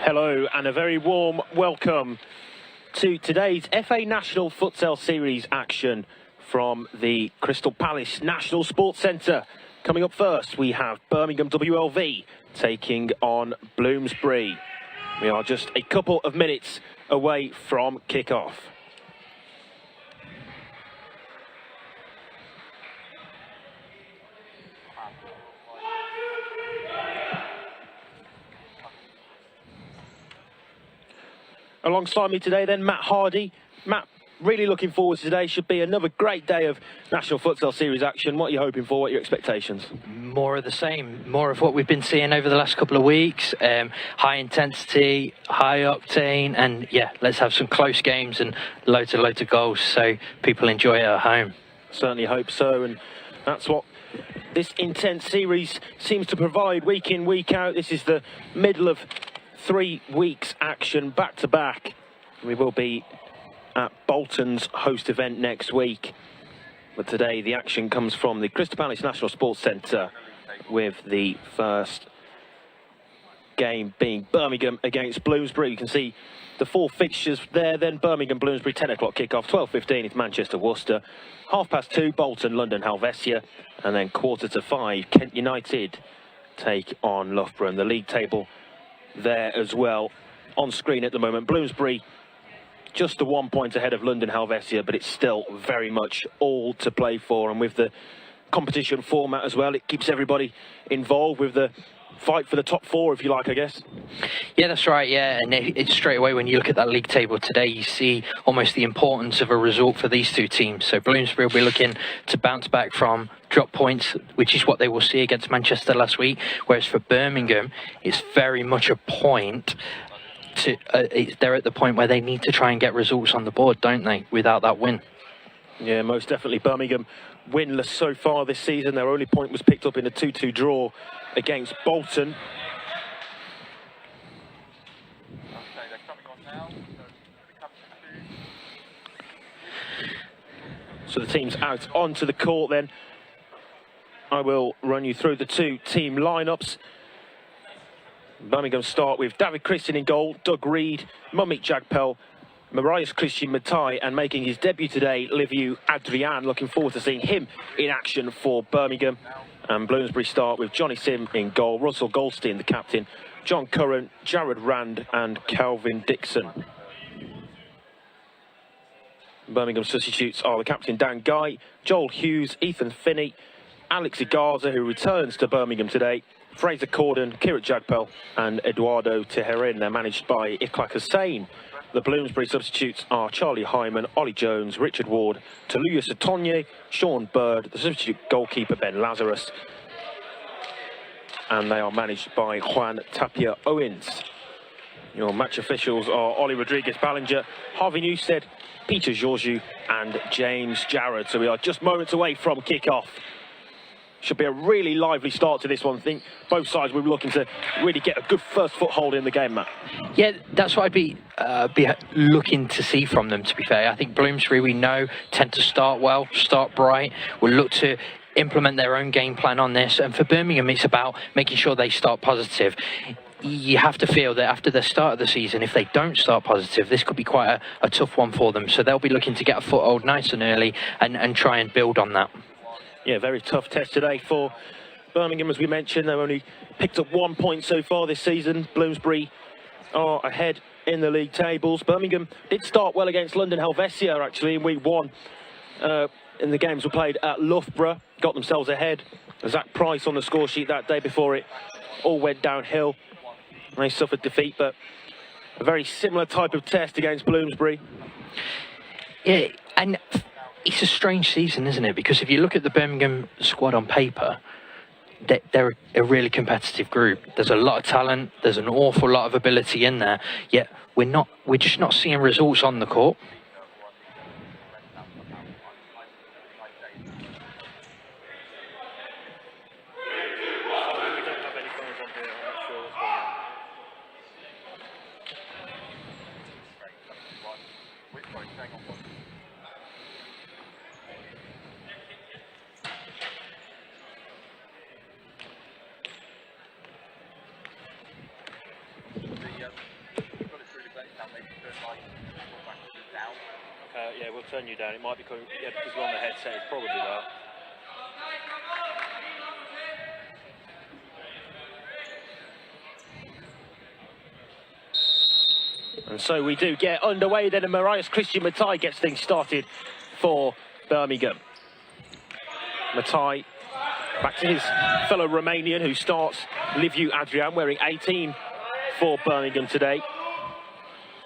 Hello and a very warm welcome to today's FA National Futsal Series action from the Crystal Palace National Sports Centre. Coming up first, we have Birmingham WLV taking on Bloomsbury. We are just a couple of minutes away from kick-off. Alongside me today then, Matt Hardy. Matt, really looking forward to today. Should be another great day of National Futsal Series action. What are you hoping for? What are your expectations? More of the same. More of what we've been seeing over the last couple of weeks. High intensity, high octane, and yeah, let's have some close games and loads of goals so people enjoy it at home. Certainly hope so, and that's what this intense series seems to provide week in, week out. This is the middle of 3 weeks action back to back. We will be at Bolton's host event next week, but today the action comes from the Crystal Palace National Sports Centre, with the first game being Birmingham against Bloomsbury. You can see the 4 fixtures there then. Birmingham, Bloomsbury, 10 o'clock kickoff, 12:15 it's Manchester, Worcester, 2:30 Bolton, London, Helvetia, and then 4:45 Kent United take on Loughborough. And the league table there as well on screen at the moment. Bloomsbury just the 1 point ahead of London Helvetia, but it's still very much all to play for, and with the competition format as well, it keeps everybody involved with the fight for the top 4, if you like, I guess. Yeah, that's right, yeah, and it's straight away when you look at that league table today, you see almost the importance of a result for these two teams. So Bloomsbury will be looking to bounce back from drop points, which is what they will see against Manchester last week, whereas for Birmingham, it's very much a point to, they're at the point where they need to try and get results on the board, don't they, without that win? Yeah, most definitely. Birmingham winless so far this season. Their only point was picked up in a 2-2 draw against Bolton. So the team's out onto the court then. I will run you through the 2 team lineups. Birmingham start with David Christian in goal, Doug Reed, Mumik Jagpal, Marius Christian Matai, and making his debut today, Liviu Adrian. Looking forward to seeing him in action for Birmingham. And Bloomsbury start with Johnny Sim in goal, Russell Goldstein the captain, John Curran, Jared Rand and Calvin Dixon. Birmingham substitutes are the captain Dan Guy, Joel Hughes, Ethan Finney, Alex Igarza, who returns to Birmingham today, Fraser Corden, Kirat Jagpal and Eduardo Teherin. They're managed by Ikhlaq Hussain. The Bloomsbury substitutes are Charlie Hyman, Ollie Jones, Richard Ward, Taluya Satonye, Sean Bird, the substitute goalkeeper Ben Lazarus. And they are managed by Juan Tapia Owens. Your match officials are Ollie Rodriguez Ballinger, Harvey Newstead, Peter Georgiou and James Jarrod. So we are just moments away from kick-off. Should be a really lively start to this one. I think both sides will be looking to really get a good first foothold in the game, Matt. Yeah, that's what I'd be looking to see from them, to be fair. I think Bloomsbury, we know, tend to start well, start bright. We'll look to implement their own game plan on this. And for Birmingham, it's about making sure they start positive. You have to feel that after the start of the season, if they don't start positive, this could be quite a tough one for them. So they'll be looking to get a foothold nice and early and try and build on that. Yeah, very tough test today for Birmingham, as we mentioned. They've only picked up 1 point so far this season. Bloomsbury are ahead in the league tables. Birmingham did start well against London Helvetia, actually, in week 1. In the games were played at Loughborough, got themselves ahead. Zach Price on the score sheet that day before it all went downhill. They suffered defeat, but a very similar type of test against Bloomsbury. Yeah, and it's a strange season, isn't it? Because if you look at the Birmingham squad on paper, they're a really competitive group. There's a lot of talent. There's an awful lot of ability in there. Yet we're just not seeing results on the court. Yeah, we'll turn you down. It might be because we're on the headset. It's probably that. And so we do get underway then, and Marius Christian Matai gets things started for Birmingham. Matai back to his fellow Romanian who starts, Liviu Adrian, wearing 18 for Birmingham today.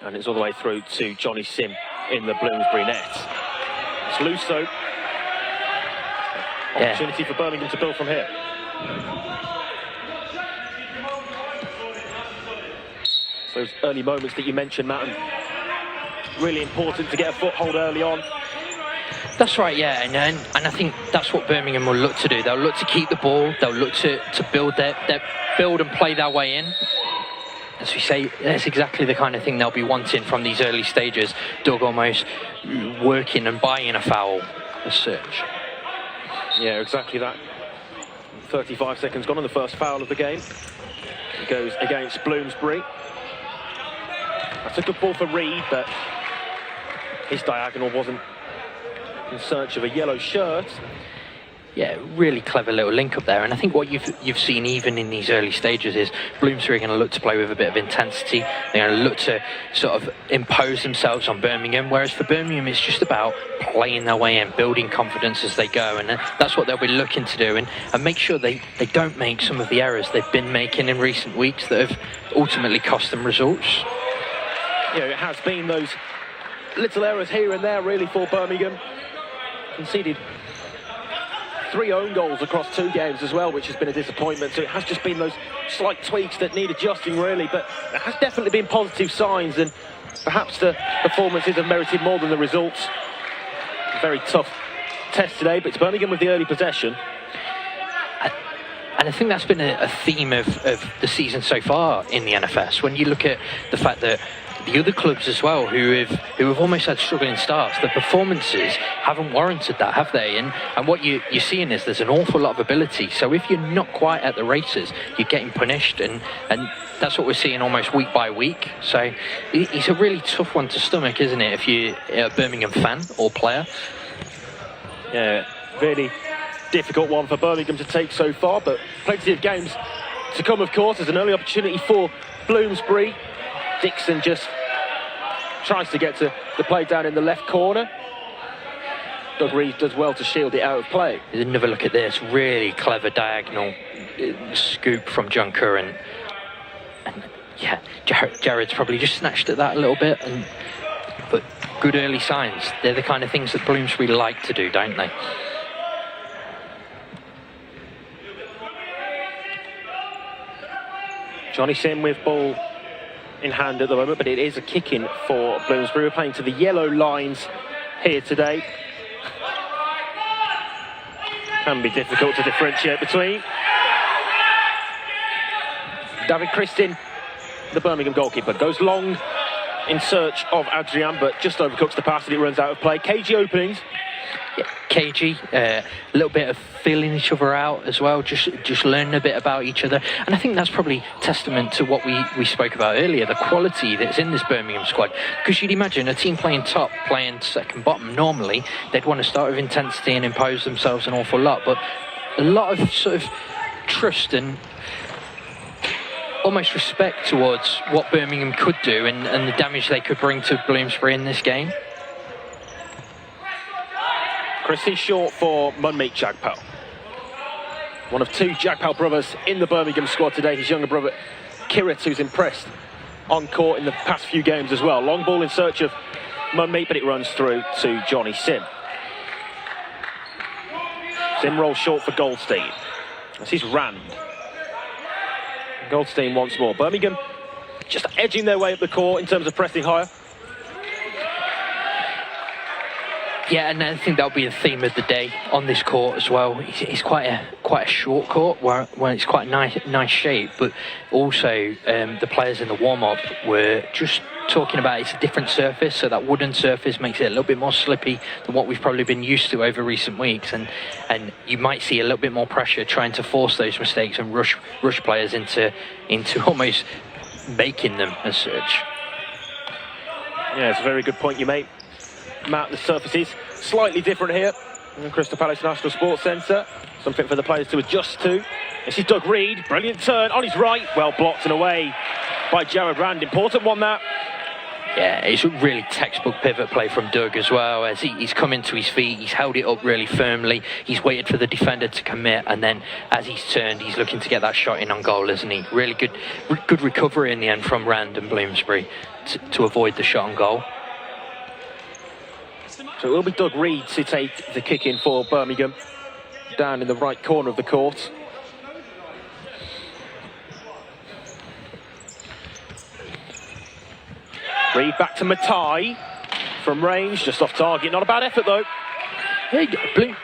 And it's all the way through to Johnny Sim in the Bloomsbury net. It's loose though. Opportunity for Birmingham to build from here. So those early moments that you mentioned, Matt, and really important to get a foothold early on. That's right, yeah, and I think that's what Birmingham will look to do. They'll look to keep the ball. They'll look to build build and play their way in. As we say, that's exactly the kind of thing they'll be wanting from these early stages. Doug almost working and buying a foul as such. Yeah, exactly that. 35 seconds gone on the first foul of the game. It goes against Bloomsbury. That's a good ball for Reed, but his diagonal wasn't in search of a yellow shirt. Yeah, really clever little link up there, and I think what you've seen even in these early stages is Bloomsbury are going to look to play with a bit of intensity. They're going to look to sort of impose themselves on Birmingham, whereas for Birmingham it's just about playing their way in, building confidence as they go, and that's what they'll be looking to do, and make sure they don't make some of the errors they've been making in recent weeks that have ultimately cost them results. Yeah, it has been those little errors here and there really for Birmingham. Conceded 3 own goals across 2 games as well, which has been a disappointment. So it has just been those slight tweaks that need adjusting really, but there has definitely been positive signs, and perhaps the performances have merited more than the results. Very tough test today, but it's Birmingham with the early possession. And I think that's been a theme of the season so far in the NFS. When you look at the fact that the other clubs as well who have almost had struggling starts, the performances haven't warranted that, have they? And what you're seeing is there's an awful lot of ability. So if you're not quite at the races, you're getting punished, and that's what we're seeing almost week by week. So it's a really tough one to stomach, isn't it, if you're a Birmingham fan or player? Yeah, really difficult one for Birmingham to take so far, but plenty of games to come, of course. There's an early opportunity for Bloomsbury. Dixon just tries to get to the play down in the left corner. Doug Reed does well to shield it out of play. There's another look at this, really clever diagonal scoop from John Curran. And yeah, Jared's probably just snatched at that a little bit, but good early signs. They're the kind of things that Bloomsbury like to do, don't they? Johnny Sim with ball in hand at the moment, but it is a kick-in for Bloomsbury. We're playing to the yellow lines here today. Can be difficult to differentiate between. David Christin, the Birmingham goalkeeper, goes long in search of Adrian, but just overcooks the pass and it runs out of play. Cagey openings. Yeah, cagey, a little bit of feeling each other out as well, just learning a bit about each other, and I think that's probably testament to what we spoke about earlier, the quality that's in this Birmingham squad. Because you'd imagine a team playing top, playing second bottom, normally they'd want to start with intensity and impose themselves an awful lot, but a lot of sort of trust and almost respect towards what Birmingham could do and the damage they could bring to Bloomsbury in this game. Christy short for Munmeet Jagpal. One of 2 Jagpal brothers in the Birmingham squad today. His younger brother, Kirit, who's impressed on court in the past few games as well. Long ball in search of Munmeet, but it runs through to Johnny Sim. Sim rolls short for Goldstein. This is Rand. Goldstein once more. Birmingham just edging their way up the court in terms of pressing higher. Yeah, and I think that'll be a theme of the day on this court as well. It's quite a short court where it's quite a nice shape, but also the players in the warm-up were just talking about it's a different surface, so that wooden surface makes it a little bit more slippy than what we've probably been used to over recent weeks, and you might see a little bit more pressure trying to force those mistakes and rush players into almost making them as such. Yeah, it's a very good point you make, Matt. The surface is slightly different here in the Crystal Palace National Sports Centre. Something for the players to adjust to. This is Doug Reed, brilliant turn on his right, well blocked and away by Jared Rand. Important one, that. Yeah, it's a really textbook pivot play from Doug as well. As he's come into his feet, he's held it up really firmly. He's waited for the defender to commit, and then as he's turned, he's looking to get that shot in on goal, isn't he? Really good recovery in the end from Rand and Bloomsbury to avoid the shot on goal. So it will be Doug Reed to take the kick in for Birmingham, down in the right corner of the court. Reed back to Matai from range, just off target. Not a bad effort though. Yeah,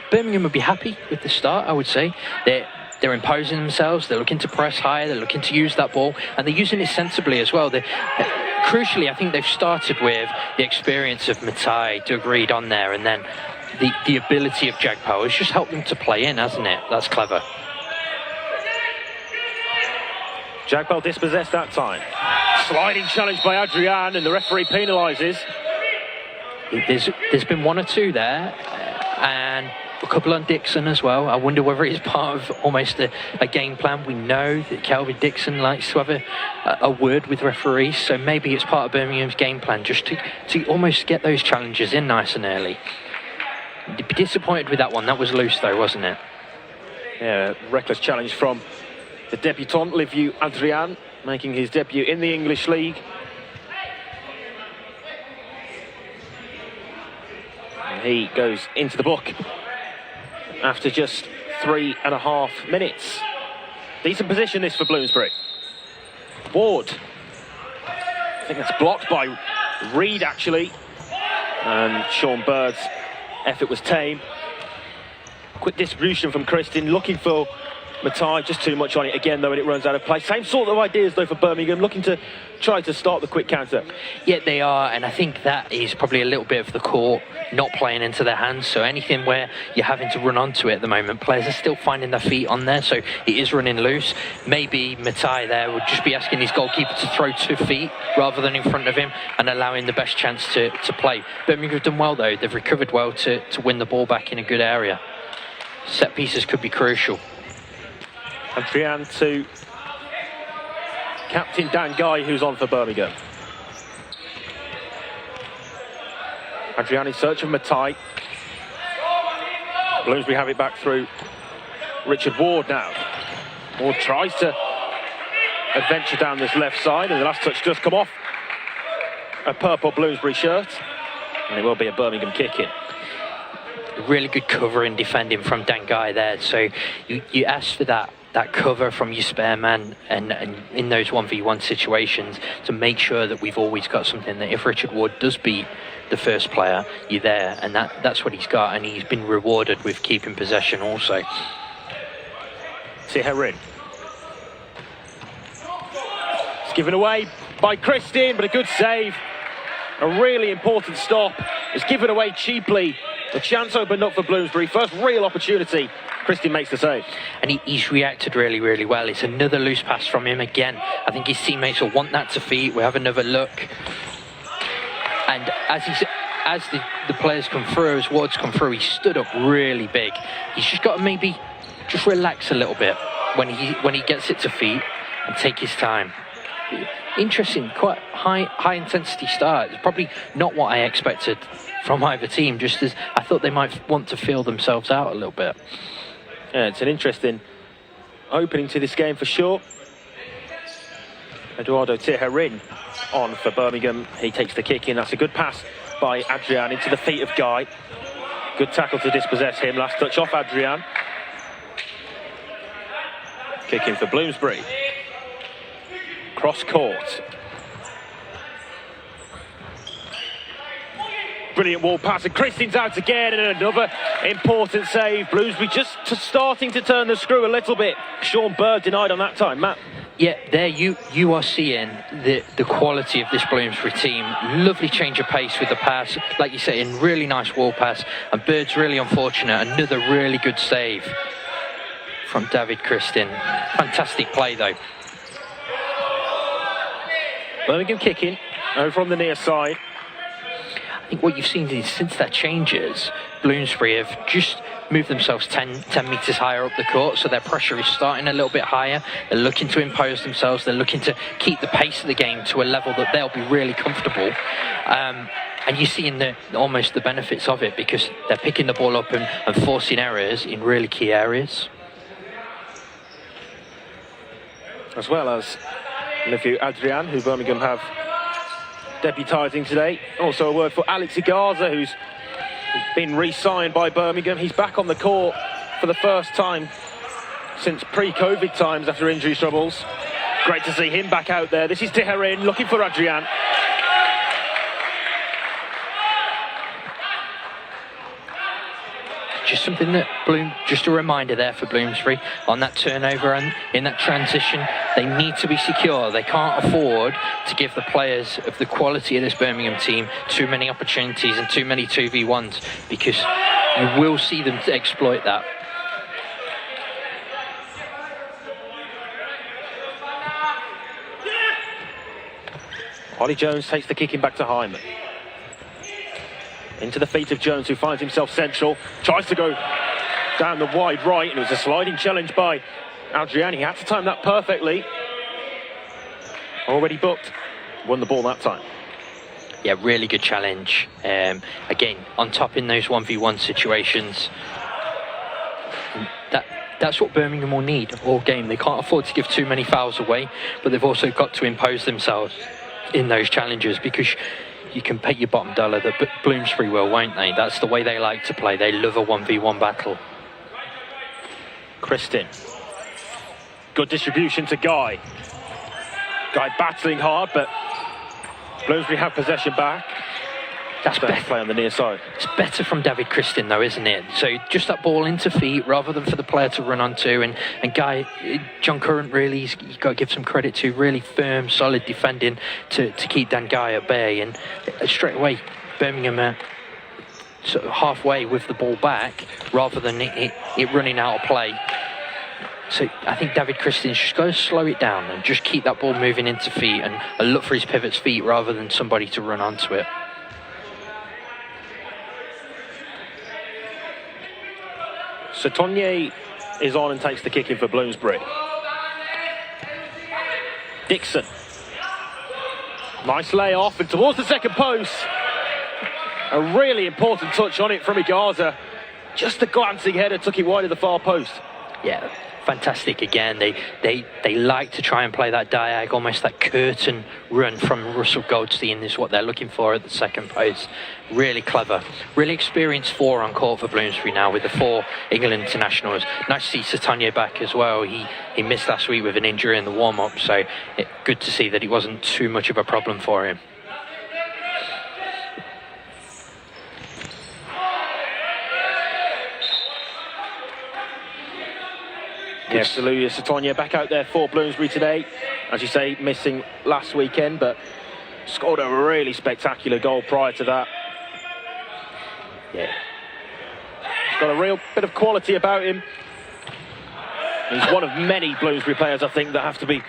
Birmingham would be happy with the start, I would say. They're imposing themselves, they're looking to press higher, they're looking to use that ball, and they're using it sensibly as well. Crucially, I think they've started with the experience of Matai, Doug Reed on there, and then the ability of Jagpal has just helped them to play in, hasn't it? That's clever. Jagpal dispossessed that time. Sliding challenge by Adrian, and the referee penalises. There's been one or two there, and a couple on Dixon as well. I wonder whether it's part of almost a game plan. We know that Kelvin Dixon likes to have a word with referees, so maybe it's part of Birmingham's game plan just to almost get those challenges in nice and early. You'd be disappointed with that one. That was loose though, wasn't it? Yeah, reckless challenge from the debutant, Liviu Adrian, making his debut in the English League. And he goes into the book after just 3.5 minutes. Decent position this for Bloomsbury. Ward. I think that's blocked by Reed actually. And Sean Bird's effort was tame. Quick distribution from Kristin, looking for Matai, just too much on it again though, and it runs out of play. Same sort of ideas though for Birmingham, looking to try to start the quick counter. Yeah, they are, and I think that is probably a little bit of the court not playing into their hands. So anything where you're having to run onto it at the moment, players are still finding their feet on there, so it is running loose. Maybe Matai there would just be asking his goalkeeper to throw 2 feet rather than in front of him and allowing the best chance to play. Birmingham have done well though, they've recovered well to win the ball back in a good area. Set pieces could be crucial. Adrian to captain Dan Guy, who's on for Birmingham. Adrian in search of Matai. Bloomsbury have it back through Richard Ward now. Ward tries to adventure down this left side, and the last touch does come off a purple Bloomsbury shirt, and it will be a Birmingham kick-in. Really good cover and defending from Dan Guy there. So you asked for that cover from your spare man and in those 1v1 situations to make sure that we've always got something that if Richard Ward does beat the first player, you're there, and that's what he's got, and he's been rewarded with keeping possession also. Tiherin. It's given away by Kristin, but a good save. A really important stop. It's given away cheaply. The chance opened up for Bloomsbury. First real opportunity. Kristin makes the save. And he's reacted really, really well. It's another loose pass from him again. I think his teammates will want that to feet. We'll have another look. And as the players come through, as Ward's come through, he stood up really big. He's just got to maybe just relax a little bit when he gets it to feet and take his time. Interesting, quite high intensity start. It's probably not what I expected from either team, just as I thought they might want to feel themselves out a little bit. Yeah, it's an interesting opening to this game for sure. Eduardo Tiherin on for Birmingham. He takes the kick in. That's a good pass by Adrian into the feet of Guy. Good tackle to dispossess him. Last touch off Adrian. Kick in for Bloomsbury. Cross court. Brilliant wall pass, and Kristin's out again, and another important save. Bloomsbury just starting to turn the screw a little bit. Sean Bird denied on that time. Matt? Yeah, there you are seeing the quality of this Bloomsbury team. Lovely change of pace with the pass, like you say, in really nice wall pass, and Bird's really unfortunate. Another really good save from David Kristin. Fantastic play though. Birmingham kicking over from the near side. I think what you've seen is since their changes, Bloomsbury have just moved themselves 10 metres higher up the court, so their pressure is starting a little bit higher. They're looking to impose themselves. They're looking to keep the pace of the game to a level that they'll be really comfortable. And you're seeing almost the benefits of it, because they're picking the ball up and forcing errors in really key areas. As well as nephew Adrian, who Birmingham have debutising today. Also a word for Alex Igaza, who's been re-signed by Birmingham. He's back on the court for the first time since pre-COVID times after injury troubles. Great to see him back out there. This is Teherin looking for Adrian. Just something that just a reminder there for Bloomsbury on that turnover and in that transition. They need to be secure. They can't afford to give the players of the quality of this Birmingham team too many opportunities and too many 2v1s, because you will see them exploit that. Ollie Jones takes the kicking back to Hyman. Into the feet of Jones, who finds himself central. Tries to go down the wide right, and it was a sliding challenge by Adrian. He had to time that perfectly. Already booked. Won the ball that time. Yeah, really good challenge. Again, on top in those 1v1 situations. That's what Birmingham will need all game. They can't afford to give too many fouls away, but they've also got to impose themselves in those challenges, because you can pay your bottom dollar that Bloomsbury will, won't they? That's the way they like to play. They love a 1v1 battle. Kristin. Good distribution to Guy. Guy battling hard, but Bloomsbury have possession back. That's better play on the near side. It's better from David Kristin, though, isn't it? So just that ball into feet rather than for the player to run onto. And Guy, John Curran, really, you've got to give some credit to. Really firm, solid defending to keep Dan Guy at bay. And straight away, Birmingham are sort of halfway with the ball back rather than it running out of play. So I think David Kristin's just got to slow it down and just keep that ball moving into feet and look for his pivot's feet rather than somebody to run onto it. Satonier is on and takes the kick in for Bloomsbury. Dixon. Nice layoff and towards the second post. A really important touch on it from Igaza. Just a glancing header took it wide of the far post. Yeah, fantastic again. They like to try and play that diag, almost that curtain run from Russell Goldstein is what they're looking for at the second post. Really clever. Really experienced four on court for Bloomsbury now with the 4 England internationals. Nice to see Satonier back as well. He missed last week with an injury in the warm-up, so good to see that it wasn't too much of a problem for him. Yes, Louis Satonier back out there for Bloomsbury today. As you say, missing last weekend, but scored a really spectacular goal prior to that. Yeah. He's got a real bit of quality about him. He's one of many Bloomsbury players, I think, that have to be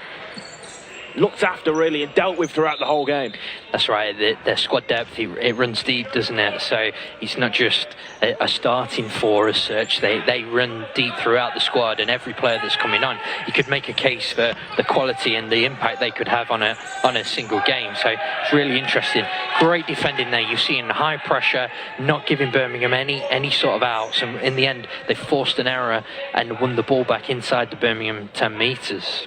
looked after really and dealt with throughout the whole game. That's right, their squad depth, it runs deep, doesn't it? So he's not just a starting four as such, they run deep throughout the squad, and every player that's coming on, you could make a case for the quality and the impact they could have on a single game. So it's really interesting. Great defending there. You've seen high pressure, not giving Birmingham any sort of outs, and in the end they forced an error and won the ball back inside the Birmingham 10 metres.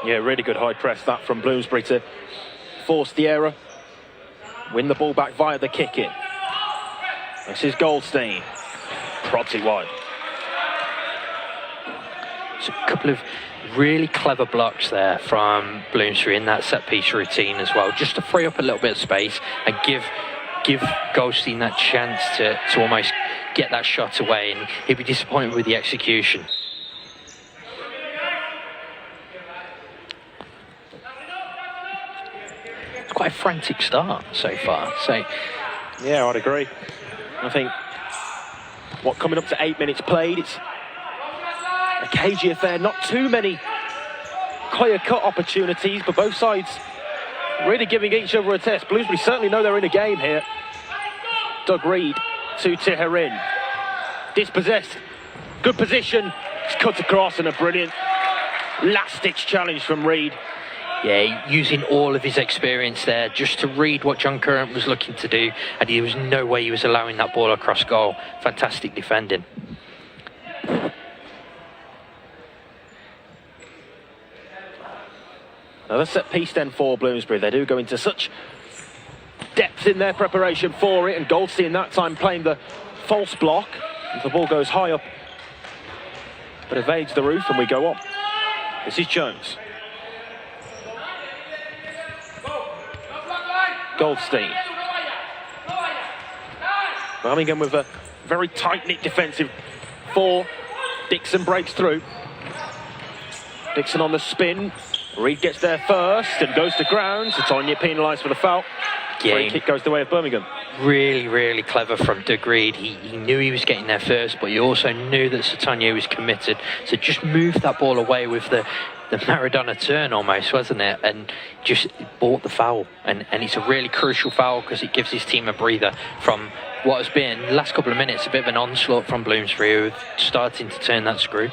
Yeah, really good high press that from Bloomsbury to force the error. Win the ball back via the kick in. This is Goldstein. Prods it wide. It's a couple of really clever blocks there from Bloomsbury in that set piece routine as well, just to free up a little bit of space and give Goldstein that chance to almost get that shot away, and he'd be disappointed with the execution. Quite a frantic start so far. So yeah, I'd agree. I think coming up to 8 minutes played, it's a cagey affair. Not too many clear-cut opportunities, but both sides really giving each other a test. Bloomsbury certainly know they're in a game here. Doug Reed to Tiherin. Dispossessed. Good position. It's cut across and a brilliant last-ditch challenge from Reed. Yeah, using all of his experience there just to read what John Current was looking to do, and there was no way he was allowing that ball across goal. Fantastic defending. Another set piece then for Bloomsbury. They do go into such depth in their preparation for it, and Goldstein that time playing the false block. The ball goes high up, but evades the roof, and we go on. This is Jones. Goldstein. Birmingham with a very tight-knit defensive four. Dixon breaks through. Dixon on the spin. Reed gets there first and goes to ground. Satonya penalised for the foul. Free kick goes the way of Birmingham. Really, really clever from Doug Reed. He knew he was getting there first, but he also knew that Satonya was committed. So just move that ball away with the Maradona turn almost, wasn't it? And just bought the foul. And it's a really crucial foul because it gives his team a breather from what has been, the last couple of minutes, a bit of an onslaught from Bloomsbury, who are starting to turn that screw.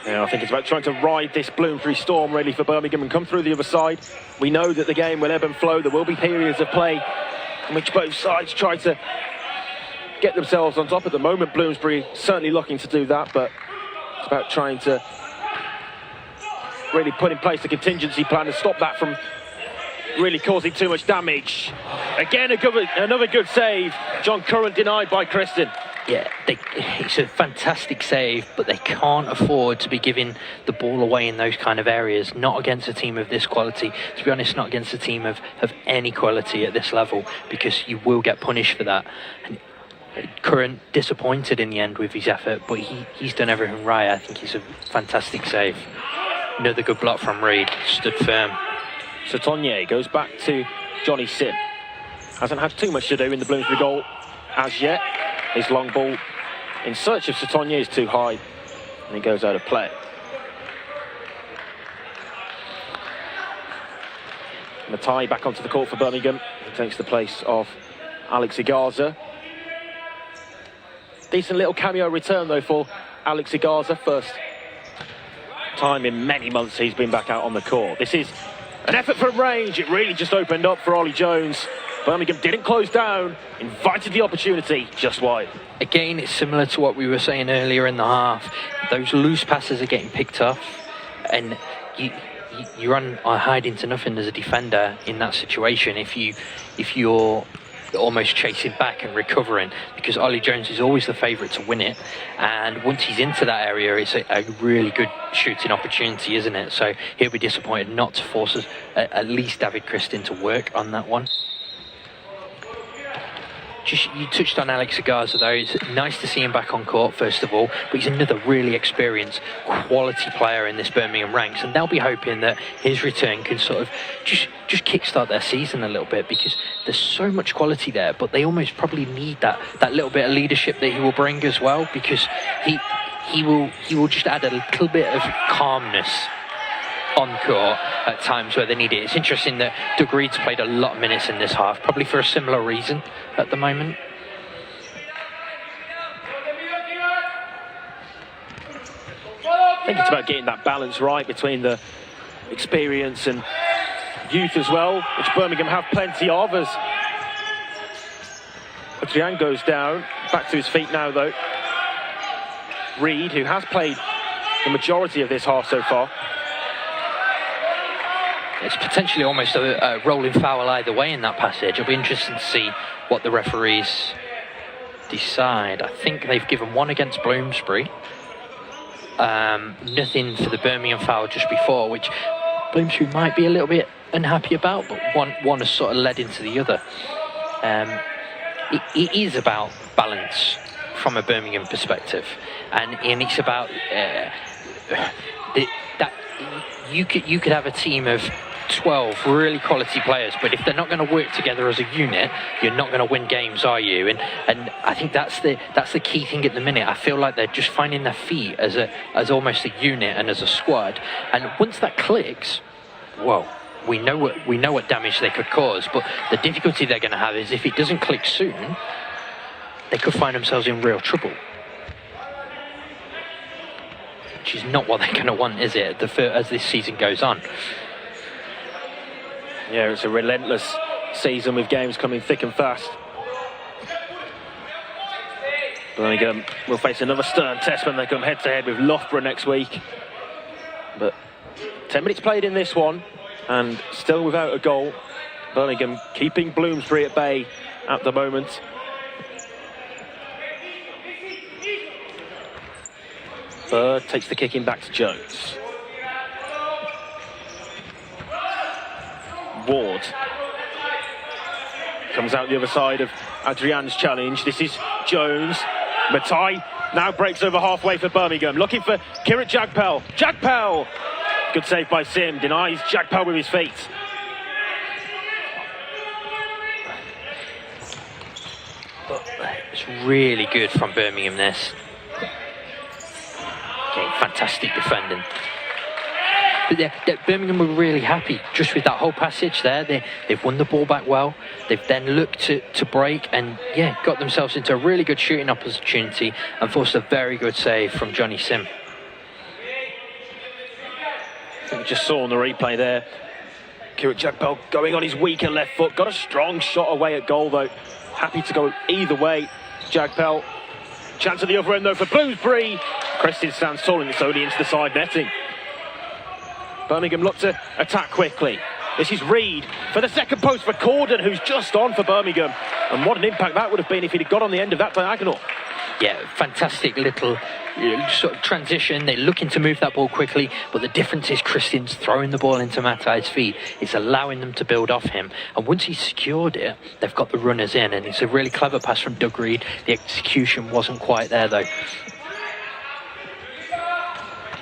Yeah, I think it's about trying to ride this Bloomsbury storm really for Birmingham and come through the other side. We know that the game will ebb and flow. There will be periods of play in which both sides try to get themselves on top. At the moment, Bloomsbury certainly looking to do that, but it's about trying to really put in place a contingency plan to stop that from really causing too much damage. Again, another good save. John Current denied by Kristen. Yeah, it's a fantastic save, but they can't afford to be giving the ball away in those kind of areas. Not against a team of this quality. To be honest, not against a team of any quality at this level, because you will get punished for that. And Current disappointed in the end with his effort, but he's done everything right. I think it's a fantastic save. Another good block from Reed. Stood firm. Satonya goes back to Johnny Sim. Hasn't had too much to do in the Bloomsbury goal as yet. His long ball in search of Satonya is too high, and he goes out of play. Matai back onto the court for Birmingham. He takes the place of Alex Igarza. Decent little cameo return though for Alex Igarza. First time in many months he's been back out on the court. This is an effort from range. It really just opened up for Ollie Jones. Birmingham didn't close down, invited the opportunity, just wide. Again, it's similar to what we were saying earlier in the half. Those loose passes are getting picked off, and you run or hide into nothing as a defender in that situation if you're almost chasing back and recovering, because Ollie Jones is always the favourite to win it, and once he's into that area, it's a really good shooting opportunity, isn't it? So he'll be disappointed not to force us, at least David Christin, to work on that one. You touched on Alex Igarza though. It's nice to see him back on court first of all, but he's another really experienced quality player in this Birmingham ranks, and they'll be hoping that his return can sort of just kickstart their season a little bit, because there's so much quality there, but they almost probably need that little bit of leadership that he will bring as well, because he will just add a little bit of calmness on court at times where they need it. It's interesting that Doug Reed's played a lot of minutes in this half, probably for a similar reason at the moment. I think it's about getting that balance right between the experience and youth as well, which Birmingham have plenty of, as Adrian goes down. Back to his feet now though. Reed, who has played the majority of this half so far. It's potentially almost a rolling foul either way in that passage. It'll be interesting to see what the referees decide. I think they've given one against Bloomsbury. Nothing for the Birmingham foul just before, which Bloomsbury might be a little bit unhappy about, but one has sort of led into the other. It is about balance from a Birmingham perspective, and it's about you could have a team of 12 really quality players, but if they're not going to work together as a unit, you're not going to win games, are you? And I think that's the key thing at the minute. I feel like they're just finding their feet as almost a unit and as a squad. And once that clicks, whoa, we know what damage they could cause. But the difficulty they're going to have is if it doesn't click soon, they could find themselves in real trouble. Which is not what they're going to want, is it, as this season goes on? Yeah, it's a relentless season with games coming thick and fast. Birmingham will face another stern test when they come head-to-head with Loughborough next week. But 10 minutes played in this one, and still without a goal. Birmingham keeping Bloomsbury at bay at the moment. Bird takes the kick in back to Jones. Ward comes out the other side of Adrian's challenge. This is Jones. Matai now breaks over halfway for Birmingham, looking for Kirit Jagpal. Jagpal! Good save by Sim, denies Jagpal with his feet. It's really good from Birmingham, this. Okay, fantastic defending. But Birmingham were really happy just with that whole passage there. They've won the ball back well. They've then looked to break and, yeah, got themselves into a really good shooting opportunity and forced a very good save from Johnny Sim. I think we just saw on the replay there, Kirit Jagpal going on his weaker left foot. Got a strong shot away at goal, though. Happy to go either way. Jagpal. Chance at the other end, though, for Bloomsbury. Creston stands tall and it's only into the side netting. Birmingham look to attack quickly. This is Reed for the second post for Cordon, who's just on for Birmingham. And what an impact that would have been if he'd have got on the end of that diagonal. Yeah, fantastic little sort of transition. They're looking to move that ball quickly, but the difference is Christian's throwing the ball into Matai's feet. It's allowing them to build off him. And once he's secured it, they've got the runners in. And it's a really clever pass from Doug Reed. The execution wasn't quite there, though.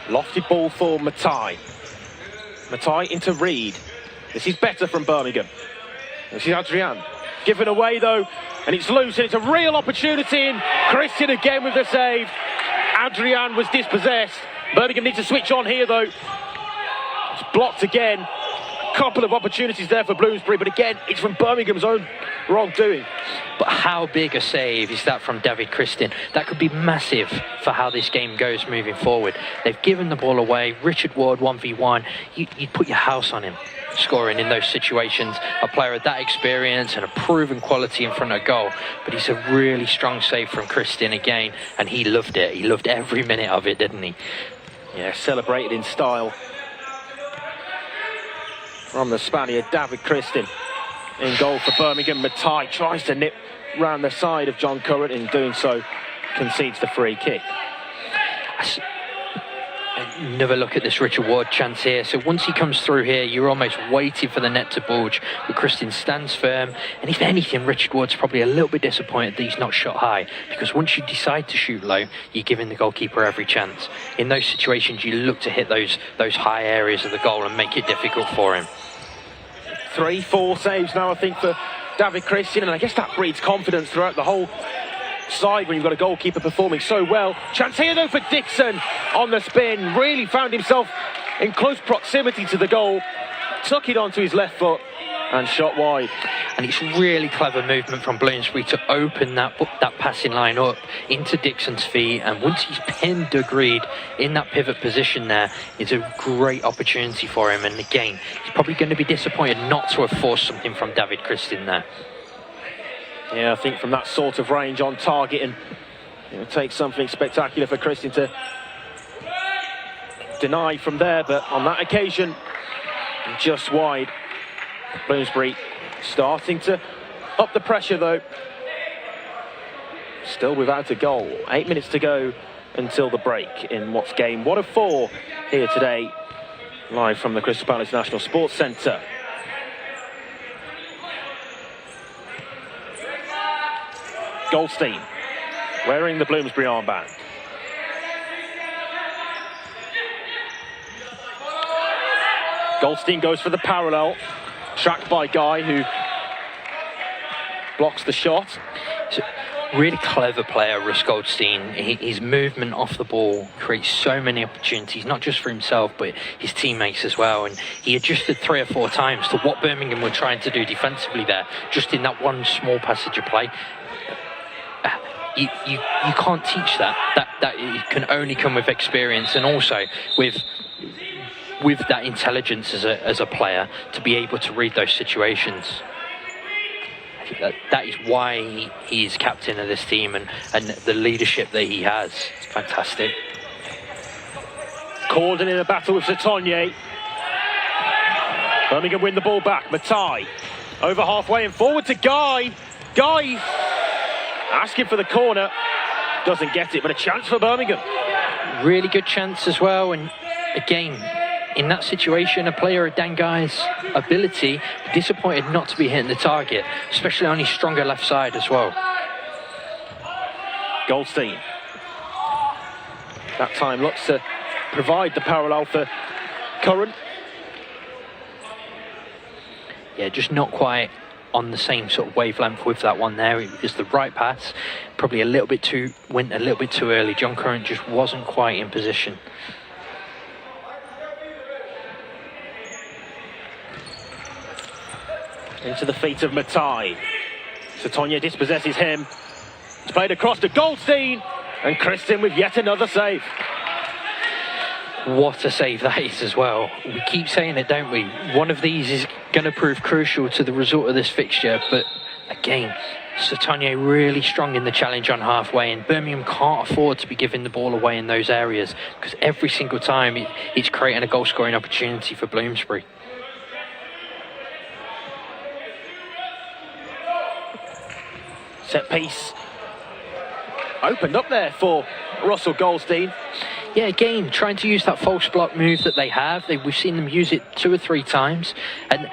Lofted ball for Matai. Matai into Reed. This is better from Birmingham. This is Adrian. Given away, though, and it's loose, and it's a real opportunity. And Christian again with the save. Adrian was dispossessed. Birmingham needs to switch on here, though. It's blocked again. A couple of opportunities there for Bloomsbury, but again, it's from Birmingham's own wrongdoing. But how big a save is that from David Christian? That could be massive for how this game goes moving forward. They've given the ball away. Richard Ward 1v1. You'd put your house on him scoring in those situations. A player of that experience and a proven quality in front of goal. But it's a really strong save from Christian again, and he loved it. He loved every minute of it, didn't he? Yeah, celebrated in style from the Spaniard, David Christian. In goal for Birmingham. Matai tries to nip round the side of John Curran. In doing so, concedes the free kick. Another look at this Richard Ward chance here. So once he comes through here, you're almost waiting for the net to bulge, but Christian stands firm. And if anything, Richard Ward's probably a little bit disappointed that he's not shot high, because once you decide to shoot low, you're giving the goalkeeper every chance. In those situations, you look to hit those high areas of the goal and make it difficult for him. 3-4 saves now, I think, for David Christian, and I guess that breeds confidence throughout the whole side when you've got a goalkeeper performing so well. Chance here, though, for Dixon on the spin. Really found himself in close proximity to the goal. Took it onto his left foot and shot wide. And it's really clever movement from Bloomsbury to open that passing line up into Dixon's feet. And once he's pinned Doug Reed in that pivot position there, it's a great opportunity for him. And again, he's probably going to be disappointed not to have forced something from David Christian there. Yeah, I think from that sort of range on target, and it would take something spectacular for Christian to deny from there. But on that occasion, just wide. Bloomsbury starting to up the pressure, though. Still without a goal. 8 minutes to go until the break in what's game 1 of 4 here today, live from the Crystal Palace National Sports Centre. Goldstein wearing the Bloomsbury armband. Goldstein goes for the parallel, tracked by Guy, who blocks the shot. Really clever player, Russ Goldstein. His movement off the ball creates so many opportunities, not just for himself, but his teammates as well. And he adjusted 3 or 4 times to what Birmingham were trying to do defensively there, just in that one small passage of play. You can't teach that. That it can only come with experience, and also with that intelligence as a player to be able to read those situations. That is why he is captain of this team, and the leadership that he has. It's fantastic. Corden in a battle with Satonye. Birmingham win the ball back. Matai over halfway and forward to Guy. Guy asking for the corner. Doesn't get it, but a chance for Birmingham. Really good chance as well. And again, in that situation, a player of Dan Guy's ability, disappointed not to be hitting the target, especially on his stronger left side as well. Goldstein. That time looks to provide the parallel for Curran. Yeah, just not quite on the same sort of wavelength with that one there. It was the right pass, probably went a little bit too early. John Curran just wasn't quite in position. Into the feet of Matai. Satonye dispossesses him. It's played across to Goldstein, and Kristin with yet another save. What a save that is as well. We keep saying it, don't we? One of these is going to prove crucial to the result of this fixture, but again, Satonye really strong in the challenge on halfway, and Birmingham can't afford to be giving the ball away in those areas, because every single time it's creating a goal scoring opportunity for Bloomsbury. Set piece opened up there for Russell Goldstein. Yeah, again, trying to use that false block move that they have. We've seen them use it 2 or 3 times, and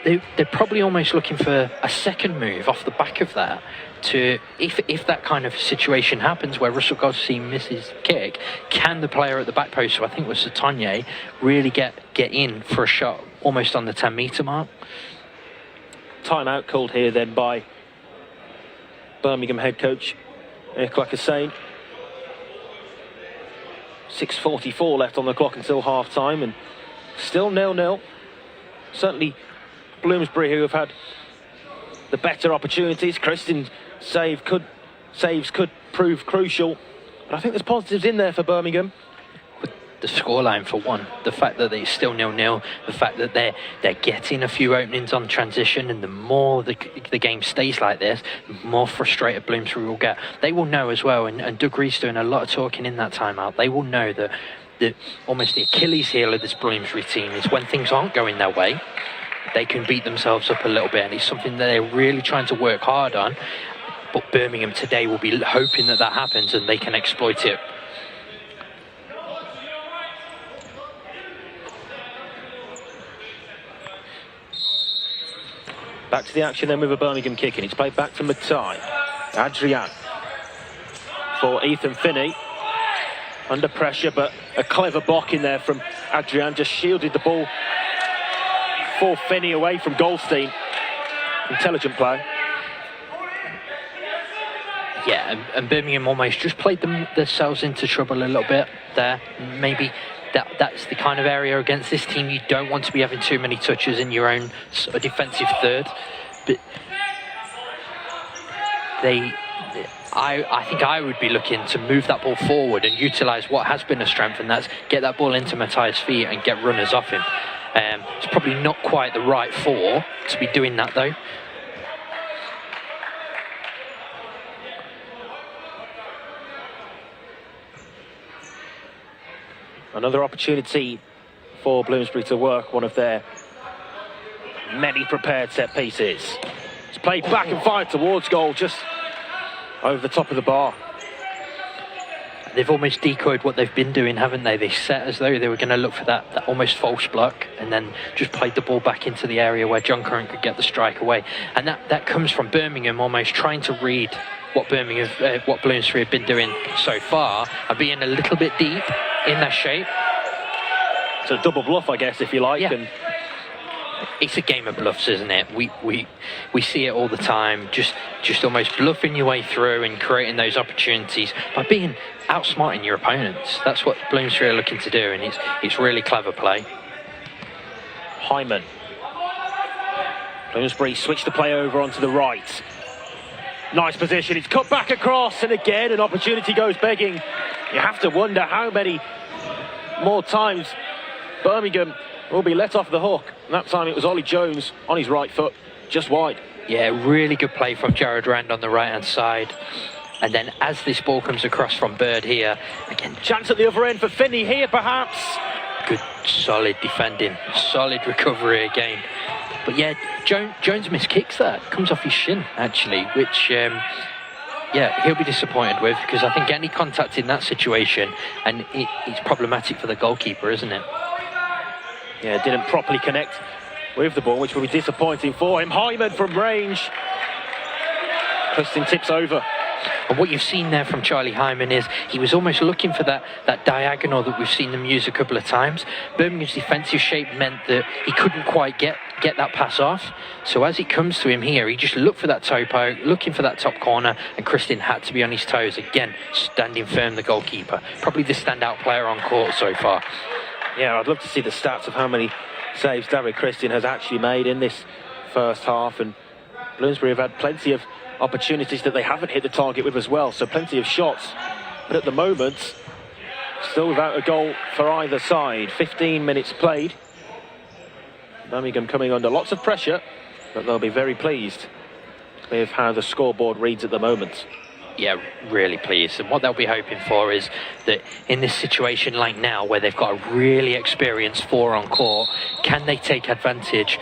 they're probably almost looking for a second move off the back of that to, if that kind of situation happens where Russell Goldstein misses kick, can the player at the back post, who I think was Satonye, really get in for a shot almost on the 10-metre mark? Timeout called here then by Birmingham head coach Iqbal Hussain. 6:44 left on the clock until half time, and still 0-0. Certainly Bloomsbury, who have had the better opportunities. Kristin's saves could prove crucial, but I think there's positives in there for Birmingham. The scoreline for one, the fact that it's still 0-0, the fact that they're getting a few openings on transition, and the more the game stays like this, the more frustrated Bloomsbury will get. They will know as well, and Doug Reed's doing a lot of talking in that timeout. They will know that almost the Achilles heel of this Bloomsbury team is when things aren't going their way, they can beat themselves up a little bit, and it's something that they're really trying to work hard on. But Birmingham today will be hoping that happens and they can exploit it. Back to the action then with a Birmingham kick, and it's played back to Matai. Adrian for Ethan Finney. Under pressure, but a clever block in there from Adrian. Just shielded the ball for Finney away from Goldstein. Intelligent play. Yeah, and Birmingham almost just played themselves into trouble a little bit there. Maybe that's the kind of area against this team you don't want to be having too many touches in your own sort of defensive third. But I think I would be looking to move that ball forward and utilise what has been a strength, and that's get that ball into Matai's feet and get runners off him. It's probably not quite the right 4 to be doing that though. Another opportunity for Bloomsbury to work one of their many prepared set pieces. It's played back and fired towards goal, just over the top of the bar. They've almost decoyed what they've been doing, haven't they? They set as though they were going to look for that almost false block, and then just played the ball back into the area where John Curran could get the strike away. And that comes from Birmingham almost trying to read what Bloomsbury have been doing so far, and being a little bit deep in their shape. So double bluff, I guess, if you like, yeah. and It's a game of bluffs, isn't it? We see it all the time. Just almost bluffing your way through and creating those opportunities by being outsmarting your opponents. That's what Bloomsbury are looking to do, and it's really clever play. Hyman. Bloomsbury switch the play over onto the right. Nice position. It's cut back across, and again an opportunity goes begging. You have to wonder how many more times Birmingham will be let off the hook. And that time it was Ollie Jones on his right foot, just wide. Yeah, really good play from Jared Rand on the right-hand side. And then as this ball comes across from Bird here, again, chance at the other end for Finney here, perhaps. Good, solid defending, solid recovery again. But yeah, Jones missed kicks there. Comes off his shin, actually, which, yeah, he'll be disappointed with, because I think any contact in that situation, and it's problematic for the goalkeeper, isn't it? Yeah, didn't properly connect with the ball, which will be disappointing for him. Hyman from range. Christian tips over. And what you've seen there from Charlie Hyman is he was almost looking for that diagonal that we've seen them use a couple of times. Birmingham's defensive shape meant that he couldn't quite get that pass off. So as it comes to him here, he just looked for that topo, looking for that top corner, and Christian had to be on his toes. Again, standing firm, the goalkeeper. Probably the standout player on court so far. Yeah, I'd love to see the stats of how many saves David Christian has actually made in this first half, and Bloomsbury have had plenty of opportunities that they haven't hit the target with as well, so plenty of shots, but at the moment still without a goal for either side. 15 minutes played. Birmingham coming under lots of pressure, but they'll be very pleased with how the scoreboard reads at the moment. Yeah, really pleased. And what they'll be hoping for is that in this situation like now, where they've got a really experienced four on court, can they take advantage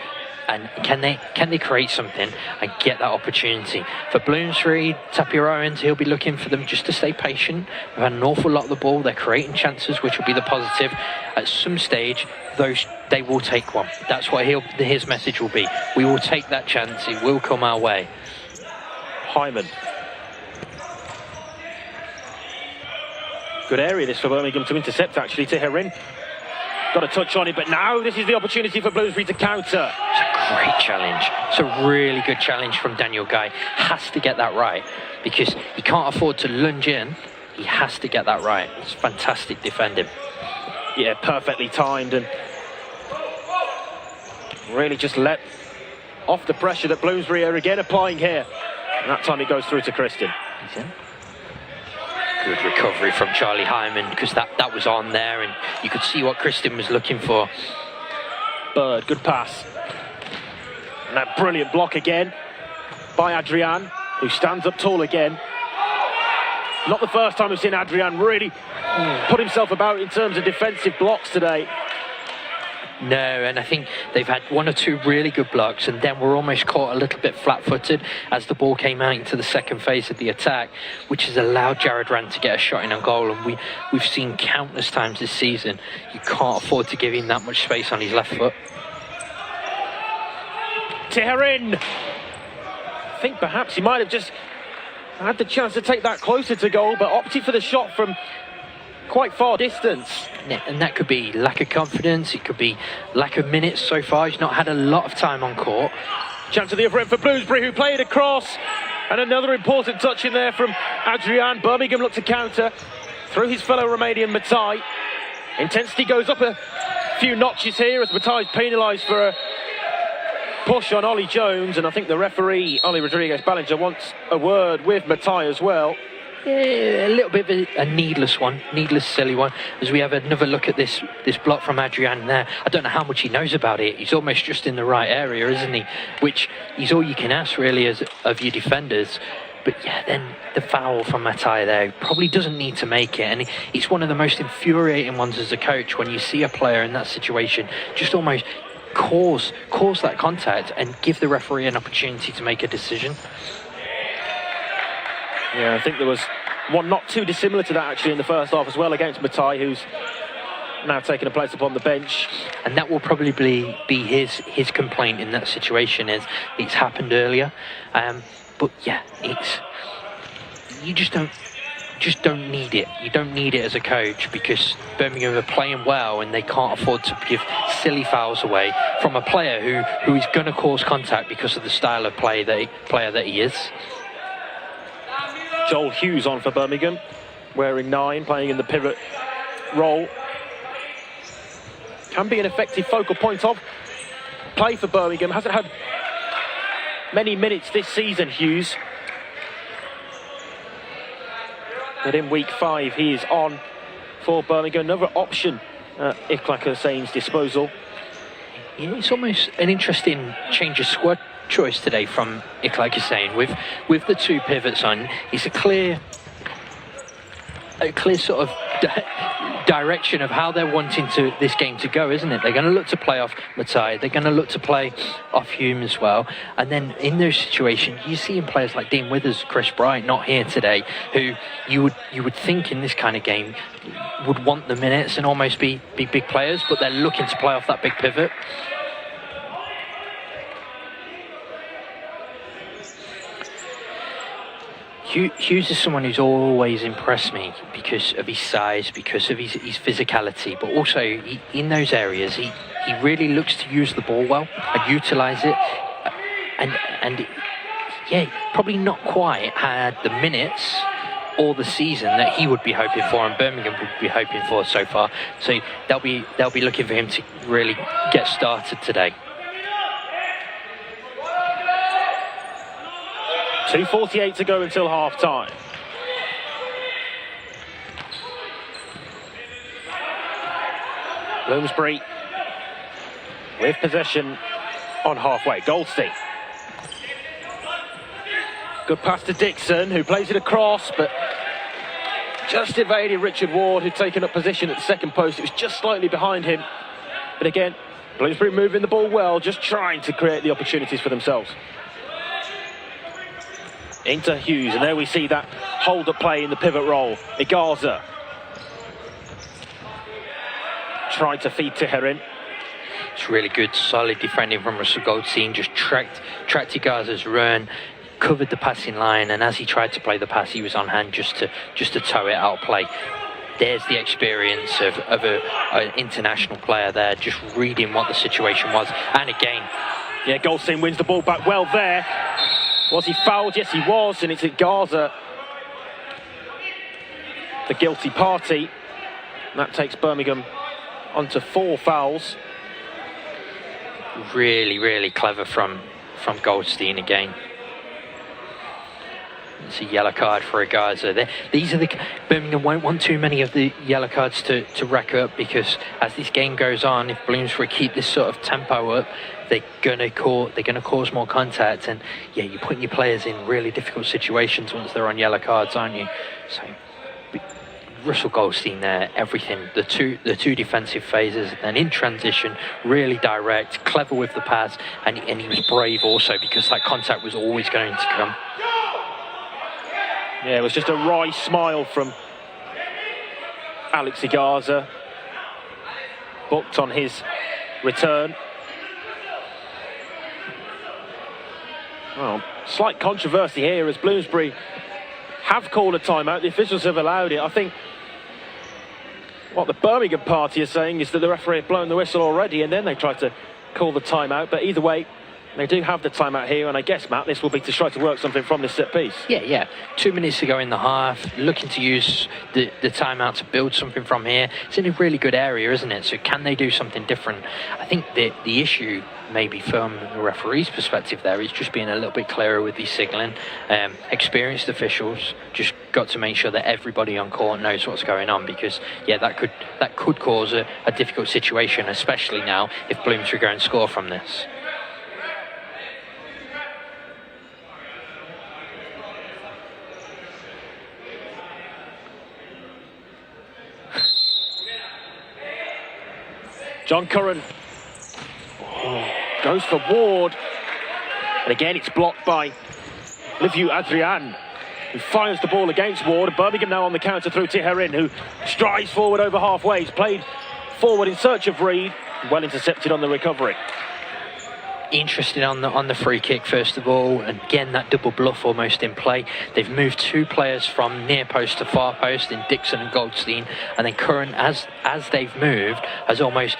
and can they create something and get that opportunity? For Bloomsbury, Tapir Owens, he'll be looking for them just to stay patient. We've had an awful lot of the ball. They're creating chances, which will be the positive. At some stage, they will take one. That's what his message will be. We will take that chance. It will come our way. Hyman. Good area this for Birmingham to intercept, actually. Teherin got a touch on it, but now this is the opportunity for Bloomsbury to counter. It's a great challenge. It's a really good challenge from Daniel Guy. Has to get that right, because he can't afford to lunge in. He has to get that right. It's fantastic defending. Yeah, perfectly timed, and really just let off the pressure that Bloomsbury are again applying here. And that time it goes through to Christian. He's in. Good recovery from Charlie Hyman, because that was on there and you could see what Christian was looking for. Bird, good pass. And that brilliant block again by Adrian, who stands up tall again. Not the first time we've seen Adrian really put himself about in terms of defensive blocks today. No, and I think they've had one or two really good blocks, and then we're almost caught a little bit flat-footed as the ball came out into the second phase of the attack, which has allowed Jared Rand to get a shot in on goal. And we've seen countless times this season, you can't afford to give him that much space on his left foot. Teherin! I think perhaps he might have just had the chance to take that closer to goal, but opted for the shot from quite far distance. And that could be lack of confidence, it could be lack of minutes so far. He's not had a lot of time on court. Chance at the other end for Bloomsbury, who played across, and another important touch in there from Adrian. Birmingham look to counter through his fellow Romanian Matai. Intensity goes up a few notches here as Matai's penalised for a push on Ollie Jones, and I think the referee, Ollie Rodriguez Ballinger, wants a word with Matai as well. Yeah, a little bit of a needless one, needless silly one, as we have another look at this block from Adrian there. I don't know how much he knows about it. He's almost just in the right area, isn't he? Which is all you can ask really of your defenders. But yeah, then the foul from Matai there probably doesn't need to make it, and it's one of the most infuriating ones as a coach when you see a player in that situation just almost cause that contact and give the referee an opportunity to make a decision. Yeah, I think there was one not too dissimilar to that actually in the first half as well against Matai, who's now taken a place upon the bench. And that will probably be his complaint in that situation, is it's happened earlier. But yeah, you just don't just don't need it. You don't need it as a coach, because Birmingham are playing well and they can't afford to give silly fouls away from a player who is going to cause contact because of the style of player that he is. Joel Hughes on for Birmingham, wearing 9, playing in the pivot role. Can be an effective focal point of play for Birmingham. Hasn't had many minutes this season, Hughes. But in week 5, he is on for Birmingham. Another option at Iqbal Hussein's disposal. Yeah, it's almost an interesting change of squad choice today from Iqbal Hussein. With the 2 pivots on, it's a clear sort of direction of how they're wanting this game to go, isn't it? They're going to look to play off Matai, they're going to look to play off Hume as well, and then in those situations you see in players like Dean Withers, Chris Bright, not here today, who you would think in this kind of game would want the minutes and almost be big players, but they're looking to play off that big pivot. Hughes is someone who's always impressed me because of his size, because of his physicality, but also in those areas he really looks to use the ball well and utilise it, and yeah, probably not quite had the minutes or the season that he would be hoping for and Birmingham would be hoping for so far. So they'll be looking for him to really get started today. 2:48 to go until half-time. Bloomsbury with possession on halfway. Goldstein. Good pass to Dixon, who plays it across, but just evaded Richard Ward, who'd taken up position at the second post. It was just slightly behind him. But again, Bloomsbury moving the ball well, just trying to create the opportunities for themselves. Into Hughes, and there we see that hold-up play in the pivot role. Igaza tried to feed Tiherin. It's really good, solid defending from Russell Goldstein. Just tracked Igaza's run, covered the passing line, and as he tried to play the pass, he was on hand just to tow it out of play. There's the experience of an international player there, just reading what the situation was. And again, yeah, Goldstein wins the ball back well there. Was he fouled? Yes, he was, and it's Igaza, the guilty party. And that takes Birmingham onto 4 fouls. Really, really clever from Goldstein again. It's a yellow card for Igaza. These are Birmingham won't want too many of the yellow cards to rack up, because as this game goes on, if Bloomsbury keep this sort of tempo up, they're gonna cause more contact, and yeah, you're putting your players in really difficult situations once they're on yellow cards, aren't you? So Russell Goldstein there, everything, the two defensive phases, and in transition, really direct, clever with the pass, and he was brave also, because that contact was always going to come. Yeah, it was just a wry smile from Alex Igaza, booked on his return. Well, slight controversy here as Bloomsbury have called a timeout. The officials have allowed it. I think what the Birmingham party is saying is that the referee had blown the whistle already, and then they tried to call the timeout. But either way, they do have the timeout here, and I guess, Matt, this will be to try to work something from this set piece. Yeah. 2 minutes to go in the half, looking to use the timeout to build something from here. It's in a really good area, isn't it? So can they do something different? I think the issue, maybe from the referee's perspective there, is just being a little bit clearer with these signalling. Experienced officials just got to make sure that everybody on court knows what's going on, because yeah, that could cause a difficult situation, especially now if Bloomsbury go and score from this. John Curran goes for Ward, and again it's blocked by Liviu Adrian, who fires the ball against Ward. Birmingham now on the counter through Tiherin, who strides forward over halfway. He's played forward in search of Reed, well intercepted on the recovery. interested on the free kick first of all, and again that double bluff almost in play. They've moved 2 players from near post to far post in Dixon and Goldstein, and then Curran, as they've moved, has almost,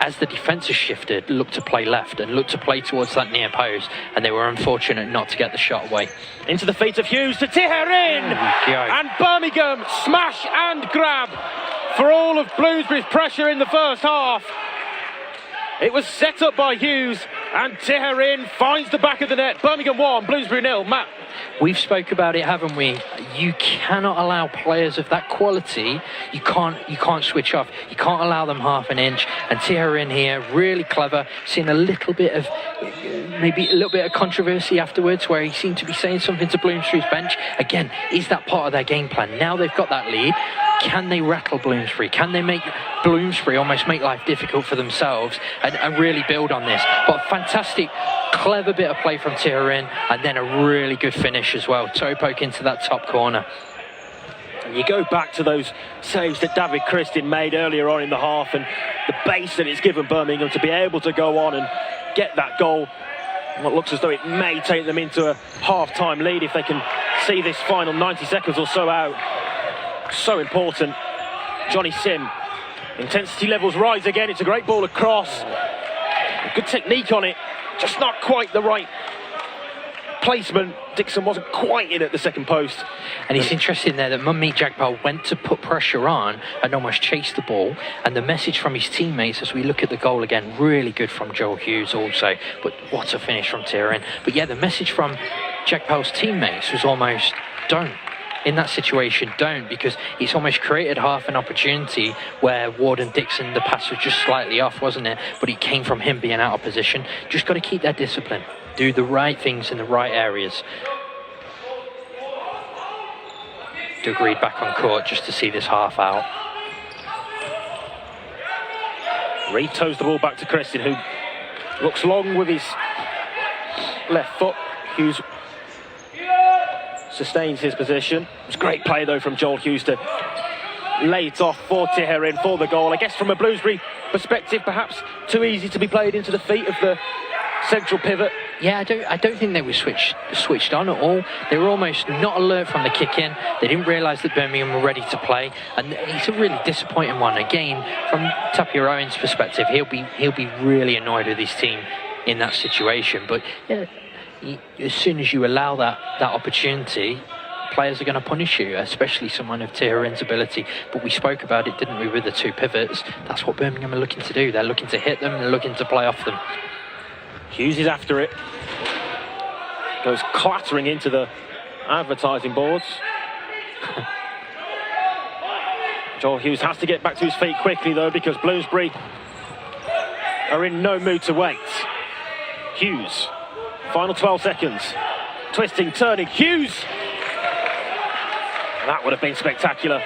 as the defence has shifted, looked to play left and looked to play towards that near post, and they were unfortunate not to get the shot away. Into the feet of Hughes to Tiherin, and Birmingham smash and grab for all of Bloomsbury's pressure in the first half. It was set up by Hughes, and Tiherin finds the back of the net. Birmingham 1, Bloomsbury 0. Matt? We've spoke about it, haven't we? You cannot allow players of that quality, you can't switch off. You can't allow them half an inch. And Tiherin here, really clever, seeing a little bit of, maybe a little bit of controversy afterwards, where he seemed to be saying something to Bloomsbury's bench. Again, is that part of their game plan? Now they've got that lead, can they rattle Bloomsbury? Can they make Bloomsbury almost make life difficult for themselves and really build on this? But fantastic, clever bit of play from Tiherin, and then a really good finish as well. Toe poke into that top corner. And you go back to those saves that David Christin made earlier on in the half, and the base that it's given Birmingham to be able to go on and get that goal. What looks as though it may take them into a half-time lead if they can see this final 90 seconds or so out. So important. Johnny Sim. Intensity levels rise again. It's a great ball across. Good technique on it. Just not quite the right placement. Dixon wasn't quite in at the second post. And it's interesting there that Mummeet Jagpal went to put pressure on and almost chased the ball. And the message from his teammates, as we look at the goal again, really good from Joel Hughes also. But what a finish from Tiherin. But yeah, the message from Jagpal's teammates was almost, don't. In that situation, don't, because it's almost created half an opportunity where Ward and Dixon, the pass was just slightly off, wasn't it? But it came from him being out of position. Just got to keep that discipline. Do the right things in the right areas. Agreed back on court just to see this half out. Reed toes the ball back to Christin, who looks long with his left foot. Hughes sustains his position. It was great play though from Joel Hughes to lay it off for Tiherin for the goal. I guess from a Bloomsbury perspective, perhaps too easy to be played into the feet of the central pivot. Yeah, I don't think they were switched on at all. They were almost not alert from the kick in. They didn't realise that Birmingham were ready to play, and it's a really disappointing one. Again, from Tapia Owen's perspective, he'll be really annoyed with his team in that situation. But yeah, as soon as you allow that opportunity, players are going to punish you, especially someone of Tiherin's ability. But we spoke about it, didn't we, with the 2 pivots? That's what Birmingham are looking to do. They're looking to hit them, they're looking to play off them. Hughes is after it. Goes clattering into the advertising boards. Joel Hughes has to get back to his feet quickly though, because Bloomsbury are in no mood to wait. Hughes. Final 12 seconds. Twisting, turning, Hughes! That would have been spectacular.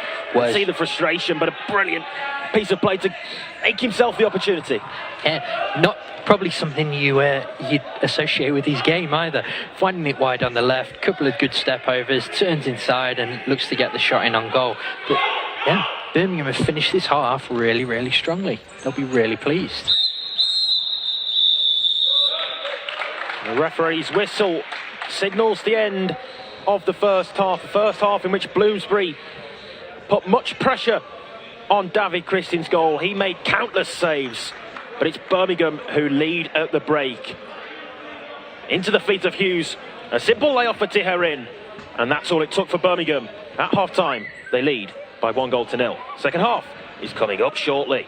See the frustration, but a brilliant piece of play to make himself the opportunity. Yeah, not probably something you'd associate with his game either. Finding it wide on the left, couple of good step overs, turns inside and looks to get the shot in on goal. But yeah, Birmingham have finished this half really, really strongly. They'll be really pleased. The referee's whistle signals the end of the first half. The first half in which Bloomsbury put much pressure on David Christin's goal. He made countless saves, but it's Birmingham who lead at the break. Into the feet of Hughes. A simple layoff for Tiherin, and that's all it took for Birmingham. At half-time, they lead by 1-0. Second half is coming up shortly.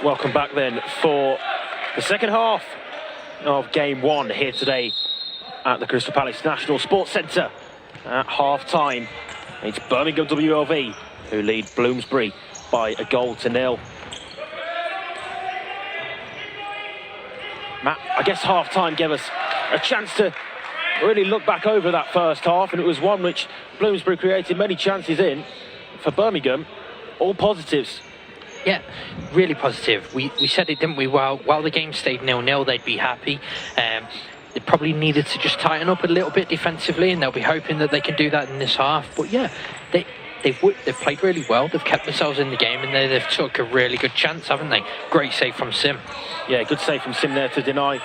Welcome back then for the second half of game one here today at the Crystal Palace National Sports Centre. At half-time, it's Birmingham WLV who lead Bloomsbury by 1-0. Matt, I guess half-time gave us a chance to really look back over that first half, and it was one which Bloomsbury created many chances in. For Birmingham, all positives. Yeah, really positive. We said it, didn't we? While the game stayed 0-0, they'd be happy. They probably needed to just tighten up a little bit defensively, and they'll be hoping that they can do that in this half. But yeah, they've played really well. They've kept themselves in the game, and they've took a really good chance, haven't they? Great save from Sim. Yeah, good save from Sim there to deny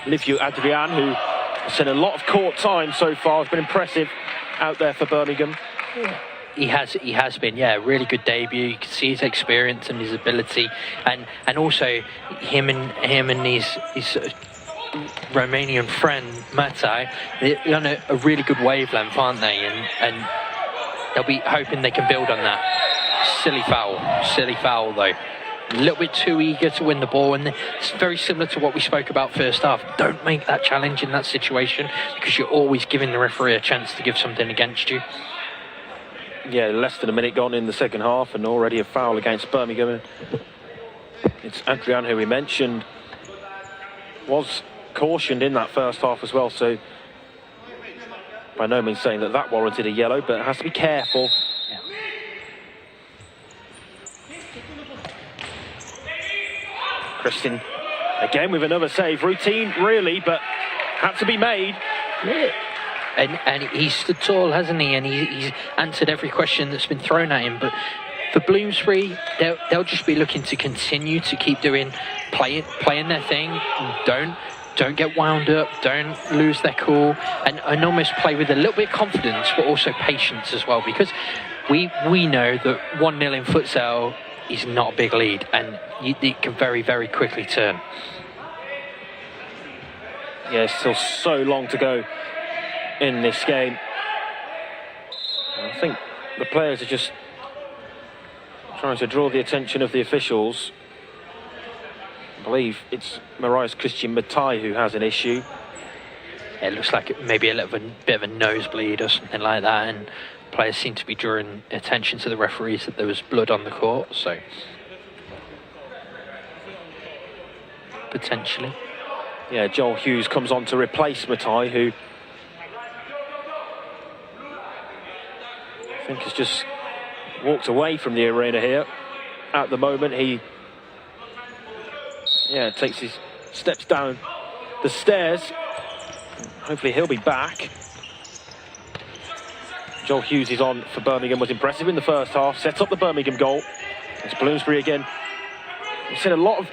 Liviu Adrian, who has seen a lot of court time so far. Has been impressive out there for Birmingham. Yeah. He has been, yeah, really good debut. You can see his experience and his ability, and also him and his Romanian friend Matai, they're on a really good wavelength, aren't they? And they'll be hoping they can build on that. Silly foul though. A little bit too eager to win the ball, and it's very similar to what we spoke about first half. Don't make that challenge in that situation, because you're always giving the referee a chance to give something against you. Yeah, less than a minute gone in the second half and already a foul against Birmingham. It's Adrian, who we mentioned, was cautioned in that first half as well, so by no means saying that warranted a yellow, but has to be careful. Yeah. Christian, again with another save. Routine, really, but had to be made. Yeah. And he's stood tall, hasn't he? And he's answered every question that's been thrown at him. But for Bloomsbury, they'll just be looking to continue to keep playing their thing. Don't get wound up. Don't lose their cool, and almost play with a little bit of confidence, but also patience as well. Because we know that 1-0 in futsal is not a big lead, and it can very, very quickly turn. Yeah, still so long to go in this game. I think the players are just trying to draw the attention of the officials. I believe it's Mariah's Christian Matai who has an issue. It looks like maybe a bit of a nosebleed or something like that, and players seem to be drawing attention to the referees that there was blood on the court, so potentially. Yeah, Joel Hughes comes on to replace Matai, who I think has just walked away from the arena here. At the moment, he takes his steps down the stairs. Hopefully he'll be back. Joel Hughes is on for Birmingham, was impressive in the first half, set up the Birmingham goal. It's Bloomsbury again. We've seen a lot of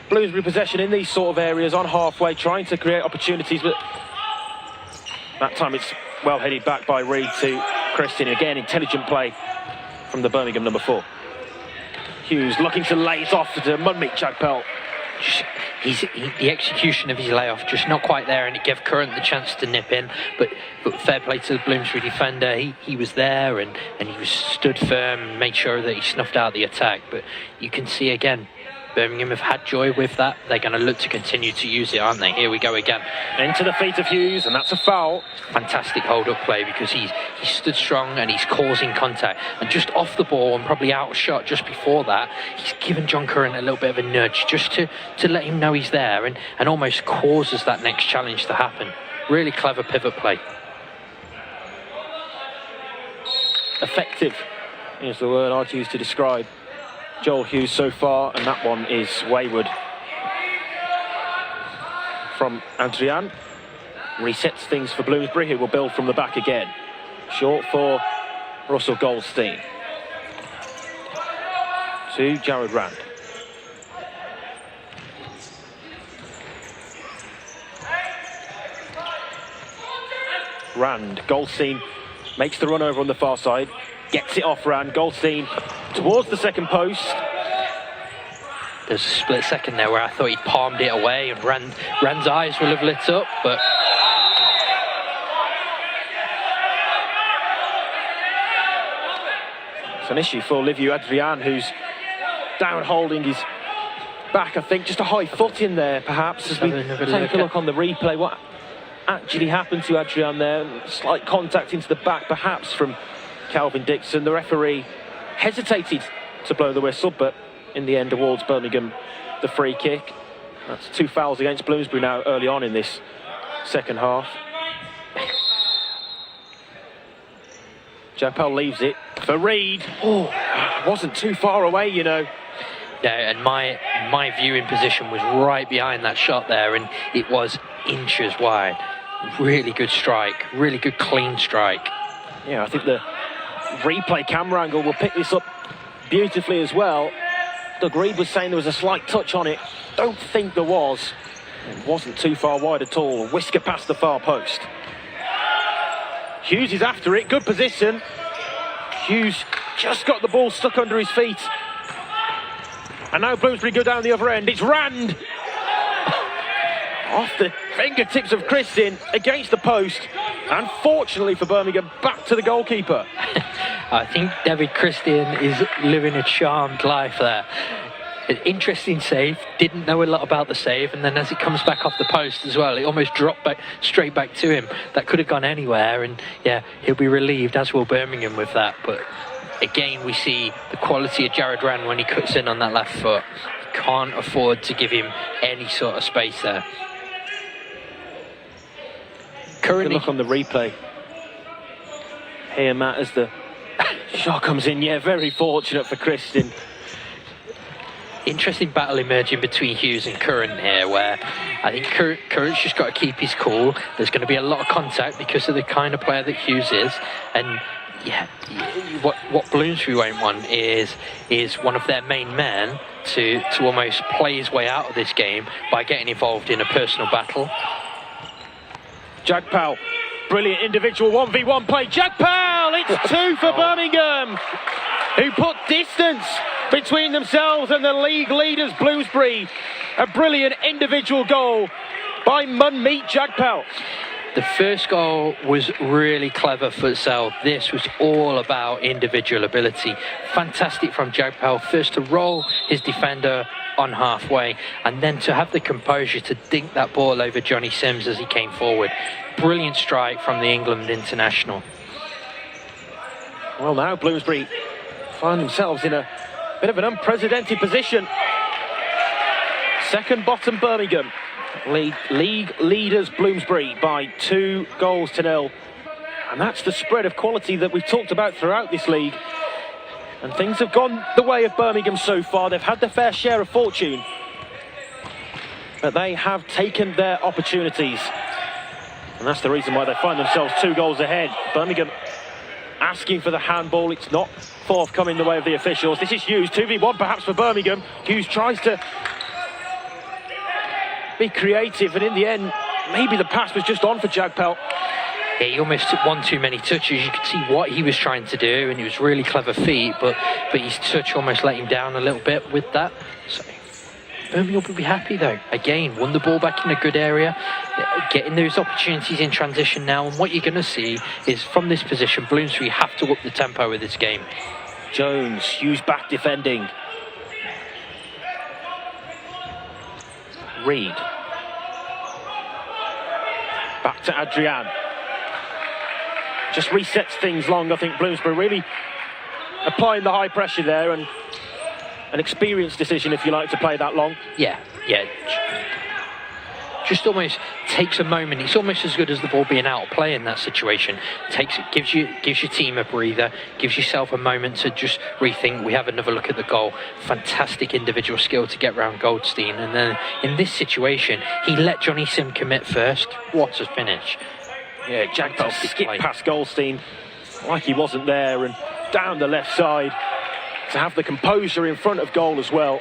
Bloomsbury possession in these sort of areas on halfway, trying to create opportunities, but that time it's well headed back by Reid to Christian. Again, intelligent play from the Birmingham number 4. Hughes looking to lay it off to Munmik Chagpel. The execution of his layoff just not quite there, and it gave Current the chance to nip in, but fair play to the Bloomsbury defender. He was there, and he was stood firm and made sure that he snuffed out the attack. But you can see again, Birmingham have had joy with that. They're going to look to continue to use it, aren't they? Here we go again. Into the feet of Hughes, and that's a foul. Fantastic hold-up play, because he stood strong and he's causing contact. And just off the ball and probably out of shot just before that, he's given John Curran a little bit of a nudge just to let him know he's there, and almost causes that next challenge to happen. Really clever pivot play. Effective is the word I'd use to describe Joel Hughes so far, and that one is wayward from Adrian. Resets things for Bloomsbury, who will build from the back again. Short for Russell Goldstein. To Jared Rand. Rand, Goldstein makes the run over on the far side, gets it off Rand. Goldstein towards the second post. There's a split second there where I thought he palmed it away, and Rand's eyes will have lit up, but it's an issue for Liviu Adrian, who's down holding his back, I think. Just a high foot in there, perhaps, as we take a look on the replay. What actually happened to Adrian there? Slight contact into the back, perhaps, from Calvin Dixon. The referee hesitated to blow the whistle, but in the end awards Birmingham the free kick. That's 2 fouls against Bloomsbury now early on in this second half. Jagpal leaves it for Reid. Oh, wasn't too far away, you know. Yeah, and my viewing position was right behind that shot there, and it was inches wide. Really good strike, really good clean strike. Yeah, I think the replay camera angle will pick this up beautifully as well. Doug Reid was saying there was a slight touch on it. Don't think there was. It wasn't too far wide at all. Whisker past the far post. Hughes is after it. Good position. Hughes just got the ball stuck under his feet. And now Bloomsbury go down the other end. It's Rand. Off the fingertips of Christian against the post. And fortunately for Birmingham, back to the goalkeeper. I think David Christian is living a charmed life there. An interesting save, didn't know a lot about the save, and then as it comes back off the post as well, it almost dropped back straight back to him. That could have gone anywhere, and yeah, he'll be relieved, as will Birmingham, with that. But again, we see the quality of Jared Rand when he cuts in on that left foot. You can't afford to give him any sort of space there. Currently, look on the replay here, Matt, as the shot comes in. Yeah, very fortunate for Christian. Interesting battle emerging between Hughes and Curran here, where I think Curran's just got to keep his cool. There's going to be a lot of contact because of the kind of player that Hughes is, and yeah, what Bloomsbury won't want is one of their main men to almost play his way out of this game by getting involved in a personal battle. Jagpal, brilliant individual 1v1 play. Jagpal, it's 2 for Birmingham, who put distance between themselves and the league leaders Bloomsbury. A brilliant individual goal by Munmeet Jagpal. The first goal was really clever futsal. This was all about individual ability. Fantastic from Jagpal, first to roll his defender on halfway, and then to have the composure to dink that ball over Johnny Sims as he came forward. Brilliant strike from the England international. Well, now Bloomsbury find themselves in a bit of an unprecedented position. Second bottom Birmingham. League leaders Bloomsbury by 2-0. And that's the spread of quality that we've talked about throughout this league. And things have gone the way of Birmingham so far. They've had their fair share of fortune, but they have taken their opportunities. And that's the reason why they find themselves 2 goals ahead. Birmingham asking for the handball. It's not forthcoming the way of the officials. This is Hughes, 2v1 perhaps for Birmingham. Hughes tries to be creative, and in the end, maybe the pass was just on for Jagpal. Yeah, he almost took one too many touches. You could see what he was trying to do, and he was really clever feet, but his touch almost let him down a little bit with that. So Birmingham will be happy though. Again, won the ball back in a good area, getting those opportunities in transition now, and what you're going to see is from this position, Bloomsbury have to up the tempo with this game. Jones, Hughes back defending. Reid. Back to Adrian. Just resets things long. I think Bloomsbury really applying the high pressure there, and an experienced decision, if you like, to play that long. Yeah. Just almost takes a moment. It's almost as good as the ball being out of play in that situation. Gives your team a breather, gives yourself a moment to just rethink. We have another look at the goal. Fantastic individual skill to get round Goldstein, and then in this situation, he let Johnny Sim commit first. What a finish! Yeah, Jagpal skipped past Goldstein like he wasn't there, and down the left side to have the composure in front of goal as well.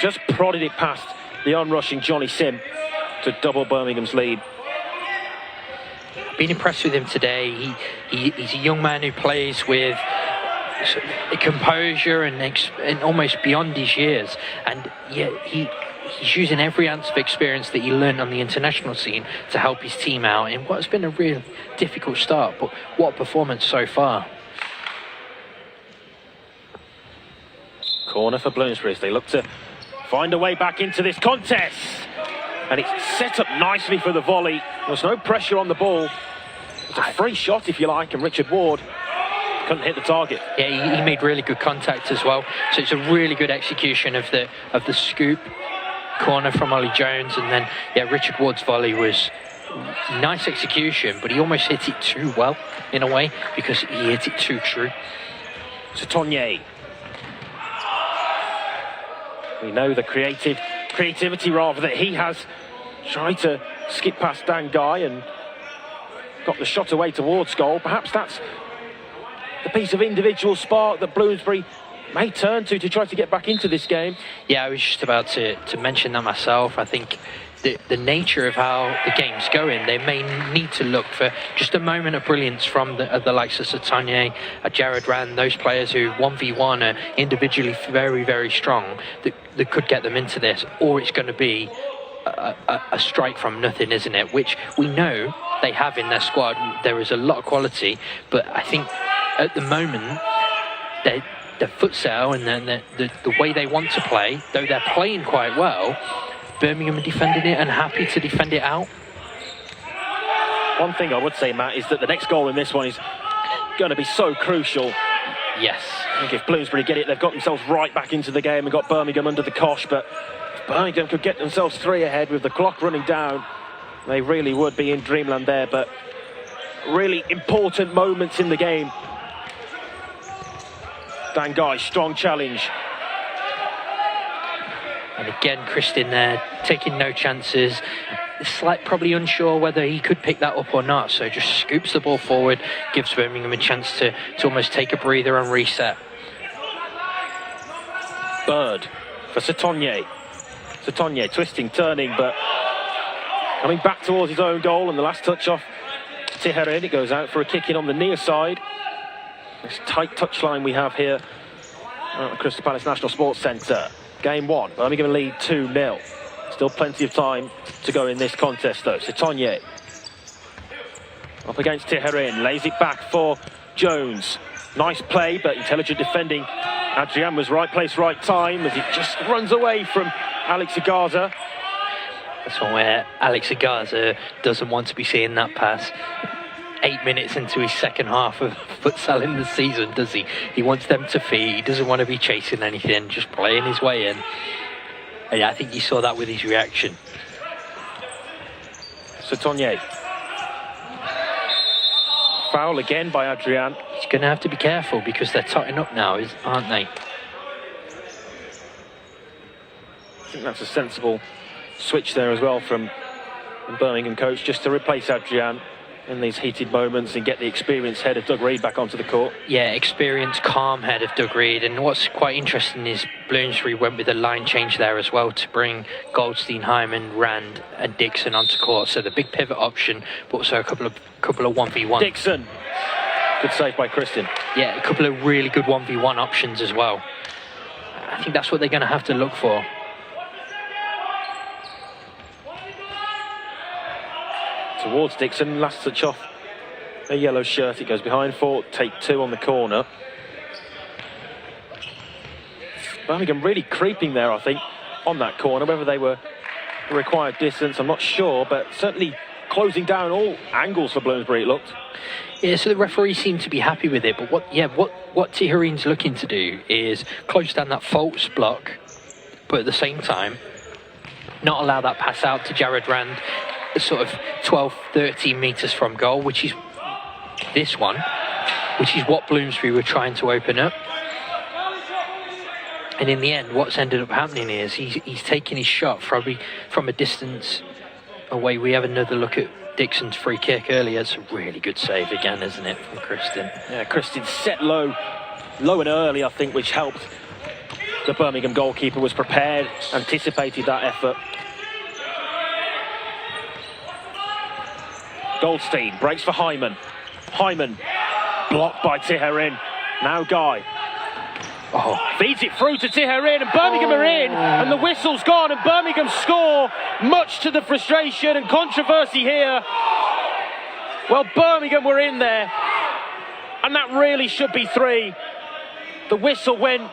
Just prodded it past the onrushing Johnny Sim to double Birmingham's lead. Been impressed with him today. He's a young man who plays with composure and almost beyond his years, and yeah, he's using every ounce of experience that he learned on the international scene to help his team out in what has been a real difficult start, but what a performance so far. Corner for Bloomsbury as they look to find a way back into this contest. And it's set up nicely for the volley. There's no pressure on the ball. It's a free shot, if you like, and Richard Ward couldn't hit the target. Yeah, he made really good contact as well. So it's a really good execution of the scoop corner from Ollie Jones, and then Richard Ward's volley was nice execution, but he almost hit it too well in a way because he hit it too true. Satonye. We know the creativity rather that he has tried to skip past Dan Guy and got the shot away towards goal. Perhaps that's the piece of individual spark that Bloomsbury may turn to try to get back into this game. Yeah, I was just about to mention that myself. I think the nature of how the game's going, they may need to look for just a moment of brilliance from the likes of Satonye, Jared Rand, those players who 1v1 are individually very, very strong, that could get them into this, or it's going to be a strike from nothing, isn't it? Which we know they have in their squad. There is a lot of quality, but I think at the moment, the futsal and then the way they want to play, though they're playing quite well, Birmingham are defending it and happy to defend it out. One thing I would say, Matt, is that the next goal in this one is going to be so crucial. Yes. I think if Bloomsbury get it, they've got themselves right back into the game and got Birmingham under the cosh, but if Birmingham could get themselves 3 ahead with the clock running down, they really would be in dreamland there. But really important moments in the game. Dan Guy, strong challenge. And again, Kristin there, taking no chances. Probably unsure whether he could pick that up or not, so just scoops the ball forward, gives Birmingham a chance to almost take a breather and reset. Bird for Satonye. Satonye twisting, turning, but coming back towards his own goal, and the last touch off Tiherin. It goes out for a kick in on the near side. This tight touchline we have here at the Crystal Palace National Sports Centre. Game 1, Birmingham lead 2-0. Still plenty of time to go in this contest though. Satonye up against Tiherin, lays it back for Jones. Nice play, but intelligent defending. Adrian was right place, right time, as it just runs away from Alex Agaza. That's one where Alex Agaza doesn't want to be seeing that pass. 8 minutes into his second half of futsal in the season, does he? He wants them to feed, he doesn't want to be chasing anything, just playing his way in. And I think you saw that with his reaction. Satonye. Foul again by Adrian. He's going to have to be careful because they're totting up now, aren't they? I think that's a sensible switch there as well from the Birmingham coach, just to replace Adrian in these heated moments and get the experienced head of Doug Reid back onto the court. Yeah, experienced, calm head of Doug Reid. And what's quite interesting is Bloomsbury went with a line change there as well to bring Goldstein, Hyman, Rand and Dixon onto court. So the big pivot option, but also a couple of 1v1. Dixon. Good save by Kristin. Yeah, a couple of really good 1v1 options as well. I think that's what they're going to have to look for. Towards Dixon, last touch off a yellow shirt. It goes behind for take 2 on the corner. Birmingham really creeping there, I think, on that corner. Whether they were the required distance, I'm not sure, but certainly closing down all angles for Bloomsbury, it looked. Yeah, so the referee seemed to be happy with it, but what Tiherin's looking to do is close down that false block, but at the same time, not allow that pass out to Jared Rand, sort of 12-13 metres from goal, which is this one, which is what Bloomsbury were trying to open up. And in the end, what's ended up happening is he's taking his shot probably from a distance away. We have another look at Dixon's free kick earlier. It's a really good save again, isn't it, from Kristin? Yeah, Kristin set low and early, I think, which helped. The Birmingham goalkeeper was prepared, anticipated that effort. Goldstein breaks for Hyman. Hyman blocked by Tiherin. Now Guy. Feeds it through to Tiherin, and Birmingham are in, and the whistle's gone, and Birmingham score, much to the frustration and controversy here. Well, Birmingham were in there, and that really should be 3. The whistle went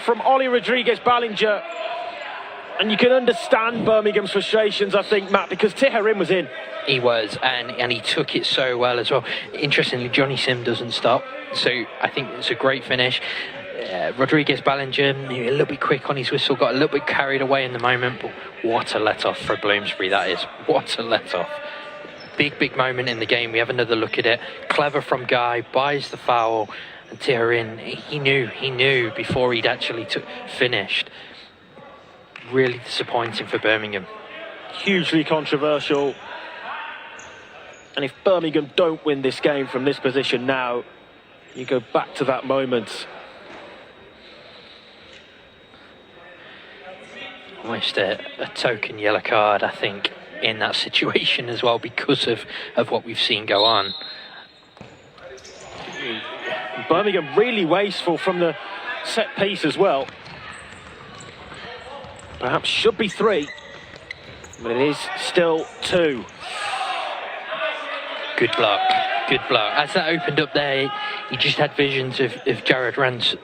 from Oli Rodriguez-Ballinger. And you can understand Birmingham's frustrations, I think, Matt, because Tiharin was in. He was, and he took it so well as well. Interestingly, Johnny Sim doesn't stop, so I think it's a great finish. Rodriguez-Ballinger, a little bit quick on his whistle, got a little bit carried away in the moment, but what a let-off for Bloomsbury that is. What a let-off. Big moment in the game. We have another look at it. Clever from Guy, buys the foul, and Tiharin, he knew before he'd actually finished. Really disappointing for Birmingham. Hugely controversial. And if Birmingham don't win this game from this position now, you go back to that moment. Almost a token yellow card, I think, in that situation as well, because of what we've seen go on. Birmingham really wasteful from the set piece as well. Perhaps should be 3, but it is still 2. Good block. As that opened up there, he just had visions of Jared Rance.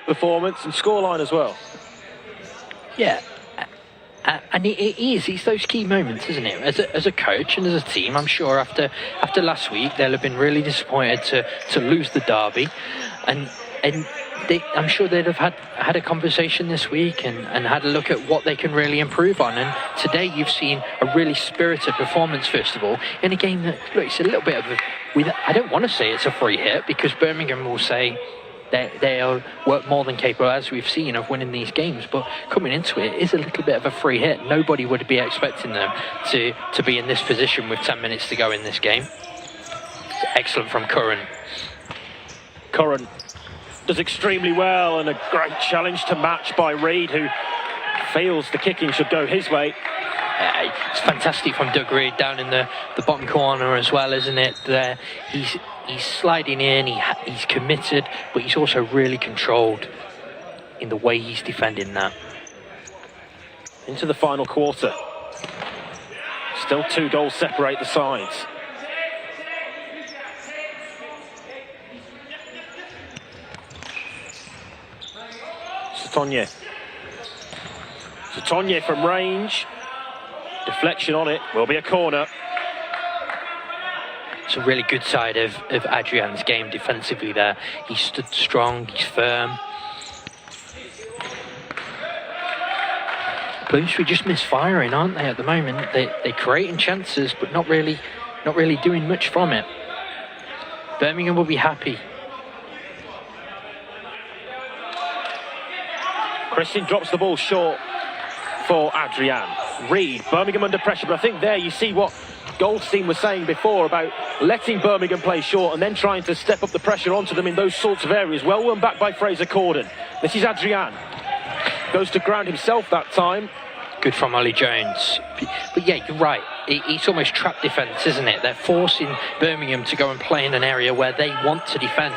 Performance and scoreline as well. Yeah, and it's those key moments, isn't it? As a coach and as a team, I'm sure after last week they'll have been really disappointed to lose the derby, and I'm sure they'd have had a conversation this week and had a look at what they can really improve on. And today you've seen a really spirited performance, first of all, in a game that, look, it's a little bit of I don't want to say it's a free hit, because Birmingham will say they are work more than capable, as we've seen, of winning these games. But coming into it is a little bit of a free hit. Nobody would be expecting them to be in this position with 10 minutes to go in this game. It's excellent from Curran. Curran does extremely well, and a great challenge to match by Reid, who feels the kicking should go his way. It's fantastic from Doug Reid down in the bottom corner as well, isn't it? There, he's sliding in, he's committed, but he's also really controlled in the way he's defending that. Into the final quarter. Still 2 goals separate the sides. Satonye from range. Deflection on it, will be a corner. It's a really good side of Adrian's game defensively there. He stood strong, he's firm. Bloomsbury just misfiring, aren't they, at the moment? They're creating chances, but not really doing much from it. Birmingham will be happy. Christian drops the ball short for Adrian. Reed, Birmingham under pressure, but I think there you see what Goldstein was saying before about letting Birmingham play short and then trying to step up the pressure onto them in those sorts of areas. Well won back by Fraser Corden. This is Adrian. Goes to ground himself that time. Good from Ollie Jones. But yeah, you're right. It's almost trap defence, isn't it? They're forcing Birmingham to go and play in an area where they want to defend.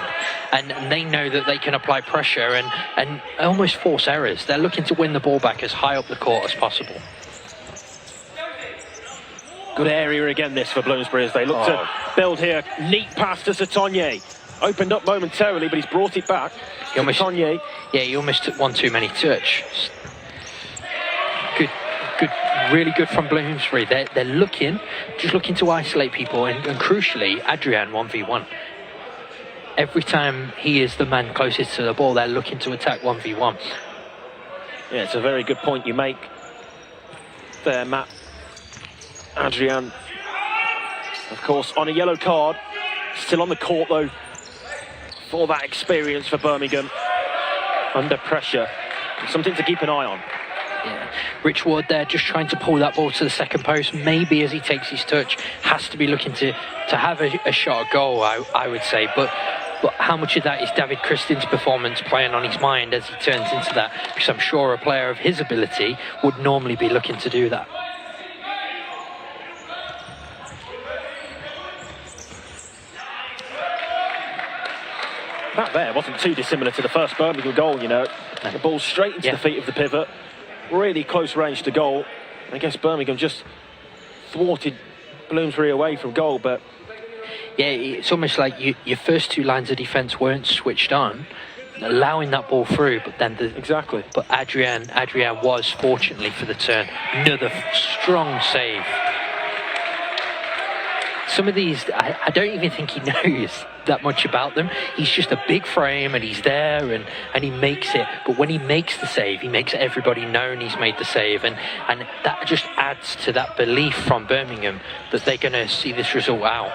And they know that they can apply pressure and almost force errors. They're looking to win the ball back as high up the court as possible. Good area again this for Bloomsbury as they look to build here. Neat pass to Satonye. Opened up momentarily, but he's brought it back. He almost took one too many touch. Good, really good from Bloomsbury. They're just looking to isolate people, and crucially, Adrian 1v1. Every time he is the man closest to the ball, they're looking to attack 1v1. Yeah, it's a very good point you make there, Matt. Adrian, of course, on a yellow card. Still on the court, though, for that experience for Birmingham. Under pressure. Something to keep an eye on. Yeah. Rich Ward there just trying to pull that ball to the second post. Maybe as he takes his touch, has to be looking to have a shot at goal, I would say. But how much of that is David Christian's performance playing on his mind as he turns into that? Because I'm sure a player of his ability would normally be looking to do that. That there wasn't too dissimilar to the first Birmingham goal, you know. The ball straight into the feet of the pivot. Really close range to goal. I guess Birmingham just thwarted Bloomsbury away from goal, but... Yeah, it's almost like your first two lines of defence weren't switched on, allowing that ball through, but then... Exactly. But Adrian was, fortunately for the turn, another strong save. Some of these, I don't even think he knows that much about them. He's just a big frame and he's there and he makes it. But when he makes the save, he makes everybody know he's made the save. And that just adds to that belief from Birmingham that they're going to see this result out.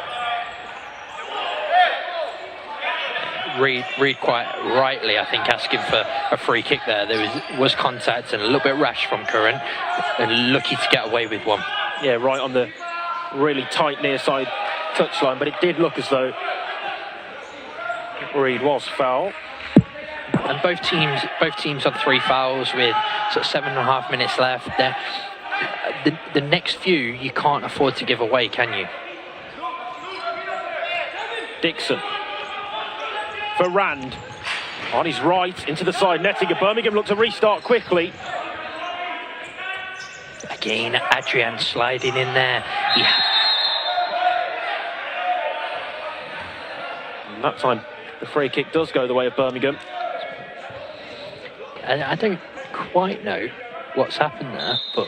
Reed quite rightly, I think, asking for a free kick there. There was contact and a little bit rash from Curran and lucky to get away with one. Yeah, right on the really tight near side touchline, but it did look as though Reed was foul. And both teams on 3 fouls with sort of 7.5 minutes left. The next few you can't afford to give away, can you? Dixon for Rand on his right into the side netting. Birmingham look to restart quickly. Again, Adrian sliding in there. And that time, the free kick does go the way of Birmingham. I don't quite know what's happened there, but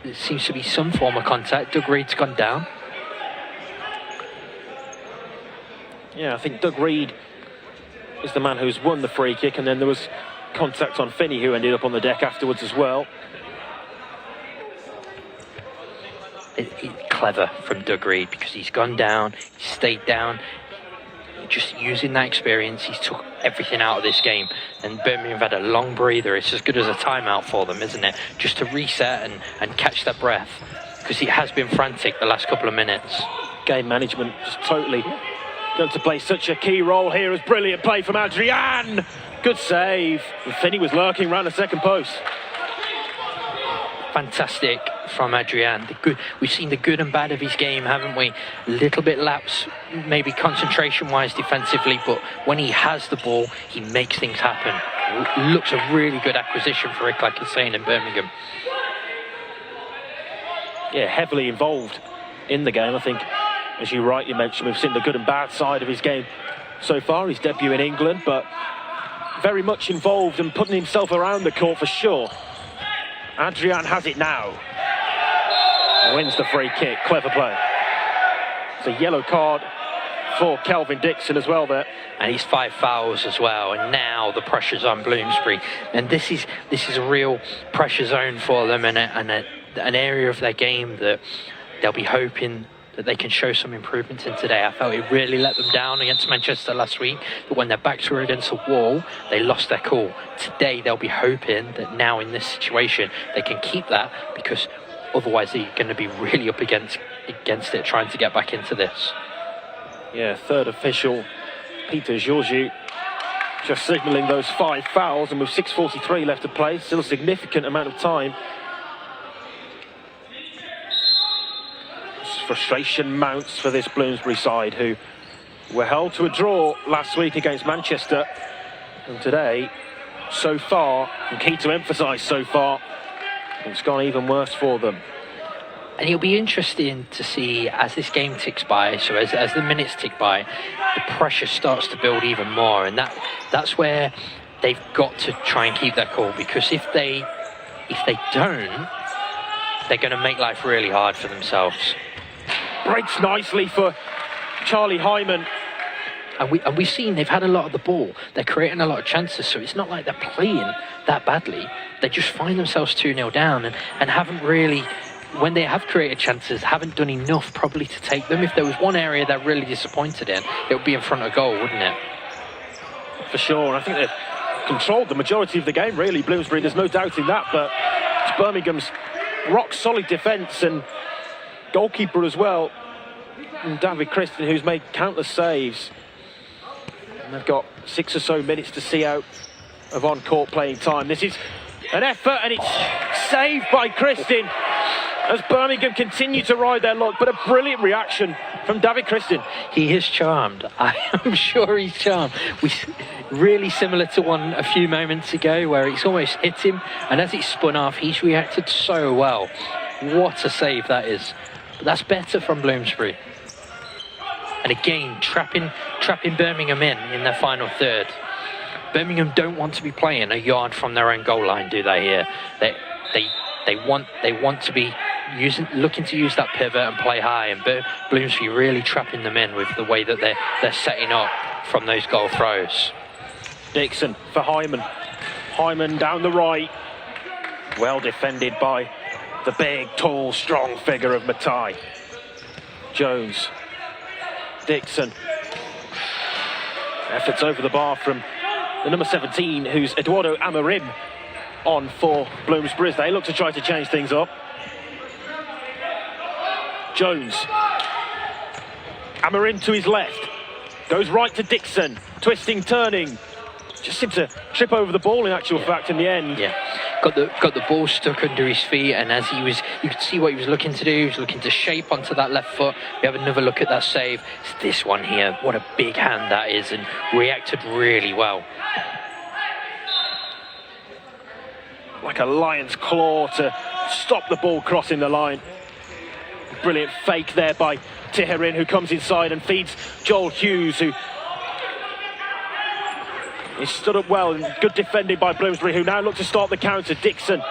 there seems to be some form of contact. Doug Reed's gone down. Yeah, I think Doug Reed is the man who's won the free kick, and then there was contact on Finney, who ended up on the deck afterwards as well. Clever from Doug Reed, because he's gone down, he's stayed down, just using that experience. He's took everything out of this game, and Birmingham have had a long breather. It's as good as a timeout for them, isn't it? Just to reset and catch their breath, because it has been frantic the last couple of minutes. Game management just totally going to play such a key role here. As brilliant play from Adrian. Good save. And Finney was lurking around the second post. Fantastic from Adrian. We've seen the good and bad of his game, haven't we? A little bit lapse, maybe concentration-wise defensively, but when he has the ball, he makes things happen. Looks a really good acquisition for Rick, like you're saying, in Birmingham. Yeah, heavily involved in the game. I think, as you rightly mentioned, we've seen the good and bad side of his game so far. His debut in England, but very much involved and putting himself around the court for sure. Adrian has it now. Wins the free kick. Clever play. It's a yellow card for Kelvin Dixon as well there. And he's 5 fouls as well, and now the pressure's on Bloomsbury, and this is a real pressure zone for them, and an area of their game that they'll be hoping that they can show some improvements in today. I felt it really let them down against Manchester last week, but when their backs were against the wall, they lost their cool. Today they'll be hoping that now in this situation they can keep that, because otherwise they're going to be really up against it, trying to get back into this. Yeah, third official, Peter Georgiou, just signalling those 5 fouls, and with 6:43 left to play, still a significant amount of time. Frustration mounts for this Bloomsbury side, who were held to a draw last week against Manchester, and today, so far, and key to emphasise so far, it's gone even worse for them. And it'll be interesting to see as this game ticks by, so as the minutes tick by, the pressure starts to build even more, and that's where they've got to try and keep their cool, because if they don't, they're going to make life really hard for themselves. Breaks nicely for Charlie Hyman. And we've seen they've had a lot of the ball. They're creating a lot of chances, so it's not like they're playing that badly. They just find themselves 2-0 down and haven't really, when they have created chances, haven't done enough probably to take them. If there was one area they're really disappointed in, it would be in front of goal, wouldn't it? For sure, and I think they've controlled the majority of the game, really, Bloomsbury, there's no doubt in that, but it's Birmingham's rock-solid defence and goalkeeper as well, and David Christian, who's made countless saves. And they've got 6 or so minutes to see out of on-court playing time. This is an effort, and it's saved by Christian as Birmingham continue to ride their luck, but a brilliant reaction from David Christian. He is charmed. I am sure he's charmed. Really similar to one a few moments ago where it's almost hit him, and as it spun off, he's reacted so well. What a save that is. But that's better from Bloomsbury. And again, trapping Birmingham in their final third. Birmingham don't want to be playing a yard from their own goal line, do they? Here, they want to be looking to use that pivot and play high. And Bloomsbury really trapping them in with the way that they're setting up from those goal throws. Dixon for Hyman. Hyman down the right. Well defended by the big, tall, strong figure of Matai. Jones. Dixon. Efforts over the bar from the number 17, who's Eduardo Amorim, on for Bloomsbury. They look to try to change things up. Jones. Amorim to his left. Goes right to Dixon. Twisting, turning. Just seemed to trip over the ball in actual fact in the end. Yeah. Got the ball stuck under his feet, and as you could see what he was looking to do. He was looking to shape onto that left foot. We have another look at that save. It's this one here. What a big hand that is, and reacted really well. Like a lion's claw to stop the ball crossing the line. Brilliant fake there by Tiherin, who comes inside and feeds Joel Hughes, who he stood up well, and good defending by Bloomsbury, who now look to start the counter. Dixon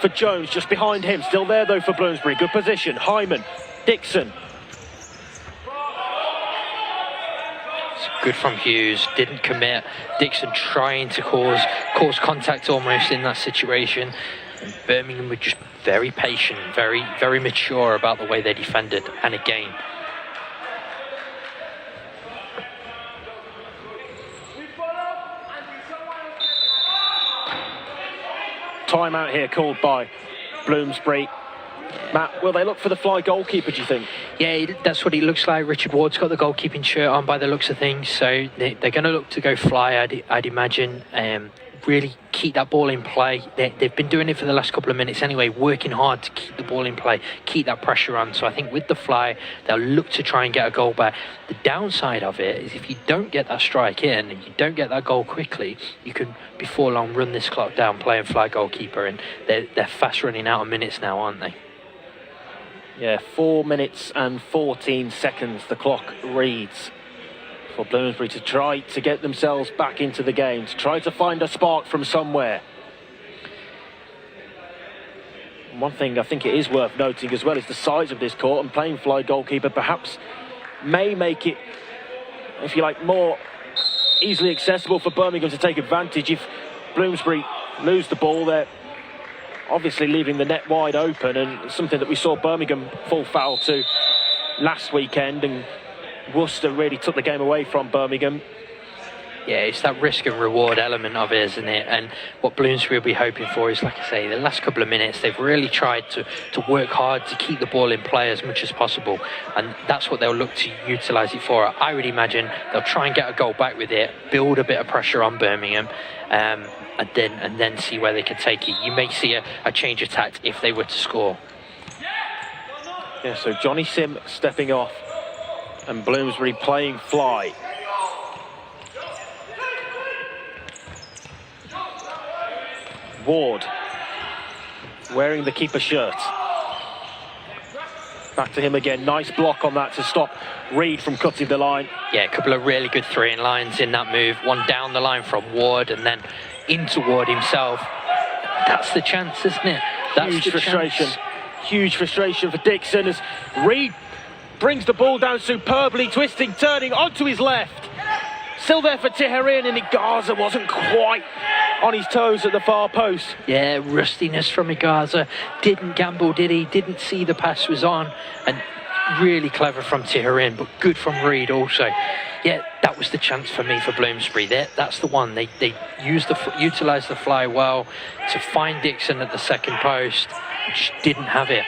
for Jones, just behind him. Still there, though, for Bloomsbury. Good position. Hyman, Dixon. It's good from Hughes. Didn't commit. Dixon trying to cause contact almost in that situation. And Birmingham were just very patient, very, very mature about the way they defended. And again, Timeout here called by Bloomsbury. Matt, will they look for the fly goalkeeper, do you think? Yeah, that's what it looks like. Richard Ward's got the goalkeeping shirt on by the looks of things, so they're going to look to go fly, I'd imagine. Really keep that ball in play. They've been doing it for the last couple of minutes anyway, working hard to keep the ball in play, keep that pressure on. So I think with the fly, they'll look to try and get a goal back. The downside of it is if you don't get that strike in and you don't get that goal quickly, you could before long run this clock down playing fly goalkeeper, and they're fast running out of minutes now, aren't they? Yeah, 4 minutes and 14 seconds the clock reads for Bloomsbury to try to get themselves back into the game, to try to find a spark from somewhere. One thing I think it is worth noting as well is the size of this court, and playing fly goalkeeper perhaps may make it, if you like, more easily accessible for Birmingham to take advantage. If Bloomsbury lose the ball, they're obviously leaving the net wide open, and something that we saw Birmingham fall foul to last weekend, and Worcester really took the game away from Birmingham. Yeah, it's that risk and reward element of it, isn't it? And what Bloomsbury will be hoping for is, like I say, the last couple of minutes, they've really tried to work hard to keep the ball in play as much as possible. And that's what they'll look to utilise it for. I would imagine they'll try and get a goal back with it, build a bit of pressure on Birmingham, and then see where they can take it. You may see a change of tact if they were to score. Yeah, so Johnny Sim stepping off and Bloomsbury playing fly. Ward wearing the keeper shirt. Back to him again. Nice block on that to stop Reed from cutting the line. Yeah, a couple of really good three-in lines in that move. One down the line from Ward and then into Ward himself. That's the chance, isn't it? That's huge frustration. Huge frustration for Dixon as Reed brings the ball down superbly, twisting, turning onto his left. Still there for Tiherin, and Igaza wasn't quite on his toes at the far post. Yeah, rustiness from Igaza. Didn't gamble, did he? Didn't see the pass was on. And really clever from Tiherin, but good from Reed also. Yeah, that was the chance for me for Bloomsbury. That's the one. They utilised the fly well to find Dixon at the second post. Just didn't have it.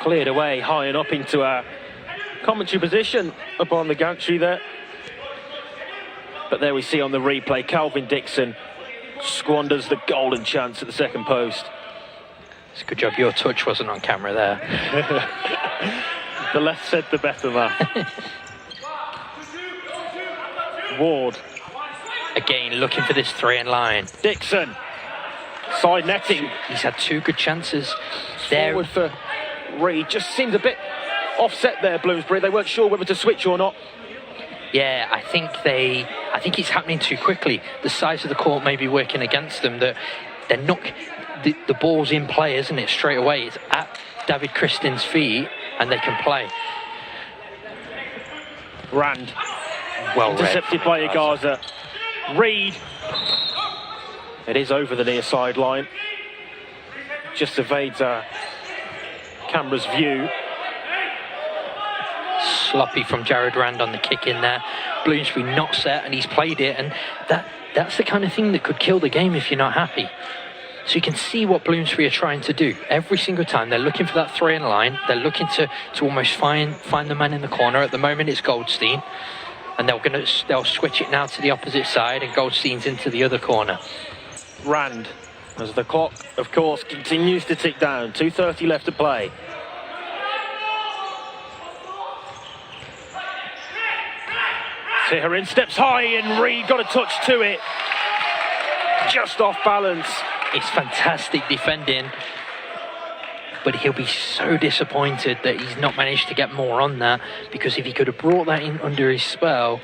Cleared away high and up into our commentary position up on the gantry there. But there we see on the replay, Calvin Dixon squanders the golden chance at the second post. It's a good job your touch wasn't on camera there. The less said, the better, man. Ward. Again, looking for this three in line. Dixon. Side netting. He's had two good chances. There. Forward for Reed. Just seemed a bit offset there, Bloomsbury. They weren't sure whether to switch or not. Yeah, I think it's happening too quickly. The size of the court may be working against them. That they're not. The ball's in play, isn't it? Straight away, it's at David Kristin's feet, and they can play. Rand. Well intercepted by Igaza. Reed. It is over the near sideline. Just evades our camera's view. Sloppy from Jared Rand on the kick in there. Bloomsbury not set, and he's played it, and that's the kind of thing that could kill the game if you're not happy. So you can see what Bloomsbury are trying to do. Every single time they're looking for that three in line. They're looking to almost find the man in the corner. At the moment it's Goldstein, and they'll switch it now to the opposite side, and Goldstein's into the other corner. Rand, as the clock of course continues to tick down. 2:30 left to play. Tiherin steps high, and Reed got a touch to it. Just off balance. It's fantastic defending, but he'll be so disappointed that he's not managed to get more on that, because if he could have brought that in under his spell,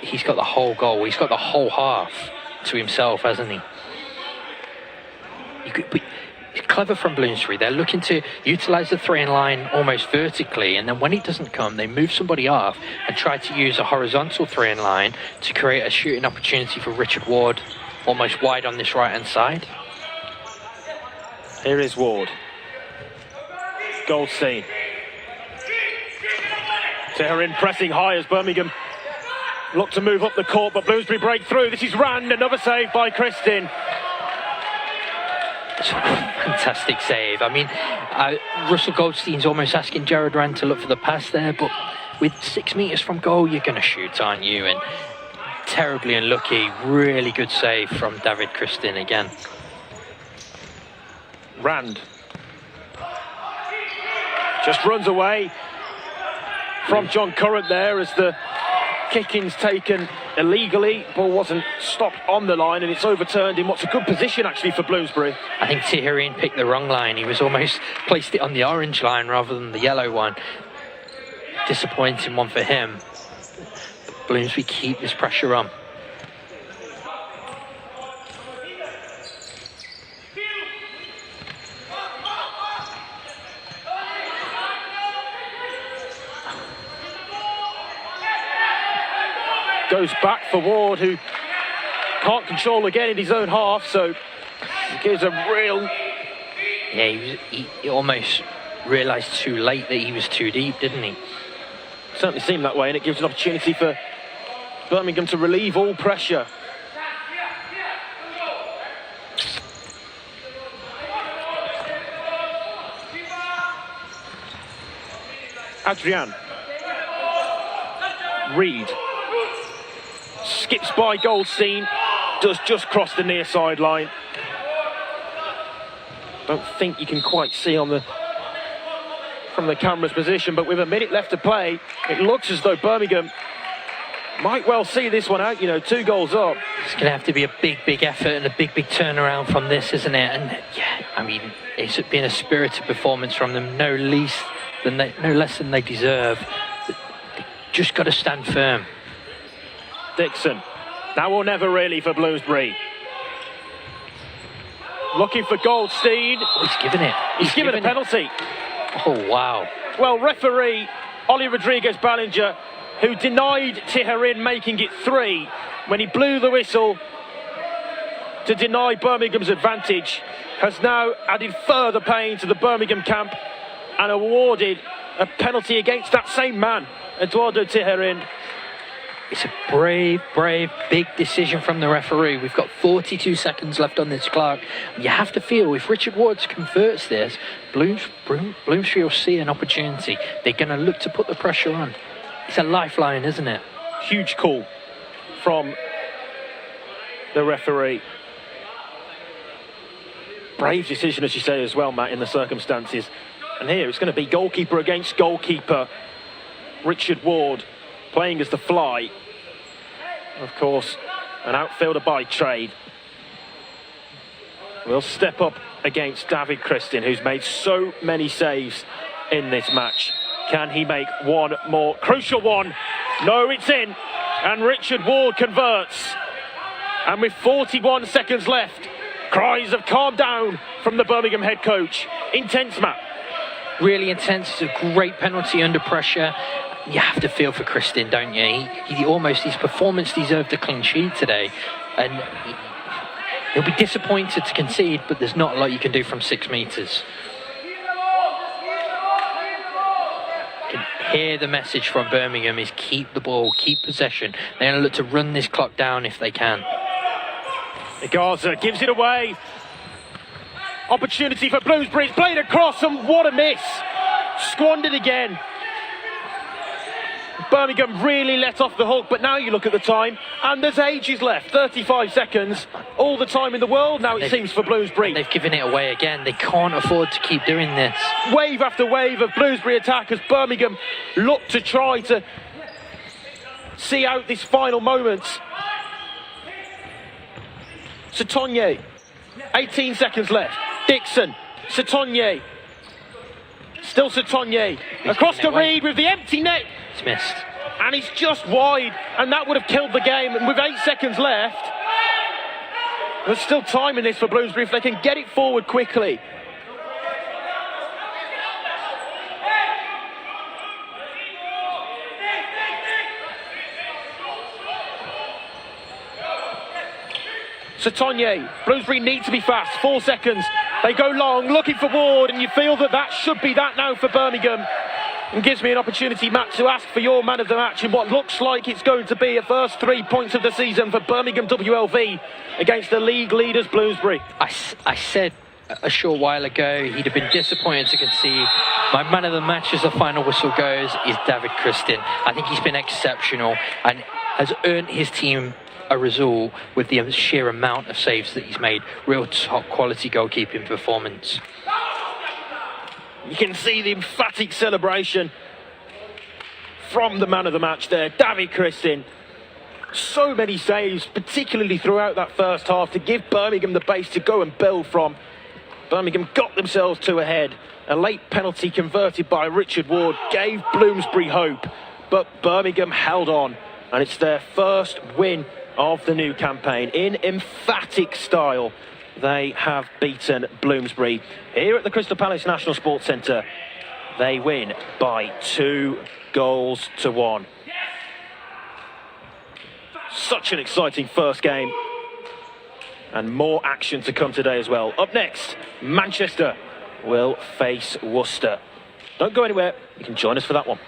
he's got the whole goal. He's got the whole half to himself, hasn't he? It's clever from Bloomsbury. They're looking to utilise the three in line almost vertically, and then when it doesn't come, they move somebody off and try to use a horizontal three in line to create a shooting opportunity for Richard Ward, almost wide on this right hand side. Here is Ward. Goldstein. Tiherin pressing high as Birmingham look to move up the court, but Bloomsbury break through. This is Rand, another save by Kristin. Fantastic save. I mean, Russell Goldstein's almost asking Jared Rand to look for the pass there, but with 6 metres from goal, you're going to shoot, aren't you? And terribly unlucky. Really good save from David Kristin again. Rand just runs away from John Currant there as the kicking's taken illegally. Ball wasn't stopped on the line, and it's overturned in what's a good position actually for Bloomsbury. I think Tiherin picked the wrong line. He was almost placed it on the orange line rather than the yellow one. Disappointing one for him. Bloomsbury keep this pressure on. Goes back for Ward, who can't control again in his own half, so he gives a real... Yeah, he almost realised too late that he was too deep, didn't he? Certainly seemed that way, and it gives an opportunity for Birmingham to relieve all pressure. Adrian. Reed. Skips by Goldstein. Does just cross the near sideline. Don't think you can quite see on the from the camera's position, but with a minute left to play, it looks as though Birmingham might well see this one out. You know, 2 goals up. It's going to have to be a big effort and a big turnaround from this, isn't it? And yeah, I mean, it's been a spirited performance from them, no less than they deserve. They just got to stand firm. Dixon, now or never really for Bloomsbury. Looking for Goldstein. Oh, he's given it. He's given a penalty. Oh, wow. Well, referee Oli Rodriguez-Ballinger, who denied Tijerin making it 3 when he blew the whistle to deny Birmingham's advantage, has now added further pain to the Birmingham camp and awarded a penalty against that same man, Eduardo Tijerin. It's a brave, big decision from the referee. We've got 42 seconds left on this clock. You have to feel if Richard Ward converts this, Bloomsbury will see an opportunity. They're going to look to put the pressure on. It's a lifeline, isn't it? Huge call from the referee. Brave decision, as you say as well, Matt, in the circumstances. And here it's going to be goalkeeper against goalkeeper. Richard Ward playing as the fly. Of course, an outfielder by trade. Will step up against David Christin, who's made so many saves in this match. Can he make one more crucial one? No, it's in. And Richard Ward converts. And with 41 seconds left, cries of calm down from the Birmingham head coach. Intense, Matt. Really intense. It's a great penalty under pressure. You have to feel for Christin, don't you? His performance deserved a clean sheet today. And he'll be disappointed to concede, but there's not a lot you can do from 6 metres. Hear the message from Birmingham is keep the ball, keep possession. They're going to look to run this clock down if they can. Garza gives it away. Opportunity for Bloomsbury. It's played across, and what a miss. Squandered again. Birmingham really let off the hook, but now you look at the time, and there's ages left. 35 seconds, all the time in the world now, it seems, for Bloomsbury. They've given it away again. They can't afford to keep doing this. Wave after wave of Bloomsbury attack as Birmingham look to try to see out this final moments. Satonye, 18 seconds left. Dixon, Satonye, still Satonye, across to Reed with the empty net. It's missed. And it's just wide, and that would have killed the game. And with 8 seconds left, there's still time in this for Bloomsbury if they can get it forward quickly. Satonye, Bloomsbury need to be fast, 4 seconds. They go long, looking for Ward, and you feel that should be that now for Birmingham. And gives me an opportunity, Matt, to ask for your man of the match in what looks like it's going to be a first 3 points of the season for Birmingham WLV against the league leaders Bloomsbury. I said a short while ago he'd have been disappointed to concede. My man of the match as the final whistle goes is David Christin. I think he's been exceptional and has earned his team a result with the sheer amount of saves that he's made. Real top quality goalkeeping performance. You can see the emphatic celebration from the man of the match there, David Christin. So many saves, particularly throughout that first half, to give Birmingham the base to go and build from. Birmingham got themselves 2 ahead. A late penalty converted by Richard Ward gave Bloomsbury hope, but Birmingham held on, and it's their first win of the new campaign. In emphatic style, they have beaten Bloomsbury. Here at the Crystal Palace National Sports Centre, they win by 2 goals to 1. such an exciting first game. And more action to come today as well. Up next, Manchester will face Worcester. Don't go anywhere, you can join us for that one.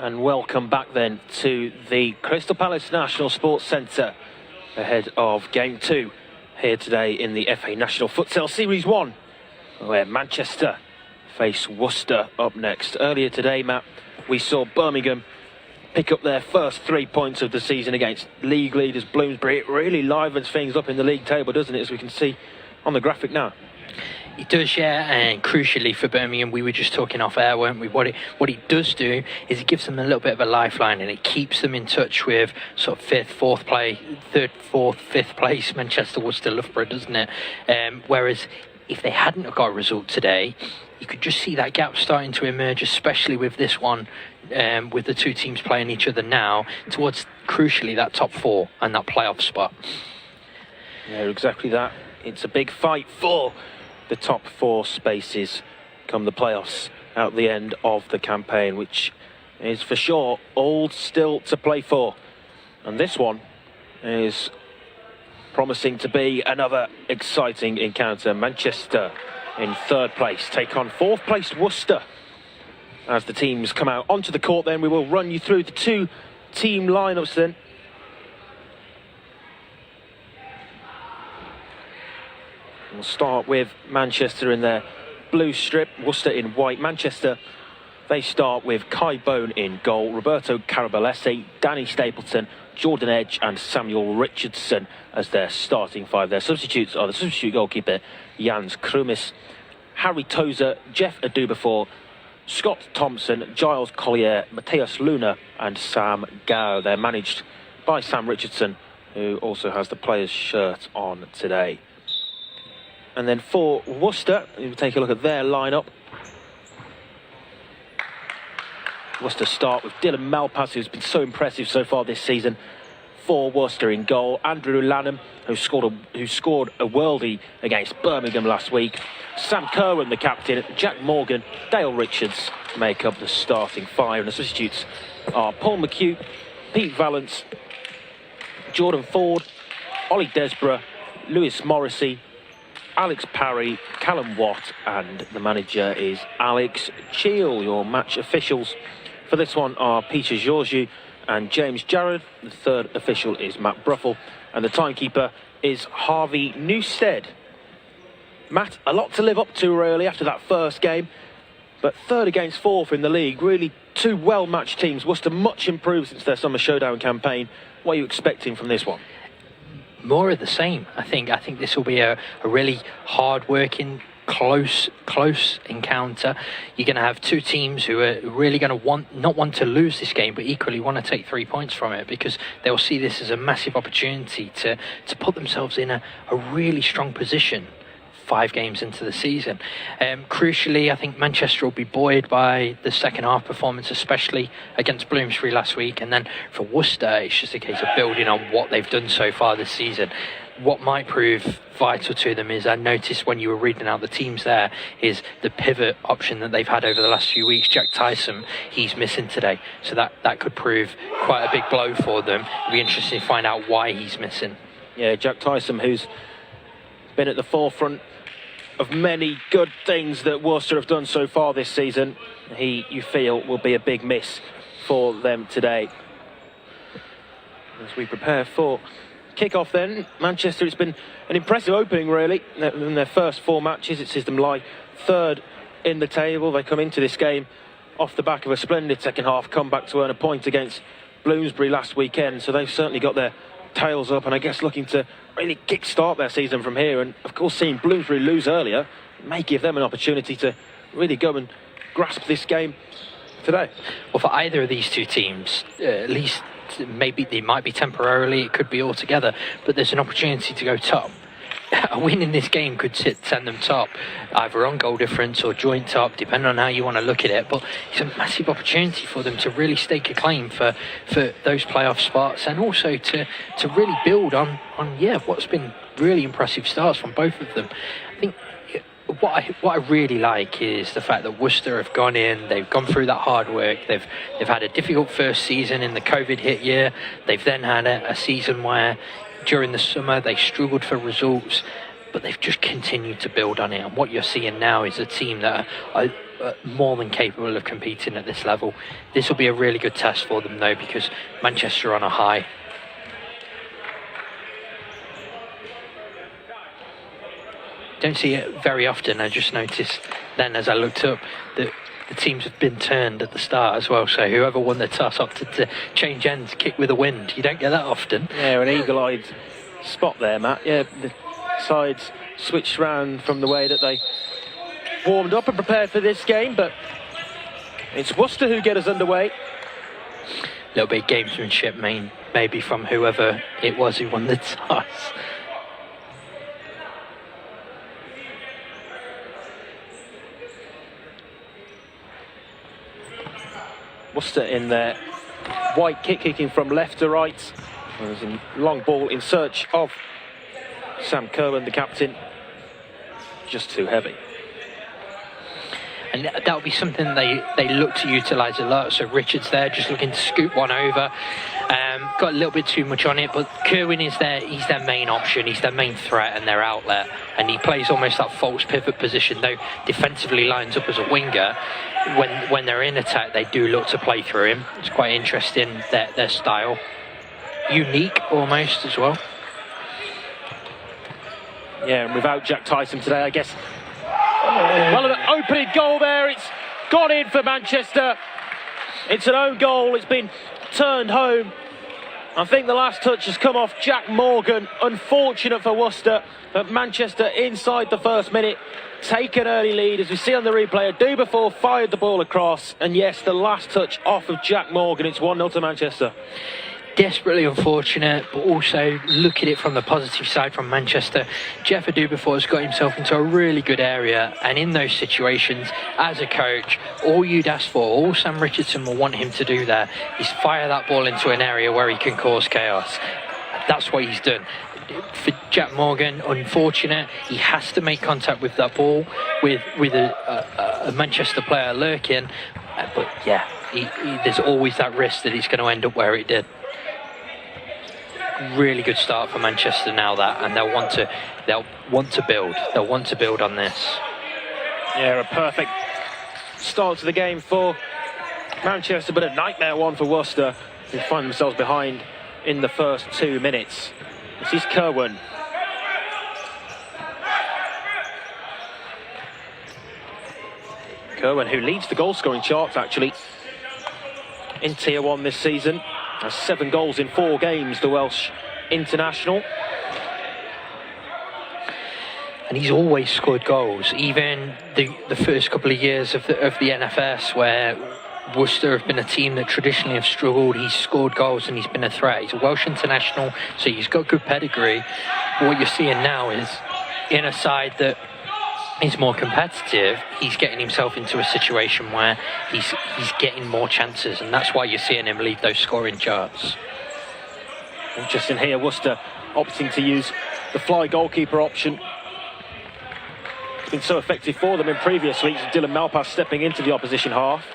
And welcome back then to the Crystal Palace National Sports Centre ahead of Game 2 here today in the FA National Futsal Series 1, where Manchester face Worcester up next. Earlier today, Matt, we saw Birmingham pick up their first 3 points of the season against league leaders Bloomsbury. It really livens things up in the league table, doesn't it, as we can see on the graphic now? It does, yeah, and crucially for Birmingham, we were just talking off air, weren't we? What it does do is it gives them a little bit of a lifeline, and it keeps them in touch with sort of third, fourth place Manchester, Worcester, Loughborough, doesn't it? Whereas if they hadn't got a result today, you could just see that gap starting to emerge, especially with this one, with the two teams playing each other now, towards crucially that top 4 and that playoff spot. Yeah, exactly that. It's a big fight for the top 4 spaces come the playoffs at the end of the campaign, which is for sure all still to play for. And this one is promising to be another exciting encounter. Manchester in 3rd place take on 4th placed Worcester. As the teams come out onto the court, then we will run you through the 2 team lineups then. We'll start with Manchester in their blue strip, Worcester in white. Manchester, they start with Kai Bone in goal, Roberto Carabalese, Danny Stapleton, Jordan Edge and Samuel Richardson as their starting 5. Their substitutes are the substitute goalkeeper Jans Krumis, Harry Tozer, Jeff Adubafor, Scott Thompson, Giles Collier, Mateus Luna and Sam Gow. They're managed by Sam Richardson, who also has the player's shirt on today. And then for Worcester, we'll take a look at their lineup. Worcester start with Dylan Malpass, who's been so impressive so far this season. For Worcester in goal, Andrew Lanham, who scored a worldie against Birmingham last week. Sam Kerwin, the captain, Jack Morgan, Dale Richards make up the starting 5. And the substitutes are Paul McHugh, Pete Valance, Jordan Ford, Ollie Desborough, Lewis Morrissey, Alex Parry, Callum Watt, and the manager is Alex Cheel. Your match officials for this one are Peter Georgiou and James Jarrod. The 3rd official is Matt Bruffel, and the timekeeper is Harvey Newstead. Matt, a lot to live up to really after that first game, but 3rd against 4th in the league. Really 2 well-matched teams. Worcester much improved since their summer showdown campaign. What are you expecting from this one? More of the same. I think this will be a really hard-working, close encounter. You're going to have 2 teams who are really going to not want to lose this game, but equally want to take 3 points from it, because they'll see this as a massive opportunity to put themselves in a really strong position 5 games into the season. Crucially, I think Manchester will be buoyed by the second half performance, especially against Bloomsbury last week. And then for Worcester, it's just a case of building on what they've done so far this season. What might prove vital to them is, I noticed when you were reading out the teams there, is the pivot option that they've had over the last few weeks. Jack Tyson, he's missing today. So that could prove quite a big blow for them. It'll be interesting to find out why he's missing. Yeah, Jack Tyson, who's been at the forefront of many good things that Worcester have done so far this season. You feel, will be a big miss for them today. As we prepare for kick-off then, Manchester, it's been an impressive opening really. In their first 4 matches, it sees them lie 3rd in the table. They come into this game off the back of a splendid second half comeback to earn a point against Bloomsbury last weekend. So they've certainly got their tails up, and I guess looking to really kick-start their season from here. And of course, seeing Bloomsbury lose earlier may give them an opportunity to really go and grasp this game today. Well, for either of these 2 teams, at least maybe they might be temporarily, it could be altogether, but there's an opportunity to go top. A win in this game could send them top, either on goal difference or joint top, depending on how you want to look at it. But it's a massive opportunity for them to really stake a claim for those playoff spots, and also to really build on what's been really impressive starts from both of them. I think what I really like is the fact that Worcester have gone in, they've gone through that hard work, they've had a difficult first season in the COVID hit year. They've then had a season where during the summer they struggled for results. but they've just continued to build on it. And what you're seeing now is a team that are more than capable of competing at this level. This will be a really good test for them, though, because Manchester are on a high. Don't see it very often. I just noticed then as I looked up that the teams have been turned at the start as well, so whoever won the toss opted to change ends, kick with the wind. You don't get that often. Yeah, an eagle-eyed spot there, Matt. Yeah, the sides switched round from the way that they warmed up and prepared for this game, but it's Worcester who get us underway. A little bit of gamesmanship, maybe from whoever it was who won the toss. Worcester in their white kit, kicking from left to right. There's a long ball in search of Sam Kerwin, the captain. Just too heavy. And that'll be something they look to utilise a lot. So Richards there, just looking to scoop one over. Got a little bit too much on it, but Kerwin is he's their main option, he's their main threat and their outlet. And he plays almost that false pivot position, though defensively lines up as a winger. When they're in attack, they do look to play through him. It's quite interesting, their style. Unique almost as well. Yeah, and without Jack Tyson today, I guess. Well, an opening goal there. It's gone in for Manchester. It's an own goal. It's been turned home. I think the last touch has come off Jack Morgan. Unfortunate for Worcester, but Manchester inside the first minute take an early lead. As we see on the replay, Dubois fired the ball across, and yes, the last touch off of Jack Morgan. It's 1-0 to Manchester. Desperately unfortunate, but also look at it from the positive side from Manchester. Jeff Dubois has got himself into a really good area, and in those situations, as a coach, all you'd ask for, all Sam Richardson will want him to do there, is fire that ball into an area where he can cause chaos. That's what he's done. For Jack Morgan, unfortunate, he has to make contact with that ball with a Manchester player lurking, but yeah, there's always that risk that it's going to end up where it did. Really good start for Manchester now, and they'll want to build on this. Yeah, a perfect start to the game for Manchester, but a nightmare one for Worcester, who find themselves behind in the first 2 minutes. This is Kerwin. Kerwin, who leads the goal scoring charts actually in Tier 1 this season. Has 7 goals in 4 games, the Welsh international. And he's always scored goals, even the first couple of years of the NFS, where Worcester have been a team that traditionally have struggled. He's scored goals and he's been a threat. He's a Welsh international, so he's got good pedigree. But what you're seeing now is, in a side that is more competitive, he's getting himself into a situation where he's getting more chances, and that's why you're seeing him lead those scoring charts. Interesting here, Worcester opting to use the fly goalkeeper option. It's been so effective for them in previous weeks. Dylan Malpass stepping into the opposition half.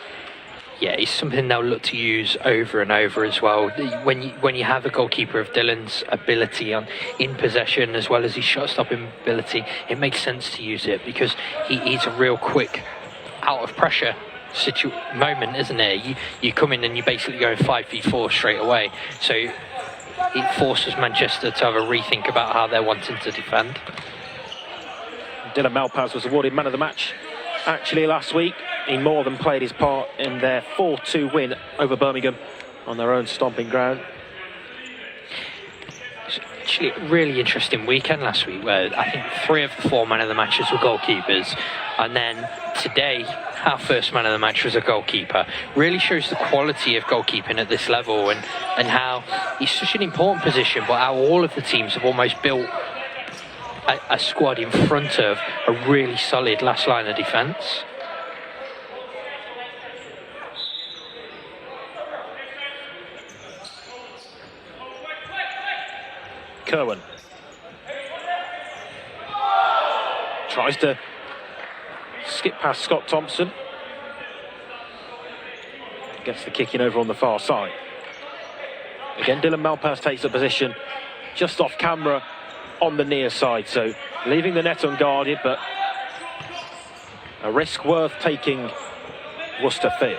Yeah, it's something they'll look to use over and over as well. When you have a goalkeeper of Dylan's ability in possession as well as his shot-stopping ability, it makes sense to use it, because he's a real quick out-of-pressure moment, isn't it? You come in and you basically go 5v4 straight away. So it forces Manchester to have a rethink about how they're wanting to defend. Dylan Malpass was awarded man of the match actually last week. He more than played his part in their 4-2 win over Birmingham on their own stomping ground. It's actually a really interesting weekend last week, where I think 3 of the 4 man of the matches were goalkeepers, and then today our first man of the match was a goalkeeper. Really shows the quality of goalkeeping at this level, and how it's such an important position, but how all of the teams have almost built a squad in front of a really solid last line of defence. Kerwin tries to skip past Scott Thompson. Gets the kick in over on the far side. Again, Dylan Malpass takes the position just off camera on the near side, so leaving the net unguarded, but a risk worth taking, Worcester feel.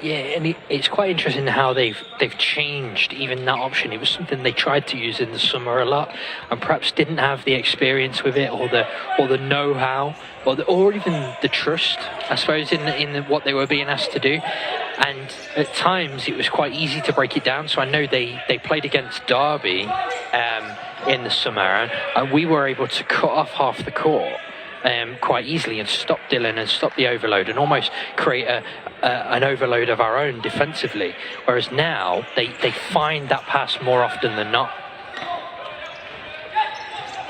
Yeah, and it's quite interesting how they've changed even that option. It was something they tried to use in the summer a lot, and perhaps didn't have the experience with it, or the know-how, or even the trust, I suppose, in what they were being asked to do. And at times it was quite easy to break it down. So I know they played against Derby in the summer, and we were able to cut off half the court quite easily and stop Dillon and stop the overload and almost create an overload of our own defensively. Whereas now they find that pass more often than not.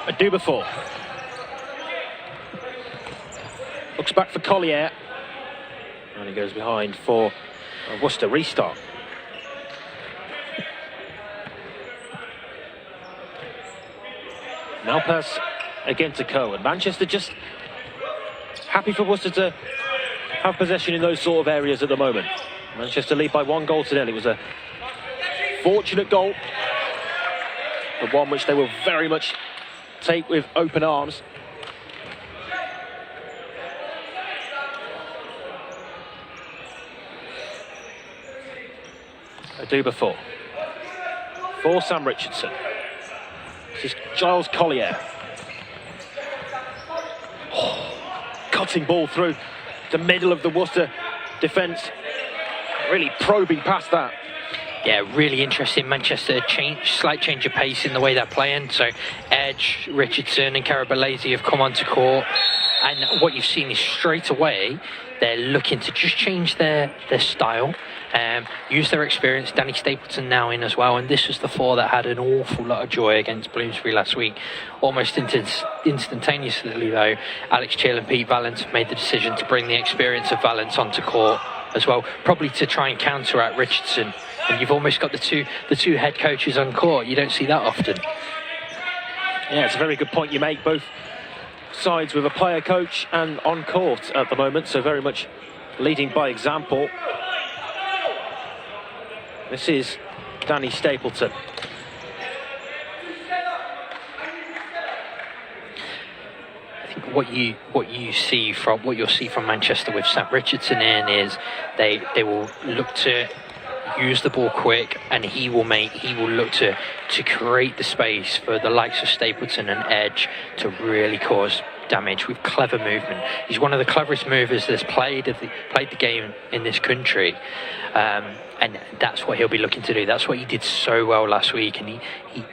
A do before. Looks back for Collier. And he goes behind for a Worcester restart. Now pass again to Cohen. Manchester just happy for Worcester to have possession in those sort of areas at the moment. Manchester lead by 1-0. It was a fortunate goal, but one which they will very much take with open arms. A do before. For Sam Richardson. This is Giles Collier. Cutting ball through the middle of the Worcester defence. Really probing past that. Yeah, really interesting. Manchester slight change of pace in the way they're playing. So Edge, Richardson and Carabalesi have come onto court. And what you've seen is straight away they're looking to just change their style, use their experience. Danny Stapleton now in as well, and this was the four that had an awful lot of joy against Bloomsbury last week. Almost instantaneously though, Alex Chill and Pete Valence have made the decision to bring the experience of Valence onto court as well, probably to try and counteract Richardson. And you've almost got the two head coaches on court. You don't see that often. Yeah, it's a very good point you make. Both sides with a player coach and on court at the moment, so very much leading by example. This is Danny Stapleton. I think what you'll see from Manchester with Sam Richardson in is they will look to use the ball quick, and he will look to create the space for the likes of Stapleton and Edge to really cause damage with clever movement. He's one of the cleverest movers that's played the game in this country, and that's what he'll be looking to do. That's what he did so well last week, and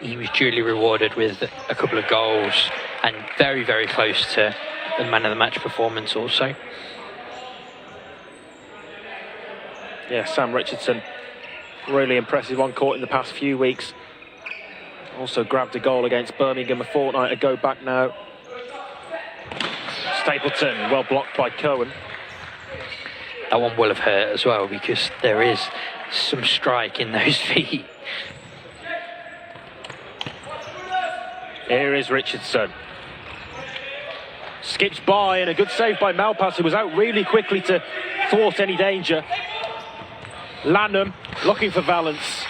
he was duly rewarded with a couple of goals and very, very close to the man of the match performance also. Yeah, Sam Richardson, really impressive on court in the past few weeks. Also grabbed a goal against Birmingham a fortnight ago back now. Stapleton, well blocked by Cohen. That one will have hurt as well, because there is some strike in those feet. Here is Richardson. Skips by, and a good save by Malpass, who was out really quickly to thwart any danger. Lanham looking for Valence.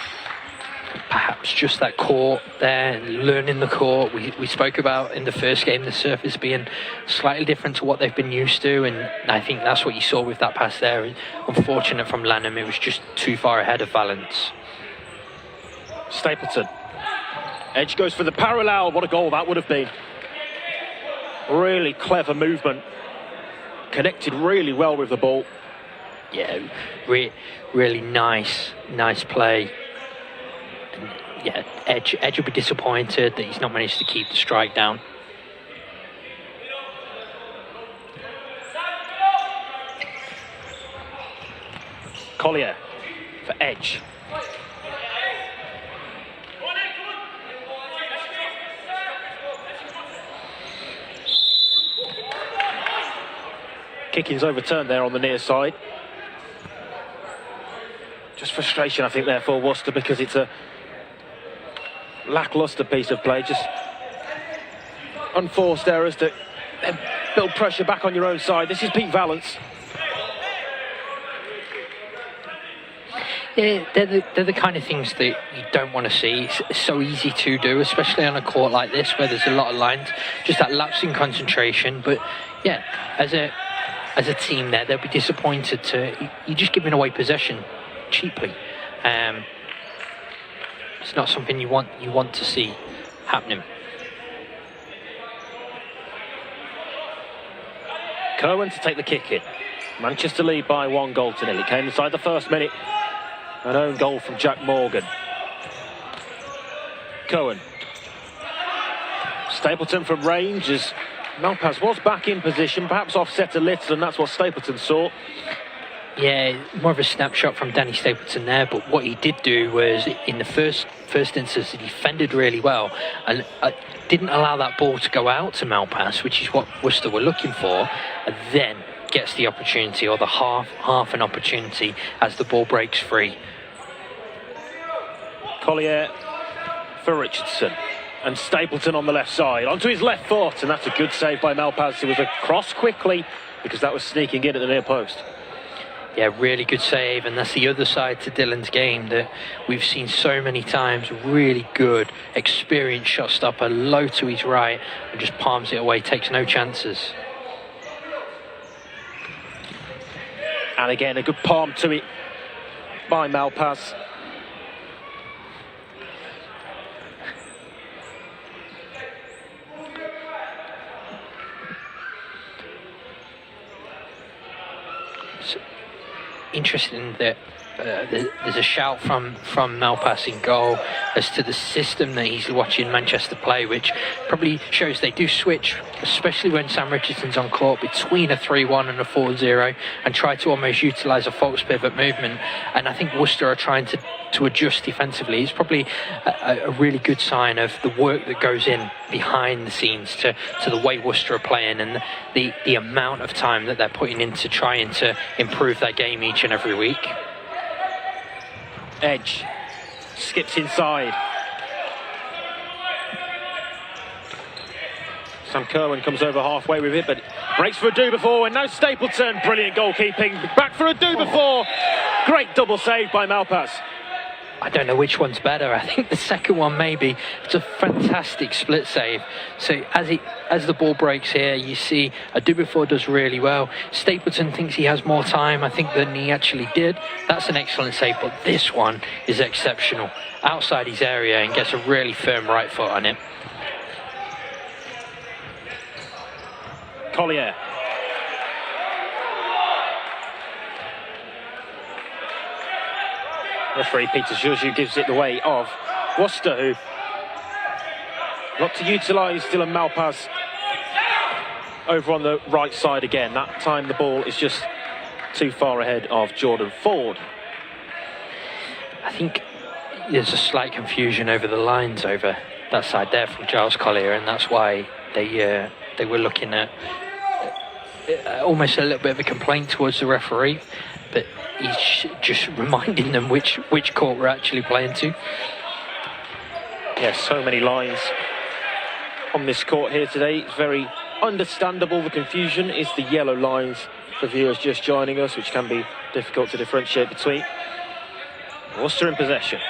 Perhaps just that court there, learning the court. We spoke about in the first game the surface being slightly different to what they've been used to, and I think that's what you saw with that pass there. Unfortunate from Lanham, it was just too far ahead of Valence. Stapleton. Edge goes for the parallel. What a goal that would have been. Really clever movement. Connected really well with the ball. Yeah, really nice play. And yeah, Edge will be disappointed that he's not managed to keep the strike down. Collier for Edge. Kicking's overturned there on the near side. Just frustration, I think, there for Worcester, because it's a lacklustre piece of play. Just unforced errors that build pressure back on your own side. This is Pete Valence. they're the kind of things that you don't want to see. It's so easy to do, especially on a court like this where there's a lot of lines. Just that lapse in concentration. But yeah, as a team there, they'll be disappointed you're just giving away possession cheaply. It's not something you want to see happening. Cohen to take the kick in. Manchester lead by 1-0. It came inside the first minute. An own goal from Jack Morgan. Cohen. Stapleton from range as Malpass was back in position, perhaps offset a little, and that's what Stapleton saw. Yeah, more of a snapshot from Danny Stapleton there, but what he did do was, in the first instance, he defended really well and didn't allow that ball to go out to Malpass, which is what Worcester were looking for, and then gets the opportunity, or the half an opportunity, as the ball breaks free. Collier For Richardson. And Stapleton on the left side, onto his left foot, and that's a good save by Malpass. It was a cross quickly, because that was sneaking in at the near post. Yeah, really good save, and that's the other side to Dylan's game that we've seen so many times. Really good, experienced shot stopper, low to his right, and just palms it away, takes no chances. And again, a good palm to it by Malpass. Interesting that there's a shout from Malpass in goal as to the system that he's watching Manchester play, which probably shows they do switch, especially when Sam Richardson's on court, between a 3-1 and a 4-0, and try to almost utilise a false pivot movement. And I think Worcester are trying to adjust defensively. It's probably a really good sign of the work that goes in behind the scenes to the way Worcester are playing, and the amount of time that they're putting into trying to improve their game each and every week. Edge skips inside. Sam Kerwin comes over halfway with it, but breaks for a do before, and now Stapleton. Brilliant goalkeeping. Back for a do before. Great double save by Malpass. I don't know which one's better. I think the second one maybe. It's a fantastic split save. So as the ball breaks here, you see a do before does really well. Stapleton thinks he has more time, I think, than he actually did. That's an excellent save, but this one is exceptional. Outside his area and gets a really firm right foot on it. Collier. Referee Peter Georgiou gives it the way of Worcester, who look to utilise Dylan Malpass over on the right side again. That time the ball is just too far ahead of Jordan Ford. I think there's a slight confusion over the lines over that side there from Giles Collier, and that's why they were looking at almost a little bit of a complaint towards the referee, but he's just reminding them which court we're actually playing to. Yes, so many lines on this court here today. It's very understandable. The confusion is the yellow lines for viewers just joining us, which can be difficult to differentiate between. Worcester in possession.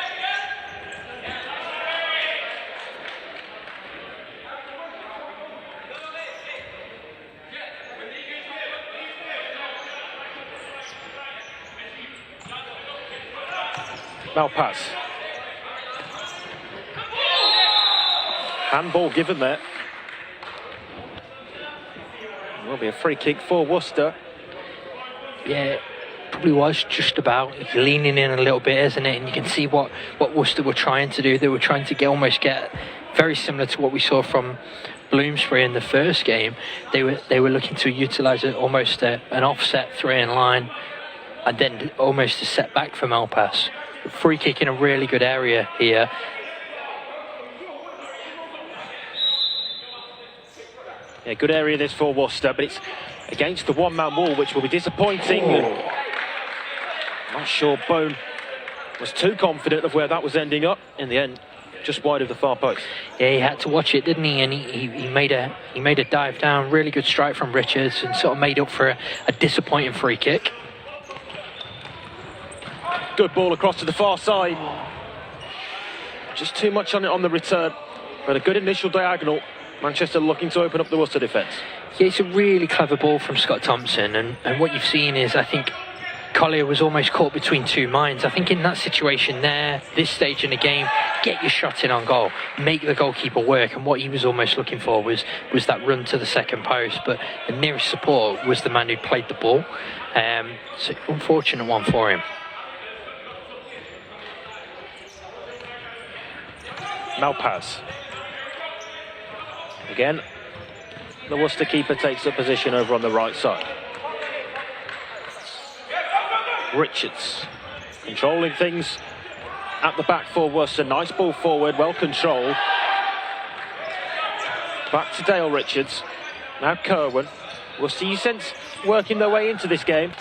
Malpass. Handball given there. Will be a free kick for Worcester. Yeah, probably was just about. He's leaning in a little bit, isn't it? And you can see what Worcester were trying to do. They were trying to almost get very similar to what we saw from Bloomsbury in the first game. They were looking to utilise almost an offset three-in line, and then almost a setback for Malpass. Free kick in a really good area here. Yeah, good area this for Worcester, but it's against the one-man wall, which will be disappointing. Not sure Bone was too confident of where that was ending up. In the end, just wide of the far post. Yeah, he had to watch it, didn't he? And he made a dive down. Really good strike from Richards, and sort of made up for a disappointing free kick. Good ball across to the far side. Just too much on it on the return, but a good initial diagonal. Manchester looking to open up the Worcester defence. Yeah, it's a really clever ball from Scott Thompson, and what you've seen is, I think, Collier was almost caught between two minds. I think in that situation there, this stage in the game, get your shot in on goal, make the goalkeeper work, and what he was almost looking for was that run to the second post, but the nearest support was the man who played the ball. So unfortunate one for him. Malpaz. Again, the Worcester keeper takes a position over on the right side. Richards controlling things at the back for Worcester. Nice ball forward, well controlled. Back to Dale Richards. Now Kerwin. Worcester, you sense, working their way into this game.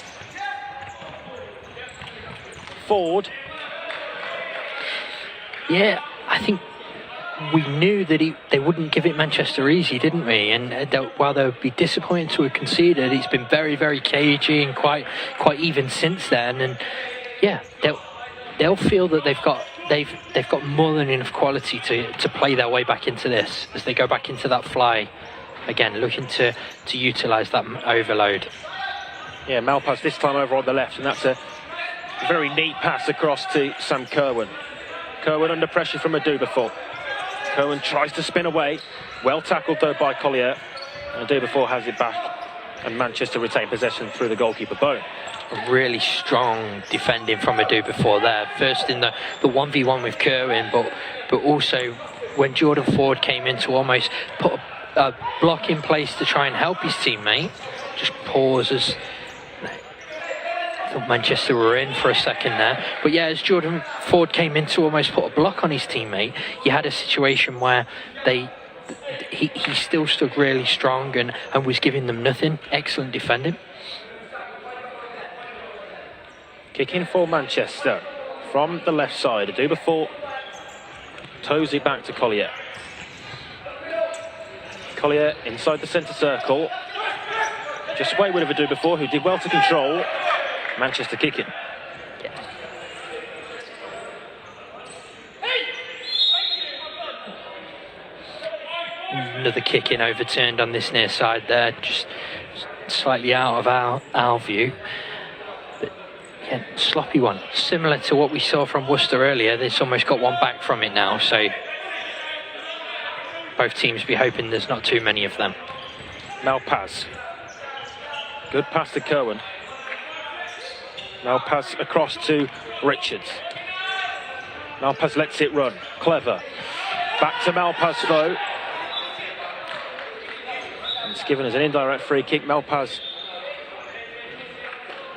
Ford. Yeah, I think we knew that they wouldn't give it Manchester easy, didn't we? And while they would be disappointed to have conceded, it's been very, very cagey and quite even since then. And yeah, they'll feel that they've got more than enough quality to play their way back into this as they go back into that fly again, looking to utilise that overload. Yeah, Malpaz this time over on the left, and that's a very neat pass across to Sam Kerwin. Kerwin under pressure from Adubafor. Kerwin tries to spin away. Well tackled though by Collier. And Adubafor has it back, and Manchester retain possession through the goalkeeper Bone. A really strong defending from Adubafor there. First in the 1v1 with Kerwin, but also when Jordan Ford came in to almost put a block in place to try and help his teammate. Just pauses. I thought Manchester were in for a second there. But yeah, as Jordan Ford came in to almost put a block on his teammate, you had a situation where he still stood really strong and was giving them nothing. Excellent defending. Kicking for Manchester from the left side. Adubafor toes it back to Collier. Collier inside the centre circle. Just wayward of Adubafor, who did well to control. Manchester kicking. Another kick in overturned on this near side there, just slightly out of our view. But yeah, sloppy one. Similar to what we saw from Worcester earlier, they've almost got one back from it now, so both teams be hoping there's not too many of them. Malpaz. Good pass to Kerwin. Malpaz across to Richards. Malpaz lets it run. Clever. Back to Malpaz though. And it's given as an indirect free kick. Malpaz,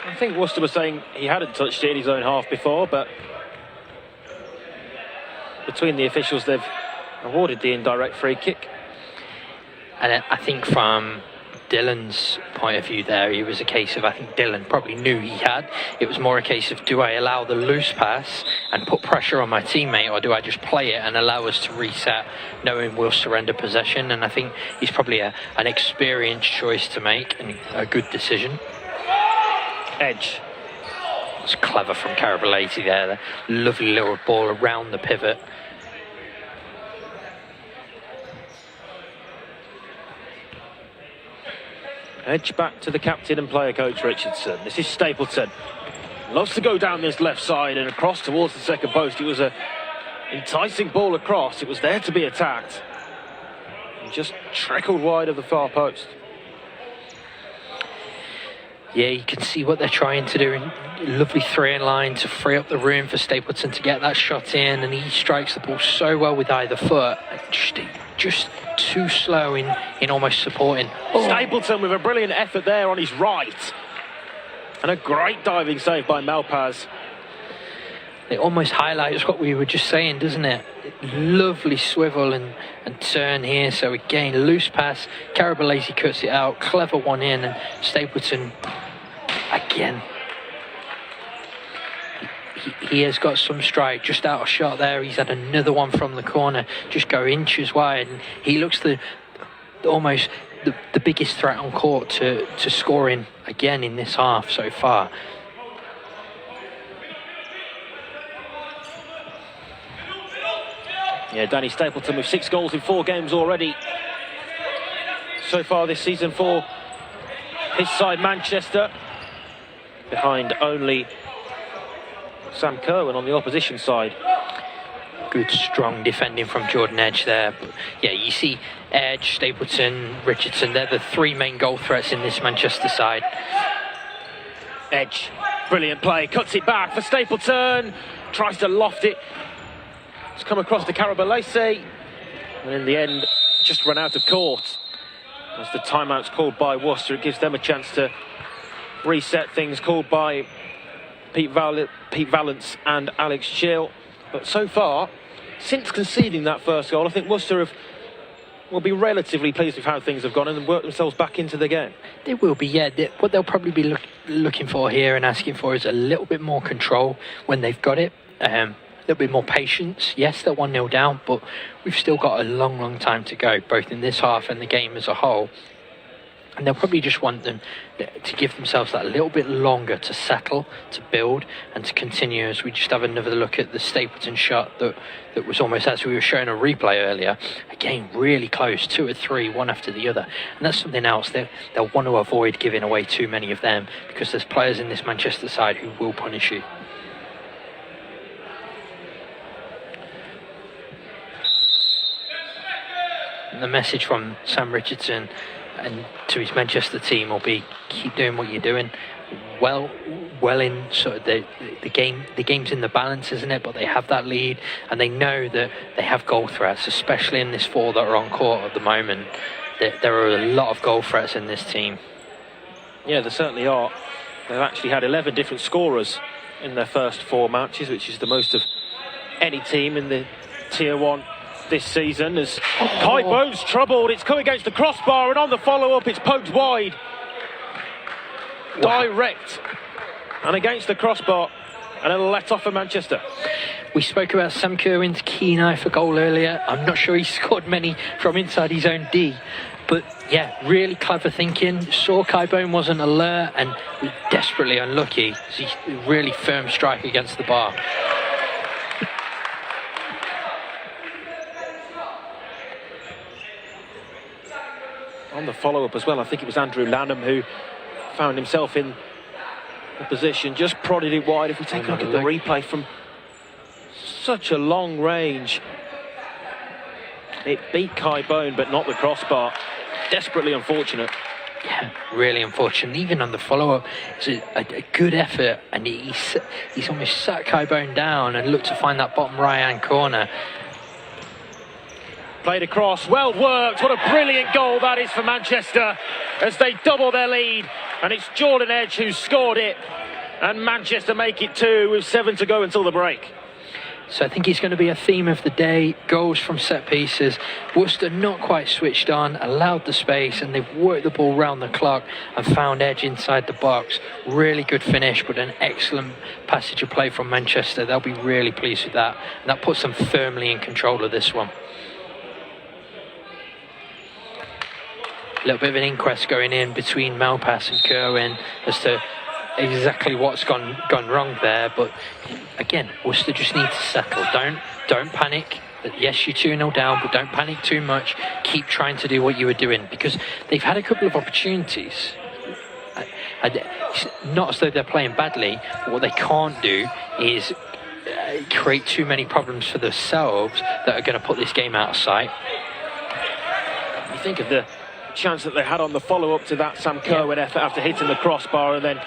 I think Worcester was saying he hadn't touched it in his own half before, but between the officials they've awarded the indirect free kick. And I think from Dylan's point of view there, it was a case of, I think Dylan probably knew he had. It was more a case of, do I allow the loose pass and put pressure on my teammate, or do I just play it and allow us to reset, knowing we'll surrender possession? And I think he's probably an experienced choice to make and a good decision. Edge. It's clever from Carabalesi there. The lovely little ball around the pivot. Edge back to the captain and player coach Richardson. This is Stapleton. Loves to go down this left side and across towards the second post. It was an enticing ball across. It was there to be attacked. And just trickled wide of the far post. Yeah, you can see what they're trying to do. Lovely three-in line to free up the room for Stapleton to get that shot in, and he strikes the ball so well with either foot. Just too slow in almost supporting. Oh. Stapleton with a brilliant effort there on his right. And a great diving save by Malpaz. It almost highlights what we were just saying, doesn't it? Lovely swivel and turn here. So again, loose pass. Carabalesi cuts it out. Clever one in, and Stapleton again. He has got some stride, just out of shot there. He's had another one from the corner, just go inches wide, and he looks almost the biggest threat on court to scoring again in this half so far. Yeah, Danny Stapleton with 6 goals in 4 games already so far this season for his side, Manchester, behind only Sam Kerwin on the opposition side. Good, strong defending from Jordan Edge there. But yeah, you see Edge, Stapleton, Richardson, they're the 3 main goal threats in this Manchester side. Edge, brilliant play, cuts it back for Stapleton, tries to loft it. It's come across to Carabalese, and in the end, just run out of court. As the timeout's called by Worcester, it gives them a chance to reset things, called by Pete Valance and Alex Chill. But so far, since conceding that first goal, I think Worcester will be relatively pleased with how things have gone and work themselves back into the game. They will be, yeah. What they'll probably be looking for here and asking for is a little bit more control when they've got it. A little bit more patience. Yes, they're 1-0 down, but we've still got a long time to go, both in this half and the game as a whole. And they'll probably just want them to give themselves that little bit longer to settle, to build, and to continue. As we just have another look at the Stapleton shot that was almost, as we were showing a replay earlier, again, really close, 2 or 3, one after the other. And that's something else. They'll want to avoid giving away too many of them, because there's players in this Manchester side who will punish you. And the message from Sam Richardson and to his Manchester team will be, keep doing what you're doing. Well in sort of the game. The game's in the balance, isn't it? But they have that lead, and they know that they have goal threats, especially in this 4 that are on court at the moment. There are a lot of goal threats in this team. Yeah, there certainly are. They've actually had 11 different scorers in their first 4 matches, which is the most of any team in the Tier 1 this season. As Kai Bone's troubled, it's coming against the crossbar, and on the follow-up it's poked wide. Wow. Direct and against the crossbar, and it'll let off for Manchester. We spoke about Sam Kerwin's keen eye for goal earlier. I'm not sure he scored many from inside his own D, but yeah, really clever thinking. Saw Kai Bone wasn't alert and was desperately unlucky. He's a really firm strike against the bar. On the follow-up as well, I think it was Andrew Lanham who found himself in the position, just prodded it wide. If we take a look at the replay from such a long range, it beat Kai Bone, but not the crossbar. Desperately unfortunate. Yeah, really unfortunate. Even on the follow-up, it's a good effort, and he's almost sat Kai Bone down and looked to find that bottom right-hand corner. Played across, well worked. What a brilliant goal that is for Manchester as they double their lead. And it's Jordan Edge who scored it. And Manchester make it 2 with 7 to go until the break. So I think it's going to be a theme of the day. Goals from set pieces. Worcester not quite switched on, allowed the space, and they've worked the ball round the clock and found Edge inside the box. Really good finish, but an excellent passage of play from Manchester. They'll be really pleased with that. And that puts them firmly in control of this one. A little bit of an inquest going in between Malpass and Kerwin as to exactly what's gone wrong there. But again, Worcester just need to settle. Don't panic. Yes, you're 2-0 down, but don't panic too much. Keep trying to do what you were doing, because they've had a couple of opportunities. It's not as though they're playing badly, but what they can't do is create too many problems for themselves that are going to put this game out of sight. You think of the chance that they had on the follow-up to that Sam Kerwin effort after hitting the crossbar, and then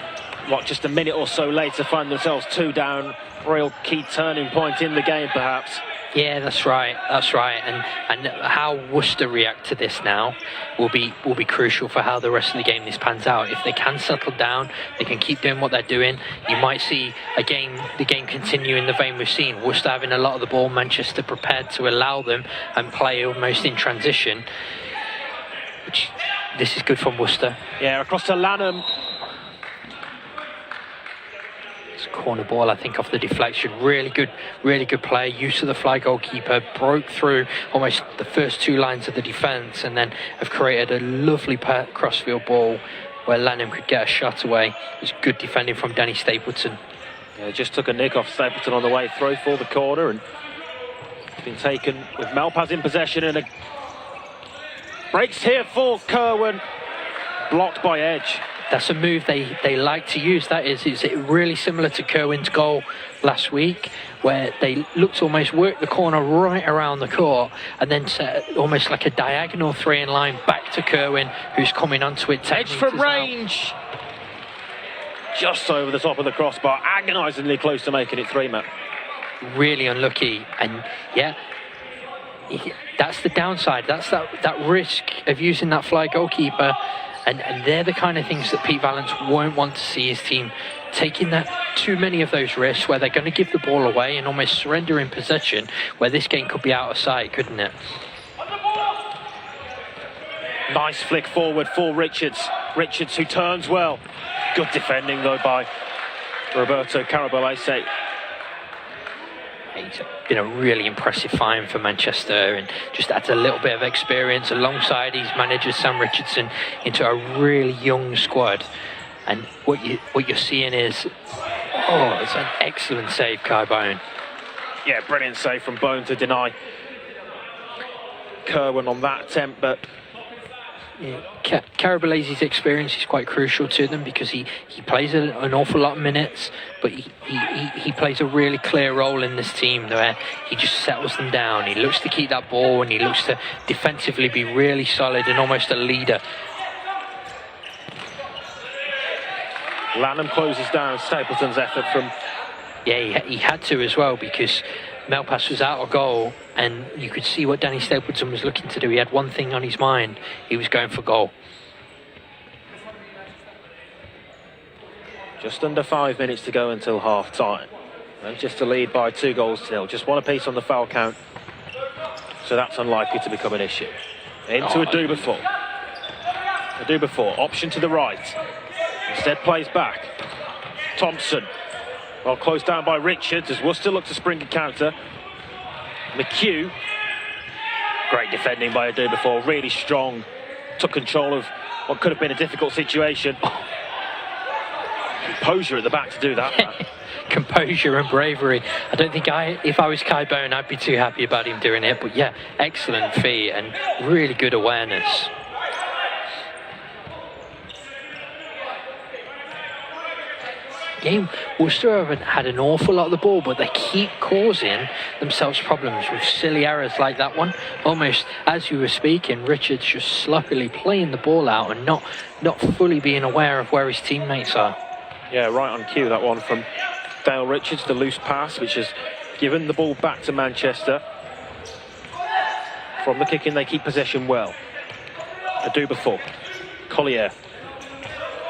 just a minute or so later find themselves 2 down. Real key turning point in the game, perhaps. Yeah, that's right. And how Worcester react to this now will be crucial for how the rest of the game this pans out. If they can settle down, they can keep doing what they're doing, you might see the game continue in the vein we've seen. Worcester having a lot of the ball, Manchester prepared to allow them and play almost in transition. This is good from Worcester. Yeah, across to Lanham. It's a corner ball, I think, off the deflection. Really good play. Use of the fly goalkeeper. Broke through almost the first 2 lines of the defence, and then have created a lovely crossfield ball where Lanham could get a shot away. It was good defending from Danny Stapleton. Yeah, just took a nick off Stapleton on the way through for the corner, and Been taken with Malpas in possession, and a breaks here for Kerwin. Blocked by Edge. That's a move they like to use. That is it really similar to Kerwin's goal last week, where they looked to almost work the corner right around the court and then set almost like a diagonal 3 in line back to Kerwin, who's coming onto it. Edge from range. Just over the top of the crossbar, agonisingly close to making it 3, Matt. Really unlucky, and yeah, that's the downside. That's that risk of using that fly goalkeeper. And they're the kind of things that Pete Valance won't want to see his team taking too many of those risks, where they're going to give the ball away and almost surrender in possession, where this game could be out of sight, couldn't it? Nice flick forward for Richards. Richards, who turns well. Good defending, though, by Roberto Carabalese. He's been a really impressive find for Manchester, and just adds a little bit of experience alongside his manager Sam Richardson into a really young squad. And what you're seeing is, it's an excellent save, Kai Bone. Yeah, brilliant save from Bone to deny Kerwin on that attempt, but yeah, Carabalese's experience is quite crucial to them, because he plays an awful lot of minutes, but he plays a really clear role in this team where he just settles them down. He looks to keep that ball, and he looks to defensively be really solid and almost a leader. Lanham closes down Stapleton's effort from... Yeah, he had to as well, because Malpas was out of goal, and you could see what Danny Stapleton was looking to do. He had one thing on his mind. He was going for goal. Just under 5 minutes to go until half-time. Manchester lead by 2-0. Just one apiece on the foul count. So that's unlikely to become an issue. Into a Duberford. A Duberford, option to the right. Instead plays back. Thompson. Well, closed down by Richards as Worcester look to spring a counter. McHugh. Great defending by Duberford, really strong. Took control of what could have been a difficult situation. Composure at the back to do that. Composure and bravery. I don't think if I was Kai Bone, I'd be too happy about him doing it. But yeah, excellent feet and really good awareness. Game, Worcester haven't had an awful lot of the ball, but they keep causing themselves problems with silly errors like that one. Almost as you were speaking, Richards just sloppily playing the ball out and not fully being aware of where his teammates are. Yeah, right on cue, that one from Dale Richards, the loose pass, which has given the ball back to Manchester. From the kick in, they keep possession well. Duberford, Collier.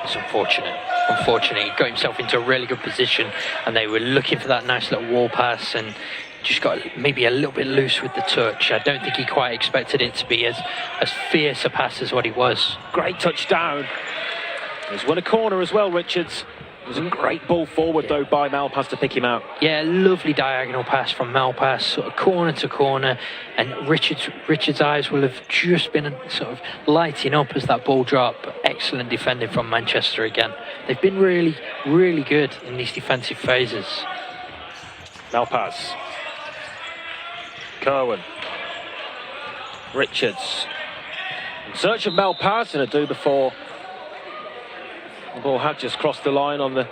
It's unfortunate. He got himself into a really good position, and they were looking for that nice little wall pass and just got maybe a little bit loose with the touch. I don't think he quite expected it to be as fierce a pass as what he was. Great touchdown. He's won a corner as well, Richards. It was a great ball forward, though, by Malpas to pick him out. Yeah, lovely diagonal pass from Malpas, sort of corner to corner, and Richards' eyes will have just been sort of lighting up as that ball dropped. Excellent defending from Manchester again. They've been really, really good in these defensive phases. Malpas. Kerwin. Richards. In search of Malpas, and a Duberford. The ball had just crossed the line on the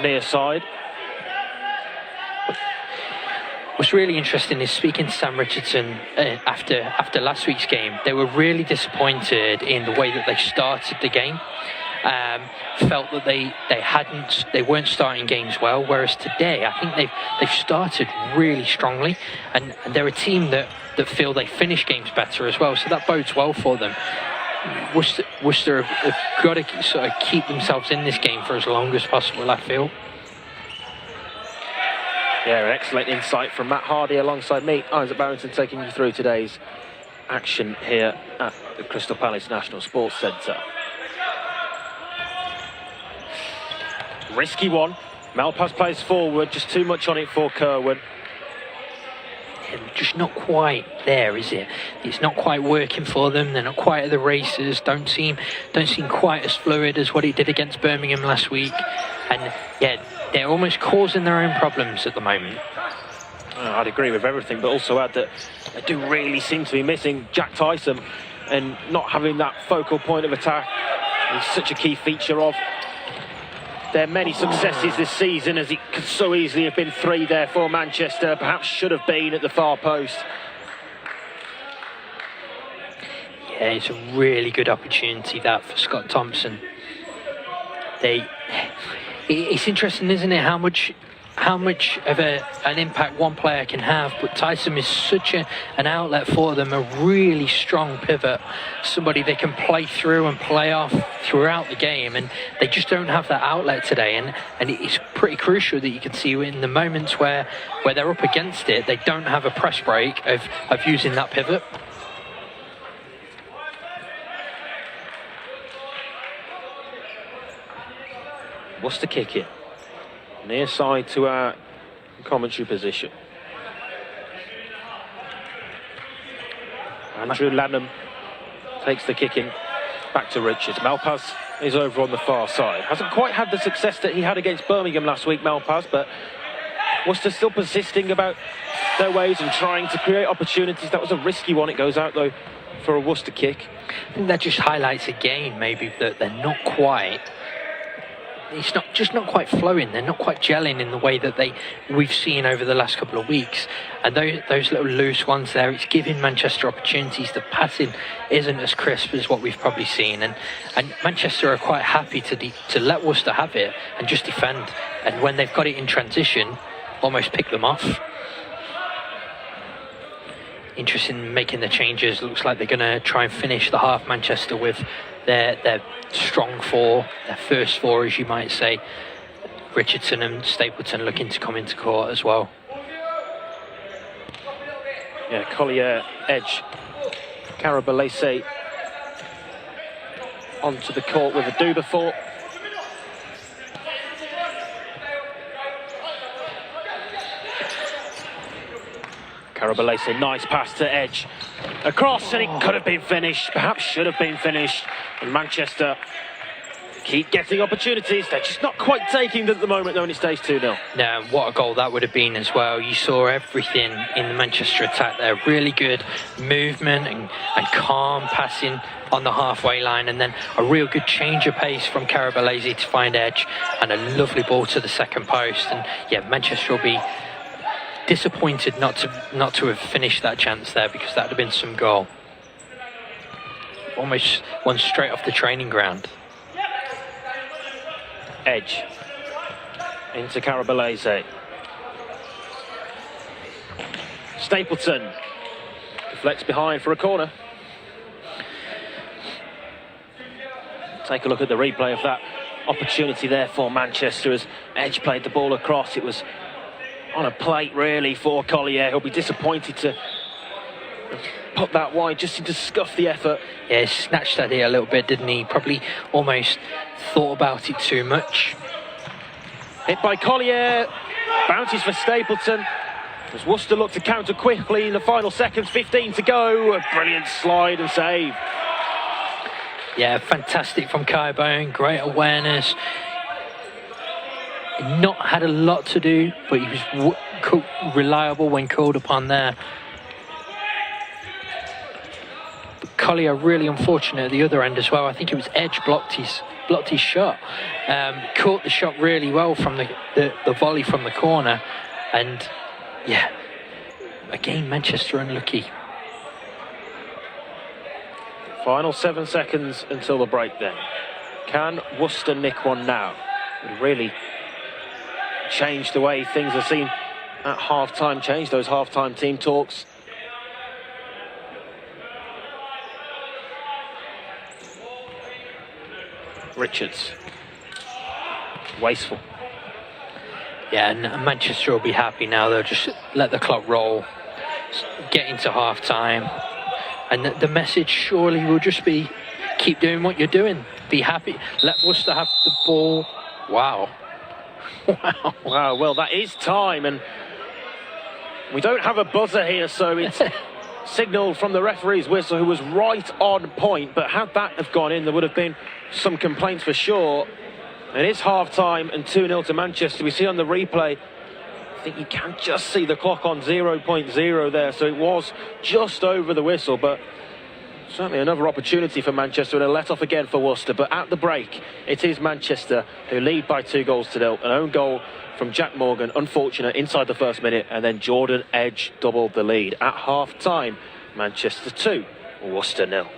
near side. What's really interesting is speaking to Sam Richardson after last week's game. They were really disappointed in the way that they started the game. Felt that they weren't starting games well, whereas today I think they've started really strongly, and they're a team that feel they finish games better as well, so that bodes well for them. Worcester have got to sort of keep themselves in this game for as long as possible, I feel. Yeah, an excellent insight from Matt Hardy alongside me, Isaac Barrington, taking you through today's action here at the Crystal Palace National Sports Centre. Risky one. Malpas plays forward, just too much on it for Kerwin. Just not quite there, is it? It's not quite working for them. They're not quite at the races. Don't seem quite as fluid as what he did against Birmingham last week. And yeah, they're almost causing their own problems at the moment. I'd agree with everything, but also add that they do really seem to be missing Jack Tyson, and not having that focal point of attack is such a key feature of their many successes this season, as it could so easily have been 3 there for Manchester, perhaps should have been at the far post. Yeah, it's a really good opportunity that for Scott Thompson. It's interesting, isn't it, how much of an impact one player can have, but Tyson is such an outlet for them, a really strong pivot, somebody they can play through and play off throughout the game, and they just don't have that outlet today, and it's pretty crucial that you can see in the moments where they're up against it, they don't have a press break of using that pivot. Worcester kick it. Near side to our commentary position. Andrew Lanham takes the kicking back to Richards. Malpaz is over on the far side. Hasn't quite had the success that he had against Birmingham last week, Malpaz, but Worcester still persisting about their ways and trying to create opportunities. That was a risky one. It goes out, though, for a Worcester kick. I think that just highlights again, maybe, that they're not quite... It's not quite flowing. They're not quite gelling in the way that we've seen over the last couple of weeks. And those little loose ones there, it's giving Manchester opportunities. The passing isn't as crisp as what we've probably seen. And Manchester are quite happy to let Worcester have it and just defend. And when they've got it in transition, almost pick them off. Interested in making the changes. Looks like they're going to try and finish the half, Manchester, with their strong 4, their first 4, as you might say. Richardson and Stapleton looking to come into court as well. Yeah, Collier, edge. Carabalese onto the court with a do before. Carabalese, nice pass to edge. Across, and it could have been finished, perhaps should have been finished. And Manchester keep getting opportunities. They're just not quite taking them at the moment, though, and it stays 2-0. No, what a goal that would have been as well. You saw everything in the Manchester attack there. Really good movement and calm passing on the halfway line, and then a real good change of pace from Carabalese to find edge, and a lovely ball to the second post. And yeah, Manchester will be disappointed not to have finished that chance there, because that would have been some goal. Almost one straight off the training ground. Edge into Carabalese. Stapleton deflects behind for a corner. Take a look at the replay of that opportunity there for Manchester as Edge played the ball across. It was on a plate really for Collier. He'll be disappointed to put that wide, just to scuff the effort. Yeah, snatched at it a little bit, didn't he? Probably almost thought about it too much. Hit by Collier, bounces for Stapleton. As Worcester look to counter quickly in the final seconds, 15 to go. A brilliant slide and save. Yeah, fantastic from Kai Bone, great awareness. Not had a lot to do, but he was reliable when called upon there. But Collier really unfortunate at the other end as well. I think it was Edge blocked his shot. Caught the shot really well from the volley from the corner, and yeah, again Manchester unlucky. Final 7 seconds until the break then. Can Worcester nick one now? It really change the way things are seen at half-time, change those half-time team talks. Richards. Wasteful. Yeah, and Manchester will be happy now. They'll just let the clock roll, get into half-time. And the message surely will just be, keep doing what you're doing. Be happy. Let Worcester have the ball. Wow. Wow. Wow, well, that is time, and we don't have a buzzer here, so it's signalled from the referee's whistle, who was right on point, but had that have gone in, there would have been some complaints for sure. It is half-time and 2-0 to Manchester. We see on the replay think you can just see the clock on 0.0 there, so it was just over the whistle, but certainly another opportunity for Manchester and a let-off again for Worcester. But at the break, it is Manchester who lead by 2-0. An own goal from Jack Morgan, unfortunate, inside the first minute, and then Jordan Edge doubled the lead. At half-time, Manchester 2, Worcester 0.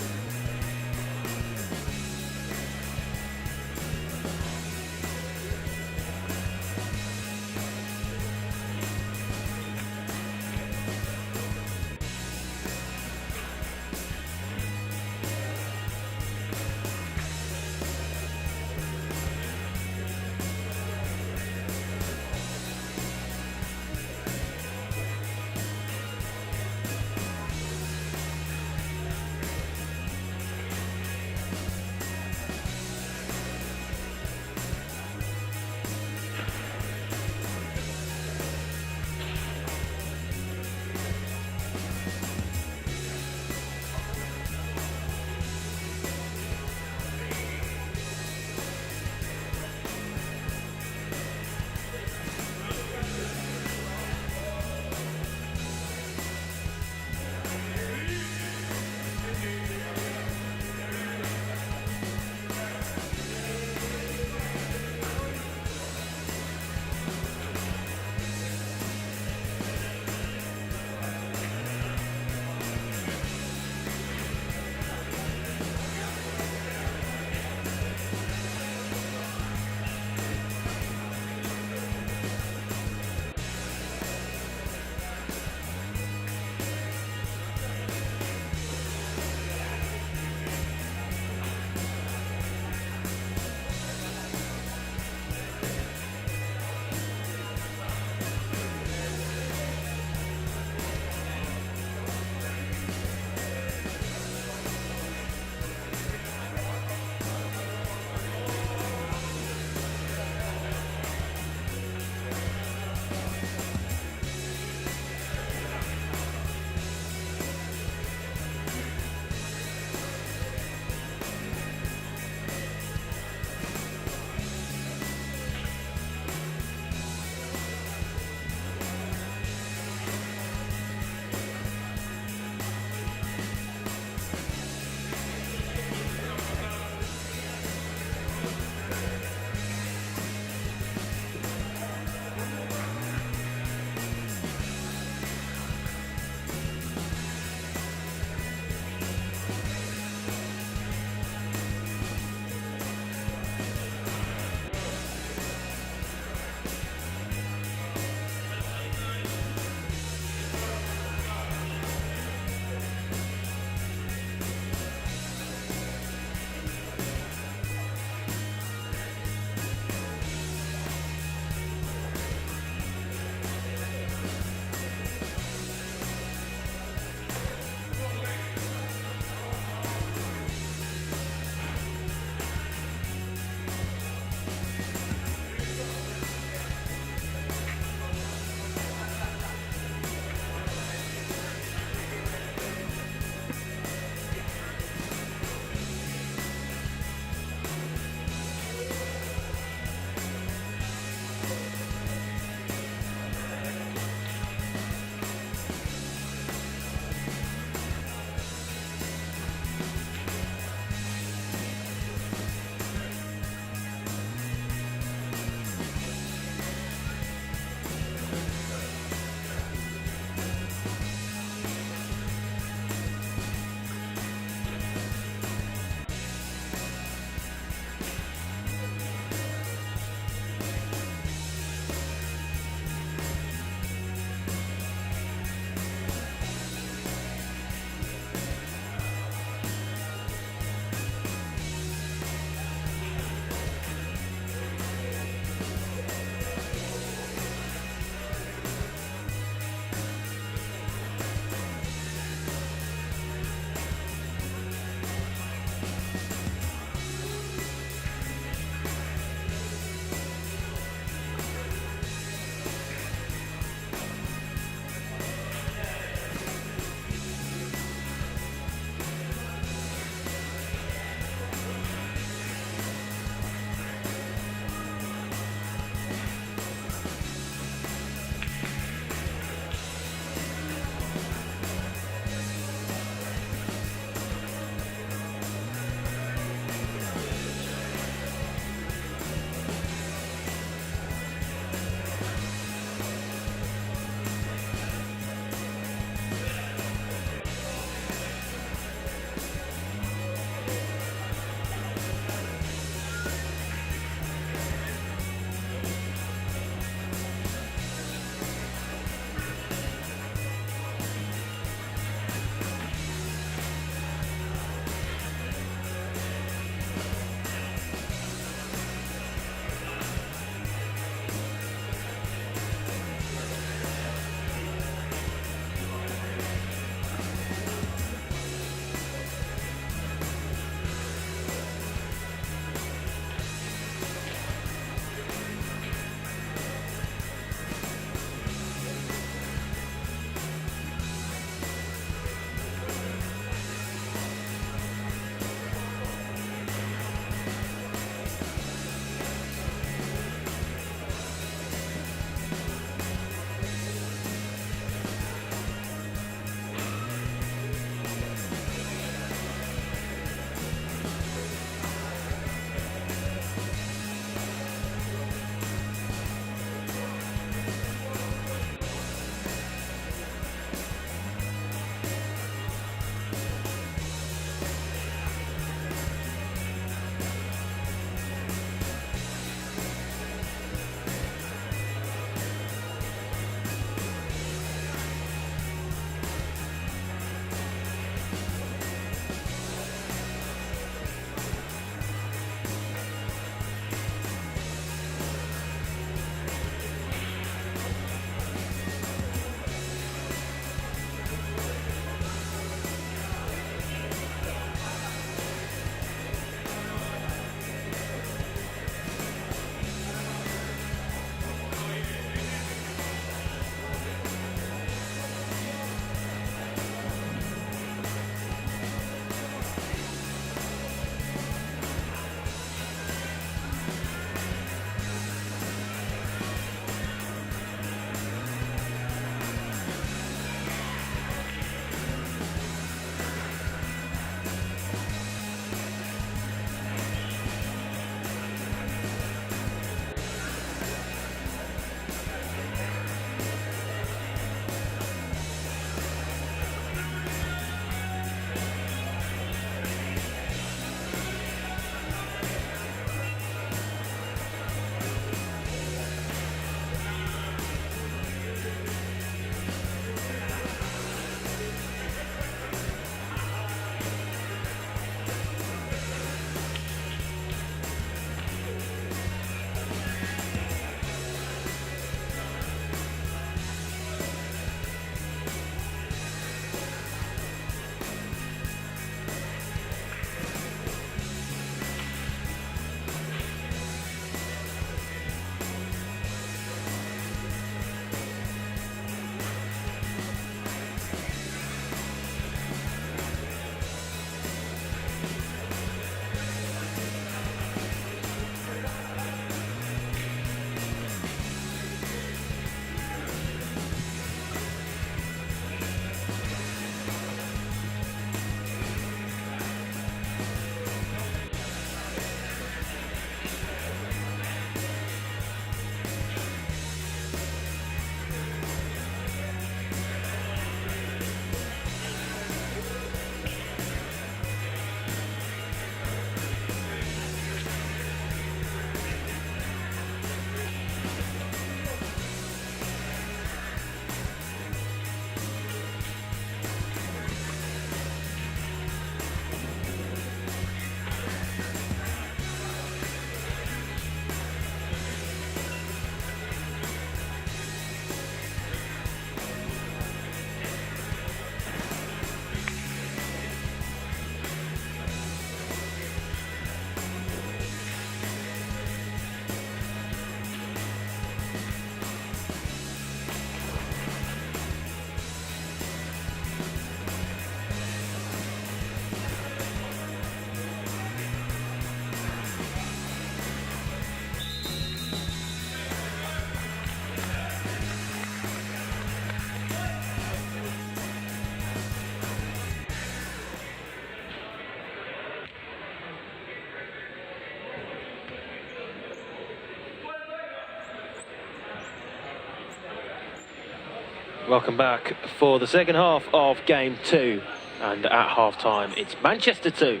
Welcome back for the second half of game 2. And at half time, it's Manchester 2,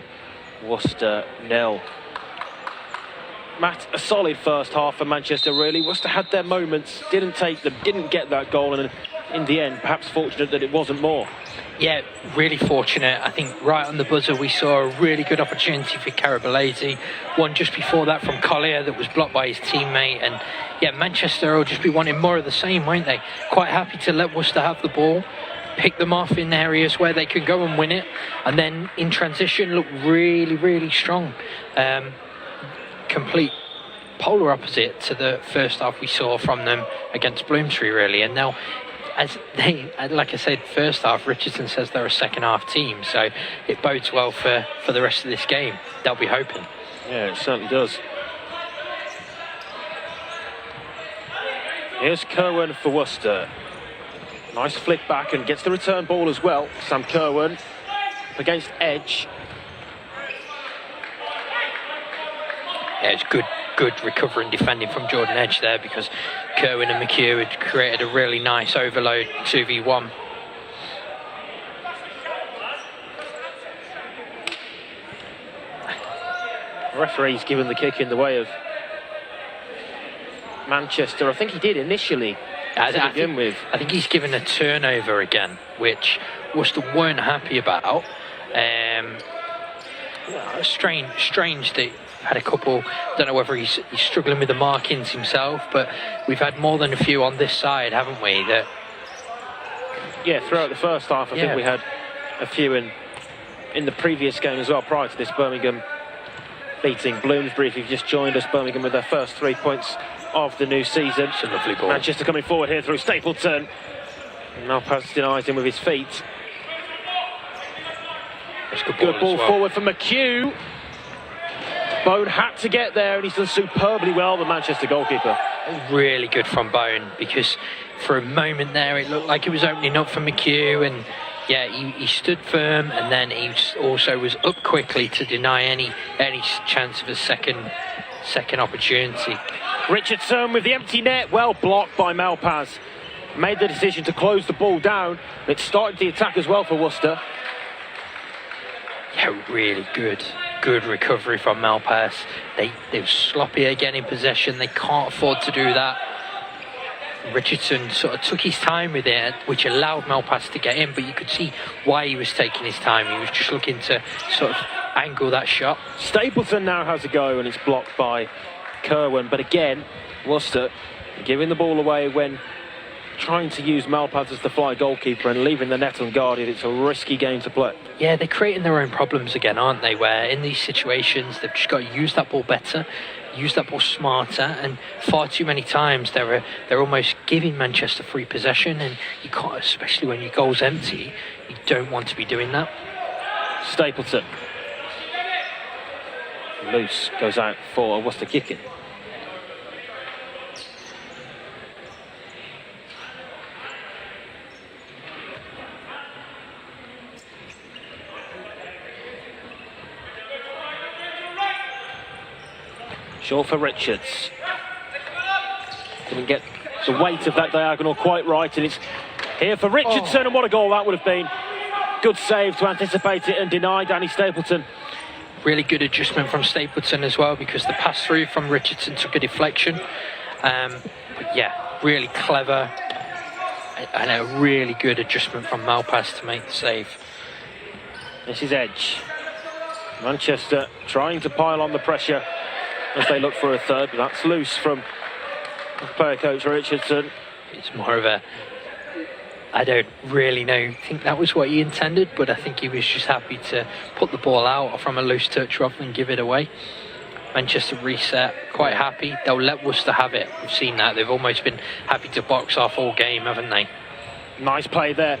Worcester 0. Matt, a solid first half for Manchester, really. Worcester had their moments, didn't take them, didn't get that goal, and in the end, perhaps fortunate that it wasn't more. Yeah, really fortunate. I think right on the buzzer we saw a really good opportunity for Carabalese. One just before that from Collier that was blocked by his teammate. And yeah, Manchester will just be wanting more of the same, won't they? Quite happy to let Worcester have the ball, pick them off in areas where they can go and win it, and then in transition look really, really strong. Complete polar opposite to the first half we saw from them against Bloomsbury, really. And now, as they, like I said, first half, Richardson says they're a second half team, so it bodes well for the rest of this game. They'll be hoping. Yeah, it certainly does. Here's Kerwin for Worcester. Nice flick back and gets the return ball as well. Sam Kerwin up against Edge. Yeah, it's good recovering defending from Jordan Edge there, because Kerwin and McHugh had created a really nice overload 2v1. The referee's given the kick in the way of Manchester. I think he did initially to begin with. I think he's given a turnover again, which Worcester weren't happy about. Strange that had a couple. Don't know whether he's struggling with the markings himself, but we've had more than a few on this side, haven't we? That yeah, throughout the first half, I think we had a few in the previous game as well, prior to this. Birmingham beating Bloomsbury. If you've just joined us, Birmingham with their first 3 points of the new season. It's a lovely ball. Manchester coming forward here through Stapleton. Malpass denies him with his feet. That's good ball well. Forward for McHugh. Bone had to get there, and he's done superbly well, the Manchester goalkeeper. Really good from Bone, because for a moment there it looked like it was opening up for McHugh, and yeah, he stood firm, and then he also was up quickly to deny any chance of a second opportunity. Richardson with the empty net, well blocked by Malpass. Made the decision to close the ball down. It started the attack as well for Worcester. Yeah, really good recovery from Malpass. They were sloppy again in possession. They can't afford to do that. Richardson sort of took his time with it, which allowed Malpass to get in, but you could see why he was taking his time. He was just looking to sort of angle that shot. Stapleton now has a go, and it's blocked by Kerwin. But again, Worcester giving the ball away when trying to use Malpass as the fly goalkeeper and leaving the net unguarded. It's a risky game to play. Yeah, they're creating their own problems again, aren't they? Where in these situations they've just got to use that ball better, use that ball smarter, and far too many times they're almost giving Manchester free possession, and you can't, especially when your goal's empty, you don't want to be doing that. Stapleton. Loose goes out for Worcester kicking. Short for Richards. Didn't get the weight of that diagonal quite right, and it's here for Richardson, and what a goal that would have been. Good save to anticipate it and deny Danny Stapleton. Really good adjustment from Stapleton as well, because the pass through from Richardson took a deflection. But yeah, really clever and a really good adjustment from Malpass to make the save. This is Edge. Manchester trying to pile on the pressure as they look for a third, but that's loose from player coach Richardson. It's more of a, I don't really think that was what he intended, but I think he was just happy to put the ball out from a loose touch rather than give it away. Manchester reset, quite happy. They'll let Worcester have it. We've seen that. They've almost been happy to box off all game, haven't they? Nice play there.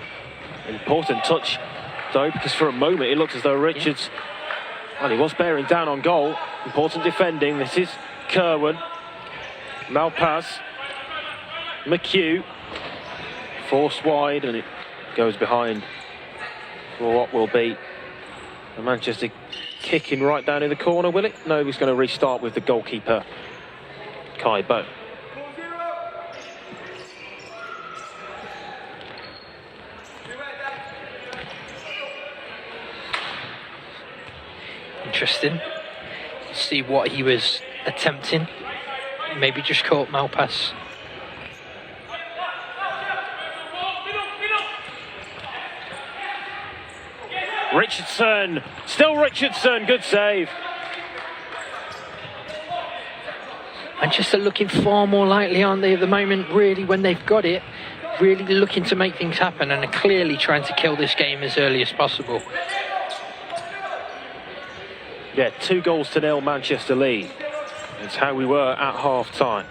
Important touch, though, because for a moment it looked as though Richards, well, he was bearing down on goal. Important defending. This is Kerwin. Malpass. McHugh. Forced wide, and it goes behind for what will be a Manchester kicking right down in the corner, will it? No, he's going to restart with the goalkeeper, Kai Bone. interesting. See what he was attempting. Maybe just caught Malpass. Richardson, still Richardson, good save. Manchester looking far more likely, aren't they, at the moment, really, when they've got it, really looking to make things happen and are clearly trying to kill this game as early as possible. Yeah, 2-0 Manchester lead. It's how we were at half-time.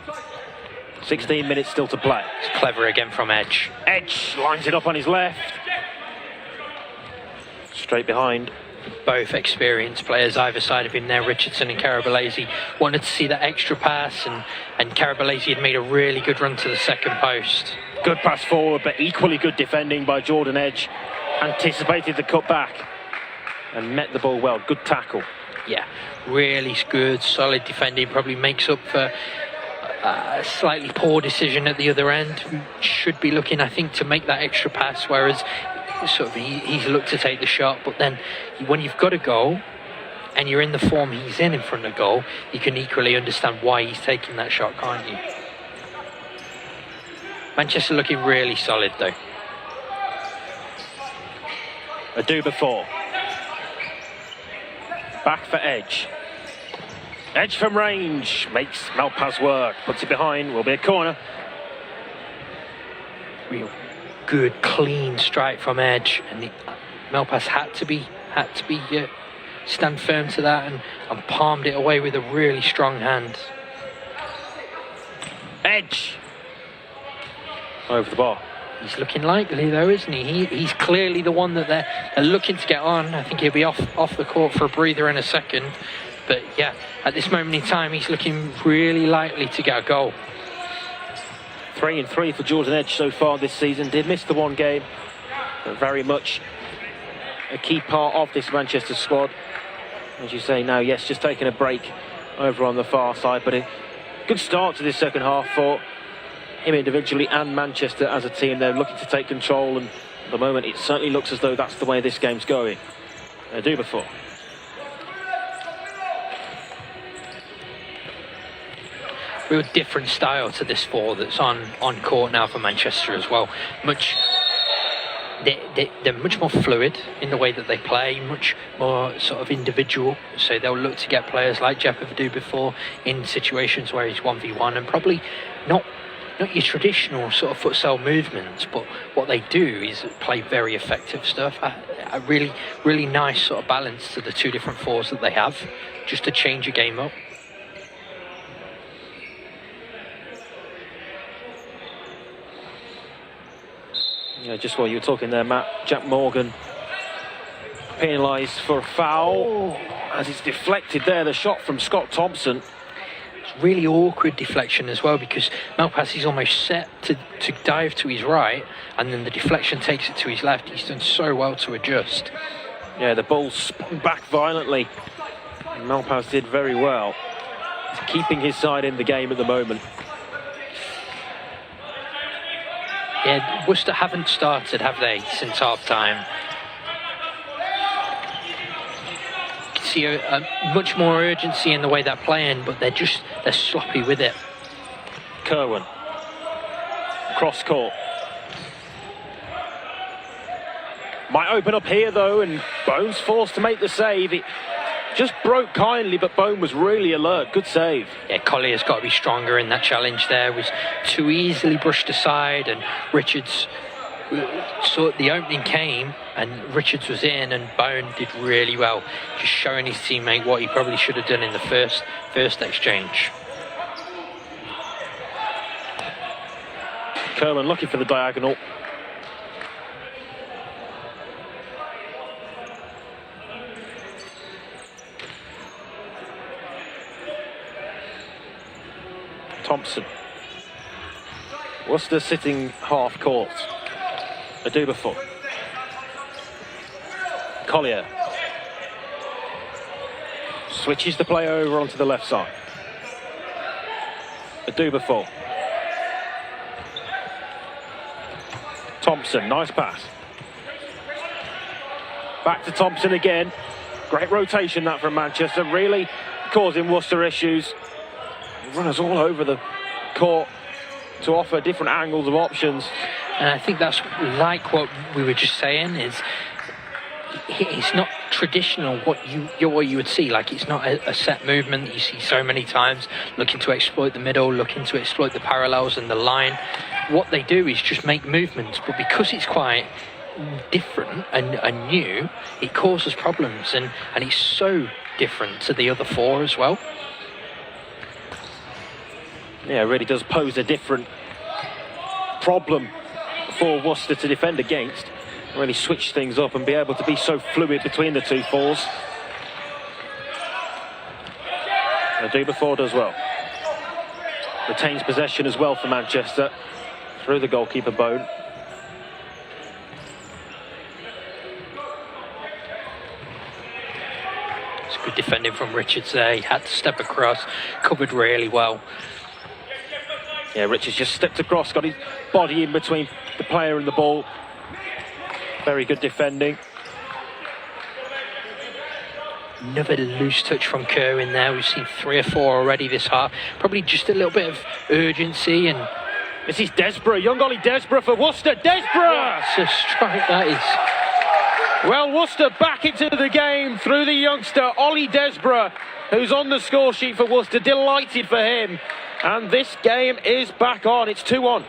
16 minutes still to play. It's clever again from Edge. Edge lines it up on his left. Straight behind. Both experienced players either side of him there, Richardson and Carabalesi. Wanted to see that extra pass, and Carabalesi had made a really good run to the second post. Good pass forward, but equally good defending by Jordan Edge. Anticipated the cutback and met the ball well. Good tackle. Yeah, really good, solid defending. Probably makes up for a slightly poor decision at the other end. Should be looking, I think, to make that extra pass, whereas sort of he's looked to take the shot. But then when you've got a goal and you're in the form he's in front of goal, you can equally understand why he's taking that shot, can't you? Manchester looking really solid though. A do before. Back for Edge. Edge from range makes Malpass work. Puts it behind. Will be a corner. Real good, clean strike from Edge, and Malpass had to be stand firm to that and palmed it away with a really strong hand. Edge over the bar. He's looking likely though, isn't he? He's clearly the one that they're looking to get on. I think he'll be off the court for a breather in a second. But yeah, at this moment in time, he's looking really likely to get a goal. 3 and 3 for Jordan Edge so far this season. Did miss the one game, but very much a key part of this Manchester squad. As you say now, yes, just taking a break over on the far side, but a good start to this second half for him individually and Manchester as a team. They're looking to take control, and at the moment it certainly looks as though that's the way this game's going. They do before. Real different style to this 4 that's on court now for Manchester as well. They're much more fluid in the way that they play, much more sort of individual. So they'll look to get players like Jeff before in situations where he's 1v1, and probably not your traditional sort of futsal movements, but what they do is play very effective stuff. A really, really nice sort of balance to the 2 different 4s that they have, just to change a game up. Yeah, just while you were talking there, Matt, Jack Morgan penalised for a foul as it's deflected there. The shot from Scott Thompson. It's really awkward deflection as well, because Malpass is almost set to dive to his right, and then the deflection takes it to his left. He's done so well to adjust. Yeah, the ball spun back violently, and Malpass did very well. He's keeping his side in the game at the moment. Yeah, Worcester haven't started, have they, since half-time? You can see a much more urgency in the way they're playing, but they're sloppy with it. Kerwin. Cross court. Might open up here, though, and Bone's forced to make the save. It just broke kindly, but Bone was really alert. Good save. Yeah, Collier's got to be stronger in that challenge there. Was too easily brushed aside, and Richards saw the opening came, and Richards was in, and Bone did really well, just showing his teammate what he probably should have done in the first exchange. Kerwin looking for the diagonal. Thompson. Worcester sitting half court. A do before. Collier switches the play over onto the left side. A do before. Thompson, nice pass. Back to Thompson again. Great rotation that from Manchester, really causing Worcester issues. Runners all over the court to offer different angles of options. And I think that's like what we were just saying, is it's not traditional what you would see. Like, it's not a set movement that you see so many times, looking to exploit the middle, looking to exploit the parallels and the line. What they do is just make movements, but because it's quite different and new, it causes problems, and it's so different to the other four as well. Yeah, it really does pose a different problem for Worcester to defend against. Really switch things up and be able to be so fluid between the two fours. Loughborough does well. Retains possession as well for Manchester through the goalkeeper Bone. It's good defending from Richards there. He had to step across, covered really well. Yeah, Richards just stepped across, got his body in between the player and the ball. Very good defending. Another loose touch from Kerr in there. We've seen 3 or 4 already this half. Probably just a little bit of urgency. And this is Desborough, young Ollie Desborough for Worcester. Desborough! It's a strike, that is. Well, Worcester back into the game through the youngster Ollie Desborough, who's on the score sheet for Worcester. Delighted for him. And this game is back on. It's 2-1.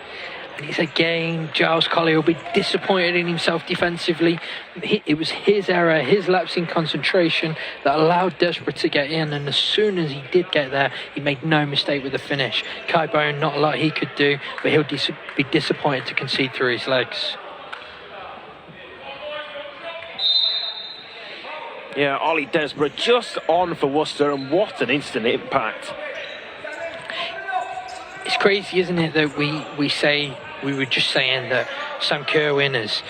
And it's again, Giles Collier will be disappointed in himself defensively. It was his error, his lapse in concentration that allowed Desborough to get in, and as soon as he did get there, he made no mistake with the finish. Kai Bone, not a lot he could do, but he'll be disappointed to concede through his legs. Yeah, Ollie Desborough just on for Worcester, and what an instant impact. It's crazy, isn't it, that we were just saying that Sam Kerwin is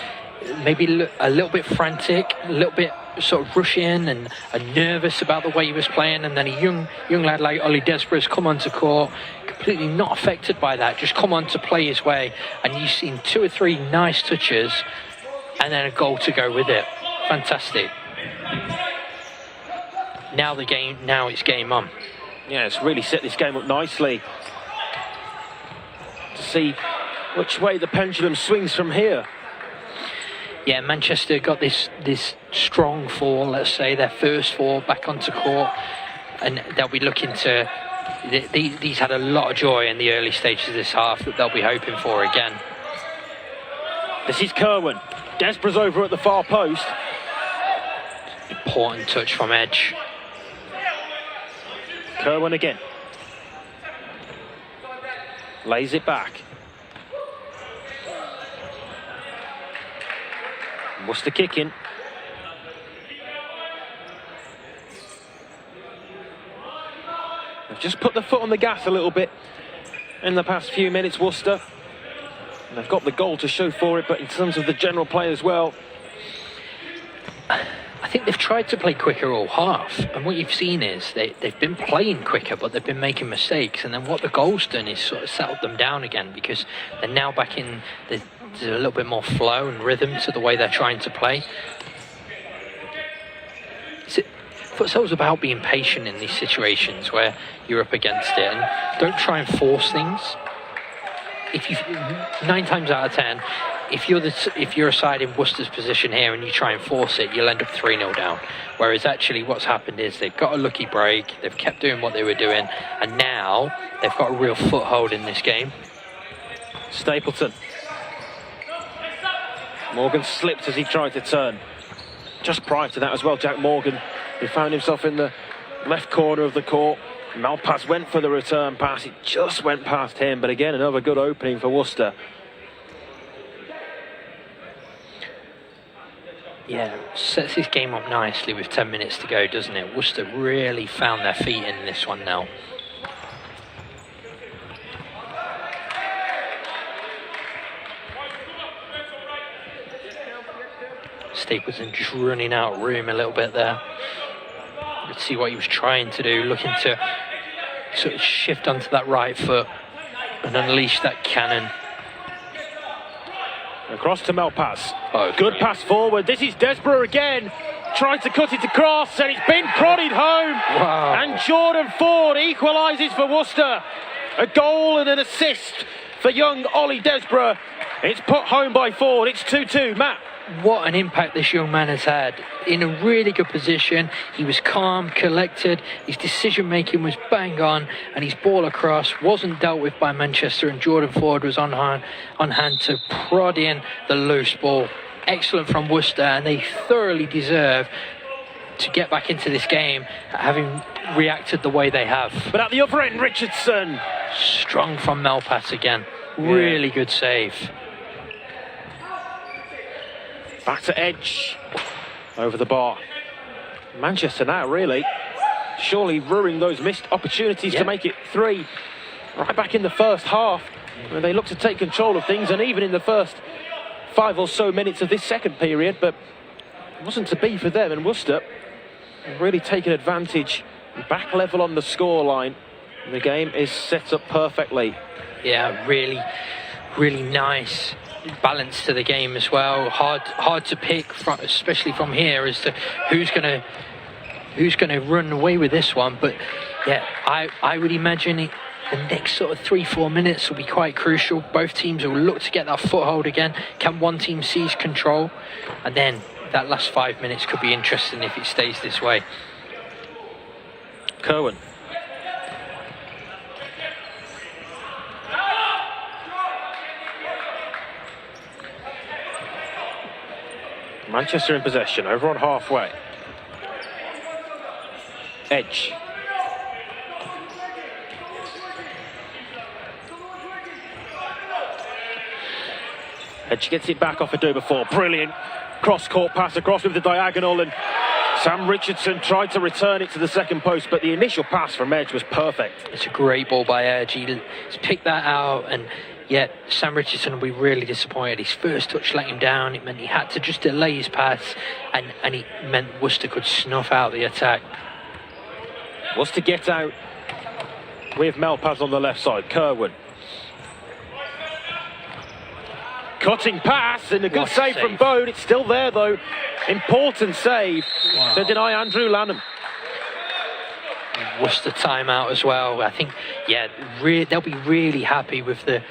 maybe a little bit frantic, a little bit sort of rushing and nervous about the way he was playing, and then a young lad like Ollie Desborough has come onto court, completely not affected by that, just come on to play his way, and you've seen 2 or 3 nice touches, and then a goal to go with it. Fantastic. Now it's game on. Yeah, it's really set this game up nicely. To see which way the pendulum swings from here. Yeah, Manchester got this strong 4, let's say, their first 4 back onto court, and they'll be looking to... These had a lot of joy in the early stages of this half that they'll be hoping for again. This is Kerwin. Desborough's over at the far post. Important touch from Edge. Kerwin again. Lays it back. Worcester kicking. They've just put the foot on the gas a little bit in the past few minutes, Worcester. And they've got the goal to show for it, but in terms of the general play as well, I think they've tried to play quicker all half, and what you've seen is they've been playing quicker, but they've been making mistakes, and then what the goal's done is sort of settled them down again, because they're now back in, there's a little bit more flow and rhythm to the way they're trying to play. Futsal's about being patient in these situations where you're up against it, and don't try and force things. 9 times out of 10, if you're a side in Worcester's position here and you try and force it, you'll end up 3-0 down. Whereas actually what's happened is they've got a lucky break, they've kept doing what they were doing, and now they've got a real foothold in this game. Stapleton. Morgan slipped as he tried to turn. Just prior to that as well, Jack Morgan, who found himself in the left corner of the court. Malpass went for the return pass, it just went past him, but again another good opening for Worcester. Yeah, sets this game up nicely with 10 minutes to go, doesn't it? Worcester really found their feet in this one now. Stapleton just running out of room a little bit there. Let's see what he was trying to do, looking to sort of shift onto that right foot and unleash that cannon. Across to Malpass. Oh, good pass forward. This is Desborough again. tried to cut it across, and it's been prodded home. Wow. And Jordan Ford equalises for Worcester. A goal and an assist for young Ollie Desborough. It's put home by Ford. It's 2-2. Matt. What an impact this young man has had. In a really good position, he was calm, collected, his decision making was bang on, and his ball across wasn't dealt with by Manchester, and Jordan Ford was on hand to prod in the loose ball. Excellent from Worcester, and they thoroughly deserve to get back into this game, having reacted the way they have. But at the other end, Richardson. Strong from Melpas again. Really good save. Back to Edge. Over the bar. Manchester now, really, surely ruining those missed opportunities to make it 3. Right back in the first half, when they look to take control of things, and even in the first 5 or so minutes of this second period, but it wasn't to be for them. And Worcester really taken advantage, back level on the scoreline. The game is set up perfectly. Yeah, really nice balance to the game as well. Hard to pick, especially from here, as to who's gonna run away with this one. But yeah, I would imagine the next sort of 3-4 minutes will be quite crucial. Both teams will look to get that foothold again. Can one team seize control? And then that last 5 minutes could be interesting if it stays this way. Cohen. Manchester in possession, over on halfway. Edge. Edge gets it back off a do before. Brilliant cross-court pass across with the diagonal, and Sam Richardson tried to return it to the second post, but the initial pass from Edge was perfect. It's a great ball by Edge. He's picked that out, and yet Sam Richardson will be really disappointed. His first touch let him down. It meant he had to just delay his pass, and it meant Worcester could snuff out the attack. Worcester get out with Melpas on the left side. Kerwin. Cutting pass, and a good save from Bone. It's still there though. Important save to deny Andrew Lanham. Worcester timeout as well. I think, yeah, they'll be really happy with the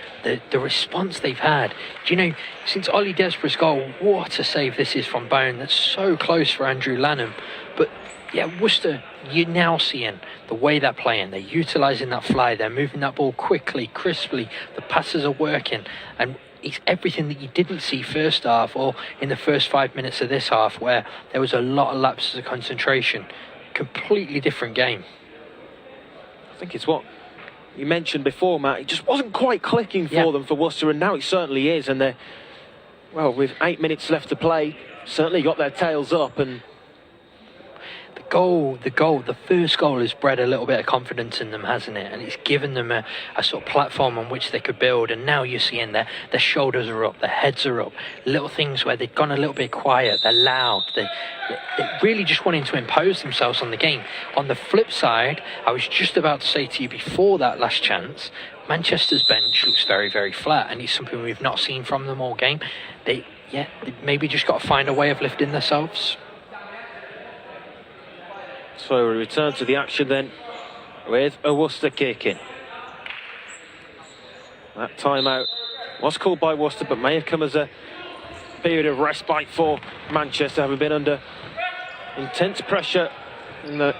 response they've had. Do you know, since Ollie Desborough's goal, what a save this is from Bone. That's so close for Andrew Lanham. But yeah, Worcester, you're now seeing the way they're playing. They're utilising that fly. They're moving that ball quickly, crisply. The passes are working, and it's everything that you didn't see first half or in the first 5 minutes of this half, where there was a lot of lapses of concentration. Completely different game. I think it's what you mentioned before, Matt. It just wasn't quite clicking for them, for Worcester, and now it certainly is. And they're, well, with 8 minutes left to play, certainly got their tails up. And the first goal has bred a little bit of confidence in them, hasn't it? And it's given them a sort of platform on which they could build. And now you're seeing their shoulders are up, their heads are up. Little things where they've gone a little bit quiet, they're loud, they're really just wanting to impose themselves on the game. On the flip side, I was just about to say to you before that last chance, Manchester's bench looks very, very flat, and it's something we've not seen from them all game. They maybe just got to find a way of lifting themselves. So we return to the action then with a Worcester kick in. That timeout was called by Worcester, but may have come as a period of respite for Manchester, having been under intense pressure in the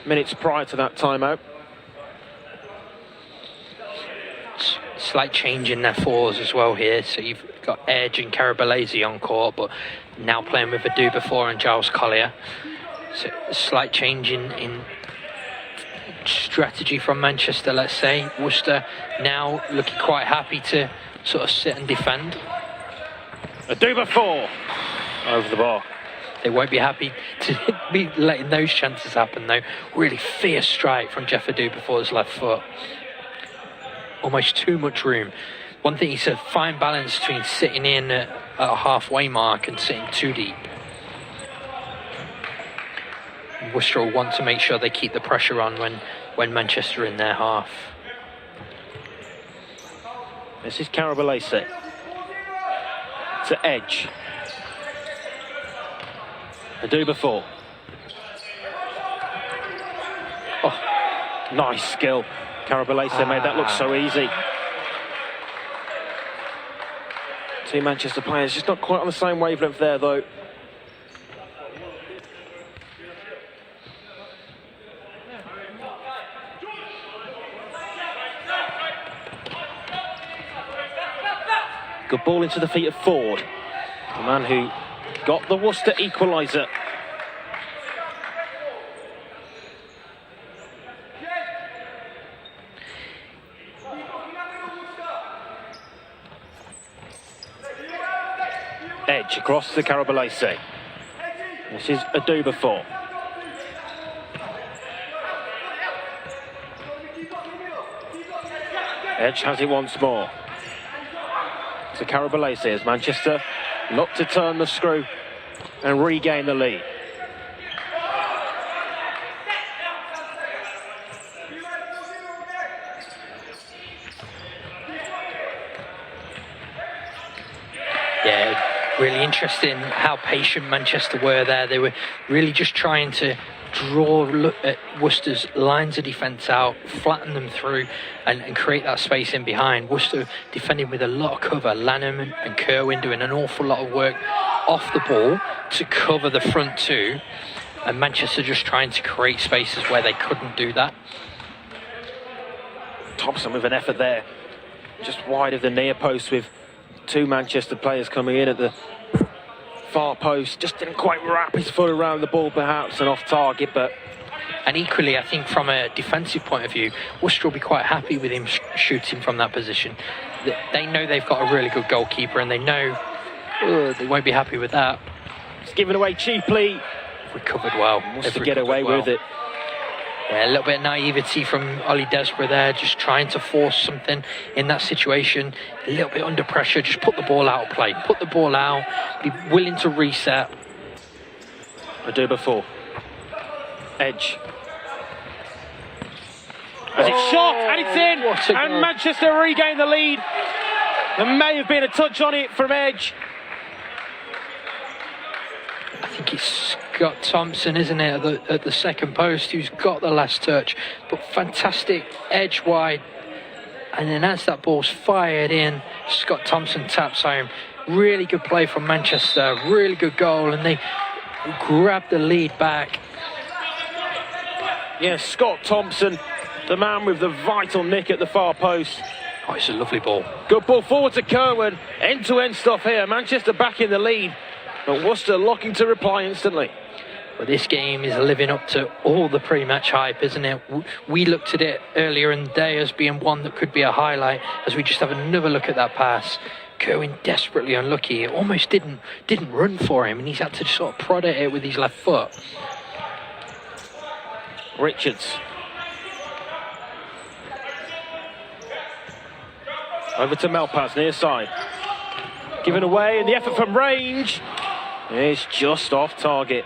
minutes prior to that timeout. Slight change in their fours as well here. So you've got Edge and Carabalesi on court, but now playing with Adu before and Giles Collier. So a slight change in strategy from Manchester, let's say. Worcester now looking quite happy to sort of sit and defend. Adu before over the bar. They won't be happy to be letting those chances happen though. Really fierce strike from Jeff Adu before his left foot. Almost too much room. One thing, it's a fine balance between sitting in at a halfway mark and sitting too deep. Worcester will want to make sure they keep the pressure on when Manchester are in their half. This is Carabalesi to Edge. A do before. Oh, nice skill. Carabalese made that look so easy. Two Manchester players just not quite on the same wavelength there, though. Good ball into the feet of Ford, the man who got the Worcester equaliser. Edge across to Carabalese. This is a do before. Edge has it once more. To Carabalese as Manchester look to turn the screw and regain the lead. Yeah, really interesting how patient Manchester were there. They were really just trying to look at Worcester's lines of defence out, flatten them through and create that space in behind. Worcester defending with a lot of cover. Lanham and Kerwin doing an awful lot of work off the ball to cover the front two, and Manchester just trying to create spaces where they couldn't do that. Thompson with an effort there, just wide of the near post, with two Manchester players coming in at the far post. Just didn't quite wrap his foot around the ball perhaps, and off target. But and equally, I think from a defensive point of view, Worcester will be quite happy with him shooting from that position. They know they've got a really good goalkeeper, and they know they won't be happy with that. It's given away cheaply. Recovered well. Wants to get away with it. Yeah, a little bit of naivety from Ollie Desborough there, just trying to force something in that situation. A little bit under pressure, just put the ball out of play. Put the ball out, be willing to reset. I do before. Edge. As it's shot, and it's in, and Manchester regain the lead. There may have been a touch on it from Edge. I think it's Scott Thompson, isn't it, at the second post, who's got the last touch. But fantastic edge wide. And then as that ball's fired in, Scott Thompson taps home. Really good play from Manchester, really good goal, and they grab the lead back. Yes, Scott Thompson, the man with the vital nick at the far post. Oh, it's a lovely ball. Good ball forward to Kerwin. End-to-end stuff here. Manchester back in the lead, but Worcester looking to reply instantly. Well, this game is living up to all the pre-match hype, isn't it? We looked at it earlier in the day as being one that could be a highlight, as we just have another look at that pass. Kerwin desperately unlucky. It almost didn't run for him, and he's had to sort of prod at it with his left foot. Richards. Over to Melpas, near side. Given away, and the effort from range is just off target.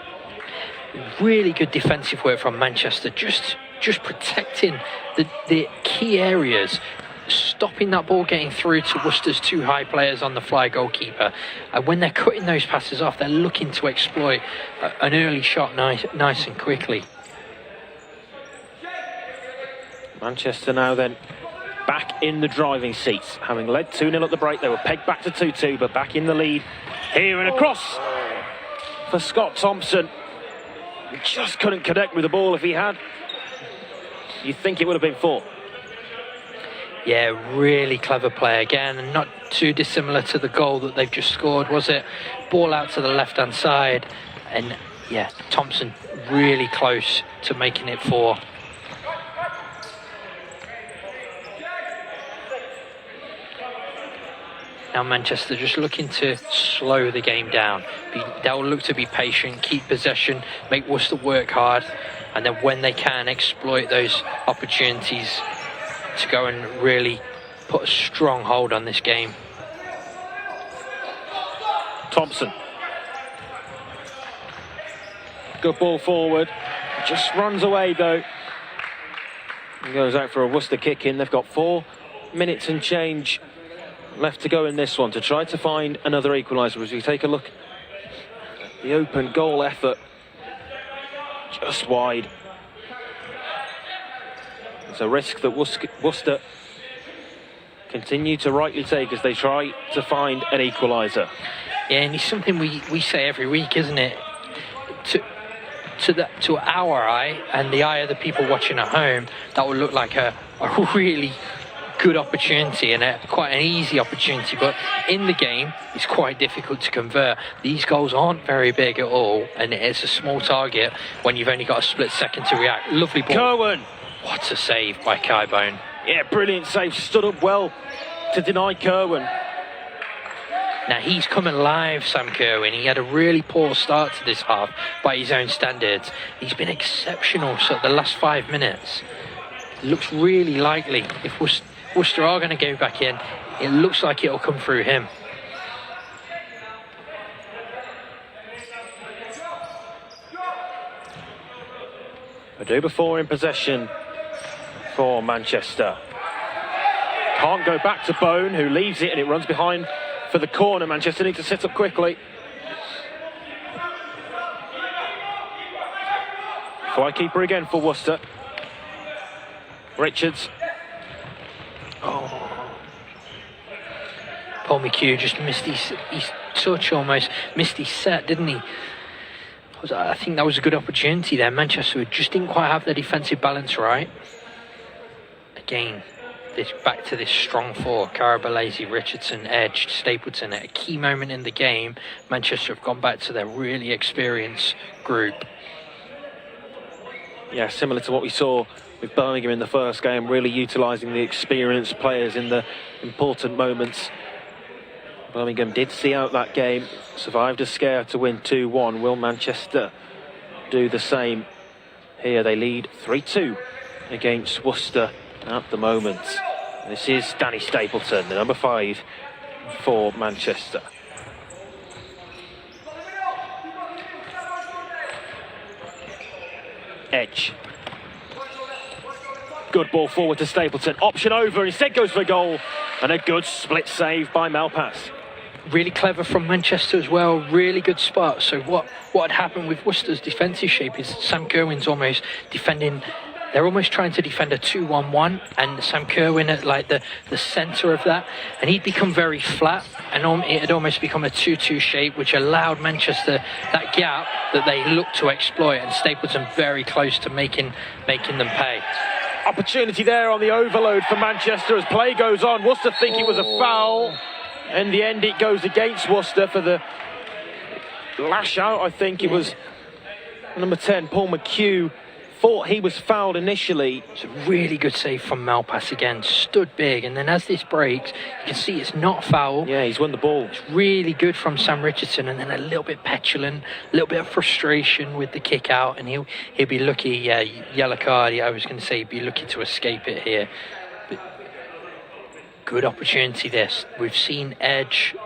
Really good defensive work from Manchester, just protecting the key areas, stopping that ball getting through to Worcester's two high players on the fly goalkeeper. And when they're cutting those passes off, they're looking to exploit an early shot nice and quickly. Manchester now then back in the driving seats, having led 2-0 at the break. They were pegged back to 2-2, but back in the lead here, and across for Scott Thompson. He just couldn't connect with the ball. If he had, you'd think it would have been 4. Yeah, really clever play again, and not too dissimilar to the goal that they've just scored, was it? Ball out to the left-hand side, and yeah, Thompson really close to making it 4. Now Manchester just looking to slow the game down. They'll look to be patient, keep possession, make Worcester work hard, and then when they can, exploit those opportunities to go and really put a strong hold on this game. Thompson. Good ball forward. Just runs away though. He goes out for a Worcester kick in. They've got 4 minutes and change left to go in this one to try to find another equaliser. As we take a look The open goal effort just wide. It's a risk that Worcester continue to rightly take as they try to find an equaliser. Yeah, and it's something we say every week, isn't it? To our eye and the eye of the people watching at home, that would look like a really good opportunity and quite an easy opportunity, but in the game it's quite difficult to convert. These goals aren't very big at all, and it's a small target when you've only got a split second to react. Lovely ball. Kerwin! What a save by Kai Bone. Yeah, brilliant save. Stood up well to deny Kerwin. Now he's come alive, Sam Kerwin. He had a really poor start to this half by his own standards. He's been exceptional so the last 5 minutes. It looks really likely if Worcester are going to go back in, it looks like it'll come through him. Before in possession for Manchester. Can't go back to Bone, who leaves it, and it runs behind for the corner. Manchester need to set up quickly. Fly keeper again for Worcester. Richards. Oh. Paul McHugh just missed his touch, almost missed his set, didn't he? I think that was a good opportunity there. Manchester just didn't quite have their defensive balance right. Again, back to this strong four: Carabalese, Richardson, Edge, Stapleton. At a key moment in the game, Manchester have gone back to their really experienced group. Yeah, similar to what we saw with Birmingham in the first game, really utilising the experienced players in the important moments. Birmingham did see out that game, survived a scare to win 2-1. Will Manchester do the same? Here they lead 3-2 against Worcester at the moment. This is Danny Stapleton, the number 5 for Manchester. Edge. Good ball forward to Stapleton. Option over, instead goes for a goal. And a good split save by Malpass. Really clever from Manchester as well. Really good spot. So what had happened with Worcester's defensive shape is Sam Kerwin's almost defending. They're almost trying to defend a 2-1-1, and Sam Kerwin at like the centre of that, and he'd become very flat, and it had almost become a 2-2 shape, which allowed Manchester that gap that they looked to exploit, and Stapleton very close to making them pay. Opportunity there on the overload for Manchester as play goes on. Worcester think it was a foul. In the end, it goes against Worcester for the lash out. I think it was number 10, Paul McHugh. Thought he was fouled initially. It's a really good save from Malpass again. Stood big, and then as this breaks, you can see it's not foul. Yeah, he's won the ball. It's really good from Sam Richardson, and then a little bit petulant, a little bit of frustration with the kick out, and he'll be lucky. Yeah, yellow card. I was going to say he'd be lucky to escape it here. But good opportunity this. We've seen Edge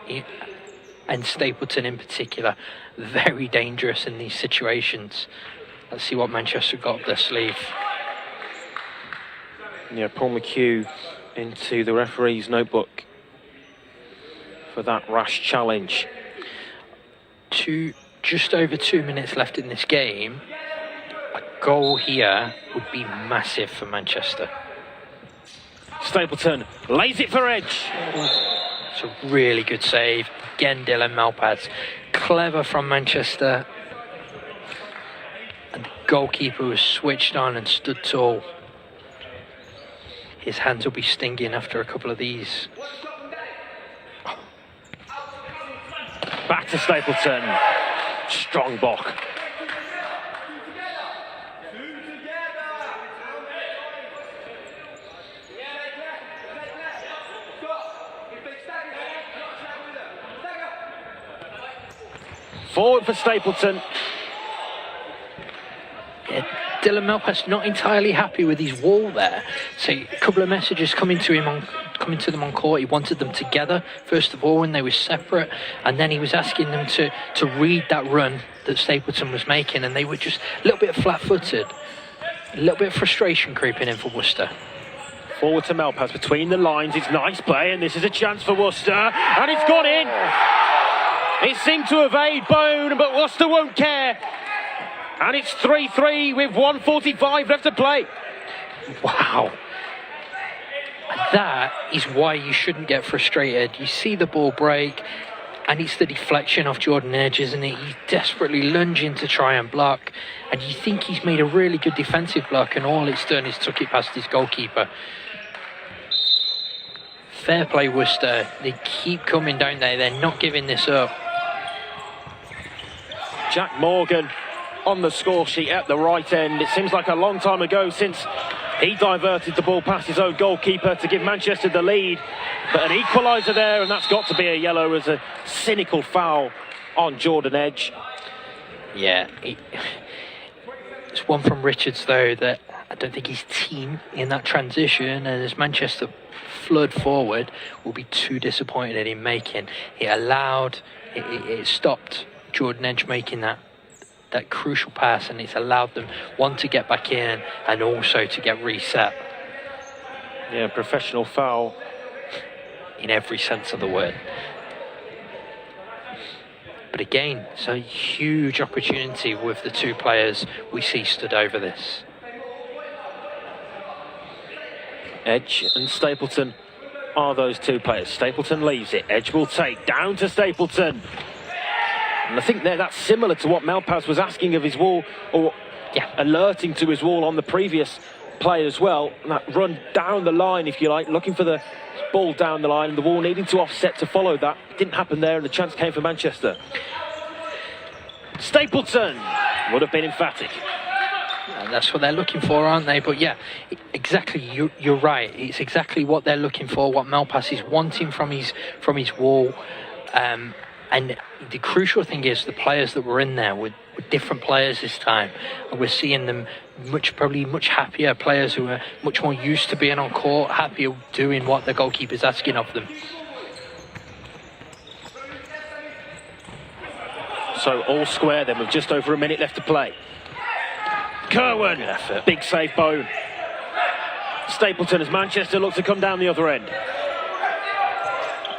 and Stapleton in particular very dangerous in these situations. Let's see what Manchester got up their sleeve. Yeah, Paul McHugh into the referee's notebook for that rash challenge. Just over 2 minutes left in this game. A goal here would be massive for Manchester. Stapleton lays it for Edge. It's a really good save. Again, Dylan Malpass. Clever from Manchester. And the goalkeeper was switched on and stood tall. His hands will be stinging after a couple of these. Back to Stapleton. Strong block. Forward for Stapleton. Yeah, Dylan Malpass not entirely happy with his wall there. So a couple of messages coming to them on court. He wanted them together first of all when they were separate, and then he was asking them to read that run that Stapleton was making, and they were just a little bit flat-footed. A little bit of frustration creeping in for Worcester. Forward to Malpass between the lines. It's nice play, and this is a chance for Worcester, and it's gone in. It seemed to evade Bone, but Worcester won't care. And it's 3-3 with 1:45 left to play. Wow. That is why you shouldn't get frustrated. You see the ball break, and it's the deflection off Jordan Edge, isn't it? He's desperately lunging to try and block, and you think he's made a really good defensive block, and all it's done is took it past his goalkeeper. Fair play, Worcester. They keep coming, don't they? They're not giving this up. Jack Morgan on the score sheet at the right end. It seems like a long time ago since he diverted the ball past his own goalkeeper to give Manchester the lead. But an equaliser there, and that's got to be a yellow as a cynical foul on Jordan Edge. Yeah, it's one from Richards, though, that I don't think his team in that transition, and as Manchester flood forward, will be too disappointed in making. It stopped Jordan Edge making that crucial pass, and it's allowed them, one, to get back in, and also to get reset. Yeah, professional foul. In every sense of the word. But again, it's a huge opportunity with the two players we see stood over this. Edge and Stapleton are those two players. Stapleton leaves it. Edge will take. Down to Stapleton. And I think that's similar to what Malpas was asking of his wall, or alerting to his wall on the previous play as well. And that run down the line, if you like, looking for the ball down the line, and the wall needing to offset to follow that. It didn't happen there, and the chance came for Manchester. Stapleton would have been emphatic. And that's what they're looking for, aren't they? But yeah, exactly, you're right. It's exactly what they're looking for, what Malpas is wanting from his wall. And the crucial thing is the players that were in there were different players this time. And we're seeing them probably much happier, players who are much more used to being on court, happier doing what the goalkeeper's asking of them. So all square then with just over a minute left to play. Kerwin, big save, Bone. Stapleton as Manchester look to come down the other end.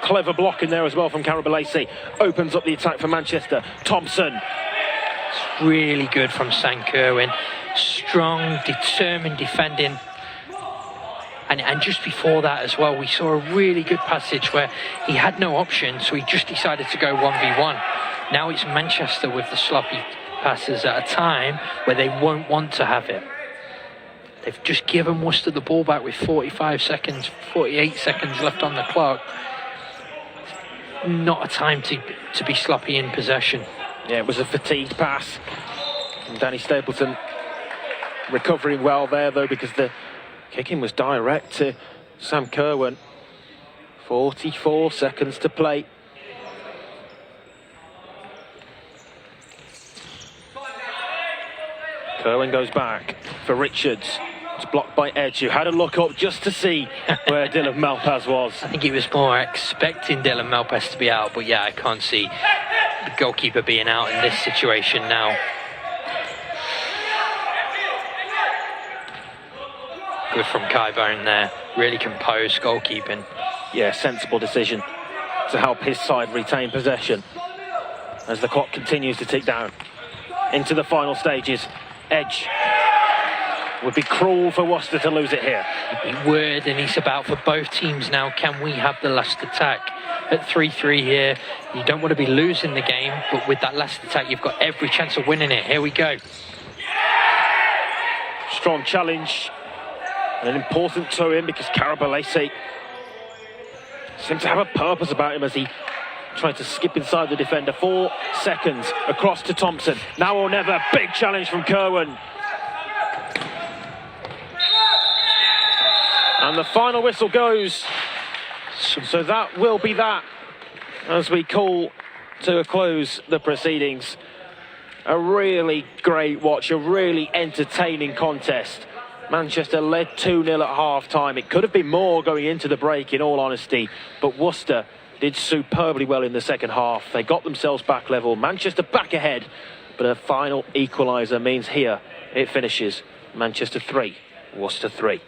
Clever block in there as well from Carabalesi. Opens up the attack for Manchester. Thompson. It's really good from Sam Kerwin. Strong, determined defending. And just before that as well, we saw a really good passage where he had no option, so he just decided to go 1v1. Now it's Manchester with the sloppy passes at a time where they won't want to have it. They've just given Worcester the ball back with 45 seconds, 48 seconds left on the clock. Not a time to be sloppy in possession. Yeah, it was a fatigued pass. And Danny Stapleton recovering well there, though, because the kicking was direct to Sam Kerwin. 44 seconds to play. Kerwin goes back for Richards. It's blocked by Edge, who had a look up just to see where Dylan Malpas was. I think he was more expecting Dylan Malpas to be out, but yeah, I can't see the goalkeeper being out in this situation now. Good from Kai Bone there, really composed goalkeeping. Yeah, sensible decision to help his side retain possession as the clock continues to tick down into the final stages. Edge. Would be cruel for Worcester to lose it here. It would, and it's about for both teams now, can we have the last attack? At 3-3 here, you don't want to be losing the game, but with that last attack, you've got every chance of winning it. Here we go. Strong challenge, and an important to him because Carabalesi seems to have a purpose about him as he tried to skip inside the defender. 4 seconds across to Thompson. Now or never, big challenge from Kerwin. And the final whistle goes. So that will be that as we call to a close the proceedings. A really great watch, a really entertaining contest. Manchester led 2-0 at half-time. It could have been more going into the break, in all honesty, but Worcester did superbly well in the second half. They got themselves back level. Manchester back ahead, but a final equaliser means here it finishes Manchester 3, Worcester 3.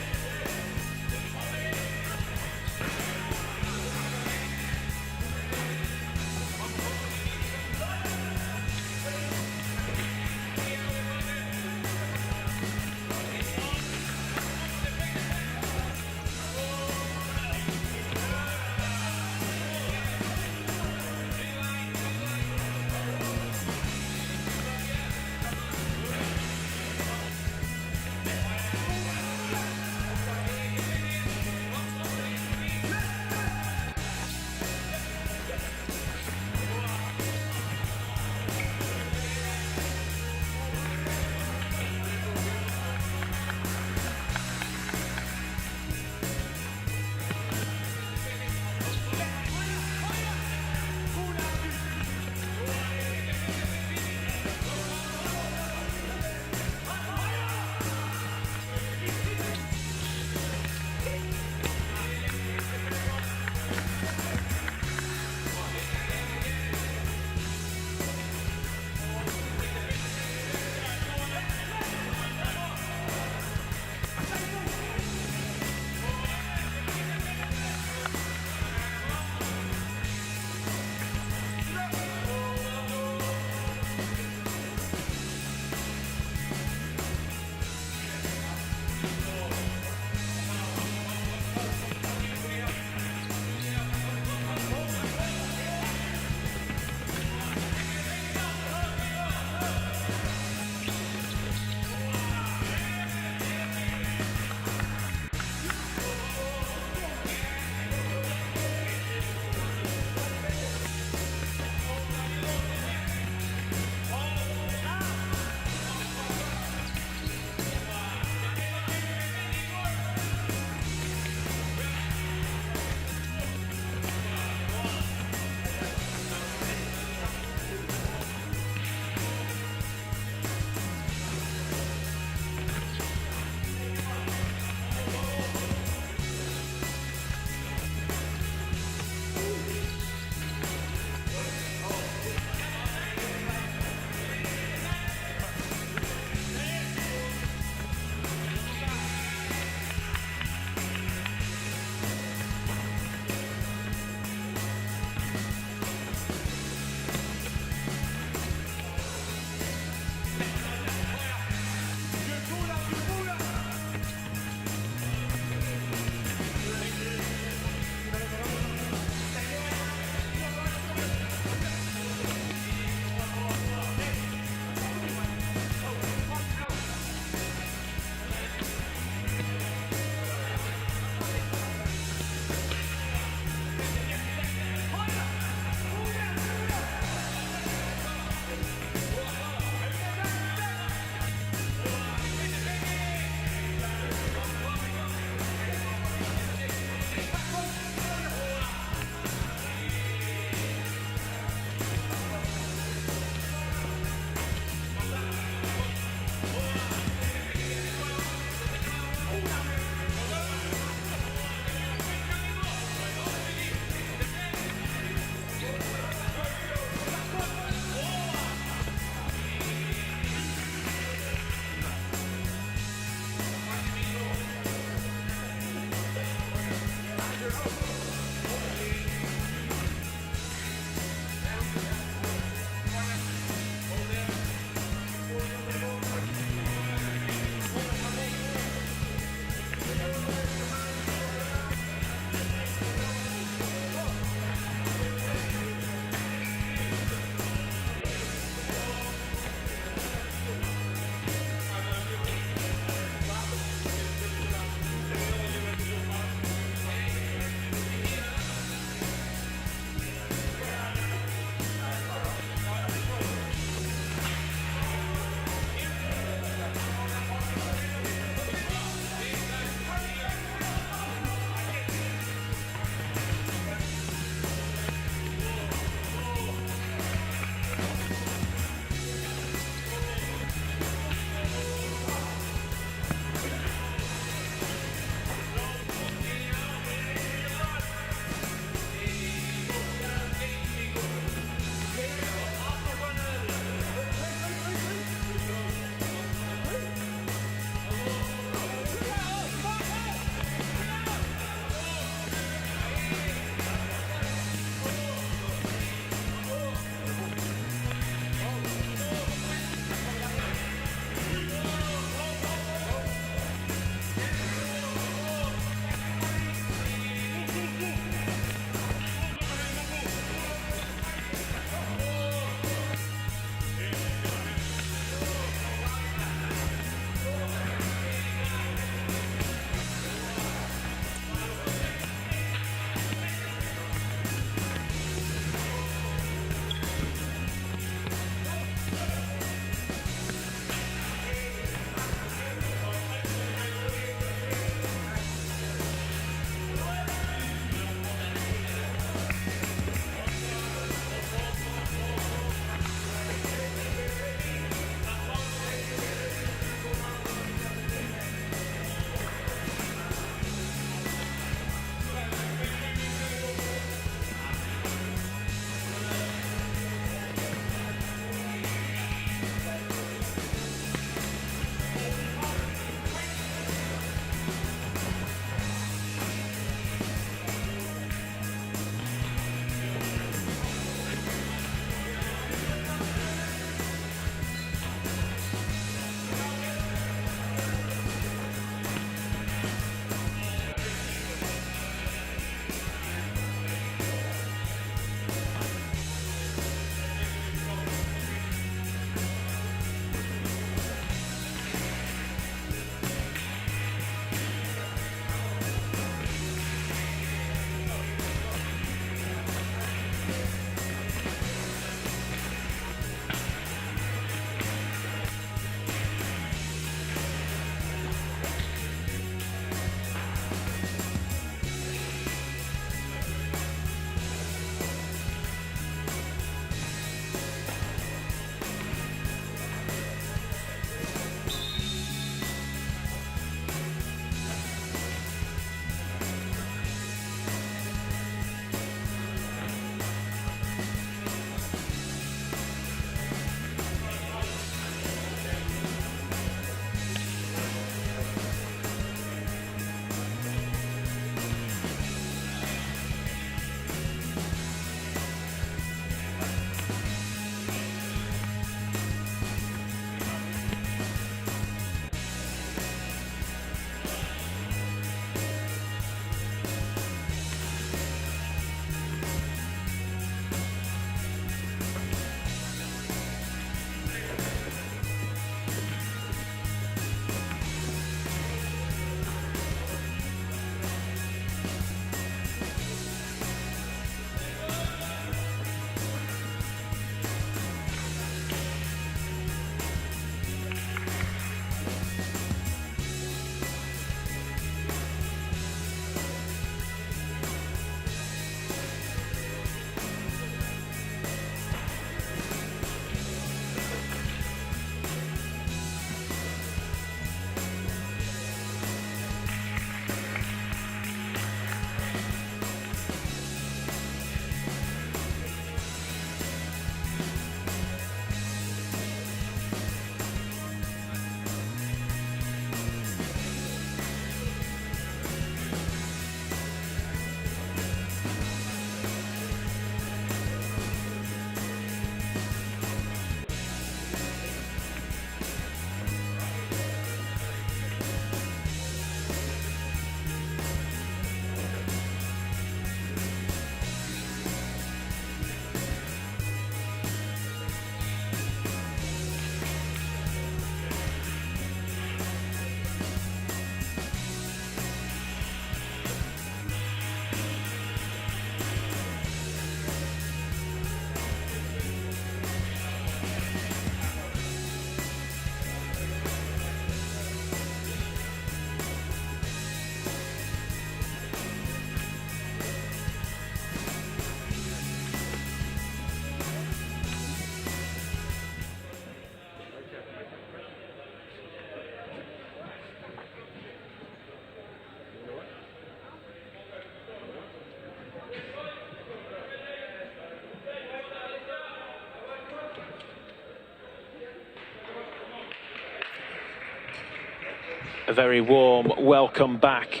A very warm welcome back.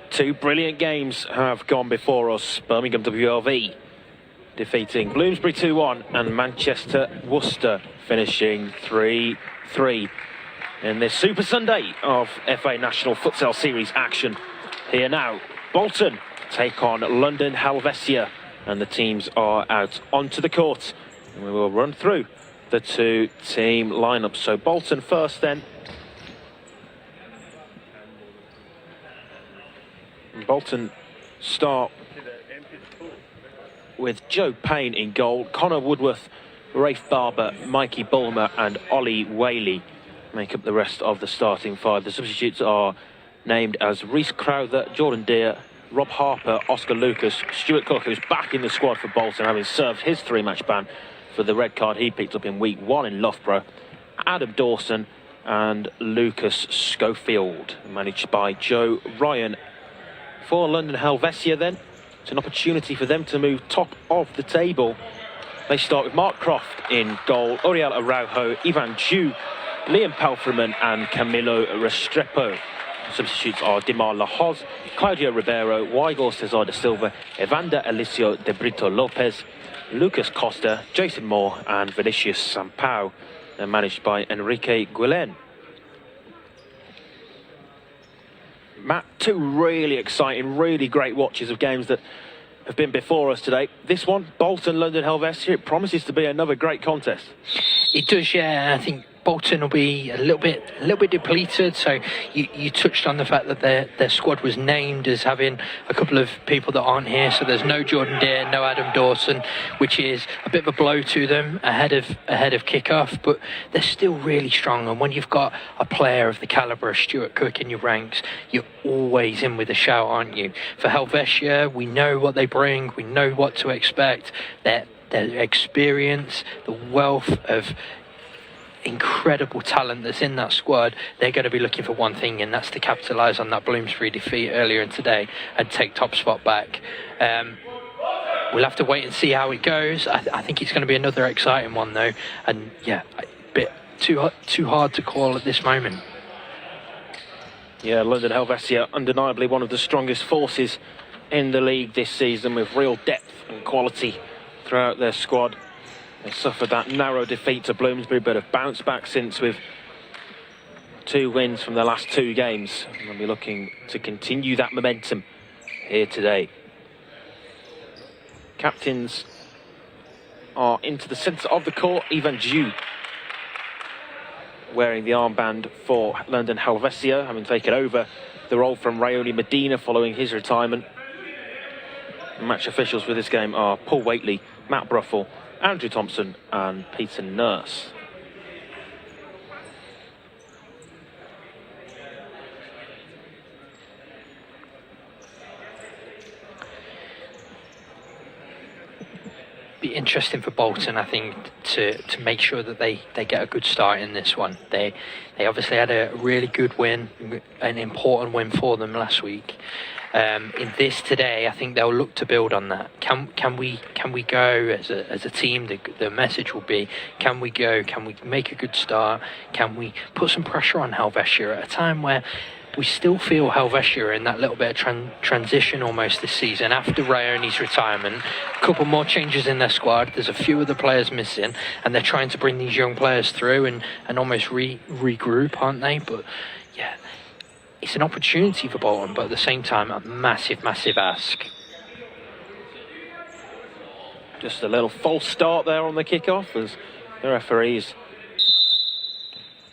Two brilliant games have gone before us. Birmingham WLV defeating Bloomsbury 2-1 and Manchester Worcester finishing 3-3 in this Super Sunday of FA National Futsal Series action. Here now, Bolton take on London Helvecia, and the teams are out onto the court. And we will run through the two team lineups. So Bolton first then. Bolton start with Joe Payne in goal, Connor Woodworth, Rafe Barber, Mikey Bulmer and Ollie Whaley make up the rest of the starting five. The substitutes are named as Reece Crowther, Jordan Deere, Rob Harper, Oscar Lucas, Stuart Cook, who's back in the squad for Bolton, having served his 3-match ban for the red card he picked up in week 1 in Loughborough, Adam Dawson and Lucas Schofield, managed by Joe Ryan. For London Helvetia then, it's an opportunity for them to move top of the table. They start with Mark Croft in goal, Uriel Araujo, Ivan Chu, Liam Pelfreman and Camilo Restrepo. Substitutes are Dimar Lahoz, Claudio Ribeiro, Weigel Cesar da Silva, Evander Elicio de Brito Lopez, Lucas Costa, Jason Moore and Vinicius Sampao. They're managed by Enrique Guillen. Matt, two really exciting, really great watches of games that have been before us today. This one, Bolton, London Helvetia, it promises to be another great contest. It does, yeah. I think Bolton will be a little bit depleted. So you touched on the fact that their squad was named as having a couple of people that aren't here. So there's no Jordan Deere, no Adam Dawson, which is a bit of a blow to them ahead of kick-off. But they're still really strong. And when you've got a player of the calibre of Stuart Cook in your ranks, you're always in with a shout, aren't you? For Helvetia, we know what they bring. We know what to expect. Their experience, the wealth of incredible talent that's in that squad, they're going to be looking for one thing, and that's to capitalise on that Bloomsbury defeat earlier in today and take top spot back. We'll have to wait and see how it goes. I think it's going to be another exciting one though, and yeah, a bit too hard to call at this moment. Yeah, London Helvetia undeniably one of the strongest forces in the league this season, with real depth and quality throughout their squad. They suffered that narrow defeat to Bloomsbury, but have bounced back since with 2 wins from their last 2 games. And they'll be looking to continue that momentum here today. Captains are into the centre of the court. Ivan Ju wearing the armband for London Helvetia, having taken over the role from Rayoli Medina following his retirement. Match officials for this game are Paul Waitley, Matt Bruffel, Andrew Thompson and Peter Nurse. Be interesting for Bolton, I think, to make sure that they get a good start in this one. They obviously had a really good win, an important win for them last week. In this today, I think they'll look to build on that. Can we go as a team? The message will be: can we go? Can we make a good start? Can we put some pressure on Helvetia at a time where we still feel Helvetia are in that little bit of transition almost this season after Rayoni's retirement? A couple more changes in their squad. There's a few of the players missing, and they're trying to bring these young players through and almost regroup, aren't they? But yeah, it's an opportunity for Bolton, but at the same time, a massive, massive ask. Just a little false start there on the kickoff as the referees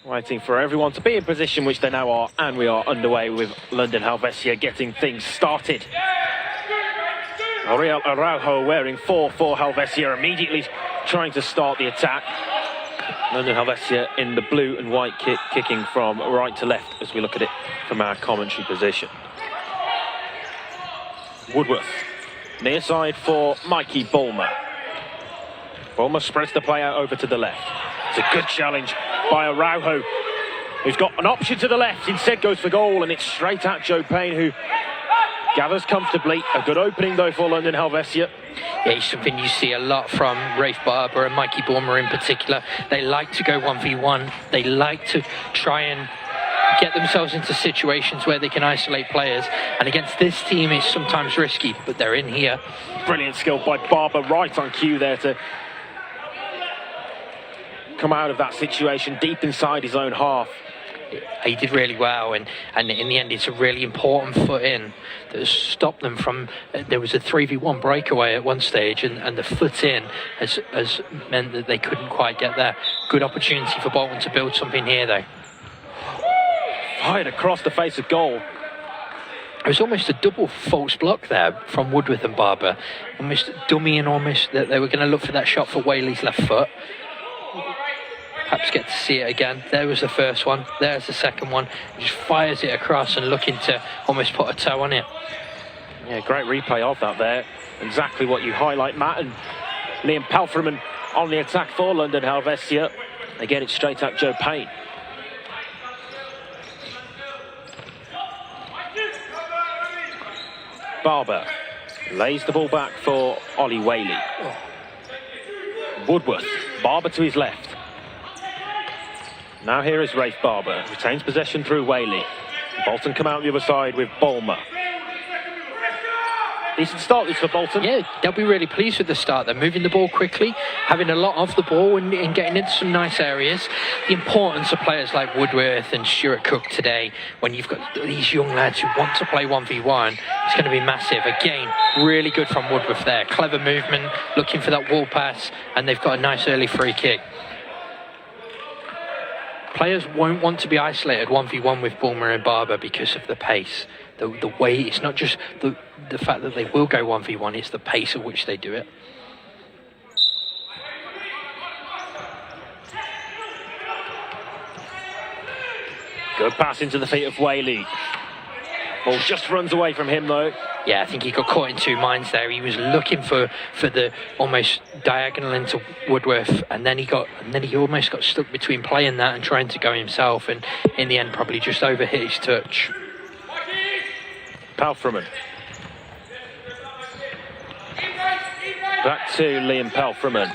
waiting for everyone to be in position, which they now are, and we are underway with London Helvetia getting things started. Uriel Araujo wearing 4 for Helvetia, immediately trying to start the attack. London Helvetia in the blue and white kit, kicking from right to left as we look at it from our commentary position. Woodworth, near side for Mikey Bulmer. Bulmer spreads the play out over to the left. It's a good challenge by Araujo, who's got an option to the left, instead goes for goal, and it's straight at Joe Payne, who gathers comfortably. A good opening though for London Helvetia. Yeah, it's something you see a lot from Rafe Barber and Mikey Bulmer in particular. They like to go 1v1. They like to try and get themselves into situations where they can isolate players. And against this team, it's sometimes risky, but they're in here. Brilliant skill by Barber, right on cue there to come out of that situation deep inside his own half. He did really well, and in the end it's a really important foot in that has stopped them from, there was a 3v1 breakaway at one stage, and the foot in has meant that they couldn't quite get there. Good opportunity for Bolton to build something here though. Fired across the face of goal. It was almost a double false block there from Woodworth and Barber, almost dummying almost that they were going to look for that shot for Whaley's left foot. Perhaps get to see it again. There was the first one, there's the second one. He just fires it across and looking to almost put a toe on it. Yeah, great replay of that there. Exactly what you highlight, Matt. And Liam Palfreman on the attack for London Helvetia. They get it straight at Joe Payne. Barber lays the ball back for Ollie Whaley. Woodworth, Barber to his left. Now here is Rafe Barber, retains possession through Whaley. Bolton come out the other side with Bulmer. Decent start this for Bolton. Yeah, they'll be really pleased with the start. They're moving the ball quickly, having a lot of the ball and getting into some nice areas. The importance of players like Woodworth and Stuart Cook today, when you've got these young lads who want to play 1v1, it's going to be massive. Again, really good from Woodworth there. Clever movement, looking for that wall pass, and they've got a nice early free kick. Players won't want to be isolated 1v1 with Bulmer and Barber because of the pace. The way, it's not just the fact that they will go 1v1, it's the pace at which they do it. Good pass into the feet of Whaley. Ball just runs away from him though. Yeah, I think he got caught in two minds there. He was looking for the almost diagonal into Woodworth, and then he almost got stuck between playing that and trying to go himself, and in the end probably just overhit his touch. Palfreman. Back to Liam Palfreman.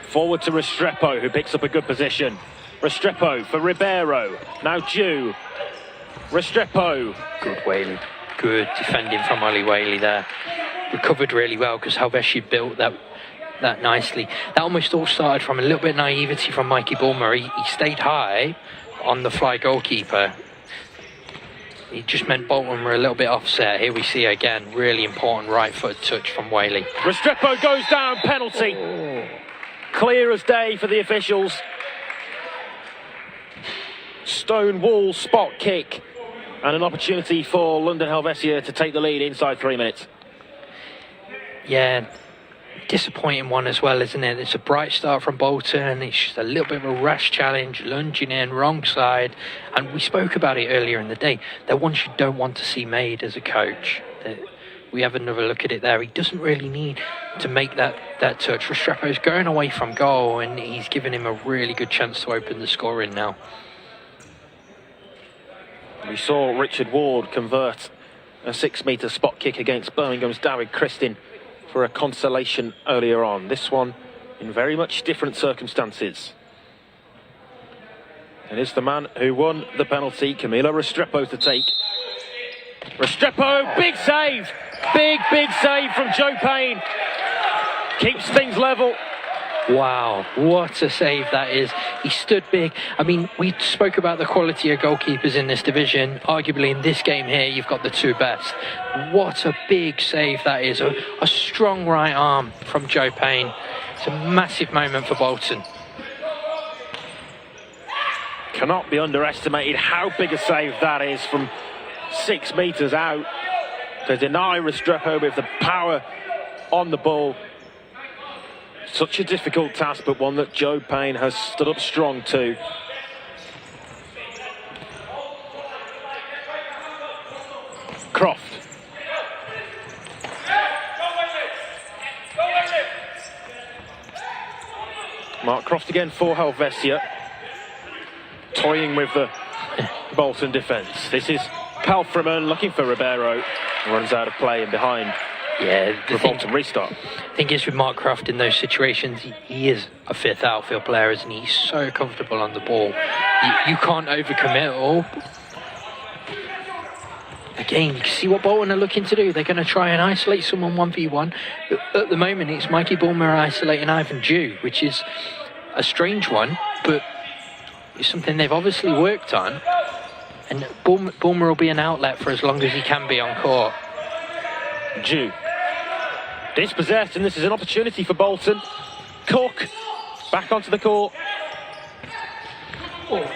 Forward to Restrepo, who picks up a good position. Restrepo for Ribeiro. Now Jew. Restrepo. Good Whaley. Good defending from Ollie Whaley there. Recovered really well because Helvetia built that nicely. That almost all started from a little bit of naivety from Mikey Bulmer. He stayed high on the fly goalkeeper. It just meant Bolton were a little bit offset. Here we see again, really important right foot touch from Whaley. Restrepo goes down, penalty. Oh. Clear as day for the officials. Stone wall spot kick. And an opportunity for London Helvetia to take the lead inside 3 minutes. Yeah, disappointing one as well, isn't it? It's a bright start from Bolton. It's just a little bit of a rash challenge, lunging in, wrong side. And we spoke about it earlier in the day. They're ones you don't want to see made as a coach. We have another look at it there. He doesn't really need to make that touch. Restrepo's going away from goal, and he's given him a really good chance to open the scoring now. We saw Richard Ward convert a 6-metre spot kick against Birmingham's David Christin for a consolation earlier on. This one in very much different circumstances. And it's the man who won the penalty, Camilo Restrepo, to take. Restrepo, big save! Big save from Joe Payne. Keeps things level. Wow, what a save that is. He stood big. I mean, we spoke about the quality of goalkeepers in this division. Arguably in this game here, you've got the two best. What a big save that is. A strong right arm from Joe Payne. It's a massive moment for Bolton. Cannot be underestimated how big a save that is from 6 metres out to deny Restrepo with the power on the ball. Such a difficult task, but one that Joe Payne has stood up strong to. Croft. Mark Croft again for Helvecia. Toying with the Bolton defence. This is Palfreman looking for Ribeiro. Runs out of play and behind Yeah, for Bolton restart. The thing is with Mark Croft in those situations, he is a fifth outfield player, isn't he? He's so comfortable on the ball. You can't overcommit or... Again, you can see what Bolton are looking to do. They're going to try and isolate someone 1v1. At the moment, it's Mikey Bulmer isolating Ivan Dew, which is a strange one, but it's something they've obviously worked on. And Bulmer will be an outlet for as long as he can be on court. Dew. Dispossessed, and this is an opportunity for Bolton. Cook back onto the court. Oh.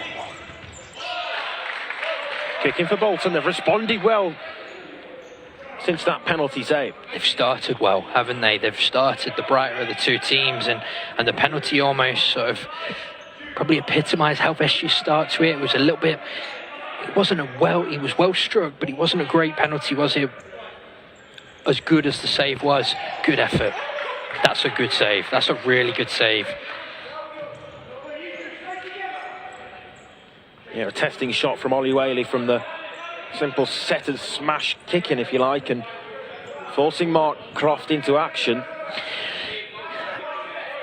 Kicking for Bolton. They've responded well since that penalty save. They've started well, haven't they? They've started the brighter of the two teams, and the penalty almost sort of probably epitomised how best you start to it. It was a little bit... It wasn't he was well struck, but it wasn't a great penalty, was it? As good as the save was, good effort. That's a good save. That's a really good save. Yeah, a testing shot from Ollie Whaley from the simple set and smash kicking, if you like, and forcing Mark Croft into action.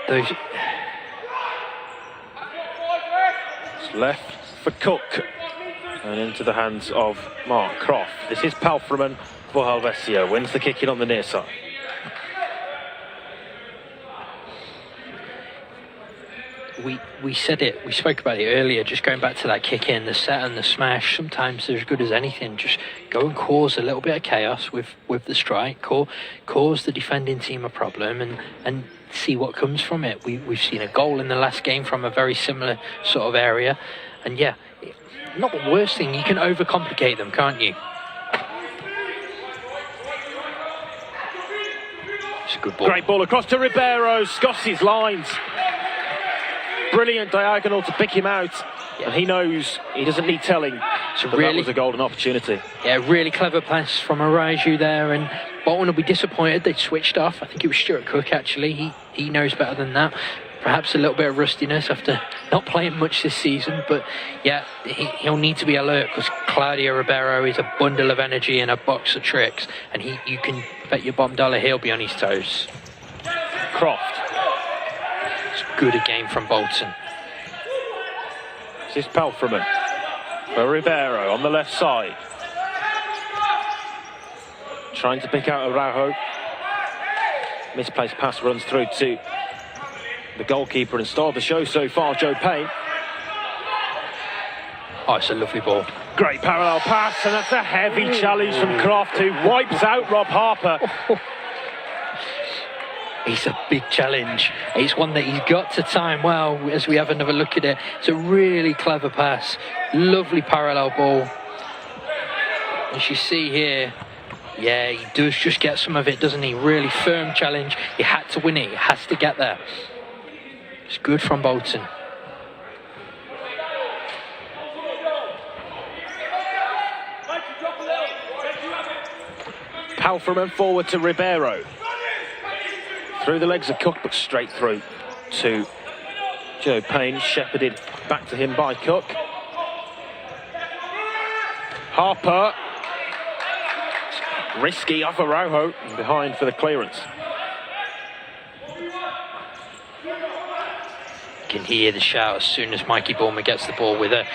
Those... It's left for Cook and into the hands of Mark Croft. This is Palfreman for Helvecia. Wins the kick in on the near side. We said it, we spoke about it earlier, just going back to that kick in, the set and the smash, sometimes they're as good as anything. Just go and cause a little bit of chaos with the strike, cause the defending team a problem and see what comes from it. We've seen a goal in the last game from a very similar sort of area, and yeah, not the worst thing, you can overcomplicate them, can't you? It's a good ball. Great ball across to Ribeiro, scoffs his lines. Brilliant diagonal to pick him out, and he knows he doesn't need telling. So that was a golden opportunity. Yeah, really clever pass from Araju there, and Bolton will be disappointed they switched off. I think it was Stuart Cook actually. He knows better than that. Perhaps a little bit of rustiness after not playing much this season, but yeah, he'll need to be alert because Claudio Ribeiro is a bundle of energy and a box of tricks, and you can bet your bottom dollar he'll be on his toes. Croft. Good game from Bolton. This is Palfreman for Ribeiro on the left side. Trying to pick out Araujo. Misplaced pass runs through to the goalkeeper and star of the show so far, Joe Payne. Oh, it's a lovely ball. Great parallel pass, and that's a heavy challenge from Croft, who wipes out Rob Harper. It's a big challenge. It's one that he's got to time well as we have another look at it. It's a really clever pass. Lovely parallel ball. As you see here, yeah, he does just get some of it, doesn't he? Really firm challenge. He had to win it. He has to get there. It's good from Bolton. Palfreman forward to Ribeiro. Through the legs of Cook, but straight through to Joe Payne, shepherded back to him by Cook. Harper, risky off Araujo, and behind for the clearance. You can hear the shout as soon as Mikey Bulmer gets the ball with a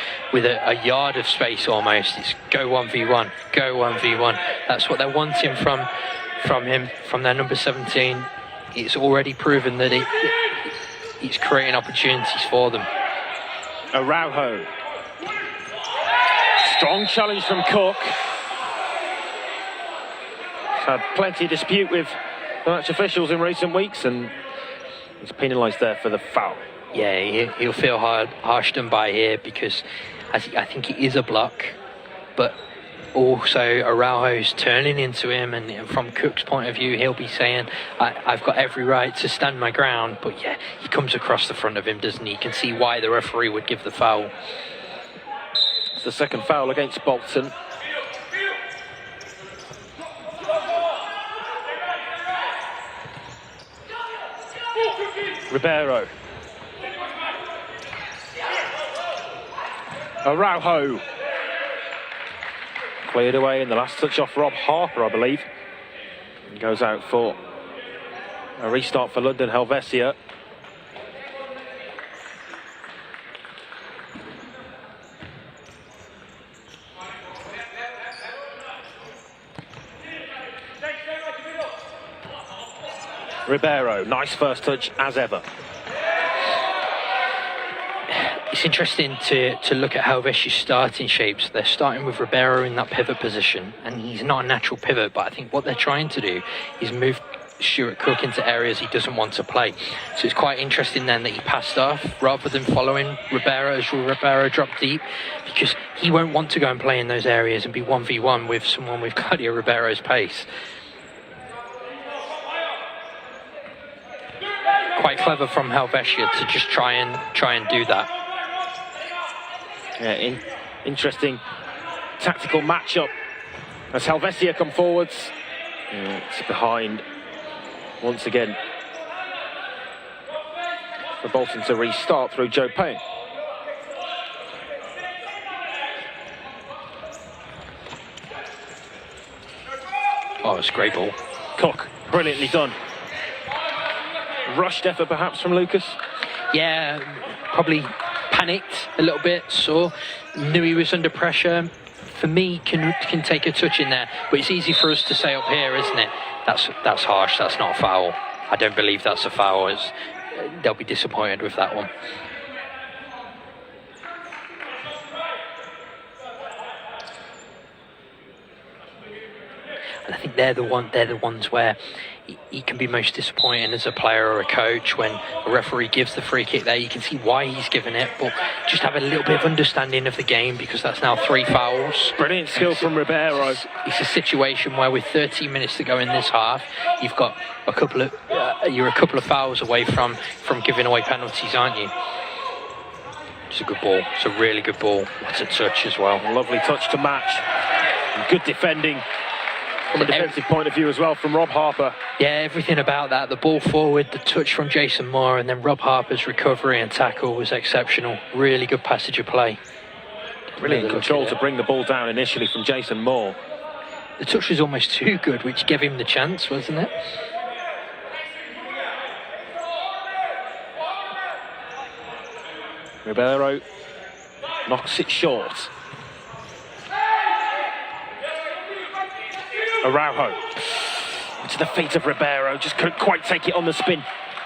yard of space almost. It's go 1v1, go 1v1. That's what they're wanting from him, from their number 17. It's already proven that it's creating opportunities for them. Araujo. Strong challenge from Cook. He's had plenty of dispute with the match officials in recent weeks, and he's penalised there for the foul. Yeah, he'll feel harshed done by here because I think it is a block, but also Araujo's turning into him, and from Cook's point of view, he'll be saying, I've got every right to stand my ground, but yeah, he comes across the front of him, doesn't he? You can see why the referee would give the foul. It's the second foul against Bolton. Ribeiro. Araujo. Cleared away in the last touch off Rob Harper, I believe. Goes out for a restart for London Helvecia. Ribeiro, nice first touch as ever. It's interesting to look at Helvetia's starting shapes. They're starting with Ribeiro in that pivot position, and he's not a natural pivot, but I think what they're trying to do is move Stuart Cook into areas he doesn't want to play. So it's quite interesting then that he passed off rather than following Ribeiro as Ribeiro dropped deep, because he won't want to go and play in those areas and be 1v1 with someone with Claudio Ribeiro's pace. Quite clever from Helvetia to just try and do that. Yeah, interesting tactical matchup as Helvetia come forwards. It's behind once again for Bolton to restart through Joe Payne. Oh, it's a great ball. Cook, brilliantly done. Rushed effort perhaps from Lucas? Yeah, probably panicked a little bit, knew he was under pressure. For me, can take a touch in there, but it's easy for us to say up here, isn't it? That's harsh, that's not a foul. I don't believe that's a foul. They'll be disappointed with that one. And I think they're the ones where he can be most disappointing as a player or a coach when a referee gives the free kick there. You can see why he's given it, but just have a little bit of understanding of the game, because that's now 3 fouls. Brilliant skill from Ribeiro. It's a situation where with 13 minutes to go in this half, you've got you're a couple of fouls away from giving away penalties, aren't you? It's a good ball. It's a really good ball. It's a touch as well. Lovely touch to match. Good defending from a defensive point of view as well from Rob Harper. Yeah, everything about that. The ball forward, the touch from Jason Moore, and then Rob Harper's recovery and tackle was exceptional. Really good passage of play. Brilliant control to bring the ball down initially from Jason Moore. The touch was almost too good, which gave him the chance, wasn't it? Ribeiro knocks it short. Araujo to the feet of Ribeiro, just couldn't quite take it on the spin.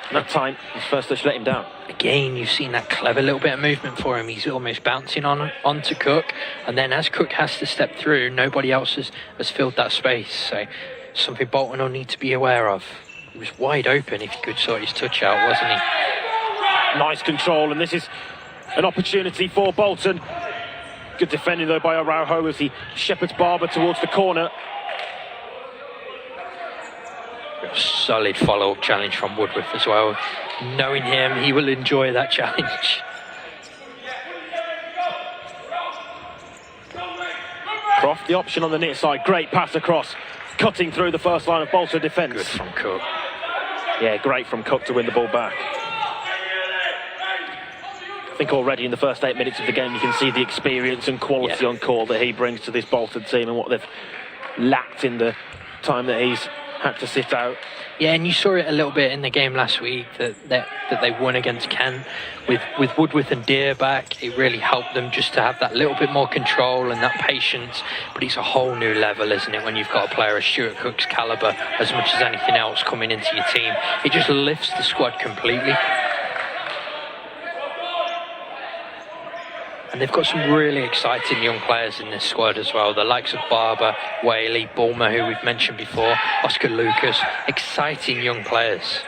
And that time, his first touch let him down. Again, you've seen that clever little bit of movement for him. He's almost bouncing onto Cook, and then as Cook has to step through, nobody else has filled that space. So something Bolton will need to be aware of. He was wide open if he could sort his touch out, wasn't he? Nice control, and this is an opportunity for Bolton. Good defending though by Araujo as he shepherds Barber towards the corner. Solid follow-up challenge from Woodworth as well. Knowing him, he will enjoy that challenge. Croft, the option on the near side. Great pass across, cutting through the first line of Bolton defence. Good from Cook. Yeah, great from Cook to win the ball back. I think already in the first 8 minutes of the game you can see the experience and quality on call that he brings to this Bolton team and what they've lacked in the time that he's had to sit out. Yeah, and you saw it a little bit in the game last week that they won against Kent with Woodworth and Deere back. It really helped them just to have that little bit more control and that patience. But it's a whole new level, isn't it, when you've got a player of Stuart Cook's calibre as much as anything else coming into your team. It just lifts the squad completely. And they've got some really exciting young players in this squad as well. The likes of Barber, Whaley, Bulmer, who we've mentioned before, Oscar Lucas. Exciting young players.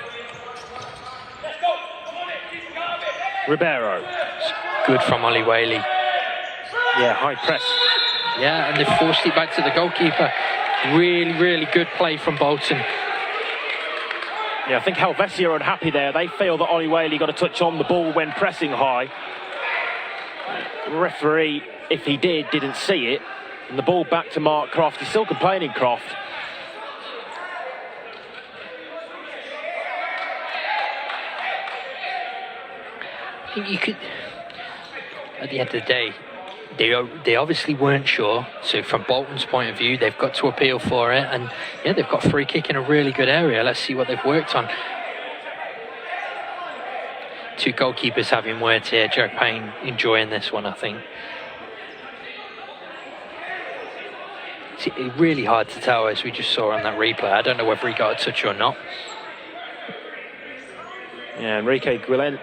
Ribeiro. Good from Ollie Whaley. Yeah, high press. Yeah, and they've forced it back to the goalkeeper. Really, really good play from Bolton. Yeah, I think Helvecia are unhappy there. They feel that Ollie Whaley got a touch on the ball when pressing high. Referee, if he didn't see it. And the ball back to Mark Croft. He's still complaining, Croft. I think you could, at the end of the day, They obviously weren't sure, so from Bolton's point of view, they've got to appeal for it, and yeah, they've got free kick in a really good area. Let's see what they've worked on. Two goalkeepers having words here. Joe Payne enjoying this one, I think. It's really hard to tell, as we just saw on that replay. I don't know whether he got a touch or not. Yeah, Enrique Guillen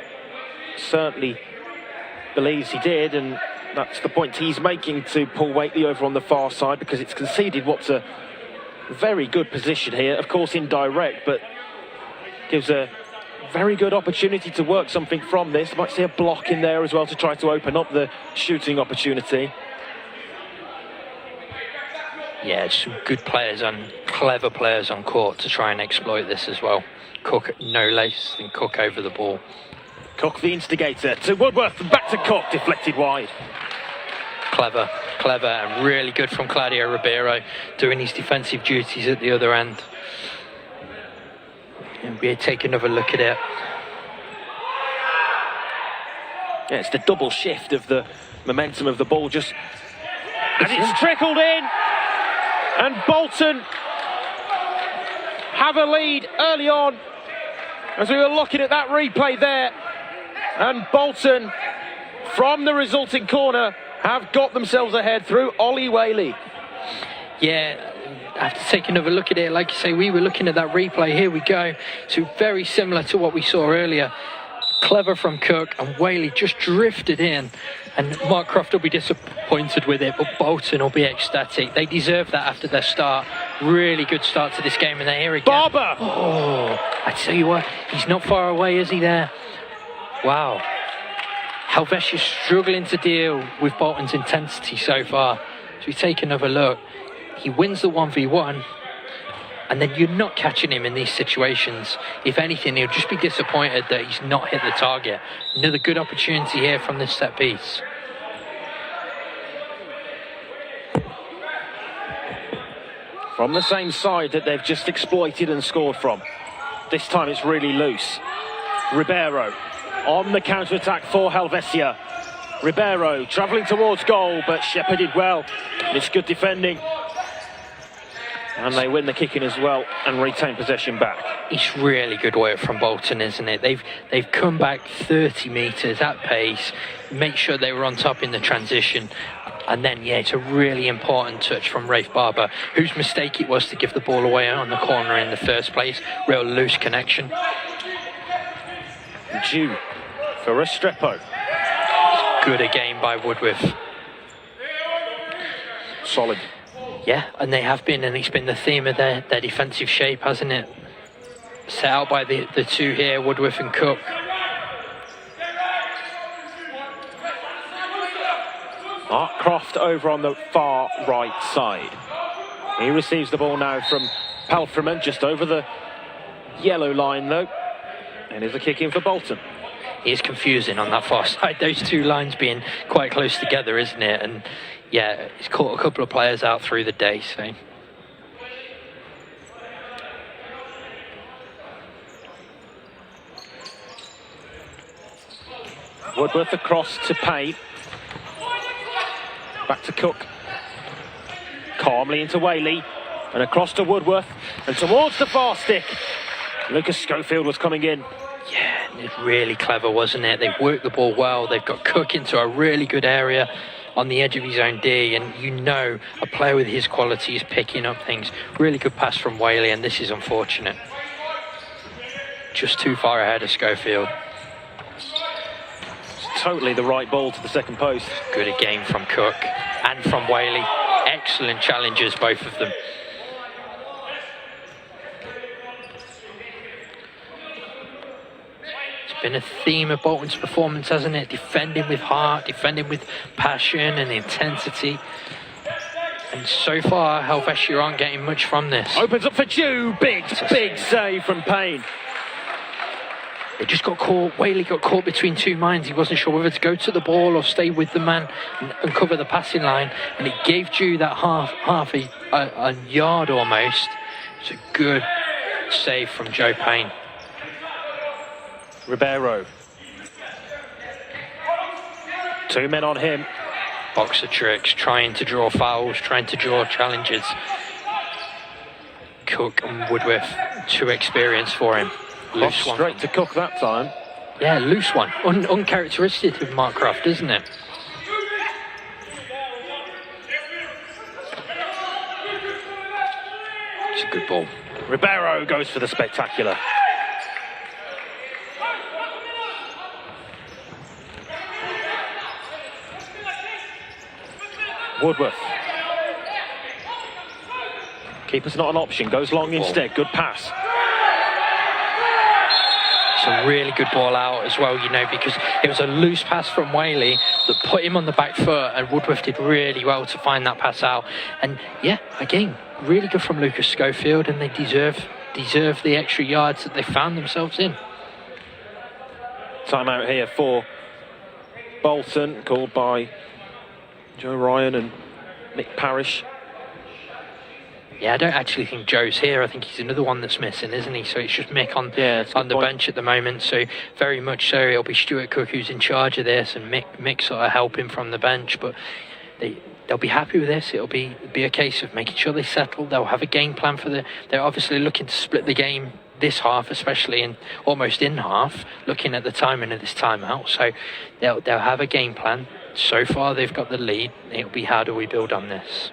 certainly believes he did, and that's the point he's making to Paul Waitley over on the far side, because it's conceded what's a very good position here. Of course, indirect, but gives a very good opportunity to work something from this. Might see a block in there as well to try to open up the shooting opportunity. Yeah, some good players and clever players on court to try and exploit this as well. Cook no less than Cook over the ball. Cook the instigator to Woodworth, and back to Cook, deflected wide. Clever, and really good from Claudio Ribeiro, doing his defensive duties at the other end. And we'll take another look at it. Yeah, it's the double shift of the momentum of the ball, just and it's trickled in, and Bolton have a lead early on, as we were looking at that replay there, and Bolton, from the resulting corner, have got themselves ahead through Ollie Whaley. Yeah, I have to take another look at it. Like you say, we were looking at that replay. Here we go. So very similar to what we saw earlier. Clever from Cook, and Whaley just drifted in, and Mark Croft will be disappointed with it, but Bolton will be ecstatic. They deserve that after their start. Really good start to this game, and they're here again. Barber! Oh, I tell you what, he's not far away, is he there? Wow. Helvetia's struggling to deal with Bolton's intensity so far. So we take another look. He wins the 1v1, and then you're not catching him in these situations. If anything, he'll just be disappointed that he's not hit the target. Another good opportunity here from this set piece. From the same side that they've just exploited and scored from. This time it's really loose. Ribeiro on the counter-attack for Helvecia. Ribeiro travelling towards goal, but shepherded well. It's good defending. And they win the kicking as well and retain possession back. It's really good work from Bolton, isn't it? They've come back 30 metres at pace, make sure they were on top in the transition. And then, yeah, it's a really important touch from Rafe Barber, whose mistake it was to give the ball away on the corner in the first place. Real loose connection. Due for Restrepo. Good again by Woodworth. Solid. Yeah, and they have been, and it's been the theme of their defensive shape, hasn't it? Set out by the two here, Woodworth and Cook. Mark Croft over on the far right side. He receives the ball now from Palfreman, just over the yellow line though. And here's a kick in for Bolton. It is confusing on that far side, those two lines being quite close together, isn't it? And yeah, he's caught a couple of players out through the day, so. Woodworth across to Payne. Back to Cook. Calmly into Whaley. And across to Woodworth. And towards the far stick. Lucas Schofield was coming in. Yeah, it really clever, wasn't it? They've worked the ball well. They've got Cook into a really good area on the edge of his own D, and you know a player with his quality is picking up things. Really good pass from Whaley, and this is unfortunate. Just too far ahead of Schofield. It's totally the right ball to the second post. Good again from Cook and from Whaley. Excellent challenges, both of them. Been a theme of Bolton's performance, hasn't it? Defending with heart, defending with passion and intensity. And so far, Helvetia aren't getting much from this. Opens up for Dew. Big save from Payne. They just got caught. Whaley got caught between two minds. He wasn't sure whether to go to the ball or stay with the man and cover the passing line. And it gave Dew that half a yard almost. It's a good save from Joe Payne. Ribeiro. Two men on him. boxer tricks, trying to draw fouls, trying to draw challenges. Cook and Woodworth, too experienced for him. Loose one. Straight to Cook that time. Yeah, loose one. Uncharacteristic of Mark Croft, isn't it? It's a good ball. Ribeiro goes for the spectacular. Woodworth. Keeper's not an option, goes long instead. Good pass. It's a really good ball out as well, you know, because it was a loose pass from Whaley that put him on the back foot, and Woodworth did really well to find that pass out. And yeah, again, really good from Lucas Schofield, and they deserve the extra yards that they found themselves in. Timeout here for Bolton, called by Joe Ryan and Nick Parrish. Yeah, I don't actually think Joe's here. I think he's another one that's missing, isn't he? So it's just Mick on the bench at the moment. So very much so, it'll be Stuart Cook who's in charge of this, and Mick sort of helping from the bench. But they'll be happy with this. It'll be a case of making sure they settle. They'll have a game plan for they're obviously looking to split the game this half, especially in almost in half, looking at the timing of this timeout. So they'll have a game plan. So far they've got the lead. It'll be, how do we build on this?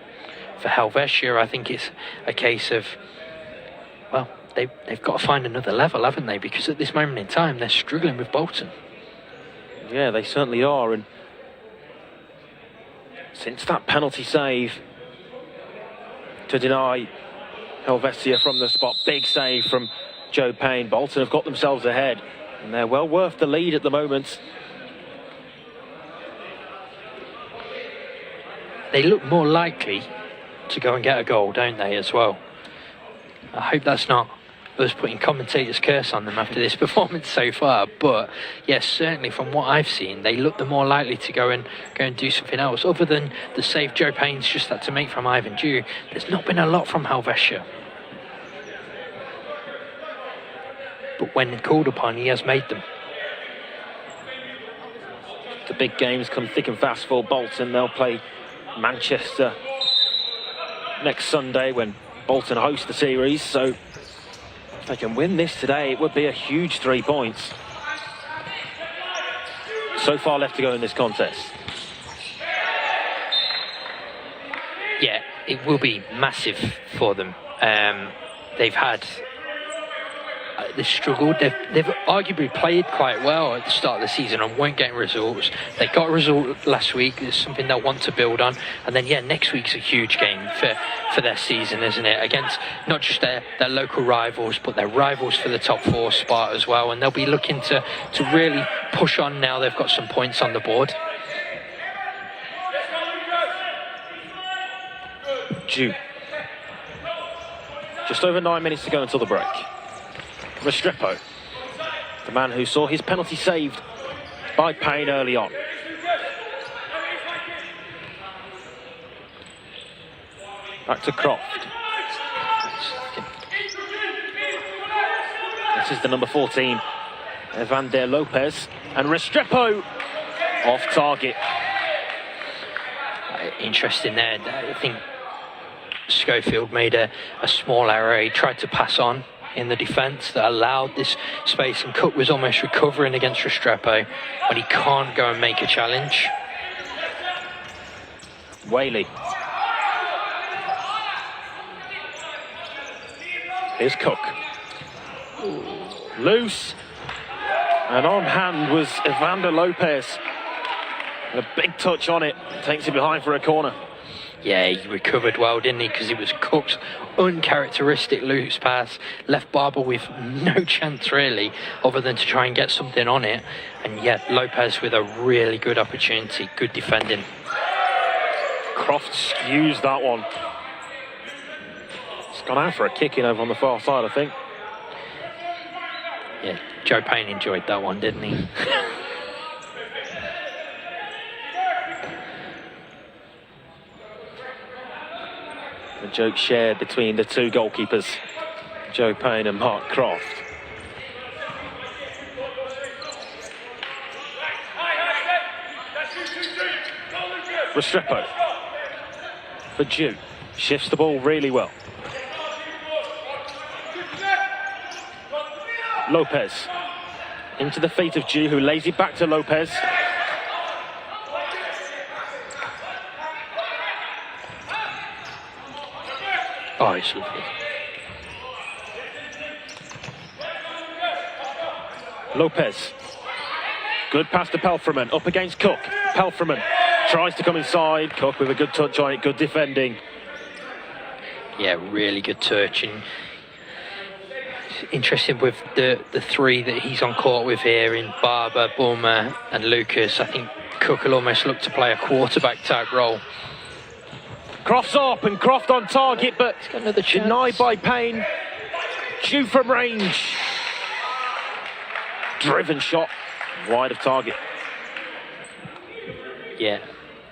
For Helvetia, I think it's a case of, well, they've got to find another level, haven't they? Because at this moment in time, they're struggling with Bolton. Yeah, they certainly are. And since that penalty save to deny Helvetia from the spot, big save from Joe Payne, Bolton have got themselves ahead, and they're well worth the lead at the moment. They look more likely to go and get a goal, don't they, as well? I hope that's not us putting commentators' curse on them after this performance so far, but yes, certainly from what I've seen, they look the more likely to go and do something else. Other than the save Joe Payne's just had to make from Ivan Dew, there's not been a lot from Helvetia. But when called upon, he has made them. The big games come thick and fast for Bolton. They'll play Manchester next Sunday when Bolton host the series, so if they can win this today, it would be a huge 3 points. So far left to go in this contest. Yeah, it will be massive for them. They've struggled. They've arguably played quite well at the start of the season and weren't getting results. They got a result last week. It's something they'll want to build on. And then, yeah, next week's a huge game for their season, isn't it? Against not just their local rivals, but their rivals for the top 4 spot as well. And they'll be looking to really push on now they've got some points on the board. Jew. Just over 9 minutes to go until the break. Restrepo, the man who saw his penalty saved by Payne early on. Back to Croft. This is the number 14, Evander Lopez, and Restrepo off target. Interesting there. I think Schofield made a small error. He tried to pass on in the defence that allowed this space, and Cook was almost recovering against Restrepo when he can't go and make a challenge. Whaley. Here's Cook. Loose. And on hand was Evander Lopez. A big touch on it. Takes it behind for a corner. Yeah, he recovered well, didn't he? Because it was Cook's uncharacteristic loose pass. Left Barber with no chance, really, other than to try and get something on it. And yet, Lopez with a really good opportunity. Good defending. Croft skews that one. It's gone out for a kick-in over on the far side, I think. Yeah, Joe Payne enjoyed that one, didn't he? A joke shared between the two goalkeepers, Joe Payne and Mark Croft. Restrepo. For Jew. Shifts the ball really well. Lopez. Into the feet of Jew, who lays it back to Lopez. Oh, it's lovely. Lopez. Good pass to Pelfreman. Up against Cook. Pelfreman tries to come inside. Cook with a good touch on it. Good defending. Yeah, really good touch. And it's interesting with the three that he's on court with here in Barber, Bulmer and Lucas. I think Cook will almost look to play a quarterback type role. Croft's up and Croft on target, but He's got another chance. denied by Payne. Jew from range. Driven shot. Wide of target. Yeah,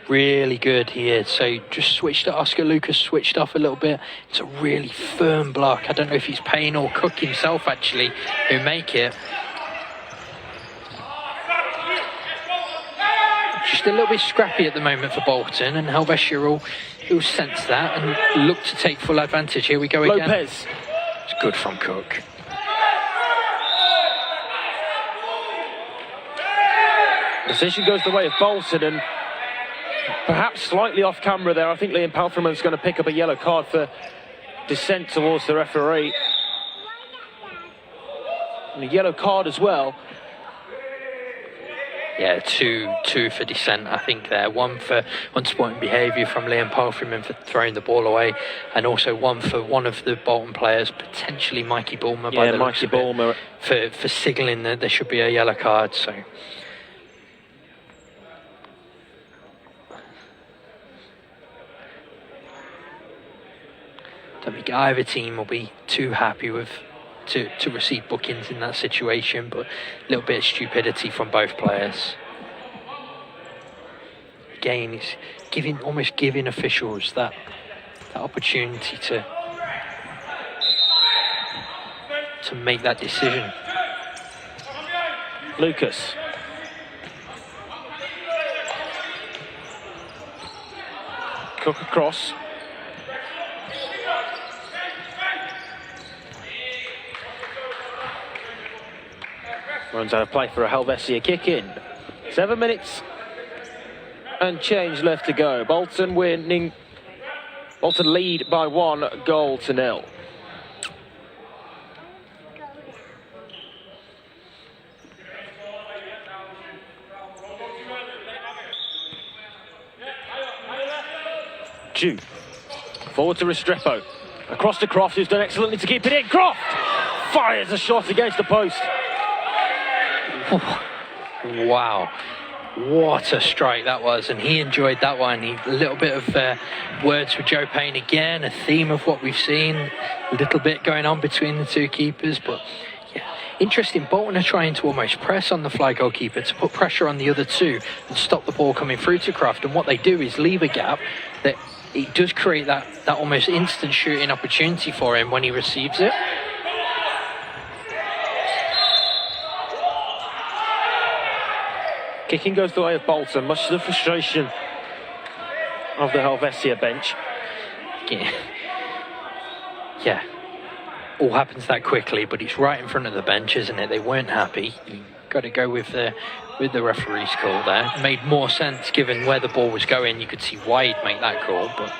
really good here. So just switched to Oscar Lucas, switched off a little bit. It's a really firm block. I don't know if he's Payne or Cook himself actually who make it. Just a little bit scrappy at the moment for Bolton, and Helvetia will sense that and look to take full advantage. Here we go again. Lopez. It's good from Cook. Decision goes the way of Bolton, and perhaps slightly off camera there. I think Liam Pelfreman's going to pick up a yellow card for dissent towards the referee. And a yellow card as well. Yeah, two for dissent, I think there. One for unsporting behaviour from Liam Pelfreman for throwing the ball away, and also one for one of the Bolton players, potentially Mikey Bulmer, by the looks of it, for signalling that there should be a yellow card. So. Don't think either team will be too happy with to receive bookings in that situation, but a little bit of stupidity from both players. Again, it's almost giving officials that opportunity to make that decision. Lucas. Cook across. Runs out of play for a Helvecia kick in. 7 minutes and change left to go. Bolton winning. Bolton lead by 1-0. Jew. Forward to Restrepo. Across to Croft, who's done excellently to keep it in. Croft fires a shot against the post. Wow, what a strike that was, and he enjoyed that one. A little bit of words with Joe Payne again, a theme of what we've seen, a little bit going on between the two keepers, but yeah, interesting. Bolton are trying to almost press on the fly goalkeeper to put pressure on the other two and stop the ball coming through to Croft, and what they do is leave a gap that it does create that almost instant shooting opportunity for him when he receives it. Kicking goes the way of Bolton, much to the frustration of the Helvecia bench. Yeah, all happens that quickly, but it's right in front of the bench, isn't it? They weren't happy. You've got to go with the referee's call there. It made more sense given where the ball was going. You could see why he'd make that call, but...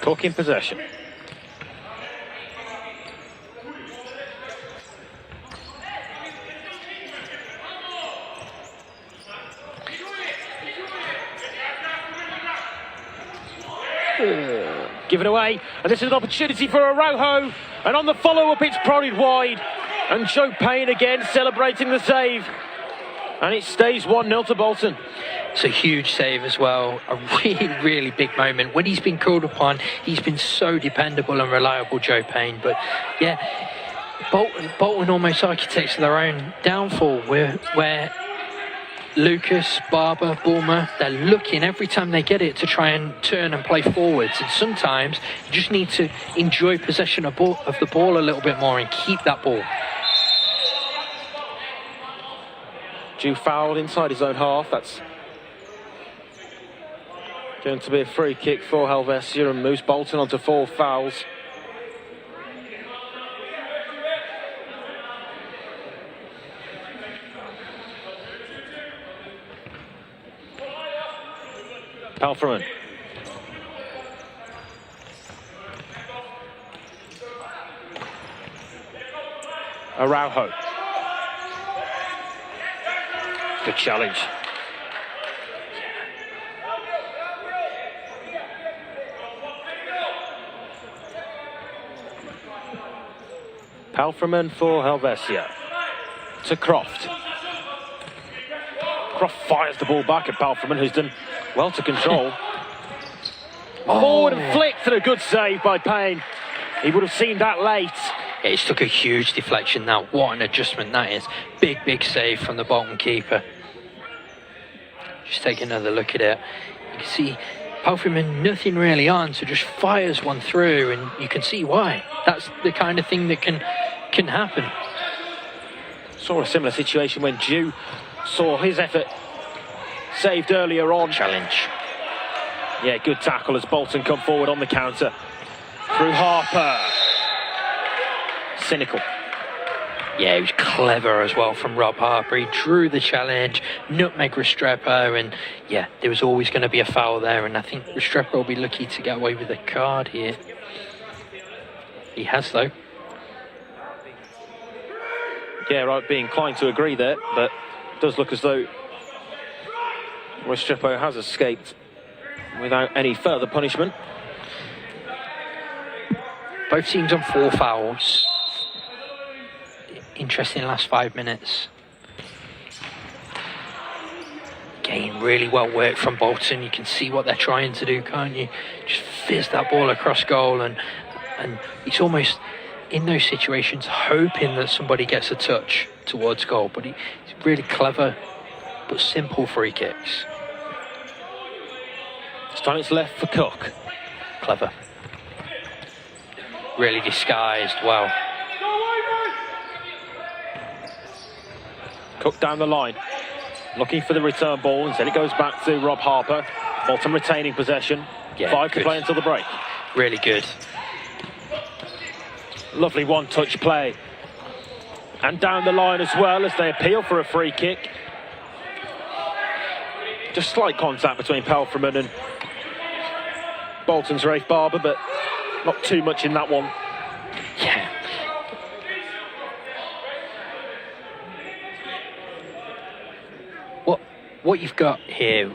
Cook in possession. Given away, and this is an opportunity for Araujo, and on the follow-up it's prodded wide, and Joe Payne again celebrating the save, and it stays 1-0 to Bolton. It's a huge save as well, a really, really big moment. When he's been called upon, he's been so dependable and reliable, Joe Payne, but yeah, Bolton almost architects their own downfall, where Lucas, Barber, Bulmer, they're looking every time they get it to try and turn and play forwards, and sometimes you just need to enjoy possession of the ball a little bit more and keep that ball. Jew fouled inside his own half. That's going to be a free kick for Helvecia and moves Bolton onto 4 fouls. Palfreman. Araujo. Good challenge. Palfreman for Helvecia. To Croft. Croft fires the ball back at Palfreman, who's done well to control. Forward and flicked, and a good save by Payne. He would have seen that late. Yeah, he's took a huge deflection now. What an adjustment that is. Big save from the Bolton keeper. Just take another look at it. You can see Palfreman nothing really on, so just fires one through, and you can see why. That's the kind of thing that can happen. Saw a similar situation when Jew saw his effort saved earlier on. Challenge. Yeah, good tackle as Bolton come forward on the counter. Through Harper. Cynical. Yeah, he was clever as well from Rob Harper. He drew the challenge, nutmeg Restrepo, and yeah, there was always going to be a foul there, and I think Restrepo will be lucky to get away with a card here. He has, though. Yeah, I'd be inclined to agree there, but it does look as though Restrepo has escaped without any further punishment. Both teams on 4 fouls. Interesting last 5 minutes. Again, really well worked from Bolton. You can see what they're trying to do, can't you? Just fizz that ball across goal, and it's almost in those situations hoping that somebody gets a touch towards goal. But he's really clever, but simple free kicks. This time it's left for Cook. Clever. Really disguised well. Cook down the line, looking for the return ball. Instead it goes back to Rob Harper. Bolton retaining possession. Yeah, 5 good. to play until the break. Really good. Lovely one-touch play. And down the line as well as they appeal for a free kick. Just slight contact between Palfreman and Bolton's Rafe Barber, but not too much in that one. Yeah. What you've got here,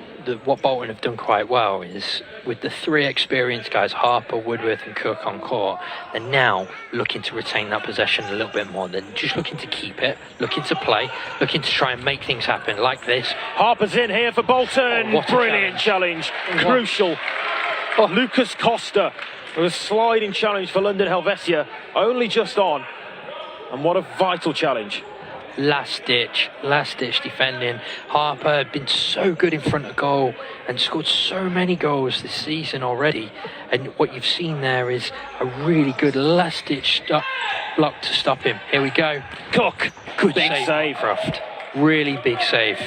what Bolton have done quite well is with the 3 experienced guys, Harper, Woodworth and Cook on court, they're now looking to retain that possession a little bit more. They're just looking to keep it, looking to play, looking to try and make things happen like this. Harper's in here for Bolton. What a Brilliant challenge. Crucial. Lucas Costa with a sliding challenge for London Helvetia, only just on. And what a vital challenge. Last ditch defending. Harper had been so good in front of goal and scored so many goals this season already, and what you've seen there is a really good last ditch block to stop him. Here we go. Cook, Good big save. Croft. Really big save.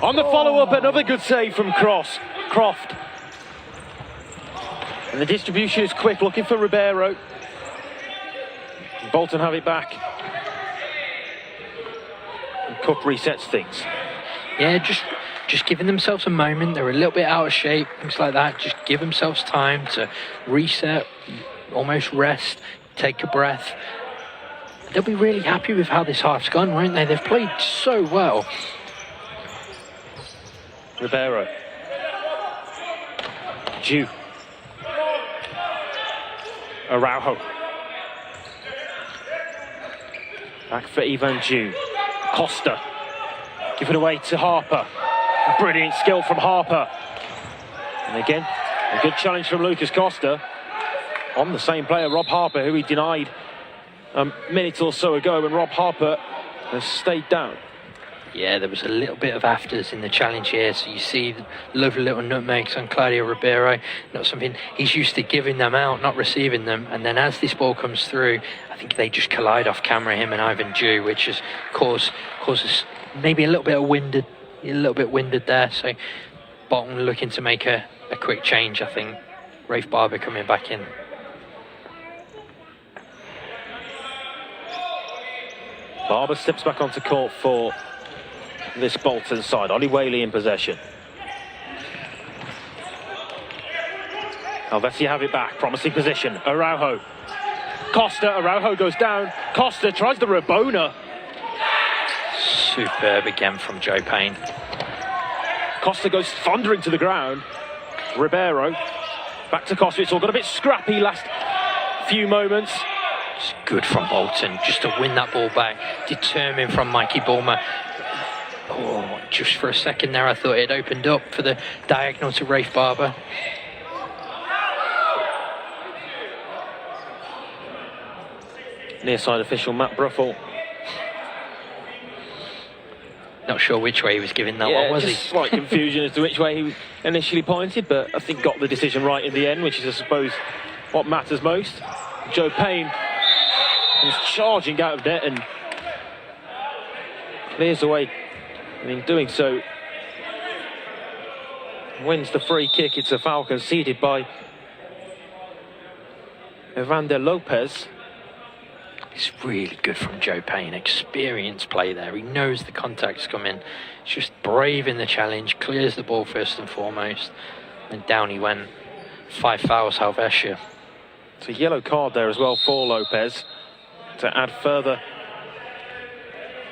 On the follow-up, another good save from Croft. And the distribution is quick, looking for Ribeiro. Bolton have it back. And Cook resets things. Yeah, just giving themselves a moment. They're a little bit out of shape, things like that. Just give themselves time to reset, almost rest, take a breath. They'll be really happy with how this half's gone, won't they? They've played so well. Ribeiro. Jew. Araujo. Back for Ivan Jew. Costa. Give it away to Harper. Brilliant skill from Harper. And again, a good challenge from Lucas Costa on the same player, Rob Harper, who he denied a minute or so ago, and Rob Harper has stayed down. Yeah, there was a little bit of afters in the challenge here, so you see the lovely little nutmegs on Claudio Ribeiro. Not something he's used to giving them out, not receiving them. And then as this ball comes through, I think they just collide off camera, him and Ivan Dew, which has causes maybe a little bit winded there. So Bolton looking to make a quick change, I think. Rafe Barber coming back in. Barber steps back onto court for this Bolton side. Ollie Whaley in possession. Helvetia have it back. Promising position. Araujo. Costa. Araujo goes down. Costa tries the Rabona. Superb again from Joe Payne. Costa goes thundering to the ground. Ribeiro. Back to Costa. It's all got a bit scrappy last few moments. It's good from Bolton just to win that ball back. Determined from Mikey Bulmer. Oh, just for a second there I thought it opened up for the diagonal to Rafe Barber. Near side official Matt Bruffel. Not sure which way he was giving that one, was he? Slight confusion as to which way he initially pointed, but I think got the decision right in the end, which is, I suppose, what matters most. Joe Payne was charging out of net and clears away, and in doing so wins the free kick. It's a foul conceded by Evander Lopez. It's really good from Joe Payne. Experienced play there. He knows the contact's coming. He's just brave in the challenge. Clears the ball first and foremost. And down he went. 5 fouls, Helvetia. It's a yellow card there as well for Lopez to add further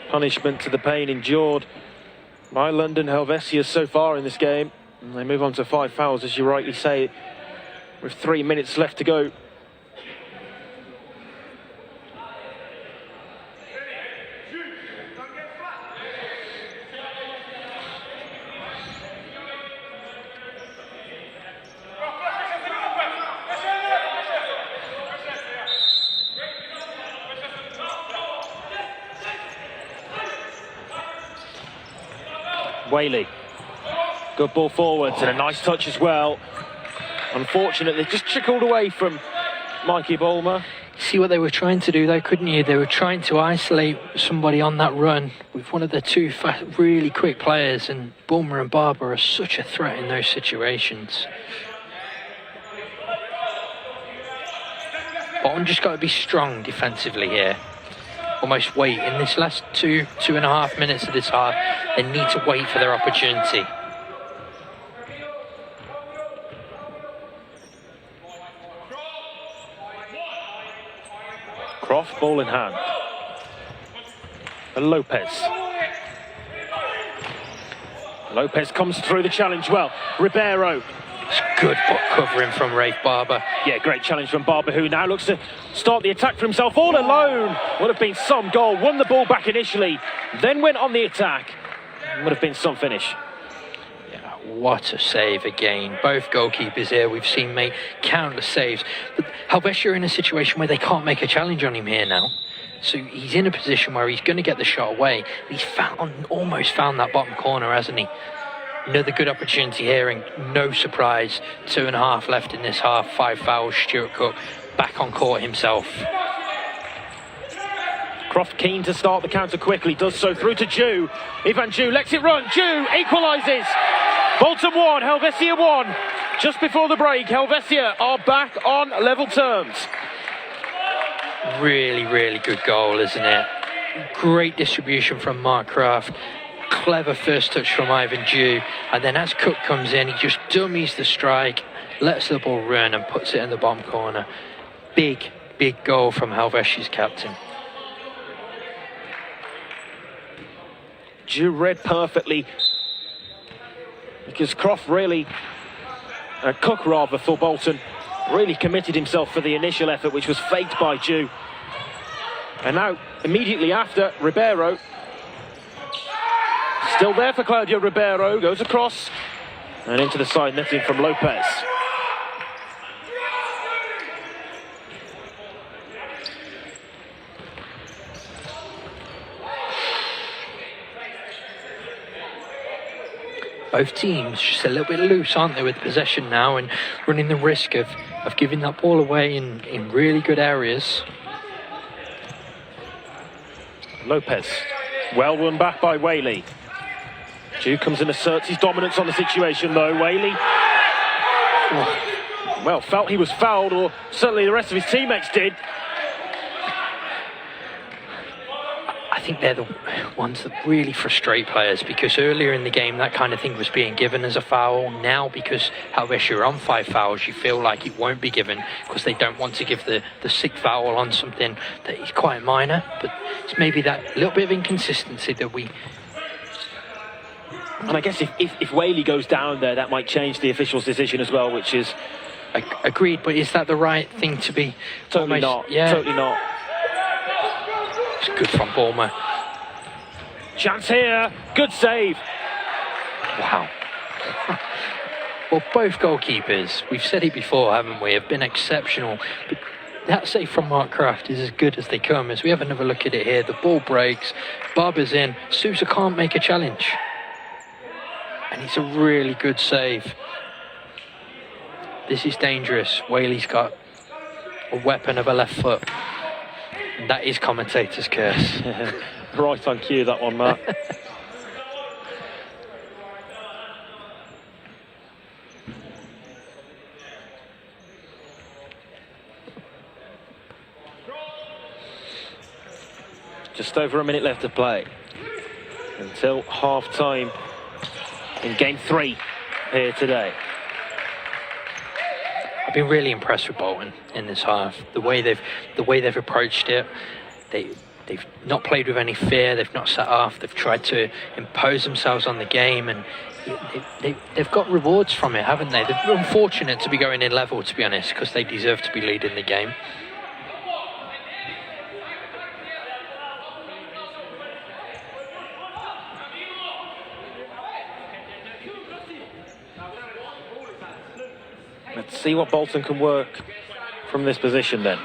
punishment to the pain endured by London Helvetia so far in this game. And they move on to 5 fouls, as you rightly say, with 3 minutes left to go. Whaley, good ball forwards and a nice touch as well. Unfortunately, just trickled away from Mikey Bulmer. See what they were trying to do though, couldn't you? They were trying to isolate somebody on that run with one of the two really quick players, and Bulmer and Barber are such a threat in those situations. Bolton just got to be strong defensively here. Almost wait in this last 2.5 minutes of this half. They need to wait for their opportunity. Croft, ball in hand. And Lopez. Lopez comes through the challenge well. Ribeiro. It's good covering from Rafe Barber. Yeah, great challenge from Barber, who now looks to start the attack for himself all alone. Would have been some goal. Won the ball back initially, then went on the attack. Would have been some finish. Yeah, what a save again. Both goalkeepers here we've seen make countless saves. But Helvetia are in a situation where they can't make a challenge on him here now. So he's in a position where he's going to get the shot away. He's almost found that bottom corner, hasn't he? Another good opportunity here, and no surprise, 2.5 left in this half. 5 fouls. Stuart Cook back on court himself. Croft keen to start the counter quickly, does so through to Dew. Ivan Dew lets it run. Dew equalises. Bolton 1, Helvetia 1. Just before the break, Helvetia are back on level terms. Really, really good goal, isn't it? Great distribution from Mark Kraft. Clever first touch from Ivan Dew, and then as Cook comes in, he just dummies the strike, lets the ball run and puts it in the bottom corner. Big goal from Helvetia's captain. Dew read perfectly, because Croft really, Cook rather, for Bolton, really committed himself for the initial effort, which was faked by Dew. And now, immediately after, Ribeiro. Still there for Claudio Ribeiro, goes across and into the side netting from Lopez. both teams just a little bit loose, aren't they, with possession now, and running the risk of giving that ball away in really good areas. Lopez, well won back by Whaley. Jude comes and asserts his dominance on the situation though. Whaley, well, felt he was fouled, or certainly the rest of his teammates did. I think they're the ones that really frustrate players, because earlier in the game that kind of thing was being given as a foul. Now, because Helvetia are on 5 fouls, you feel like it won't be given because they don't want to give the 6th foul on something that is quite minor. But it's maybe that little bit of inconsistency that we... And I guess if Whaley goes down there, that might change the official's decision as well, which is... Agreed, but is that the right thing to be? Totally not. Yeah. Totally not. It's good from Bulmer. Chance here. Good save. Wow. Well, both goalkeepers, we've said it before, haven't we, have been exceptional. But that save from Mark Kraft is as good as they come. As we have another look at it here, the ball breaks, Barber's in, Sousa can't make a challenge. And it's a really good save. This is dangerous. Whaley's got a weapon of a left foot. And that is commentator's curse. Right on cue, that one, Matt. Just over a minute left to play until half-time in game 3 here today. I've been really impressed with Bolton in this half. The way they've approached it, they've not played with any fear. They've not sat off. They've tried to impose themselves on the game, and they've got rewards from it, haven't they? They're unfortunate to be going in level, to be honest, because they deserve to be leading the game. Let's see what Bolton can work from this position then.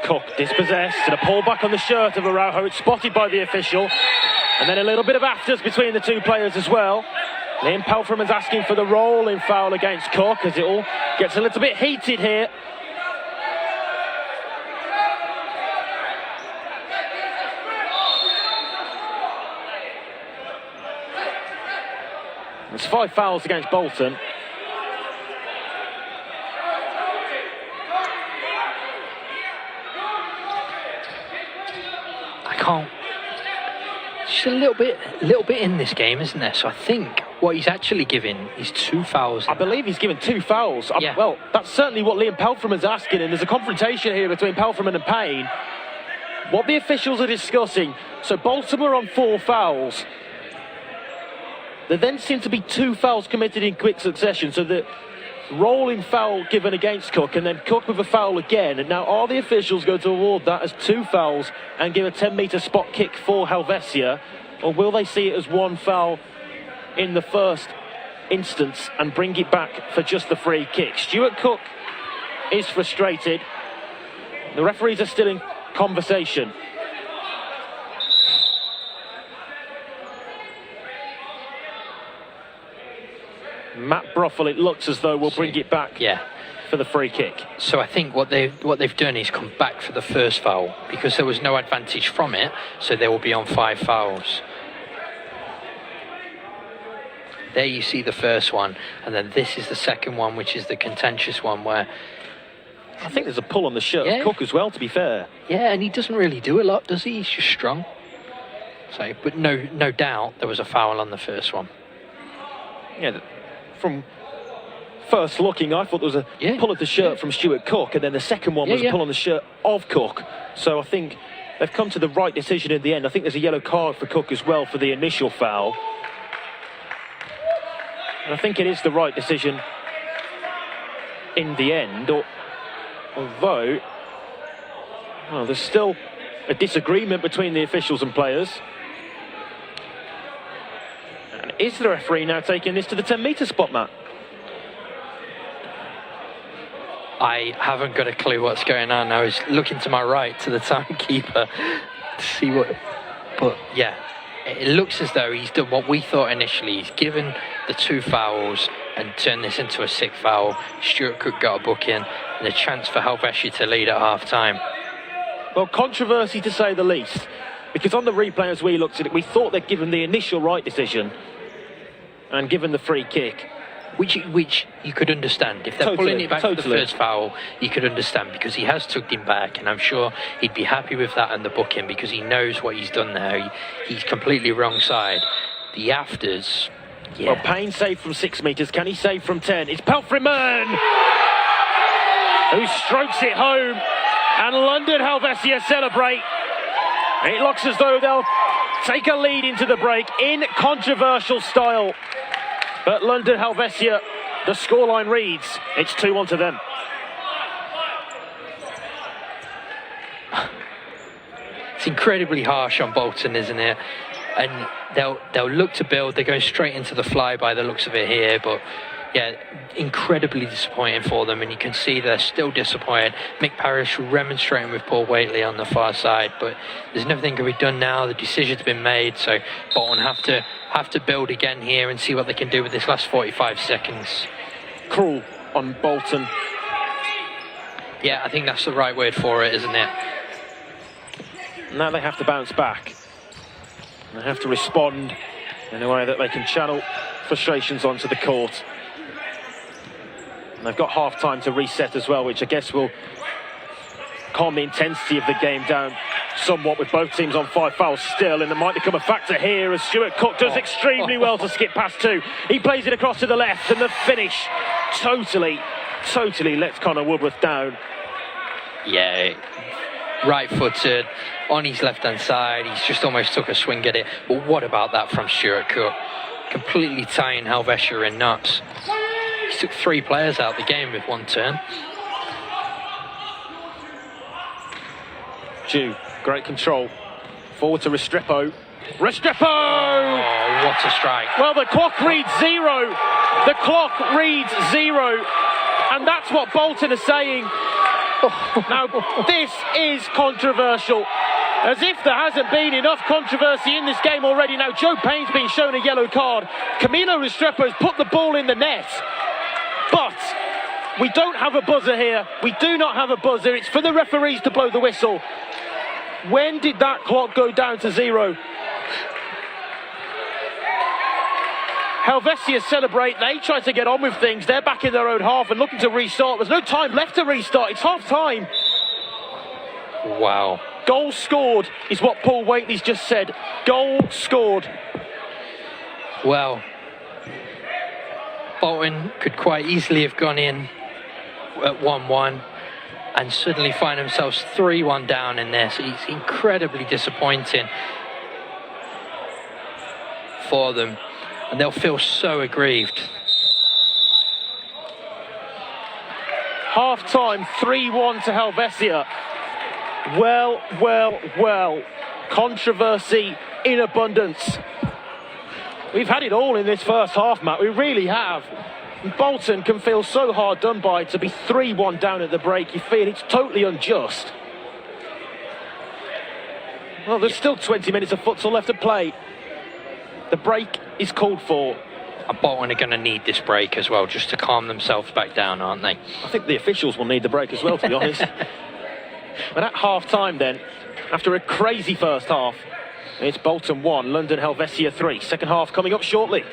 Cook dispossessed, and a pull back on the shirt of Araujo. It's spotted by the official, and then a little bit of afters between the two players as well. Liam Pelfreyman's asking for the rolling foul against Cook, as it all gets a little bit heated here. There's 5 fouls against Bolton. I can't. Just a little bit in this game, isn't there? So I think what he's actually giving is 2 fouls. I believe he's given 2 fouls. Yeah. Well, that's certainly what Liam Pelfreyman's asking, and there's a confrontation here between Pelfreyman and Payne. What the officials are discussing, so Bolton were on 4 fouls. There then seem to be 2 fouls committed in quick succession, so the rolling foul given against Cook, and then Cook with a foul again. And now are the officials going to award that as 2 fouls and give a 10-metre spot kick for Helvecia, or will they see it as 1 foul in the first instance and bring it back for just the free kick? Stuart Cook is frustrated. The referees are still in conversation. Matt Broffel, it looks as though we'll bring it back for the free kick. So I think what they've done is come back for the first foul, because there was no advantage from it, so they will be on 5 fouls. There you see the first one, and then this is the second one, which is the contentious one, where I think there's a pull on the shirt of Cook as well, to be fair. Yeah, and he doesn't really do a lot, does he? He's just strong. So, but no doubt there was a foul on the first one. Yeah, from first looking, I thought there was a pull of the shirt from Stuart Cook, and then the second one was a pull on the shirt of Cook. So I think they've come to the right decision in the end. I think there's a yellow card for Cook as well for the initial foul. And I think it is the right decision in the end, although well, there's still a disagreement between the officials and players. And is the referee now taking this to the 10-metre spot, Matt? I haven't got a clue what's going on. I was looking to my right, to the timekeeper, to see what But yeah, it looks as though he's done what we thought initially. He's given the 2 fouls and turned this into a 6th foul. Stuart Cook got a booking and a chance for Helvetia to lead at half-time. Well, controversy to say the least, because on the replay as we looked at it, we thought they'd given the initial right decision and given the free kick. Which you could understand. If they're pulling it back to the first foul, you could understand, because he has tugged him back, and I'm sure he'd be happy with that and the booking, because he knows what he's done there. He's completely wrong side. The afters, yeah. Well, Payne saved from 6 metres. Can he save from 10? It's Pelfreyman who strokes it home, and London Helvetia celebrate. It looks as though they'll take a lead into the break in controversial style. But London Helvetia, the scoreline reads, it's 2-1 to them. It's incredibly harsh on Bolton, isn't it? And they'll look to build. They're going straight into the fly by the looks of it here. But yeah, incredibly disappointing for them. And you can see they're still disappointed. Mick Parrish remonstrating with Paul Waitley on the far side. But there's nothing can be done now. The decision's been made. So Bolton have to build again here and see what they can do with this last 45 seconds. Cruel on Bolton. Yeah, I think that's the right word for it, isn't it? Now they have to bounce back. They have to respond in a way that they can channel frustrations onto the court. And they've got half-time to reset as well, which I guess will calm the intensity of the game down somewhat, with both teams on 5 fouls still, and it might become a factor here as Stuart Cook does extremely well to skip past 2. He plays it across to the left, and the finish totally lets Connor Woodworth down. Yeah, right-footed on his left-hand side. He's just almost took a swing at it. But what about that from Stuart Cook? Completely tying Helvetia in knots. He took 3 players out of the game with 1 turn. Jew, great control. Forward to Restrepo. Restrepo! Oh, what a strike. Well, the clock reads 0. The clock reads 0. And that's what Bolton are saying. Now, this is controversial. As if there hasn't been enough controversy in this game already. Now, Joe Payne's been shown a yellow card. Camilo Restrepo's put the ball in the net. But we don't have a buzzer here. We do not have a buzzer. It's for the referees to blow the whistle. When did that clock go down to 0? Helvetia celebrate. They try to get on with things. They're back in their own half and looking to restart. There's no time left to restart. It's half time. Wow. Goal scored is what Paul Waitley's just said. Goal scored. Well, Bolton could quite easily have gone in at 1-1 and suddenly find themselves 3-1 down in this. It's incredibly disappointing for them, and they'll feel so aggrieved. Half-time, 3-1 to Helvetia. Well. Controversy in abundance. We've had it all in this first half, Matt. We really have. Bolton can feel so hard done by to be 3-1 down at the break. You feel it's totally unjust. Well, there's still 20 minutes of futsal left to play. The break is called for. And Bolton are going to need this break as well, just to calm themselves back down, aren't they? I think the officials will need the break as well, to be honest. But at half-time then, after a crazy first half, it's Bolton 1, London Helvetia 3. Second half coming up shortly.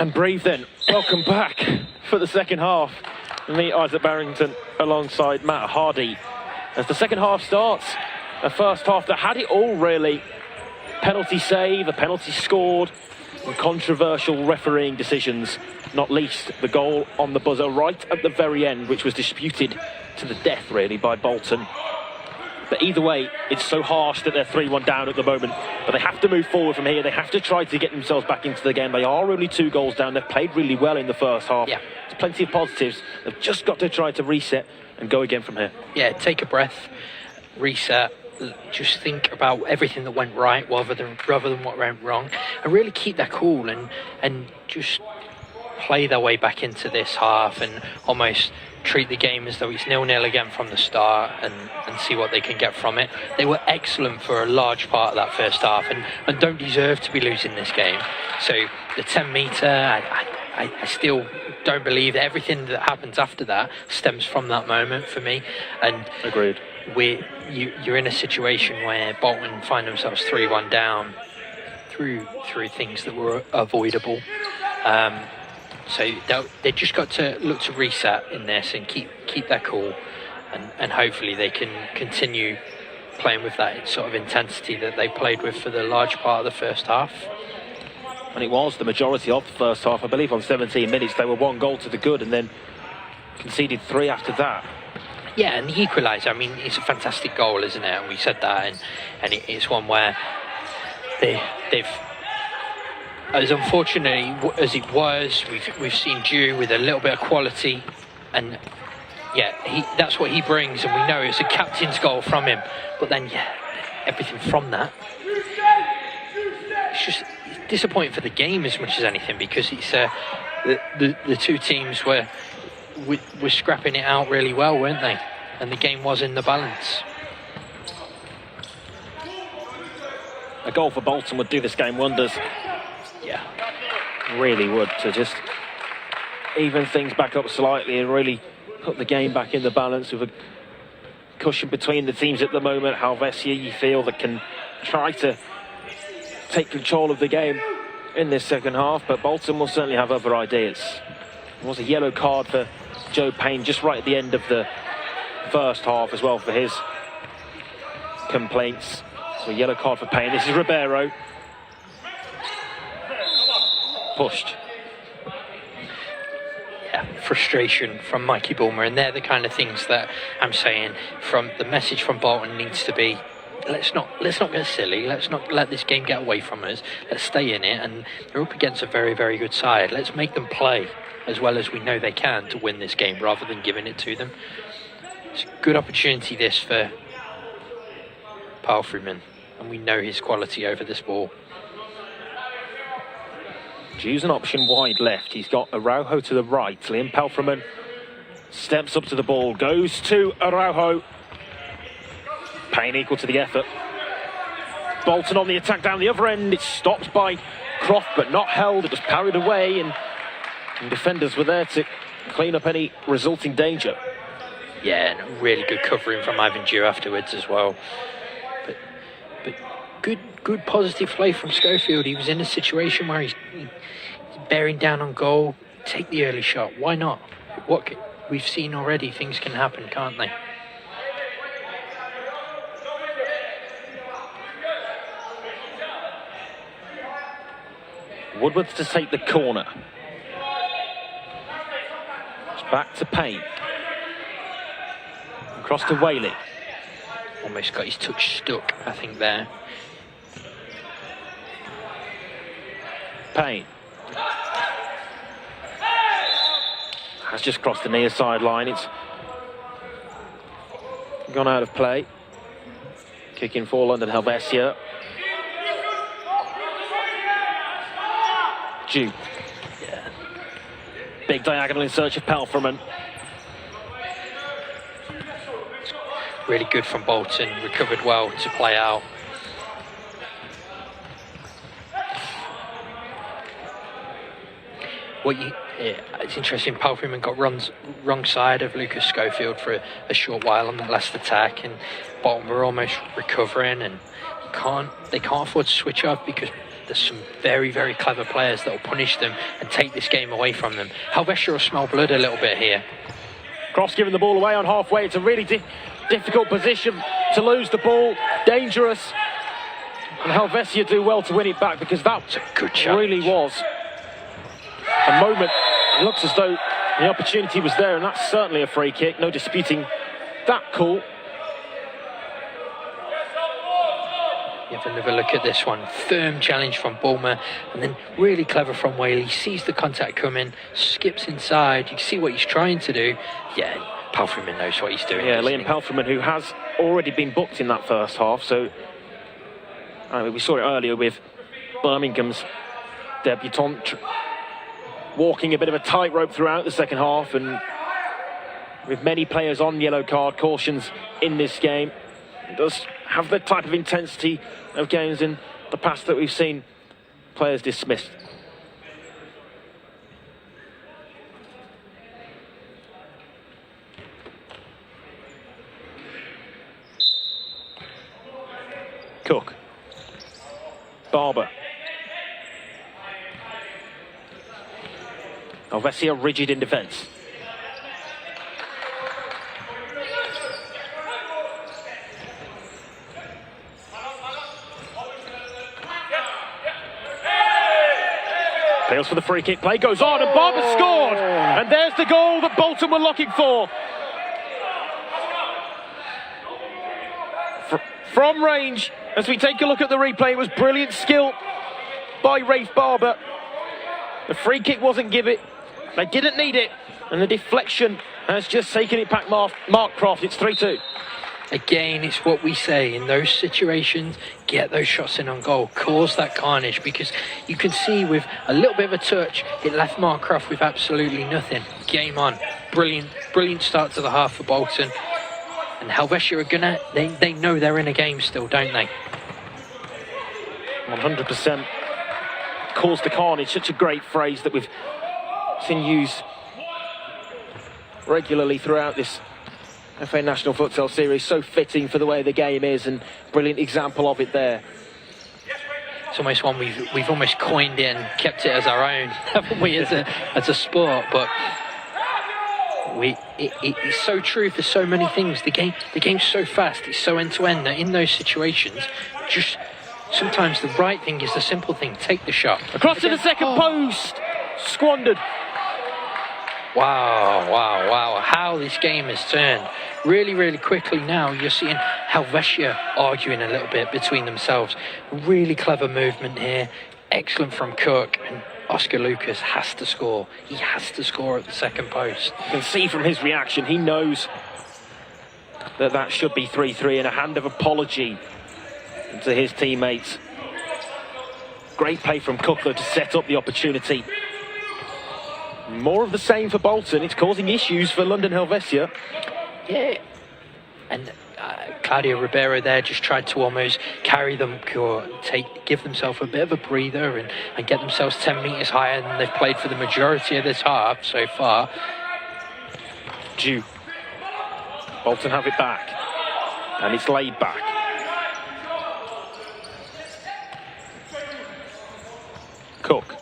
And breathe then. Welcome back for the second half. Meet Isaac Barrington alongside Matt Hardy. As the second half starts, a first half that had it all really. Penalty save, a penalty scored, and controversial refereeing decisions, not least the goal on the buzzer right at the very end, which was disputed to the death really by Bolton. But either way, it's so harsh that they're 3-1 down at the moment. But they have to move forward from here. They have to try to get themselves back into the game. They are only 2 goals down. They've played really well in the first half. Yeah. There's plenty of positives. They've just got to try to reset and go again from here. Yeah, take a breath, reset, just think about everything that went right rather than what went wrong, and really keep their cool and just play their way back into this half and almost treat the game as though it's 0-0 again from the start and see what they can get from it. They were excellent for a large part of that first half and don't deserve to be losing this game. So the 10 metre, I still don't believe everything that happens after that stems from that moment for me. And agreed. You're in a situation where Bolton find themselves 3-1 down through things that were avoidable. So they just got to look to reset in this and keep their cool, and hopefully they can continue playing with that sort of intensity that they played with for the large part of the first half. And it was the majority of the first half. I believe on 17 minutes they were 1 goal to the good and then conceded 3 after that. Yeah, and the equaliser, I mean, it's a fantastic goal, isn't it? And we said that, and it's one where they've as unfortunately as it was, we've seen Dew with a little bit of quality, and yeah, that's what he brings, and we know it's a captain's goal from him. But then, yeah, everything from that, it's just disappointing for the game as much as anything, because it's the 2 teams were scrapping it out really well, weren't they? And the game was in the balance. A goal for Bolton would do this game wonders. Yeah, really would, to just even things back up slightly and really put the game back in the balance with a cushion between the teams at the moment. Helvecia, you feel, that can try to take control of the game in this second half, but Bolton will certainly have other ideas. There was a yellow card for Joe Payne just right at the end of the first half as well for his complaints. So a yellow card for Payne. This is Ribeiro. Pushed. Yeah, frustration from Mikey Bulmer, and they're the kind of things that I'm saying from the message from Bolton needs to be, let's not get silly, let's not let this game get away from us, let's stay in it, and they're up against a very, very good side. Let's make them play as well as we know they can to win this game rather than giving it to them. It's a good opportunity this for Palfreyman, and we know his quality over this ball. Dew's an option wide left. He's got Araujo to the right. Liam Palfreyman steps up to the ball, goes to Araujo. Payne equal to the effort. Bolton on the attack down the other end. It's stopped by Croft, but not held. It was parried away, and defenders were there to clean up any resulting danger. Yeah, and really good covering from Ivan Dew afterwards as well. But good positive play from Schofield. He was in a situation where he's bearing down on goal. Take the early shot. Why not? What we've seen already, things can happen, can't they? Woodward's to take the corner. It's back to Payne. Across to Whaley. Almost got his touch stuck, I think, there. Payne has just crossed the near sideline. It's gone out of play. Kicking for London Helvecia. Dew. Yeah. Big diagonal in search of Palfreyman. Really good from Bolton. Recovered well to play out. It's interesting, Palfreyman got wrong side of Lucas Schofield for a short while on that last attack, and Bolton were almost recovering, and they can't afford to switch off because there's some very, very clever players that will punish them and take this game away from them. Helvetia will smell blood a little bit here. Cross giving the ball away on halfway. It's a really difficult position to lose the ball. Dangerous. And Helvecia do well to win it back, because that a good challenge. Really was a moment. It looks as though the opportunity was there, and that's certainly a free kick. No disputing that call. You have another look at this one. Firm challenge from Bulmer, and then really clever from Whaley. Sees the contact coming, skips inside. You can see what he's trying to do. Yeah, Palfreyman knows what he's doing. Yeah, Liam Palfreyman, who has already been booked in that first half. So we saw it earlier with Birmingham's debutant walking a bit of a tightrope throughout the second half, and with many players on yellow card cautions in this game. It does have the type of intensity of games in the past that we've seen players dismissed. Cook. Barber. Helvecia rigid in defence. Appeals for the free kick. Play goes on, and Barber scored! And there's the goal that Bolton were looking for. From range, as we take a look at the replay, it was brilliant skill by Rafe Barber. The free kick wasn't given. They didn't need it, and the deflection has just taken it back. Mark Croft. It's 3-2. Again, it's what we say in those situations: get those shots in on goal, cause that carnage, because you can see with a little bit of a touch, it left Mark Croft with absolutely nothing. Game on. Brilliant start to the half for Bolton. And Helvetia are gonna, they know they're in a game still, don't they? 100% cause the carnage. Such a great phrase that we've seen used regularly throughout this FA National Futsal Series. So fitting for the way the game is, and brilliant example of it there. It's almost one we've almost coined in, kept it as our own, haven't we, as a sport? But it's so true for so many things. The game's so fast, it's so end to end, that in those situations, just sometimes the right thing is the simple thing. Take the shot. Across to the second post, squandered. Wow, how this game has turned really quickly. Now you're seeing Helvetia arguing a little bit between themselves. Really clever movement here, excellent from Cook, and Oscar Lucas has to score. He has to score at the second post. You can see from his reaction, he knows that should be 3-3, and a hand of apology to his teammates. Great play from Cook, though, to set up the opportunity. More of the same for Bolton. It's causing issues for London Helvetia. Yeah, and Claudio Ribeiro there just tried to almost carry them, or give themselves a bit of a breather and get themselves 10 metres higher than they've played for the majority of this half so far. Due. Bolton have it back, and it's laid back. Cook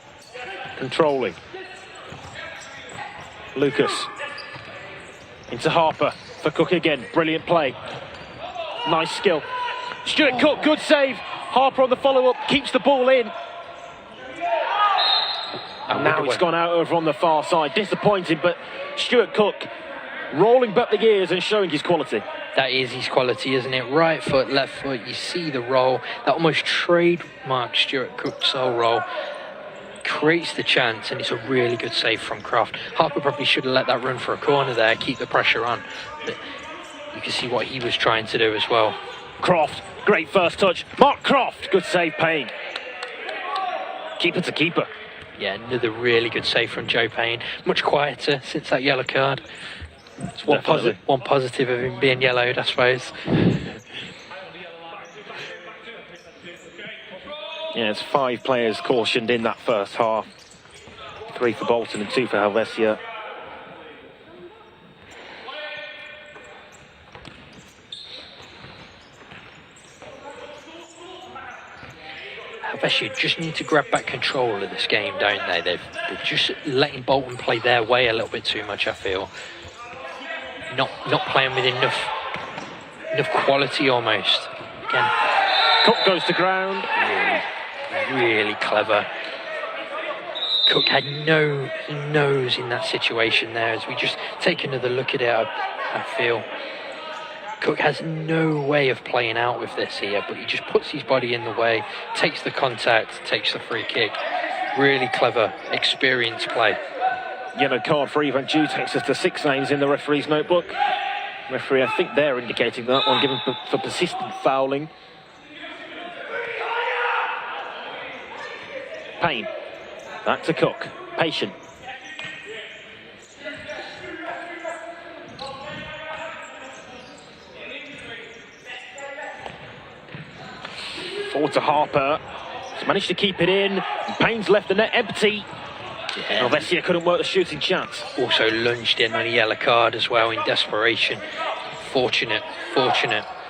controlling. Lucas into Harper for Cook again. Brilliant play. Nice skill. Stuart Cook, good save. Harper on the follow-up, keeps the ball in. And now it's gone out over on the far side. Disappointing, but Stuart Cook rolling back the gears and showing his quality. That is his quality, isn't it? Right foot, left foot. You see the roll. That almost trademarked Stuart Cook's whole roll. Creates the chance, and it's a really good save from Croft. Harper probably should have let that run for a corner there, keep the pressure on. But you can see what he was trying to do as well. Croft, great first touch. Mark Croft, good save, Payne. Keeper to keeper. Yeah, another really good save from Joe Payne. Much quieter since that yellow card. It's one positive of him being yellowed, I suppose. Yeah, it's 5 players cautioned in that first half. 3 for Bolton and 2 for Helvecia. Helvetia just need to grab back control of this game, don't they? They're just letting Bolton play their way a little bit too much, I feel. Not playing with enough quality almost. Again, Cook goes to ground. really clever. Cook had no nose in that situation there. As we just take another look at it, I feel Cook has no way of playing out with this here, but he just puts his body in the way, takes the contact, takes the free kick. Really clever, experienced play. Yellow card for Ivan Jew takes us to 6 names in the referee's notebook. Referee, I think they're indicating that one given for persistent fouling. Payne, back to Cook, patient. Forward to Harper, he's managed to keep it in, and Payne's left the net empty. Yeah. Helvecia couldn't work the shooting chance. Also lunged in on a yellow card as well in desperation. Fortunate.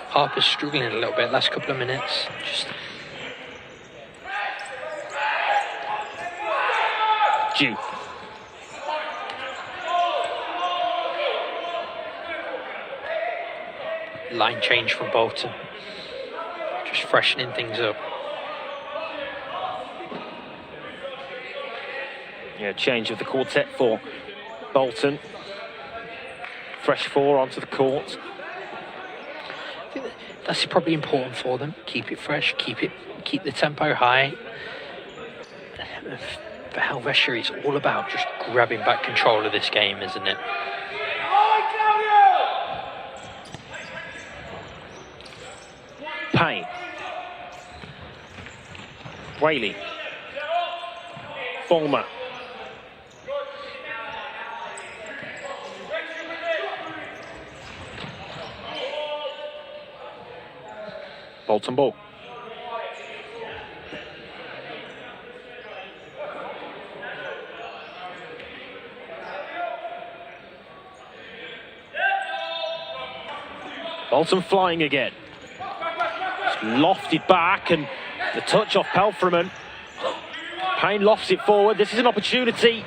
Harper's struggling a little bit last couple of minutes. Just Jew. line change from Bolton. Just freshening things up. Yeah, change of the quartet for Bolton. Fresh 4 onto the court. I think that's probably important for them. Keep it fresh, keep the tempo high. For Helvetia, it's all about just grabbing back control of this game, isn't it? Payne. Whaley. Fulmer. Bolton ball. Bolton flying again. It's lofted back and the touch off Pelfreman. Payne lofts it forward. This is an opportunity.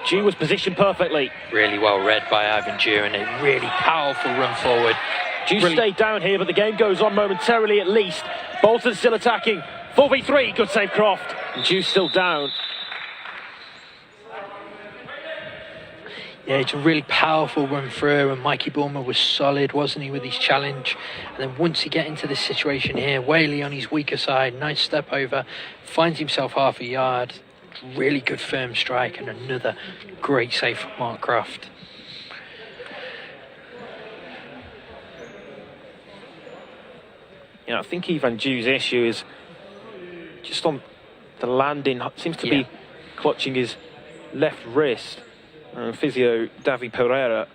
Jew was positioned perfectly. Really well read by Ivan Jew and a really powerful run forward. Jew stayed down here, but the game goes on momentarily at least. Bolton still attacking. 4v3, good save Croft. And Jew still down. Yeah, it's a really powerful run through, and Mikey Bulmer was solid, wasn't he, with his challenge? And then once he get into this situation here, Whaley on his weaker side, nice step over, finds himself half a yard. Really good firm strike, and another great save from Mark Croft. Yeah, I think Ivan Jew's issue is just on the landing. Seems to be clutching his left wrist. Physio Davi Pereira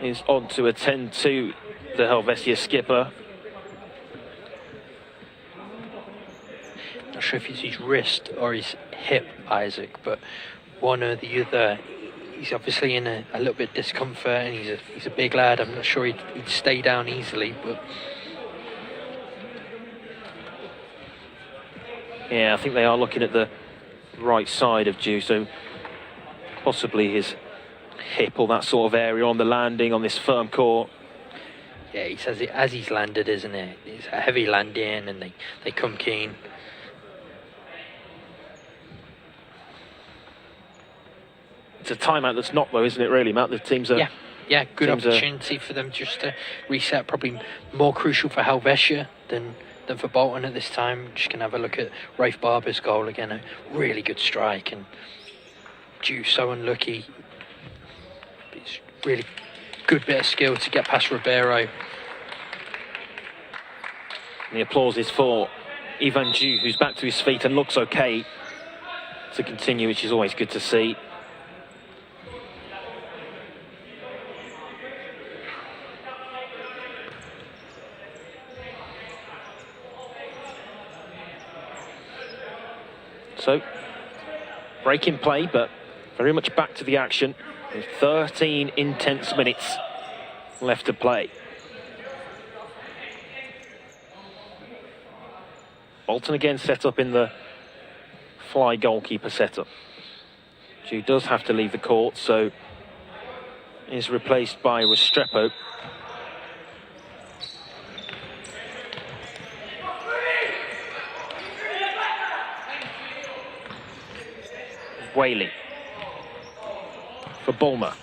is on to attend to the Helvetia skipper. Not sure if it's his wrist or his hip, Isaac, but one or the other. He's obviously in a little bit of discomfort, and he's a big lad. I'm not sure he'd stay down easily, but yeah, I think they are looking at the right side of Jew, so possibly his hip or that sort of area on the landing on this firm court. yeah, he says it as he's landed, isn't it? It's a heavy landing, and they come keen. It's a timeout that's not, though, isn't it, really, Matt? The teams are... Yeah, good opportunity for them just to reset. Probably more crucial for Helvetia than for Bolton at this time. Just going to have a look at Rafe Barber's goal again. A really good strike, and Jew so unlucky. It's really good bit of skill to get past Ribeiro. And the applause is for Ivan Jew, who's back to his feet and looks okay to continue, which is always good to see. So, break in play, but very much back to the action. With 13 intense minutes left to play. Bolton again set up in the fly goalkeeper setup. Jude does have to leave the court, so is replaced by Restrepo. Whaley for Bulmer.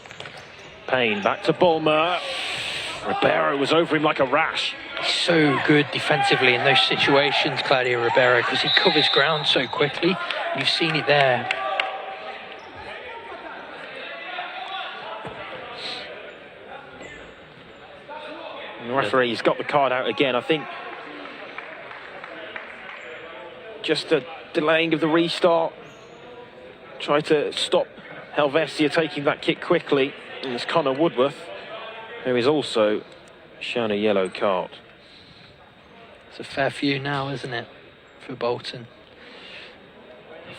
Payne back to Bulmer. Ribeiro was over him like a rash. He's so good defensively in those situations, Claudio Ribeiro, because he covers ground so quickly. You've seen it there. And the referee's got the card out again. I think just a delaying of the restart. Try to stop Helvecia taking that kick quickly. And it's Connor Woodworth, who is also shown a yellow card. It's a fair few now, isn't it, for Bolton?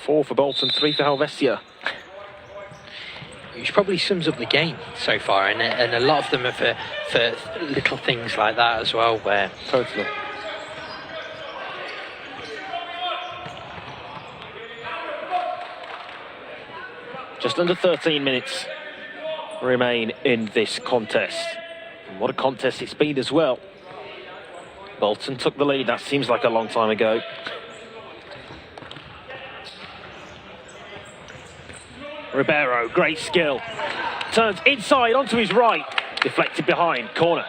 4 for Bolton, 3 for Helvecia. Which probably sums up the game so far, and a lot of them are for little things like that as well, where... Totally. Just under 13 minutes remain in this contest. And what a contest it's been as well. Bolton took the lead. That seems like a long time ago. Ribeiro, great skill. Turns inside onto his right. Deflected behind, corner.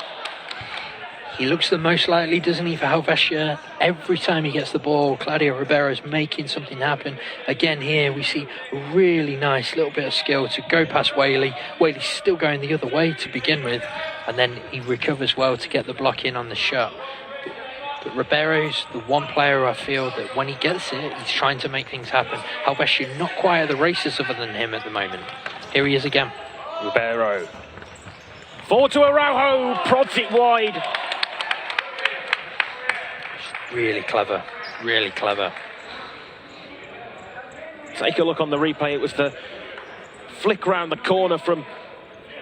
He looks the most likely, doesn't he, for Helvetia? Every time he gets the ball, Claudio Ribeiro is making something happen. Again here, we see a really nice little bit of skill to go past Whaley. Whaley's still going the other way to begin with, and then he recovers well to get the block in on the shot. But Ribeiro's the one player I feel that when he gets it, he's trying to make things happen. Helvetia not quite at the races other than him at the moment. Here he is again. Ribeiro. Forward to Araujo, prods it wide. Really clever, really clever. Take a look on the replay. It was the flick round the corner from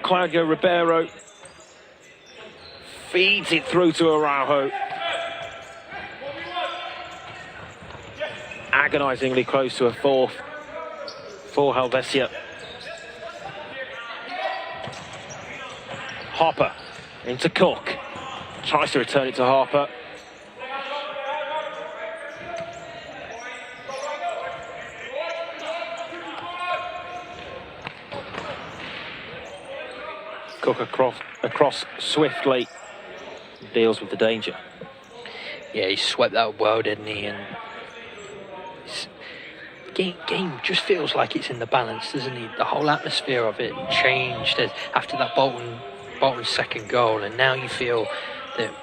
Claudio Ribeiro. Feeds it through to Araujo. Agonisingly close to a 4th for Helvecia. Harper into Cook. Tries to return it to Harper. Cook across swiftly. Deals with the danger. Yeah, he swept that well, didn't he? And game just feels like it's in the balance, doesn't it? The whole atmosphere of it changed after that Bolton's second goal, and now you feel that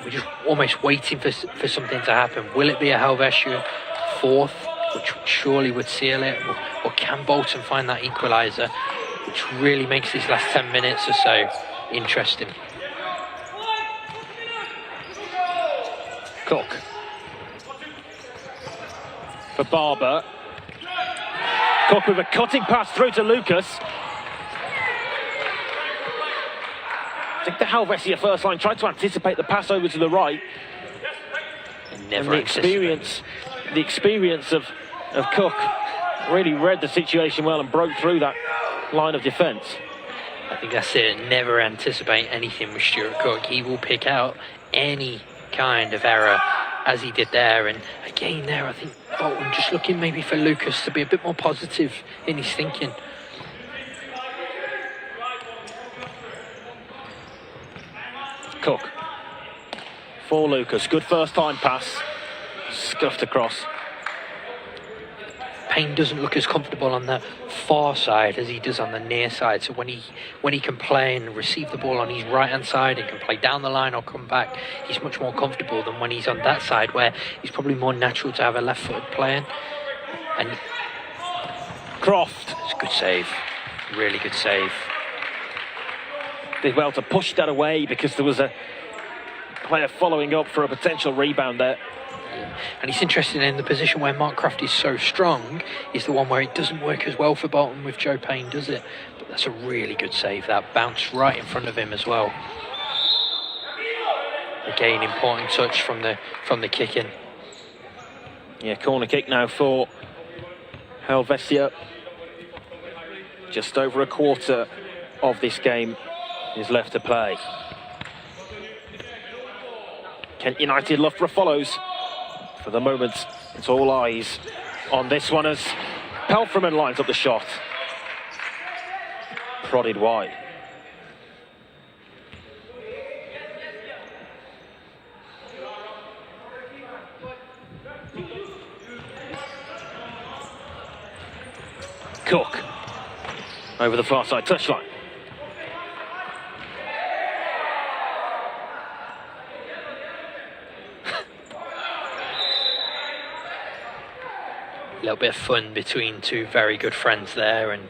we're just almost waiting for something to happen. Will it be a Helvetia 4th, which surely would seal it, or can Bolton find that equaliser, which really makes these last 10 minutes or so interesting? Cook for Barber. Cook with a cutting pass through to Lucas. I think the Helvetia first line tried to anticipate the pass over to the right. Never and the experience of Cook really read the situation well and broke through that line of defence. I think that's it. Never anticipate anything with Stuart Cook. He will pick out any kind of error, as he did there. And again there, I think Bolton just looking maybe for Lucas to be a bit more positive in his thinking. Cook for Lucas. Good first time pass. Scuffed across. Payne doesn't look as comfortable on the far side as he does on the near side. So when he can play and receive the ball on his right hand side and can play down the line or come back, he's much more comfortable than when he's on that side, where he's probably more natural to have a left-footed player. And Croft. It's a good save. Really good save. Did well to push that away because there was a player following up for a potential rebound there. And it's interesting, in the position where Mark Croft is so strong is the one where it doesn't work as well for Bolton with Joe Payne, does it? But that's a really good save. That bounced right in front of him as well. Again, important touch from the kick in. Yeah, corner kick now for Helvecia. Just over a quarter of this game is left to play. Kent United, Loughborough follows. For the moment, it's all eyes on this one as Pelfreman lines up the shot. Prodded wide. Cook over the far side touchline. A little bit of fun between two very good friends there, and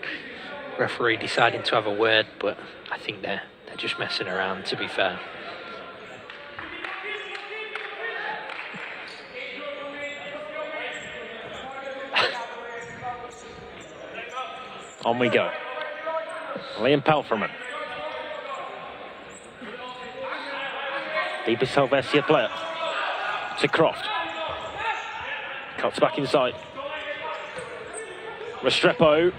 referee deciding to have a word, but I think they're just messing around, to be fair. On we go. Liam Pelfreman. Deepest Helvecia player. To Croft. Cuts back inside. Restrepo.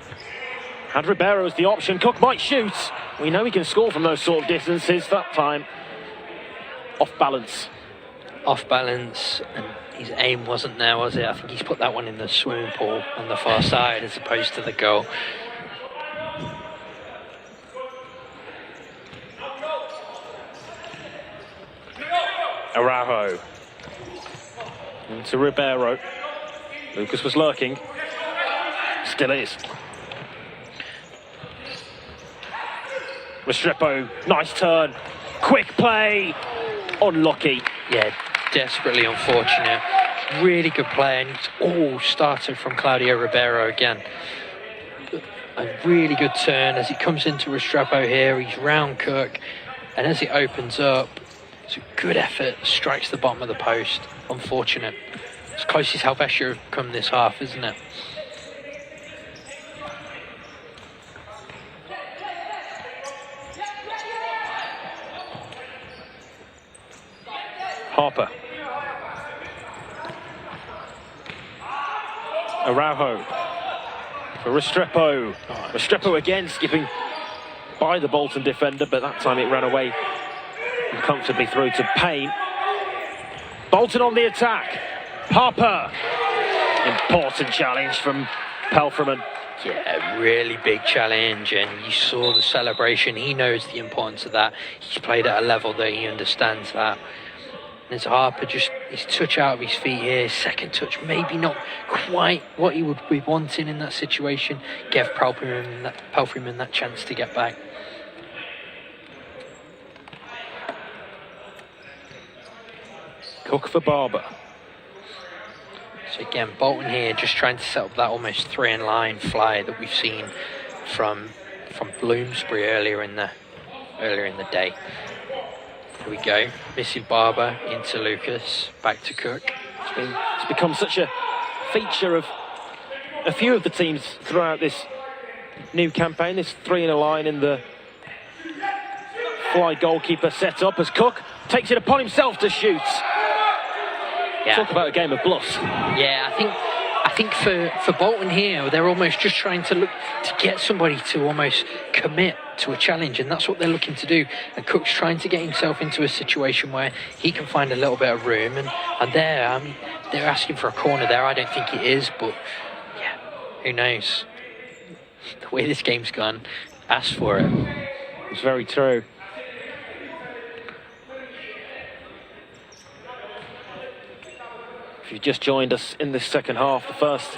Had Ribeiro as the option. Cook might shoot. We know he can score from those sort of distances. That time, off balance. Off balance, and his aim wasn't there, was it? I think he's put that one in the swimming pool on the far side as opposed to the goal. Araujo. Into Ribeiro. Lucas was lurking. Still is. Restrepo, nice turn. Quick play. Unlucky. Yeah, desperately unfortunate. Really good play, and it's all started from Claudio Ribeiro again. A really good turn as he comes into Restrepo here. He's round Cook, and as it opens up, it's a good effort, strikes the bottom of the post. Unfortunate. It's close as Helvetia have come this half, isn't it? Harper. Araujo. For Restrepo. Restrepo again skipping by the Bolton defender, but that time it ran away comfortably through to Payne. Bolton on the attack. Harper. Important challenge from Pelfreman. Yeah, really big challenge, and you saw the celebration. He knows the importance of that. He's played at a level that he understands that. And as Harper, just his touch out of his feet here, second touch, maybe not quite what he would be wanting in that situation. Gave Pelfreman that chance to get back. Cook for Barber. So again, Bolton here just trying to set up that almost 3-in-line fly that we've seen from Bloomsbury earlier in the day. Here we go, missing Barber into Lucas, back to Cook. It's become such a feature of a few of the teams throughout this new campaign, this 3-in-a-line in the fly goalkeeper set up as Cook takes it upon himself to shoot. Yeah. Talk about a game of bluffs. Yeah, I think for Bolton here, they're almost just trying to look to get somebody to almost commit to a challenge, and that's what they're looking to do. And Cook's trying to get himself into a situation where he can find a little bit of room, and there, I mean, they're asking for a corner there. I don't think it is, but yeah, who knows? The way this game's gone, ask for it. It's very true. If you've just joined us in this second half, the first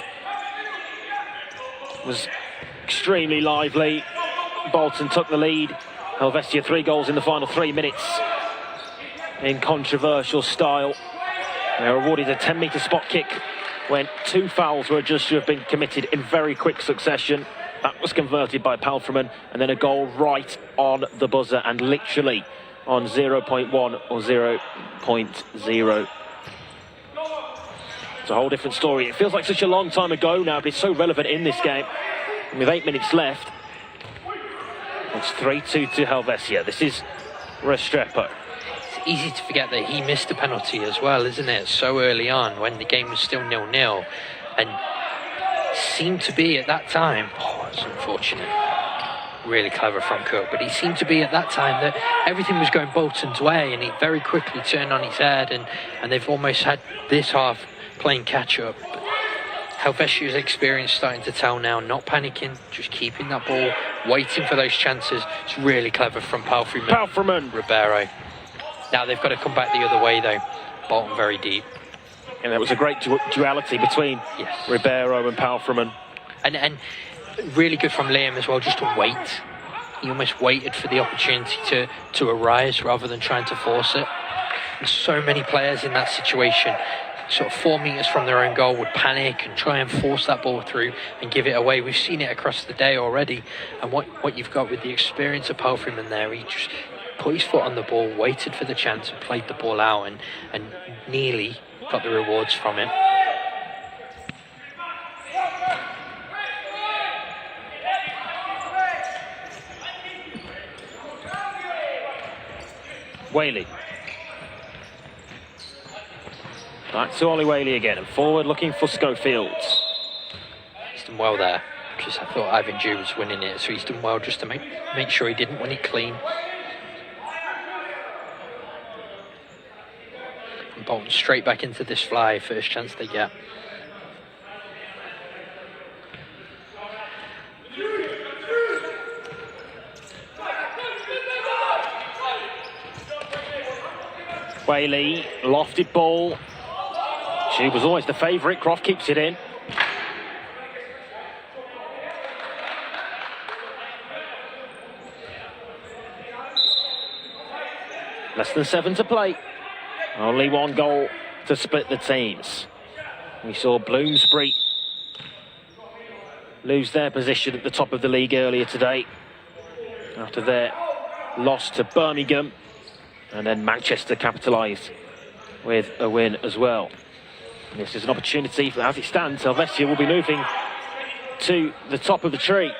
was extremely lively. Bolton took the lead. Helvetia 3 goals in the final 3 minutes in controversial style. They were awarded a 10-metre spot kick when 2 fouls were adjudged to have been committed in very quick succession. That was converted by Pelfreman, and then a goal right on the buzzer and literally on 0.1 or 0.0. It's a whole different story. It feels like such a long time ago now, but it's so relevant in this game. And with 8 minutes left, it's 3-2 to Helvecia. This is Restrepo. easy to forget that he missed a penalty as well, isn't it? So early on when the game was still 0-0, and seemed to be at that time, oh, it's unfortunate, really clever from Cook, but he seemed to be at that time that everything was going Bolton's way, and he very quickly turned on his head, and they've almost had this half playing catch up. Helvetia's experience starting to tell now, not panicking, just keeping that ball, waiting for those chances. It's really clever from Palfreman. Ribeiro. Now they've got to come back the other way though. Bolton very deep. And there was a great duality between Ribeiro and Palfreman. And really good from Liam as well, just to wait. He almost waited for the opportunity to arise rather than trying to force it. And so many players in that situation, sort of 4 meters from their own goal, would panic and try and force that ball through and give it away. We've seen it across the day already. And what you've got with the experience of Palfreman there, he just put his foot on the ball, waited for the chance and played the ball out, and nearly got the rewards from it. Whaley. Back to Ollie Whaley again, and forward looking for Schofield. He's done well there. Just I thought Ivan Dew was winning it, so he's done well just to make sure he didn't win it clean. And Bolton straight back into this fly, first chance they get. Whaley, lofted ball. She was always the favourite. Croft keeps it in. Less than 7 to play. Only 1 goal to split the teams. We saw Bloomsbury lose their position at the top of the league earlier today after their loss to Birmingham. And then Manchester capitalised with a win as well. And this is an opportunity, for, as it stands, Helvecia will be moving to the top of the tree.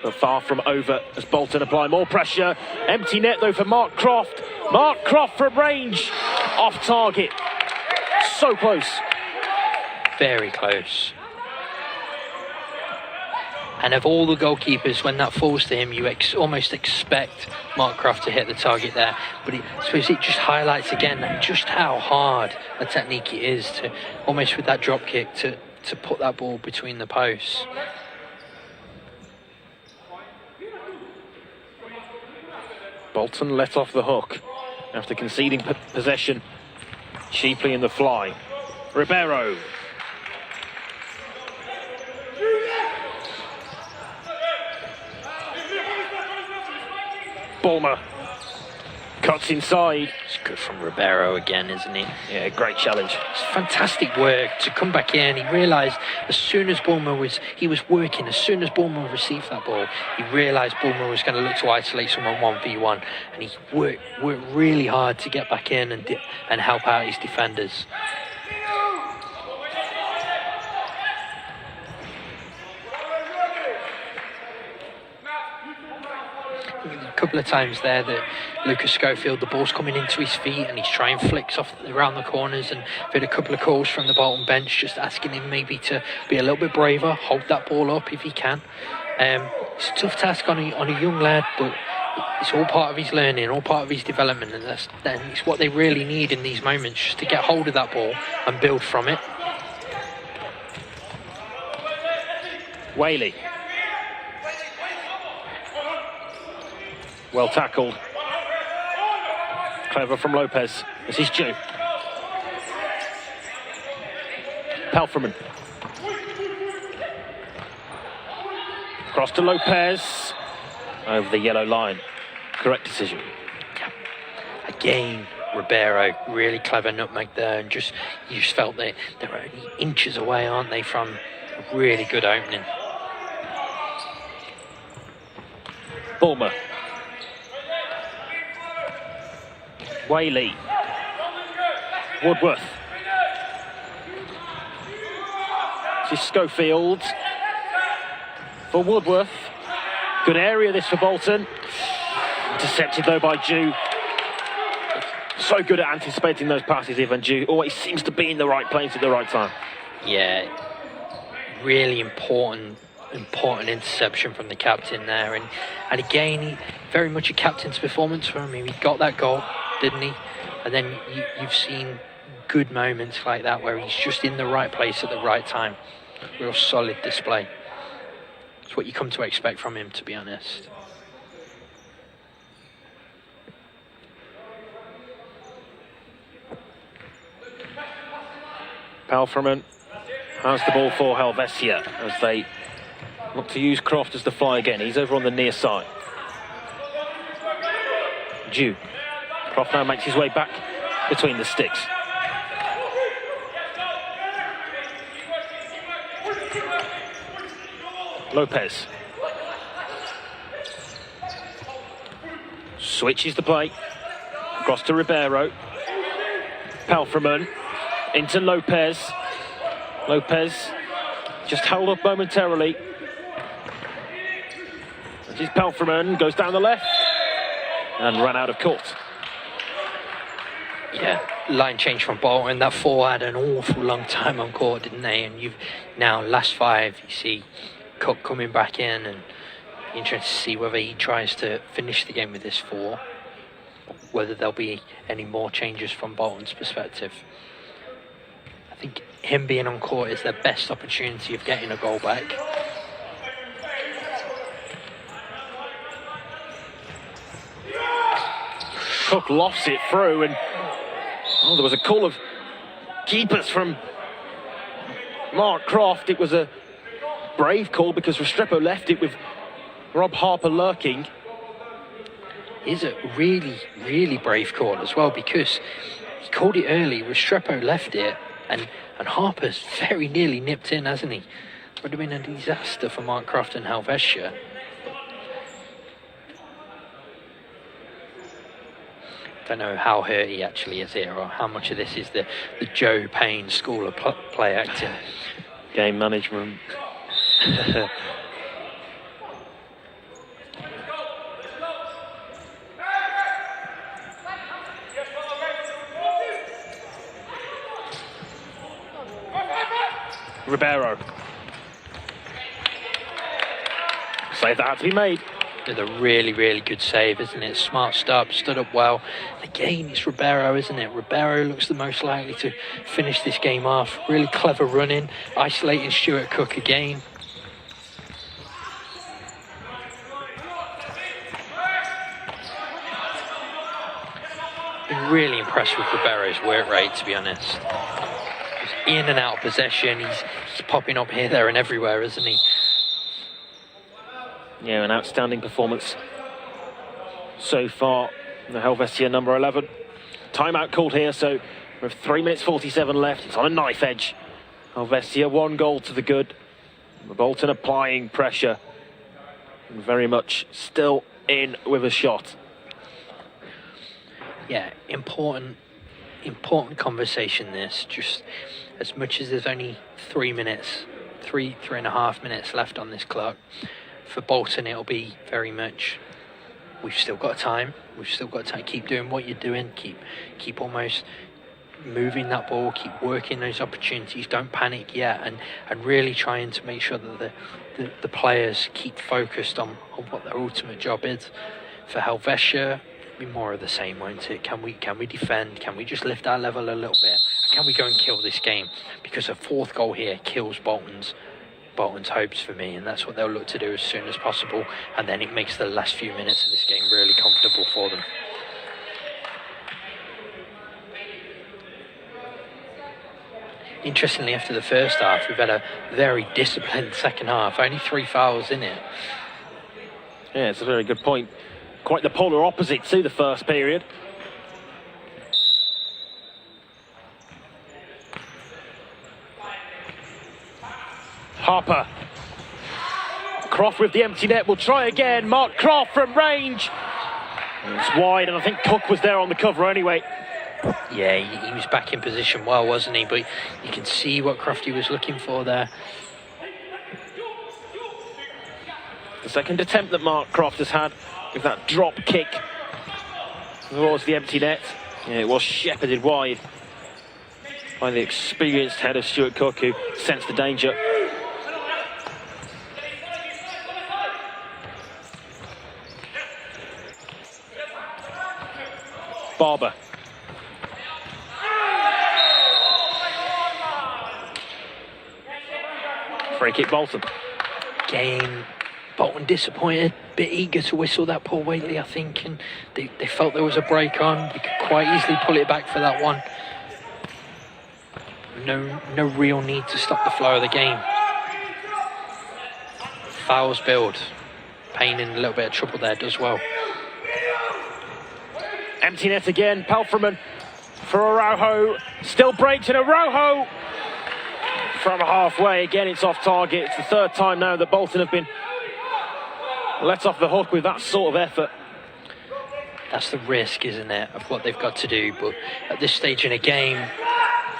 But far from over as Bolton apply more pressure. Empty net though for Mark Croft. Mark Croft from range. Off target. So close. Very close. And of all the goalkeepers, when that falls to him, you almost expect Mark Croft to hit the target there. But I suppose it just highlights again just how hard a technique it is to, almost with that drop kick, to put that ball between the posts. Bolton let off the hook after conceding possession cheaply in the fly. Ribeiro. Bulmer cuts inside. It's good from Ribeiro again, isn't he? Yeah, great challenge. It's fantastic work to come back in. He realised as soon as Bulmer was working, as soon as Bulmer received that ball, he realised Bulmer was going to look to isolate someone 1v1, and he worked really hard to get back in and help out his defenders. A couple of times there that Lucas Schofield, the ball's coming into his feet and he's trying flicks off around the corners, and we've had a couple of calls from the Bolton bench just asking him maybe to be a little bit braver, hold that ball up if he can. It's a tough task on a young lad, but it's all part of his learning, all part of his development, and it's what they really need in these moments, just to get hold of that ball and build from it. Whaley. Well tackled. Clever from Lopez. This is Jew. Palfreman. Cross to Lopez. Over the yellow line. Correct decision. Yeah. Again, Ribeiro, really clever nutmeg there, and you just felt that they're only inches away, aren't they, from a really good opening. Bulmer. Whaley. Woodworth. This is Schofield. For Woodworth. Good area this for Bolton. Intercepted though by Jew. So good at anticipating those passes, Ivan Ju. Always seems to be in the right place at the right time. Yeah, really important interception from the captain there, and again, very much a captain's performance for him. He got that goal, didn't he? And then you've seen good moments like that where he's just in the right place at the right time. Real solid display. It's what you come to expect from him, to be honest. Palfreman has the ball for Helvecia as they look to use Croft as the fly again. He's over on the near side. Ju. Croft now makes his way back between the sticks. Lopez. Switches the play. Across to Ribeiro. Palfreman. Into Lopez. Lopez just held up momentarily. This is Palfreman, goes down the left and ran out of court. Yeah, line change from Bolton. That four had an awful long time on court, didn't they? And you've now, last five, you see Cook coming back in, and interested to see whether he tries to finish the game with this four, whether there'll be any more changes from Bolton's perspective. I think him being on court is their best opportunity of getting a goal back. Cook lofts it through, and there was a call of keepers from Mark Croft. It was a brave call because Restrepo left it with Rob Harper lurking. Is a really, really brave call as well, because he called it early, Restrepo left it, and Harper's very nearly nipped in, hasn't he? Would have been a disaster for Mark Croft and Helvetia. Don't know how hurt he actually is here, or how much of this is the Joe Payne school of play acting. Game management. Ribeiro. Save that had to be made. It's a really, really good save, isn't it? Smart stop, stood up well. Again, it's Ribeiro, isn't it? Ribeiro looks the most likely to finish this game off. Really clever running, isolating Stuart Cook again. Been really impressed with Ribeiro's work rate, to be honest. He's in and out of possession. He's popping up here, there, and everywhere, isn't he? Yeah, an outstanding performance so far. The Helvetia number 11. Timeout called here, so with 3 minutes 47 left. It's on a knife edge. Helvetia 1 goal to the good. Bolton applying pressure. And very much still in with a shot. Yeah, important conversation this. Just as much as there's only 3 minutes, three and a half minutes left on this clock. For Bolton, it'll be very much, we've still got time. We've still got time. Keep doing what you're doing. Keep almost moving that ball. Keep working those opportunities. Don't panic yet, and really trying to make sure that the players keep focused on what their ultimate job is. For Helvetia, it'll be more of the same, won't it? Can we defend? Can we just lift our level a little bit? Can we go and kill this game? Because a 4th goal here kills Bolton's hopes for me, and that's what they'll look to do as soon as possible, and then it makes the last few minutes of this game really comfortable for them. Interestingly, after the first half, we've had a very disciplined second half, only 3 fouls in it. Yeah, it's a very good point. Quite the polar opposite to the first period. Harper. Croft with the empty net, will try again. Mark Croft from range. It's wide, and I think Cook was there on the cover anyway. Yeah, he was back in position well, wasn't he? But you can see what Crofty was looking for there. The second attempt that Mark Croft has had with that drop kick towards the empty net. Yeah, it was shepherded wide by the experienced head of Stuart Cook, who sensed the danger. Barber. Free kick, Bolton. Again, Bolton disappointed, bit eager to whistle that Paul Whately, I think, and they felt there was a break on. They could quite easily pull it back for that one. No real need to stop the flow of the game. Fouls build. Payne in a little bit of trouble there, does well. Empty net again, Palfreman for Araujo. Still breaks in Araujo. From halfway, again it's off target. It's the third time now that Bolton have been let off the hook with that sort of effort. That's the risk, isn't it, of what they've got to do. But at this stage in a game,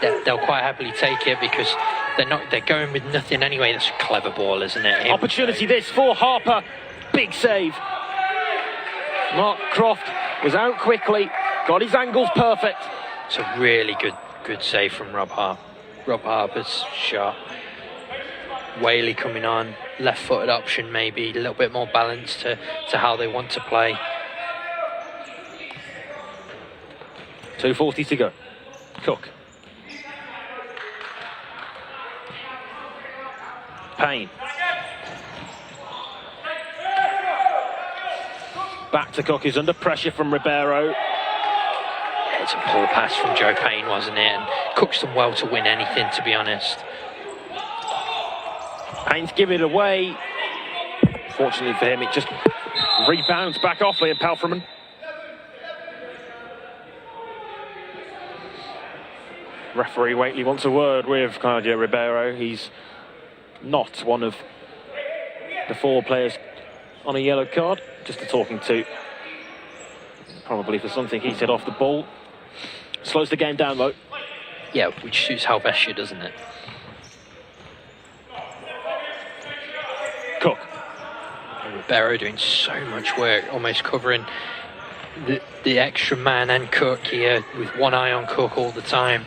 they'll quite happily take it because they're going with nothing anyway. That's a clever ball, isn't it? Opportunity this for Harper. Big save. Mark Croft was out quickly, got his angles perfect. It's a really good save from Rob Harper. Rob Harper's shot. Whaley coming on, left-footed option maybe, a little bit more balance to how they want to play. 2:40 to go. Cook. Payne. Back to Cook, who's under pressure from Ribeiro. It's a poor pass from Joe Payne, wasn't it? And Cook's done well to win anything, to be honest. Payne's giving it away. Fortunately for him, it just rebounds back off Liam Palfreman. Referee Whately wants a word with Claudio Ribeiro. He's not one of the 4 players on a yellow card, just a talking to. Probably for something he said off the ball. Slows the game down though. Yeah, which suits Helvetia, doesn't it? Cook. And Ribeiro doing so much work, almost covering the extra man and Cook here, with one eye on Cook all the time.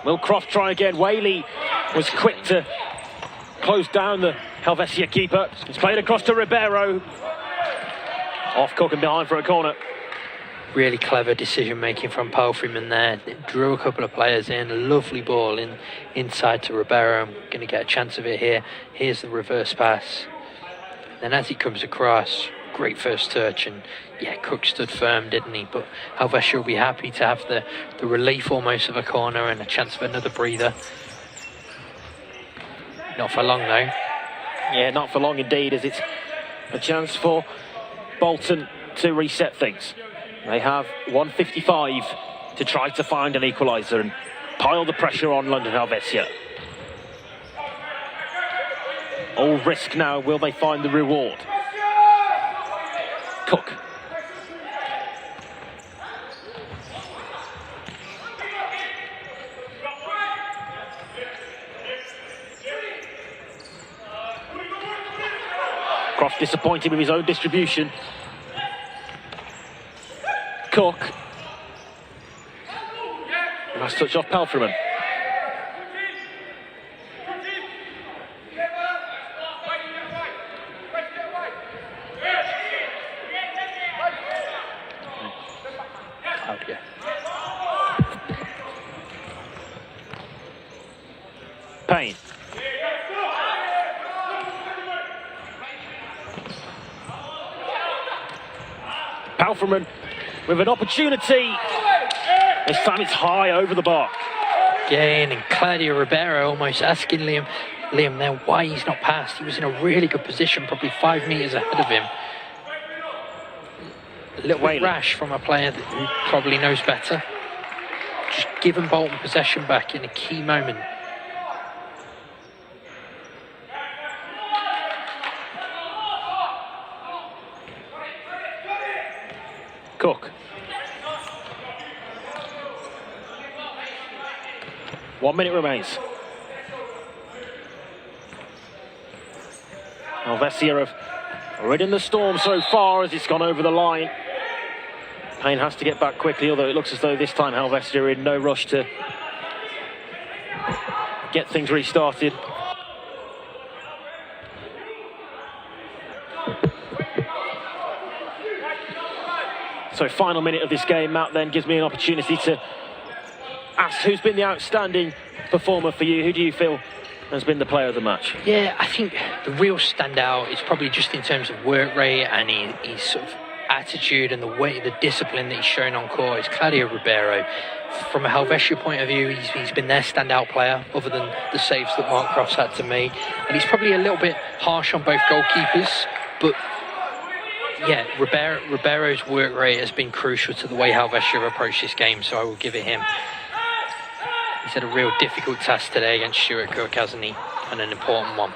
Will Croft try again? Whaley was quick to close down the Helvecia keeper. It's played across to Ribeiro. Off Cook and behind for a corner. Really clever decision making from Palfreman there. It drew a couple of players in. A lovely ball inside to Ribeiro. I'm going to get a chance of it here. Here's the reverse pass. Then as he comes across, great first touch, and yeah, Cook stood firm, didn't he? But Helvetia will be happy to have the relief almost of a corner and a chance of another breather. Not for long though. Yeah, not for long indeed, as it's a chance for Bolton to reset things. They have 1:55 to try to find an equaliser and pile the pressure on London Helvetia. All risk now, will they find the reward? Cook. Croft disappointed with his own distribution. Cook. Last touch off Palfreman. Payne. Palfreman with an opportunity. This time it's high over the bar. Again, and Claudio Ribeiro almost asking Liam there why he's not passed. He was in a really good position, probably 5 metres ahead of him. A little bit rash from a player who probably knows better. Just giving Bolton possession back in a key moment. Cook. 1 minute remains. Helvecia have ridden the storm so far as it's gone over the line. Payne has to get back quickly, although it looks as though this time Helvetia are in no rush to get things restarted. So final minute of this game, Matt, then gives me an opportunity to ask who's been the outstanding performer for you. Who do you feel has been the player of the match? Yeah, I think the real standout is probably just in terms of work rate and his sort of attitude and the discipline that he's shown on court is Claudio Ribeiro. From a Helvetia point of view, he's been their standout player, other than the saves that Mark Crofts had to make. And he's probably a little bit harsh on both goalkeepers, but yeah, Ribeiro's work rate has been crucial to the way Helvetia have approached this game, so I will give it him. He's had a real difficult task today against Stuart Cook, hasn't he? And an important one.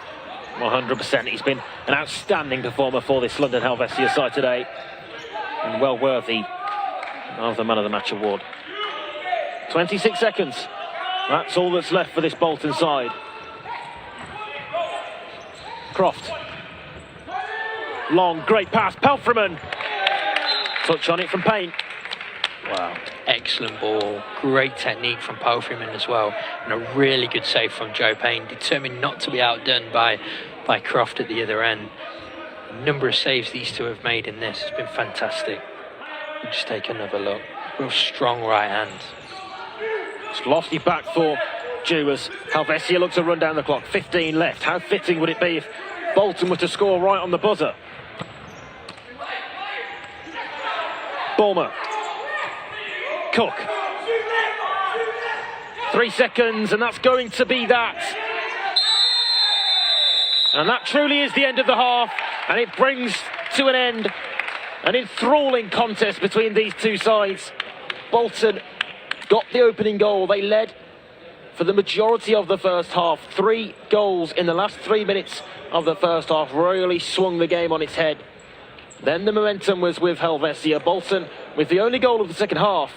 100%. He's been an outstanding performer for this London Helvetia side today, and well worthy of the Man of the Match award. 26 seconds. That's all that's left for this Bolton side. Croft. Long, great pass. Pelfreman. Touch on it from Payne. Wow. Excellent ball. Great technique from Pelfreman as well. And a really good save from Joe Payne. Determined not to be outdone by Croft at the other end. The number of saves these two have made in this has been fantastic. We'll just take another look. Real strong right hand. It's lofty back for Jewers. Helvetia look to run down the clock. 15 left. How fitting would it be if Bolton were to score right on the buzzer? Bulmer. Cook. 3 seconds, and that's going to be that. And that truly is the end of the half, and it brings to an end an enthralling contest between these two sides. Bolton got the opening goal. They led for the majority of the first half. 3 goals in the last 3 minutes of the first half really swung the game on its head. Then the momentum was with Helvetia. Bolton with the only goal of the second half.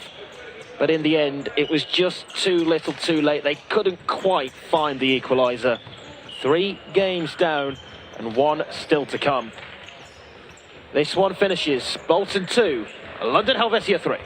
But in the end, it was just too little too late. They couldn't quite find the equaliser. 3 games down and 1 still to come. This one finishes Bolton 2, London Helvetia 3.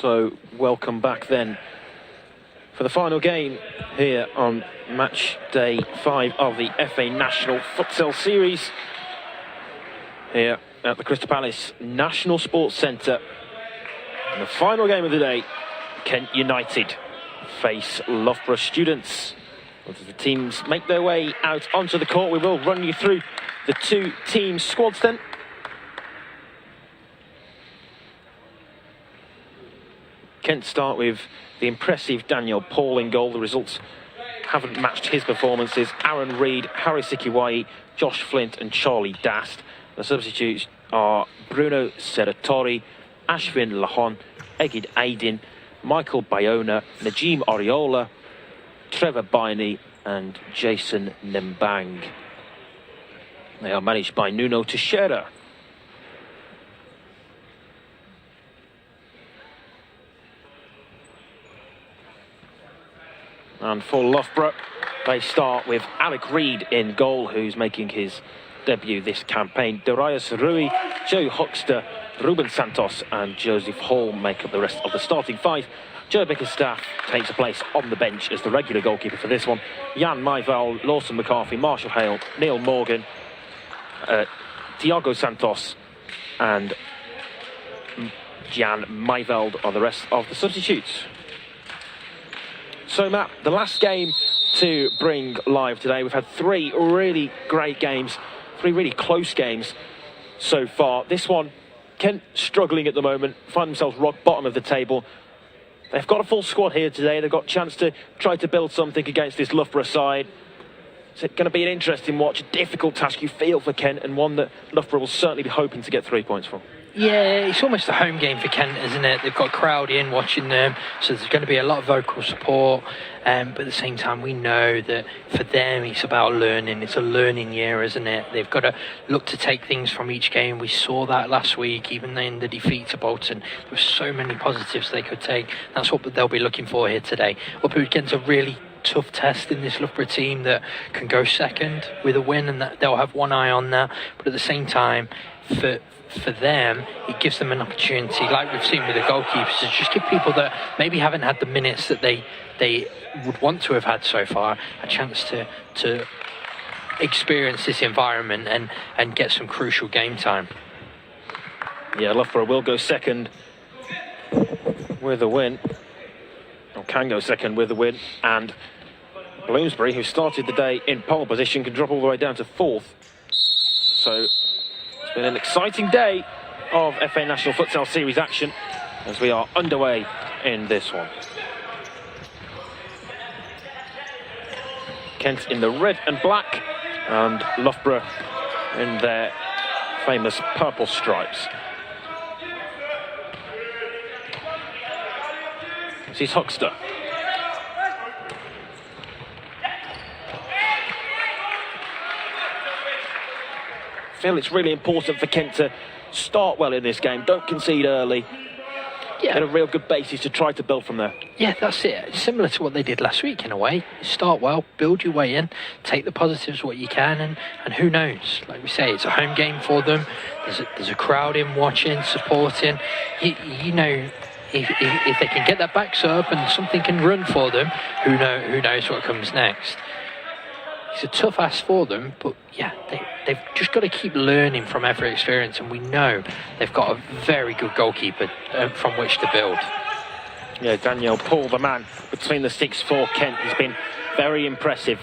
So welcome back then for the final game here on match day 5 of the FA National Futsal Series here at the Crystal Palace National Sports Centre. And the final game of the day, Kent United face Loughborough Students. As the teams make their way out onto the court, we will run you through the two team squads then. Kent start with the impressive Daniel Paul in goal. The results haven't matched his performances. Aaron Reid, Harry Sikiwai, Josh Flint and Charlie Dast. The substitutes are Bruno Seratori, Ashvin Lahon, Egid Aydin, Michael Bayona, Najim Oriola, Trevor Biney and Jason Nembang. They are managed by Nuno Teixeira. And for Loughborough, they start with Alec Reid in goal, who's making his debut this campaign. Darius Rui, Joe Huxter, Ruben Santos and Joseph Hall make up the rest of the starting 5. Joe Bickerstaff takes a place on the bench as the regular goalkeeper for this one. Jan Myval, Lawson McCarthy, Marshall Hale, Neil Morgan, Tiago Santos and Jan Myveld are the rest of the substitutes. So Matt, the last game to bring live today, we've had 3 really great games, 3 really close games so far. This one, Kent struggling at the moment, find themselves rock bottom of the table. They've got a full squad here today. They've got a chance to try to build something against this Loughborough side. It's going to be an interesting watch, a difficult task you feel for Kent, and one that Loughborough will certainly be hoping to get 3 points from. Yeah, it's almost a home game for Kent, isn't it? They've got a crowd in watching them, so there's going to be a lot of vocal support. But at the same time, we know that for them, it's about learning. It's a learning year, isn't it? They've got to look to take things from each game. We saw that last week, even in the defeat to Bolton. There were so many positives they could take. That's what they'll be looking for here today. Up against a really tough test in this Loughborough team that can go second with a win, and that they'll have one eye on that. But at the same time, for them, it gives them an opportunity, like we've seen with the goalkeepers, to just give people that maybe haven't had the minutes that they would want to have had so far a chance to experience this environment and get some crucial game time. Yeah, Loughborough will go second with a win, or can go second with a win, and Bloomsbury, who started the day in pole position, can drop all the way down to 4th. So it's been an exciting day of FA National Futsal Series action as we are underway in this one. Kent in the red and black and Loughborough in their famous purple stripes. This is Huxter. I feel it's really important for Kent to start well in this game. Don't concede early. Yeah. Get a real good basis to try to build from there. Yeah, that's it. It's similar to what they did last week in a way. Start well, build your way in, take the positives what you can, and who knows? Like we say, it's a home game for them. There's a crowd in watching, supporting. You know, if they can get their backs up and something can run for them, who knows what comes next? It's a tough ask for them, but yeah, they've just got to keep learning from every experience, and we know they've got a very good goalkeeper from which to build. Yeah, Daniel Paul, the man between the sticks for Kent, has been very impressive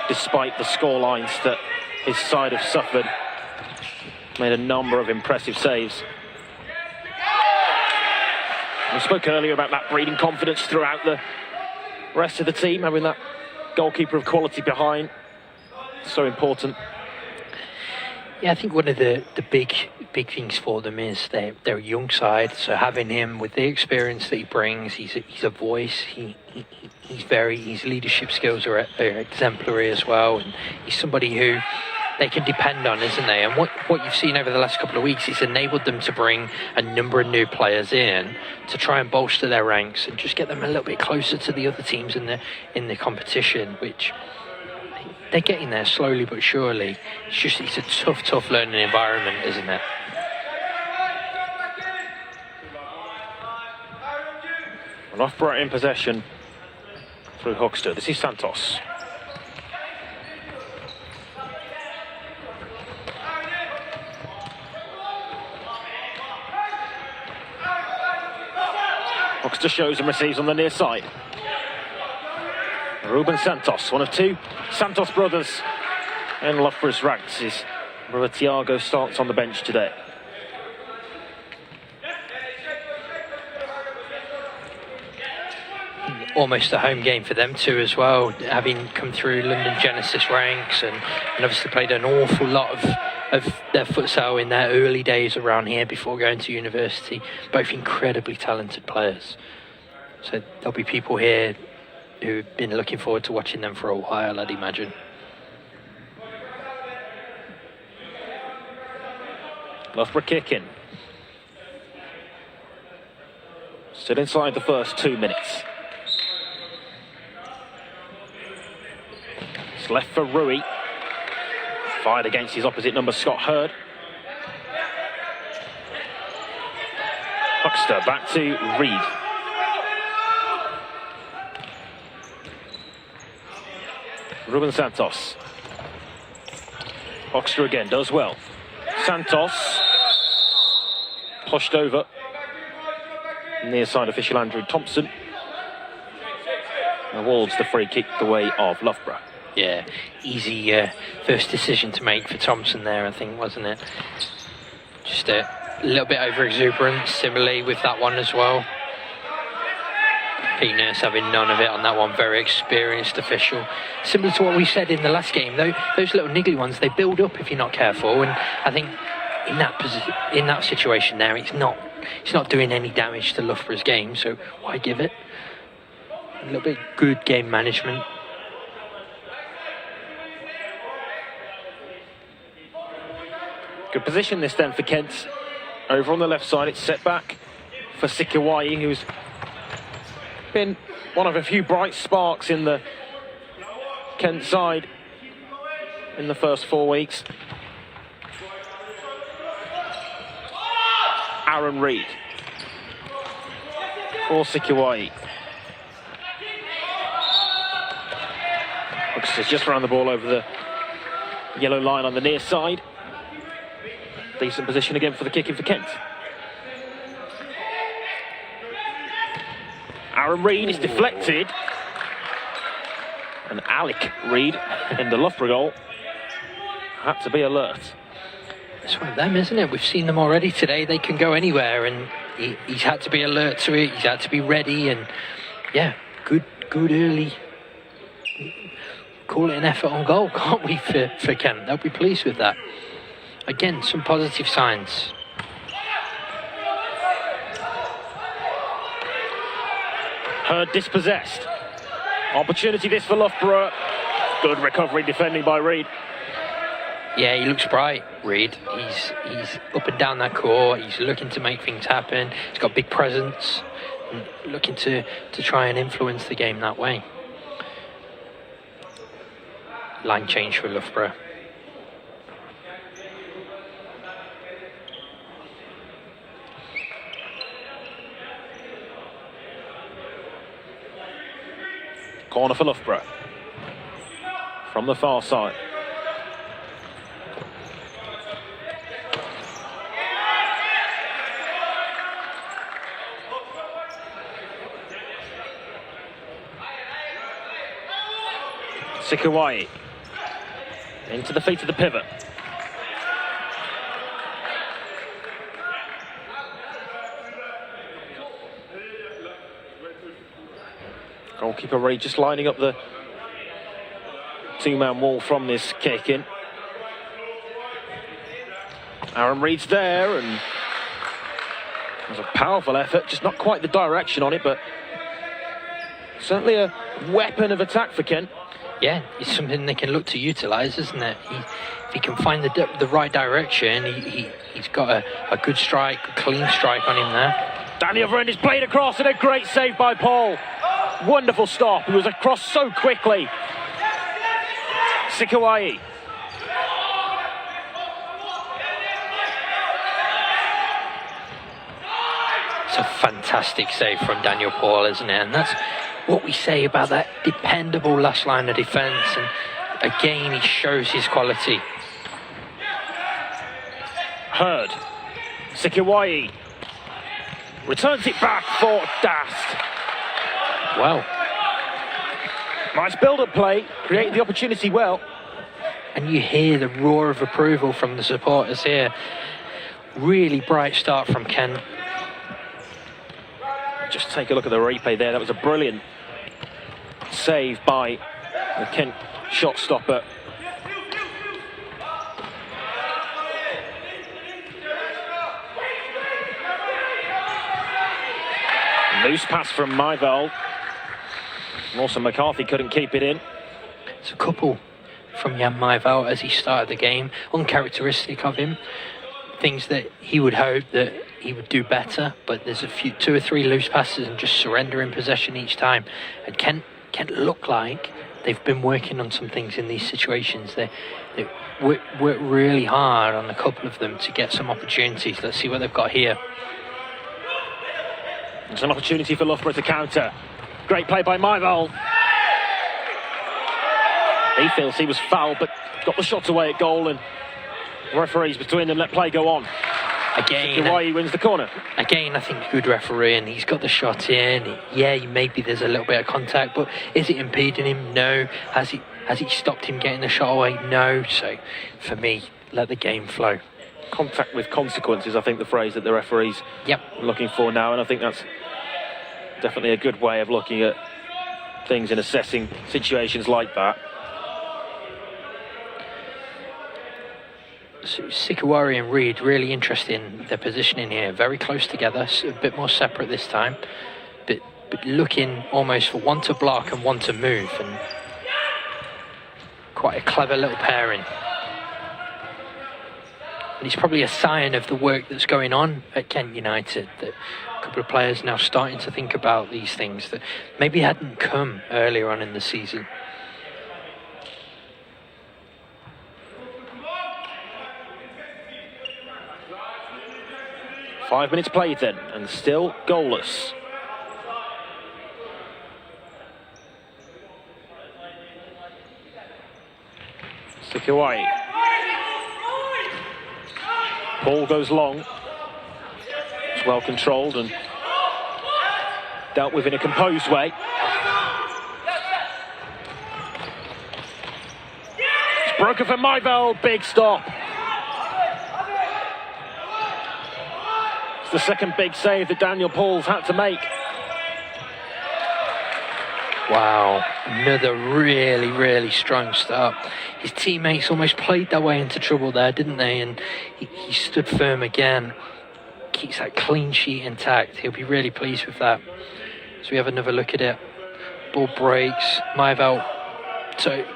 despite the scorelines that his side have suffered. Made a number of impressive saves. We spoke earlier about that breeding confidence throughout the rest of the team, having that goalkeeper of quality behind. So important. Yeah, I think one of the big things for them is they're a young side, so having him with the experience that he brings, he's a voice. His leadership skills are exemplary as well, and he's somebody who they can depend on, isn't they? And what you've seen over the last couple of weeks is enabled them to bring a number of new players in to try and bolster their ranks and just get them a little bit closer to the other teams in the competition, which they're getting there slowly but surely. It's a tough learning environment, isn't it? Loughborough in possession through Worcester. This is Santos. Worcester shows and receives on the near side. Ruben Santos, one of two Santos brothers in Loughborough's ranks. His brother Tiago starts on the bench today. Almost a home game for them too as well, having come through London Genesis ranks and obviously played an awful lot of their futsal in their early days around here before going to university. Both incredibly talented players. So there'll be people here who've been looking forward to watching them for a while, I'd imagine. Loughborough kick in. Still inside the first 2 minutes. It's left for Rui. Fired against his opposite number, Scott Hurd. Worcester back to Reed. Ruben Santos. Worcester again does well. Santos pushed over. Near side official Andrew Thompson awards the free kick the way of Loughborough. Yeah, easy first decision to make for Thompson there, I think, wasn't it? Just a little bit over exuberant, similarly with that one as well. Pete Nurse having none of it on that one, very experienced official. Similar to what we said in the last game, though, those little niggly ones, they build up if you're not careful, and I think in that situation there, it's not doing any damage to Loughborough's game, so why give it? A little bit good game management. Good position this then for Kent. Over on the left side, it's set back for Sikiwai, who's been one of a few bright sparks in the Kent side in the first 4 weeks. Aaron Reed or Sikiwai. Worcester's just around the ball over the yellow line on the near side. Decent position again for the kick in for Kent. Aaron Reed is deflected. And Alec Reed in the Loughborough goal had to be alert. It's one of them, isn't it? We've seen them already today. They can go anywhere, and he's had to be alert to it. He's had to be ready, and yeah, good early. Call it an effort on goal, can't we, for Kent? They'll be pleased with that. Again, some positive signs. Hurd dispossessed. Opportunity this for Loughborough. Good recovery defending by Reed. Yeah, he looks bright, Reed. He's up and down that court. He's looking to make things happen. He's got big presence. And looking to try and influence the game that way. Line change for Loughborough. Corner for Loughborough. From the far side. Sikiwai into the feet of the pivot. Goalkeeper Reed just lining up the two-man wall from this kick in. Aaron Reed's there, and there's a powerful effort, just not quite the direction on it, but certainly a weapon of attack for Kent. Yeah, it's something they can look to utilise, isn't it? If he can find the right direction, he's got a good strike, a clean strike on him there. Down the other end is played across, and a great save by Paul. Wonderful stop. He was across so quickly. Sikiwai. That's a fantastic save from Daniel Paul, isn't it? And that's what we say about that dependable last line of defence. And again, he shows his quality. Hurd. Sikiwai returns it back for Dast. Well, nice build-up play, created the opportunity well. and you hear the roar of approval from the supporters here. Really bright start from Ken. Just take a look at the replay there. That was a brilliant save by the Kent shot stopper. Loose pass from Myvel. Also McCarthy couldn't keep it in. It's a couple from Jan Myvel as he started the game. Uncharacteristic of him. Things that he would hope that he would do better, but there's a few, 2 or 3 loose passes and just surrendering possession each time. And Kent look like they've been working on some things in these situations. They work really hard on a couple of them to get some opportunities. Let's see what they've got here. It's an opportunity for Loughborough to counter. Great play by Myvel. He feels he was fouled, but got the shot away at goal, and referees between them let play go on. Again, Sikiwai wins the corner. Again, I think good referee, and he's got the shot in. Yeah, maybe there's a little bit of contact, but is it impeding him? No. Has he stopped him getting the shot away? No. So, for me, let the game flow. Contact with consequences, I think the phrase that the referees are looking for now, and I think that's definitely a good way of looking at things and assessing situations like that. So Sikiwai and Reid really interesting in their positioning here, very close together, so a bit more separate this time, but looking almost for one to block and one to move, and quite a clever little pairing. And it's probably a sign of the work that's going on at Kent United, that a couple of players now starting to think about these things that maybe hadn't come earlier on in the season. Five minutes played then, and still goalless. Sikiwai. Ball goes long. It's well controlled and dealt with in a composed way. It's broken for Myvel, big stop. It's the second big save that Daniel Paul's had to make. Wow, another really, really strong start. His teammates almost played their way into trouble there, didn't they? And he stood firm again. Keeps that clean sheet intact. He'll be really pleased with that. So we have another look at it. Ball breaks. Myvel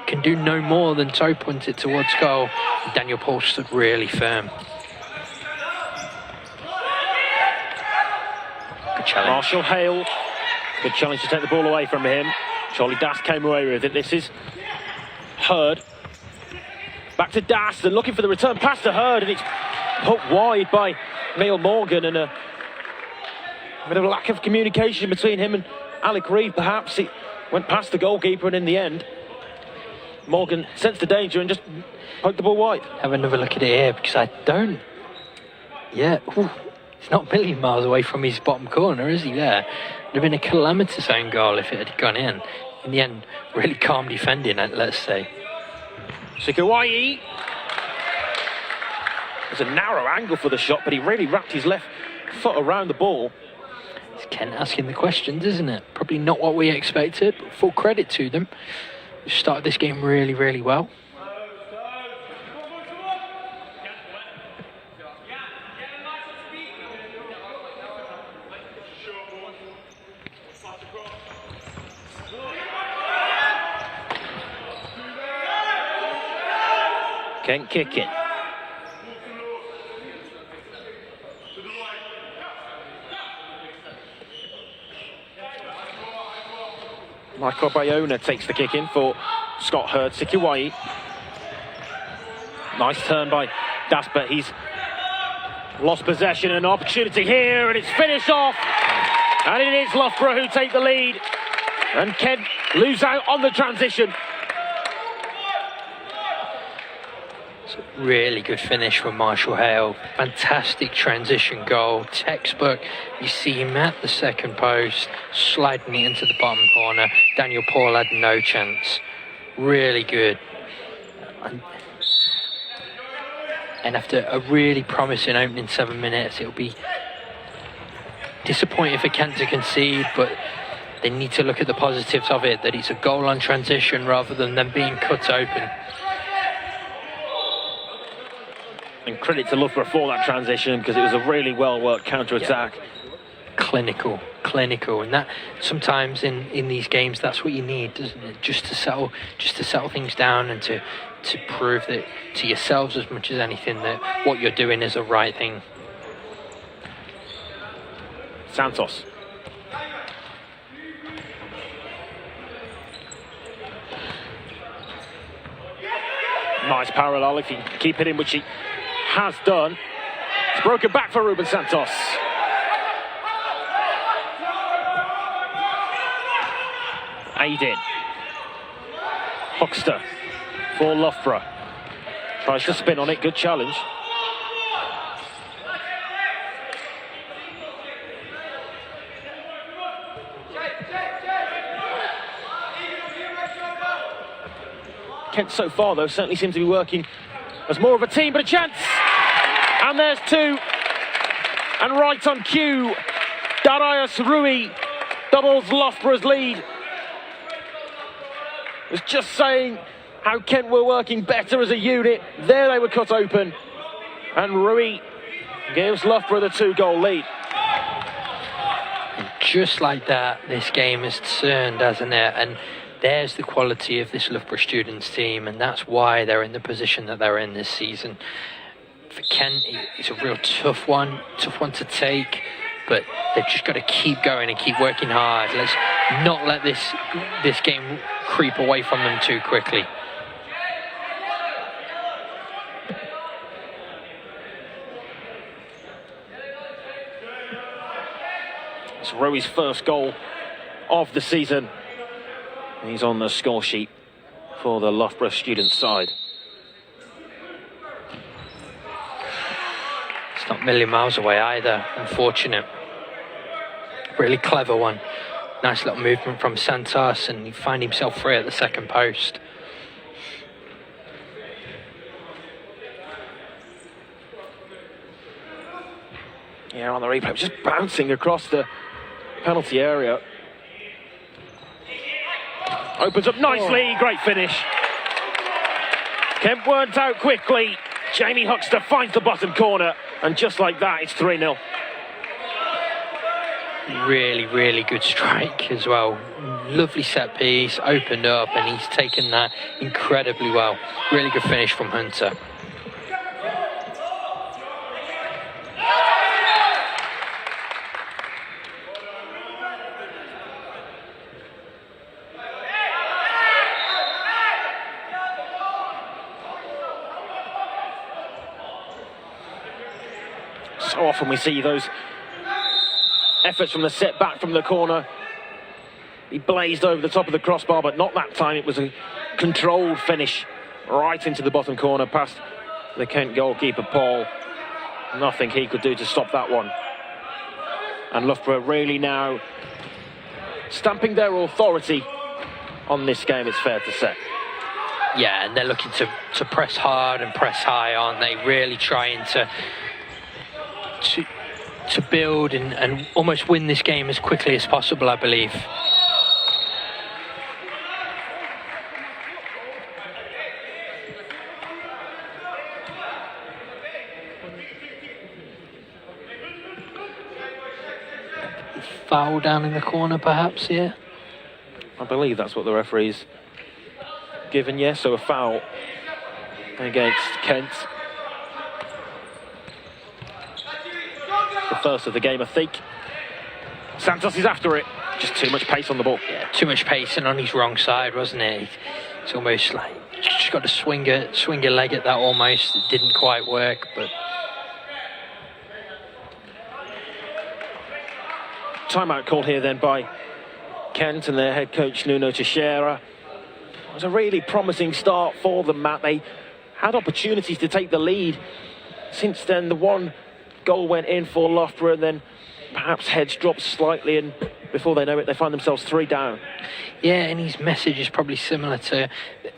can do no more than toe punt it towards goal. Daniel Paul stood really firm. Good challenge. Marshall Hale. Good challenge to take the ball away from him. Charlie Dast came away with it. This is Hurd. Back to Dast and looking for the return pass to Hurd, and it's put wide by Neil Morgan, and a bit of a lack of communication between him and Alec Reid, perhaps. It went past the goalkeeper, and in the end, Morgan sensed the danger and just poked the ball wide. Have another look at it here, because I don't... Yeah, he's not a million miles away from his bottom corner, is he there? It would have been a calamitous own goal if it had gone in. In the end, really calm defending, let's say. Sikiwai. There's a narrow angle for the shot, but he really wrapped his left foot around the ball. It's Ken asking the questions, isn't it? Probably not what we expected, but full credit to them. They started this game really, really well. Kent kicking. Michael Bayona takes the kick in for Scott Hurd. Sikiwai. Nice turn by Dast, but he's Lost possession and an opportunity here, and it's finished off. And it is Loughborough who take the lead. And Kent lose out on the transition. It's a really good finish from Marshall Hale. Fantastic transition goal. Textbook. You see him at the second post, sliding it into the bottom corner. Daniel Paul had no chance. Really good. And after a really promising opening 7 minutes, it'll be disappointing for Kent to concede, but they need to look at the positives of it, that it's a goal on transition rather than them being cut open. And credit to Loughborough for that transition, because it was a really well-worked counter-attack. Yeah. Clinical, and that sometimes in these games, that's what you need, doesn't it? Just to settle things down and to prove that to yourselves as much as anything that what you're doing is the right thing. Santos. Nice parallel if he can keep it in, which he has done. It's broken back for Ruben Santos. Aidin. Worcester for Loughborough. Tries to spin on it, good challenge. Kent so far, though, certainly seems to be working as more of a team, but a chance! And there's two. And right on cue, Darius Rui doubles Loughborough's lead. Was just saying how Kent were working better as a unit. There they were cut open. And Rui gives Loughborough the 2-goal lead. And just like that, this game has turned, hasn't it? And there's the quality of this Loughborough students team, and that's why they're in the position that they're in this season. For Kent, it's a real tough one to take, but they've just got to keep going and keep working hard. Let's not let this game creep away from them too quickly. It's Rui's first goal of the season. He's on the score sheet for the Loughborough students side. It's not a million miles away either, unfortunate. Really clever one. Nice little movement from Santos, and he find himself free at the second post. Yeah, on the replay, just bouncing across the penalty area. Opens up nicely, great finish. Kent weren't out quickly. Jamie Huxter finds the bottom corner, and just like that, it's 3-0. Really good strike as well. Lovely set piece, opened up, and he's taken that incredibly well. Really good finish from Hunter. So often we see those efforts from the set back from the corner. He blazed over the top of the crossbar, but not that time. It was a controlled finish right into the bottom corner past the Kent goalkeeper, Paul. Nothing he could do to stop that one. And Loughborough really now stamping their authority on this game, it's fair to say. Yeah, and they're looking to press hard and press high, aren't they? Really trying to build and almost win this game as quickly as possible, I believe. Foul down in the corner, perhaps, yeah? I believe that's what the referee's given, yes, so a foul against Kent. The first of the game, I think. Santos is after it. Just too much pace on the ball. Yeah, too much pace and on his wrong side, wasn't it? It's almost like just got to swing a leg at that almost. It didn't quite work, but Timeout called here then by Kent and their head coach Nuno Teixeira. It was a really promising start for them, Matt. They had opportunities to take the lead. Since then, the one goal went in for Loughborough, and then perhaps heads dropped slightly, and before they know it, they find themselves 3 down. Yeah, and his message is probably similar to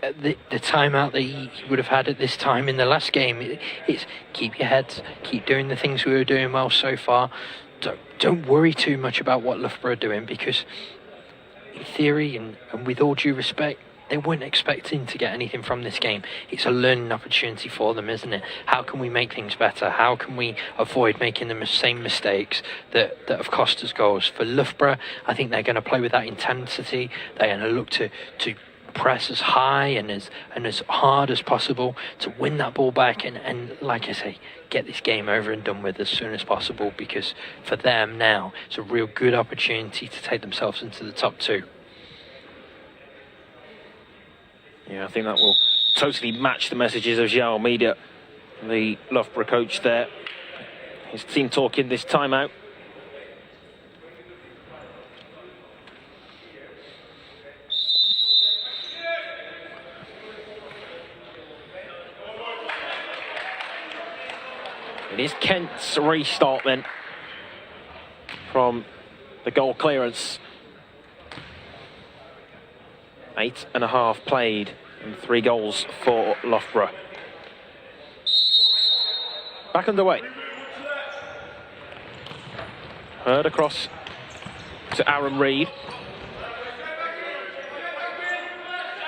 the timeout that he would have had at this time in the last game. It's keep your heads, keep doing the things we were doing well so far. Don't worry too much about what Loughborough are doing, because in theory, and with all due respect, they weren't expecting to get anything from this game. It's a learning opportunity for them, isn't it? How can we make things better? How can we avoid making the same mistakes that have cost us goals? For Loughborough, I think they're going to play with that intensity. They're going to look to press as high and as hard as possible to win that ball back and like I say, get this game over and done with as soon as possible, because for them now, it's a real good opportunity to take themselves into the top 2. Yeah, I think that will totally match the messages of João Almeida, the Loughborough coach there. His team talk in this timeout. It is Kent's restart then from the goal clearance. 8.5 played and 3 goals for Loughborough. Back underway. Heard across to Aaron Reid.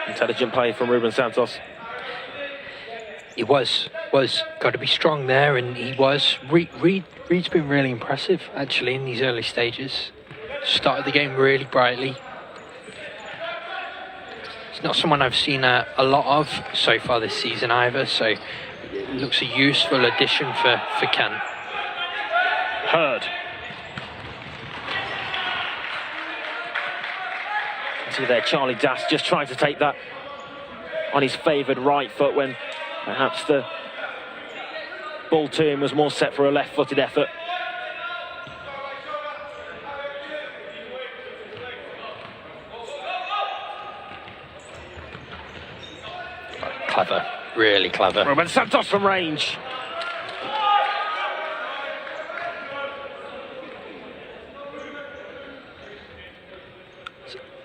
Intelligent play from Ruben Santos. He was got to be strong there, and he was. Reid's been really impressive actually in these early stages. Started the game really brightly. He's not someone I've seen a lot of so far this season either, so it looks a useful addition for Kent. Heard. See there, Charlie Das just trying to take that on his favoured right foot when perhaps the ball to him was more set for a left-footed effort. Clever, really clever. Ruben Santos from range.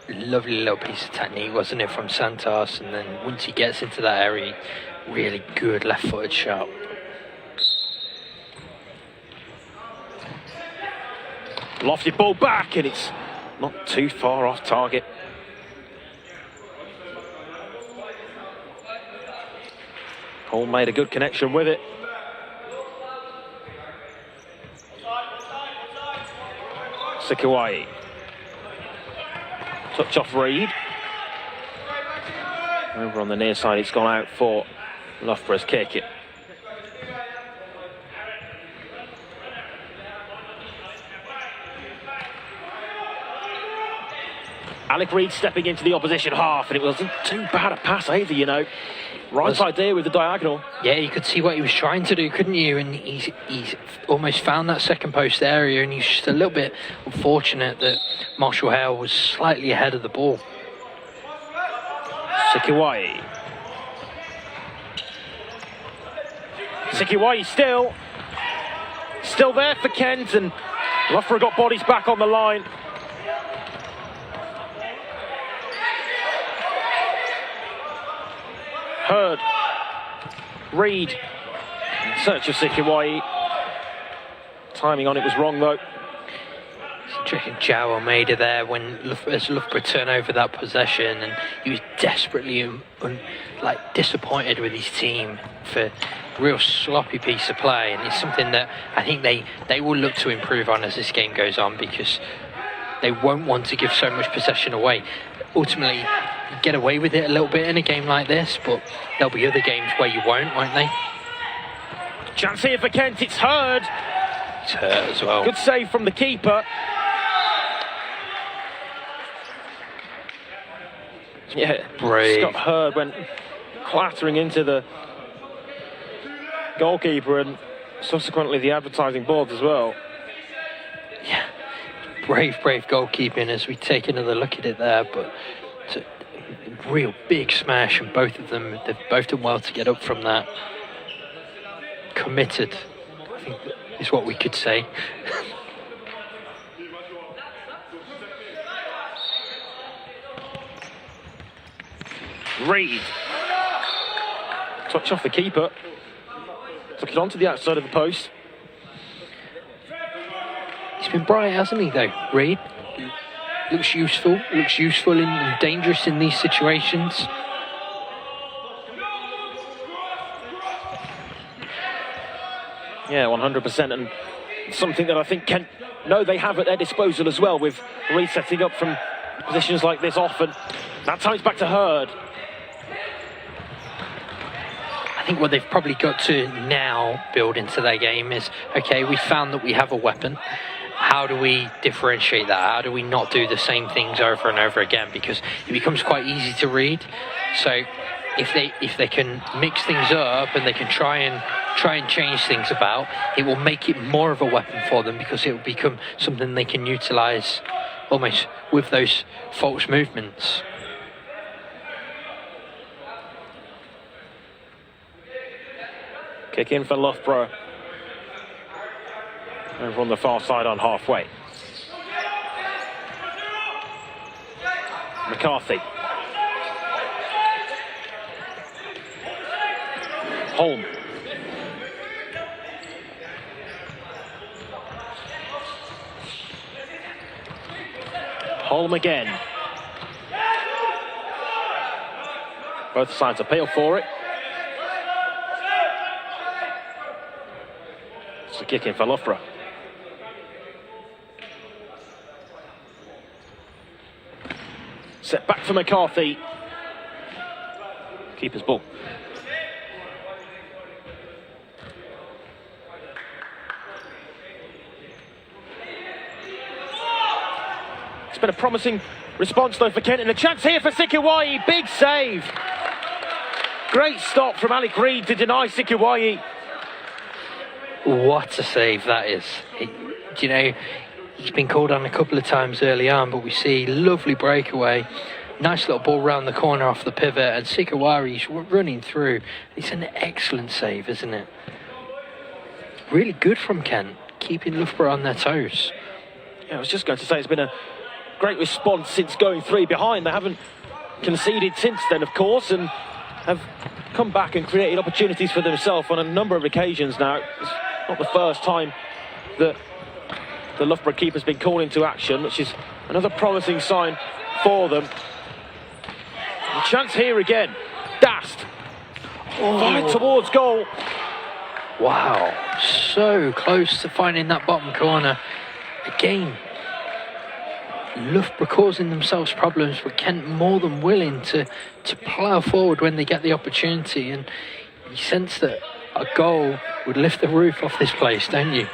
Lovely little piece of technique, wasn't it, from Santos? And then once he gets into that area, really good left-footed shot. Lofted ball back, and it's not too far off target. Hall made a good connection with it. Sikiwai. Touch off Reid. Over on the near side, it's gone out for Loughborough's kick. Alec Reid stepping into the opposition half, and it wasn't too bad a pass either, you know. Right idea with the diagonal. Yeah, you could see what he was trying to do, couldn't you? And he's almost found that second post area, and he's just a little bit unfortunate that Marshall Hale was slightly ahead of the ball. Sikiwai. Sikiwai still there for Kent, and Loughborough got bodies back on the line. Heard. Reid in search of Sikiwai. Timing on it was wrong though. João Almeida there as Loughborough turn over that possession, and he was desperately disappointed with his team for a real sloppy piece of play, and it's something that I think they will look to improve on as this game goes on, because they won't want to give so much possession away. Ultimately, you get away with it a little bit in a game like this, but there'll be other games where you won't they? Chance here for Kent, it's Heard. It's hurt as well. Good save from the keeper. Yeah, brave. Scott Heard went clattering into the goalkeeper and subsequently the advertising boards as well. Yeah, brave goalkeeping as we take another look at it there, but it's a real big smash, and both of them, they've both done well to get up from that. Committed, I think is what we could say. Reed. Touch off the keeper. Took it onto the outside of the post. He's been bright, hasn't he, though, Reed? Looks useful and dangerous in these situations. Yeah, 100%, and something that I think Kent know they have at their disposal as well, with resetting up from positions like this often. That time it's back to Hurd. I think what they've probably got to now build into their game is, okay, we found that we have a weapon. How do we differentiate that? How do we not do the same things over and over again? Because it becomes quite easy to read. So if they can mix things up and they can try and change things about, it will make it more of a weapon for them, because it will become something they can utilise almost with those false movements. Kick in for Loughborough. Over on the far side on halfway. McCarthy. Holm. Holm again. Both sides appeal for it. It's a kick in for Loughborough. Set back for McCarthy. Keeper's ball. It's been a promising response though for Kent, and a chance here for Sikiwai. Big save. Great stop from Alec Reed to deny Sikiwai. What a save that is. You know, he's been called on a couple of times early on, but we see lovely breakaway. Nice little ball round the corner off the pivot, and Sikawari's running through. It's an excellent save, isn't it? Really good from Kent, keeping Loughborough on their toes. Yeah, I was just going to say, it's been a great response since going 3 behind. They haven't conceded since then, of course, and have come back and created opportunities for themselves on a number of occasions now. It's not the first time that the Loughborough keeper's been called into action, which is another promising sign for them. A chance here again. Dast. Fired towards goal. Wow, so close to finding that bottom corner. Again, Loughborough causing themselves problems, but Kent more than willing to plough forward when they get the opportunity. And you sense that a goal would lift the roof off this place, don't you?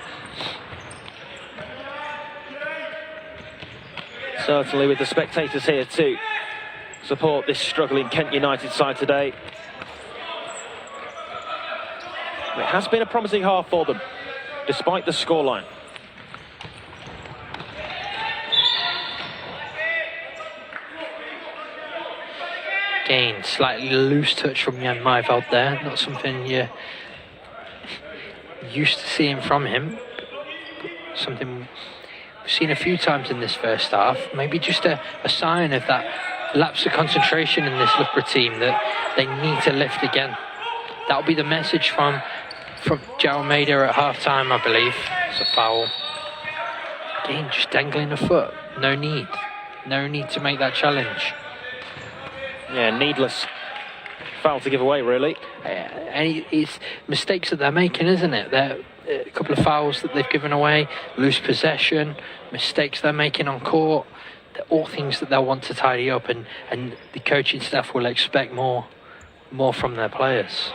Certainly, with the spectators here to support this struggling Kent United side today. It has been a promising half for them, despite the scoreline. Again, slightly loose touch from Jan Myveld there. Not something you're used to seeing from him. Something we've seen a few times in this first half. Maybe just a sign of that lapse of concentration in this Loughborough team, that they need to lift again. That'll be the message from Joe Almeida at half-time, I believe. It's a foul. Again, just dangling a foot. No need to make that challenge. Yeah, needless foul to give away, really. And it's mistakes that they're making, isn't it? They're a couple of fouls that they've given away, loose possession, mistakes they're making on court. They're all things that they'll want to tidy up, and the coaching staff will expect more from their players.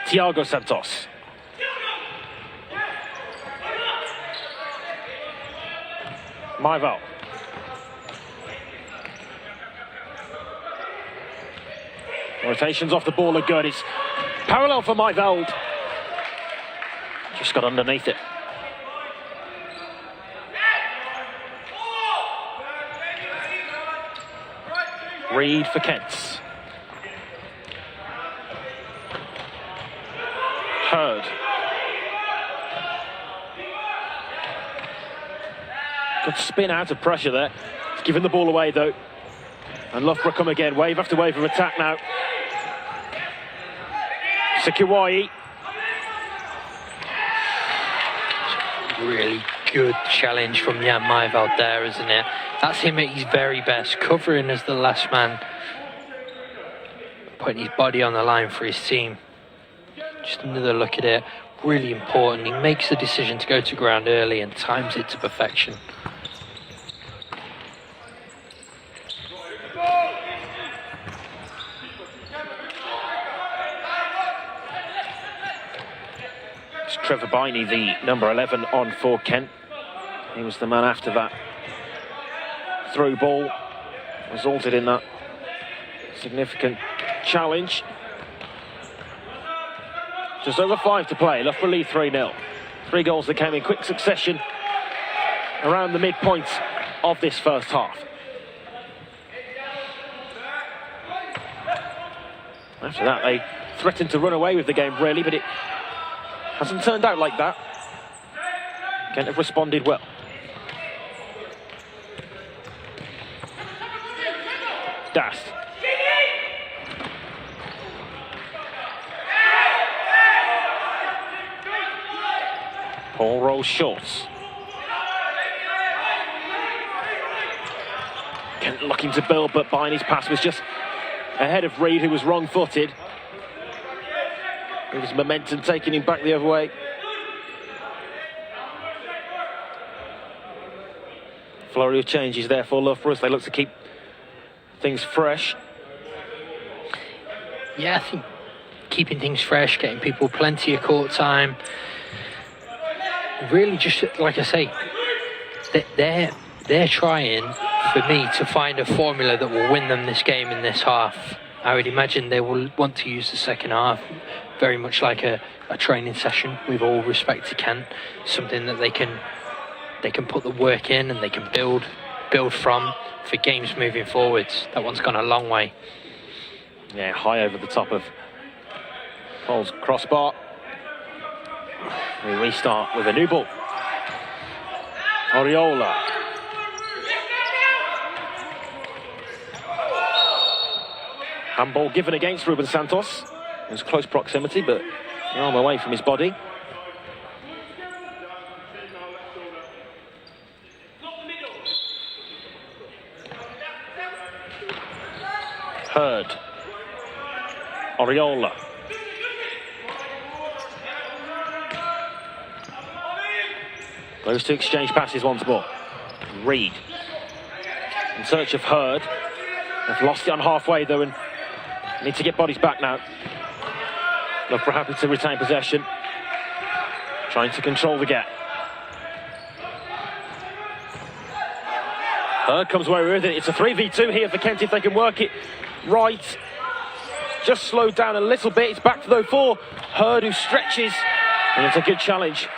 Thiago Santos. Myval. Rotations off the ball are good. It's parallel for Myveld. Just got underneath it. Reed for Kents. Hurd. Good spin out of pressure there. He's giving the ball away though. And Loughborough come again, wave after wave of attack now. Sekiwai. Really good challenge from Jan Myveld there, isn't it? That's him at his very best, covering as the last man, putting his body on the line for his team. Just another look at it, really important. He makes the decision to go to ground early and times it to perfection. It's Trevor Biney, the number 11 on for Kent. He was the man after that through ball, resulted in that significant challenge. Just over 5 to play. Loughborough lead 3-0. 3 goals that came in quick succession around the midpoint of this first half. After that, they threatened to run away with the game, really, but it hasn't turned out like that. Kent have responded well. Dast. Paul rolls short. Kent looking to build, but Biney's pass was just ahead of Reed, who was wrong-footed. It was momentum taking him back the other way. Flurry of changes there for Loughborough as they look to keep things fresh. Yeah, I think keeping things fresh, getting people plenty of court time. Really, just like I say, they're trying for me to find a formula that will win them this game in this half. I would imagine they will want to use the second half very much like a training session, with all respect to Kent, something that they can put the work in and they can build from for games moving forwards. That one's gone a long way. Yeah, high over the top of Paul's crossbar. We restart with a new ball. Oriola. Handball given against Ruben Santos. It was close proximity, but an arm away from his body. Hurd. Oriola. Those two exchange passes once more. Reed. In search of Hurd. They've lost it on halfway though and need to get bodies back now. Loughborough happy to retain possession. Trying to control the gap. Hurd comes away with it. It's a 3v2 here for Kent if they can work it right. Just slowed down a little bit. It's back to though for Hurd, who stretches. And it's a good challenge.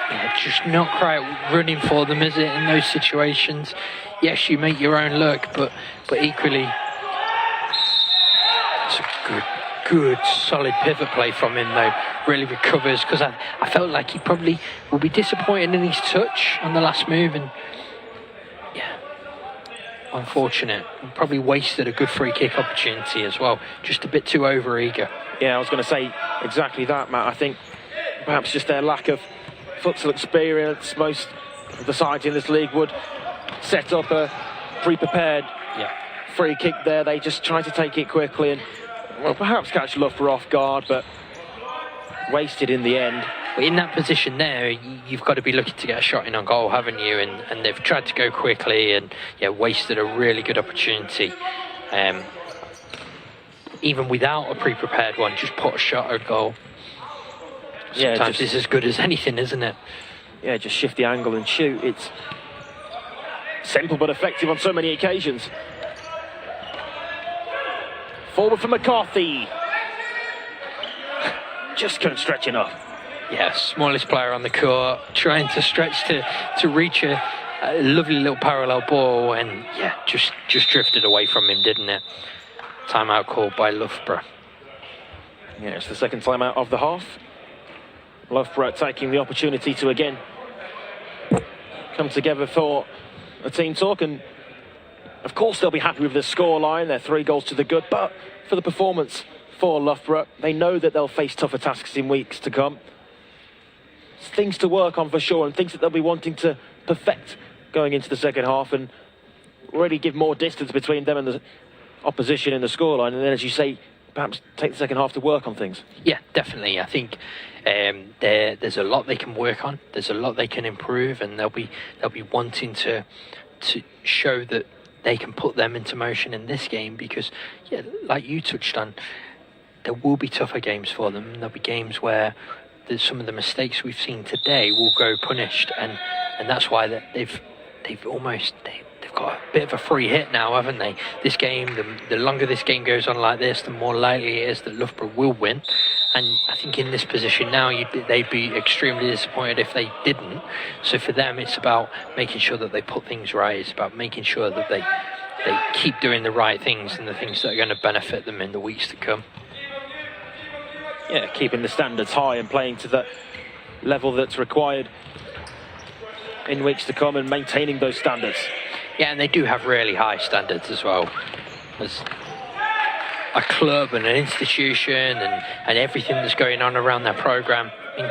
Yeah, just not quite running for them, is it, in those situations? Yes, you make your own look, but equally, it's a good, solid pivot play from him, though. Really recovers, because I felt like he probably will be disappointed in his touch on the last move, and yeah, unfortunate. He probably wasted a good free kick opportunity as well. Just a bit too over-eager. Yeah, I was going to say exactly that, Matt. I think perhaps just their lack of futsal experience. Most of the sides in this league would set up a pre-prepared free kick there. They just try to take it quickly and, well, perhaps catch Loughborough off guard, but wasted in the end. But in that position there, you've got to be looking to get a shot in on goal, haven't you? And they've tried to go quickly and wasted a really good opportunity. Even without a pre-prepared one, just put a shot at goal. Sometimes it's as good as anything, isn't it? Yeah, just shift the angle and shoot. It's simple but effective on so many occasions. Forward for McCarthy. Just couldn't stretch enough. Yeah, smallest player on the court, trying to stretch to reach a lovely little parallel ball, and yeah, just drifted away from him, didn't it? Timeout called by Loughborough. Yeah, it's the second timeout of the half. Loughborough taking the opportunity to again come together for a team talk, and of course they'll be happy with the scoreline. They're 3 goals to the good, but for the performance for Loughborough, they know that they'll face tougher tasks in weeks to come. It's things to work on for sure, and things that they'll be wanting to perfect going into the second half, and really give more distance between them and the opposition in the scoreline, and then, as you say, perhaps take the second half to work on things. Yeah, definitely. I think there's a lot they can work on. There's a lot they can improve, and they'll be wanting to show that they can put them into motion in this game, because, yeah, like you touched on, there will be tougher games for them. There'll be games where some of the mistakes we've seen today will go punished, and that's why they've got a bit of a free hit now, haven't they? This game, the longer this game goes on like this, the more likely it is that Loughborough will win. And I think in this position now, they'd be extremely disappointed if they didn't. So for them, it's about making sure that they put things right. It's about making sure that they keep doing the right things and the things that are going to benefit them in the weeks to come. Yeah, keeping the standards high and playing to the level that's required in weeks to come, and maintaining those standards. Yeah, and they do have really high standards as well. As a club and an institution, and everything that's going on around their programme. I mean,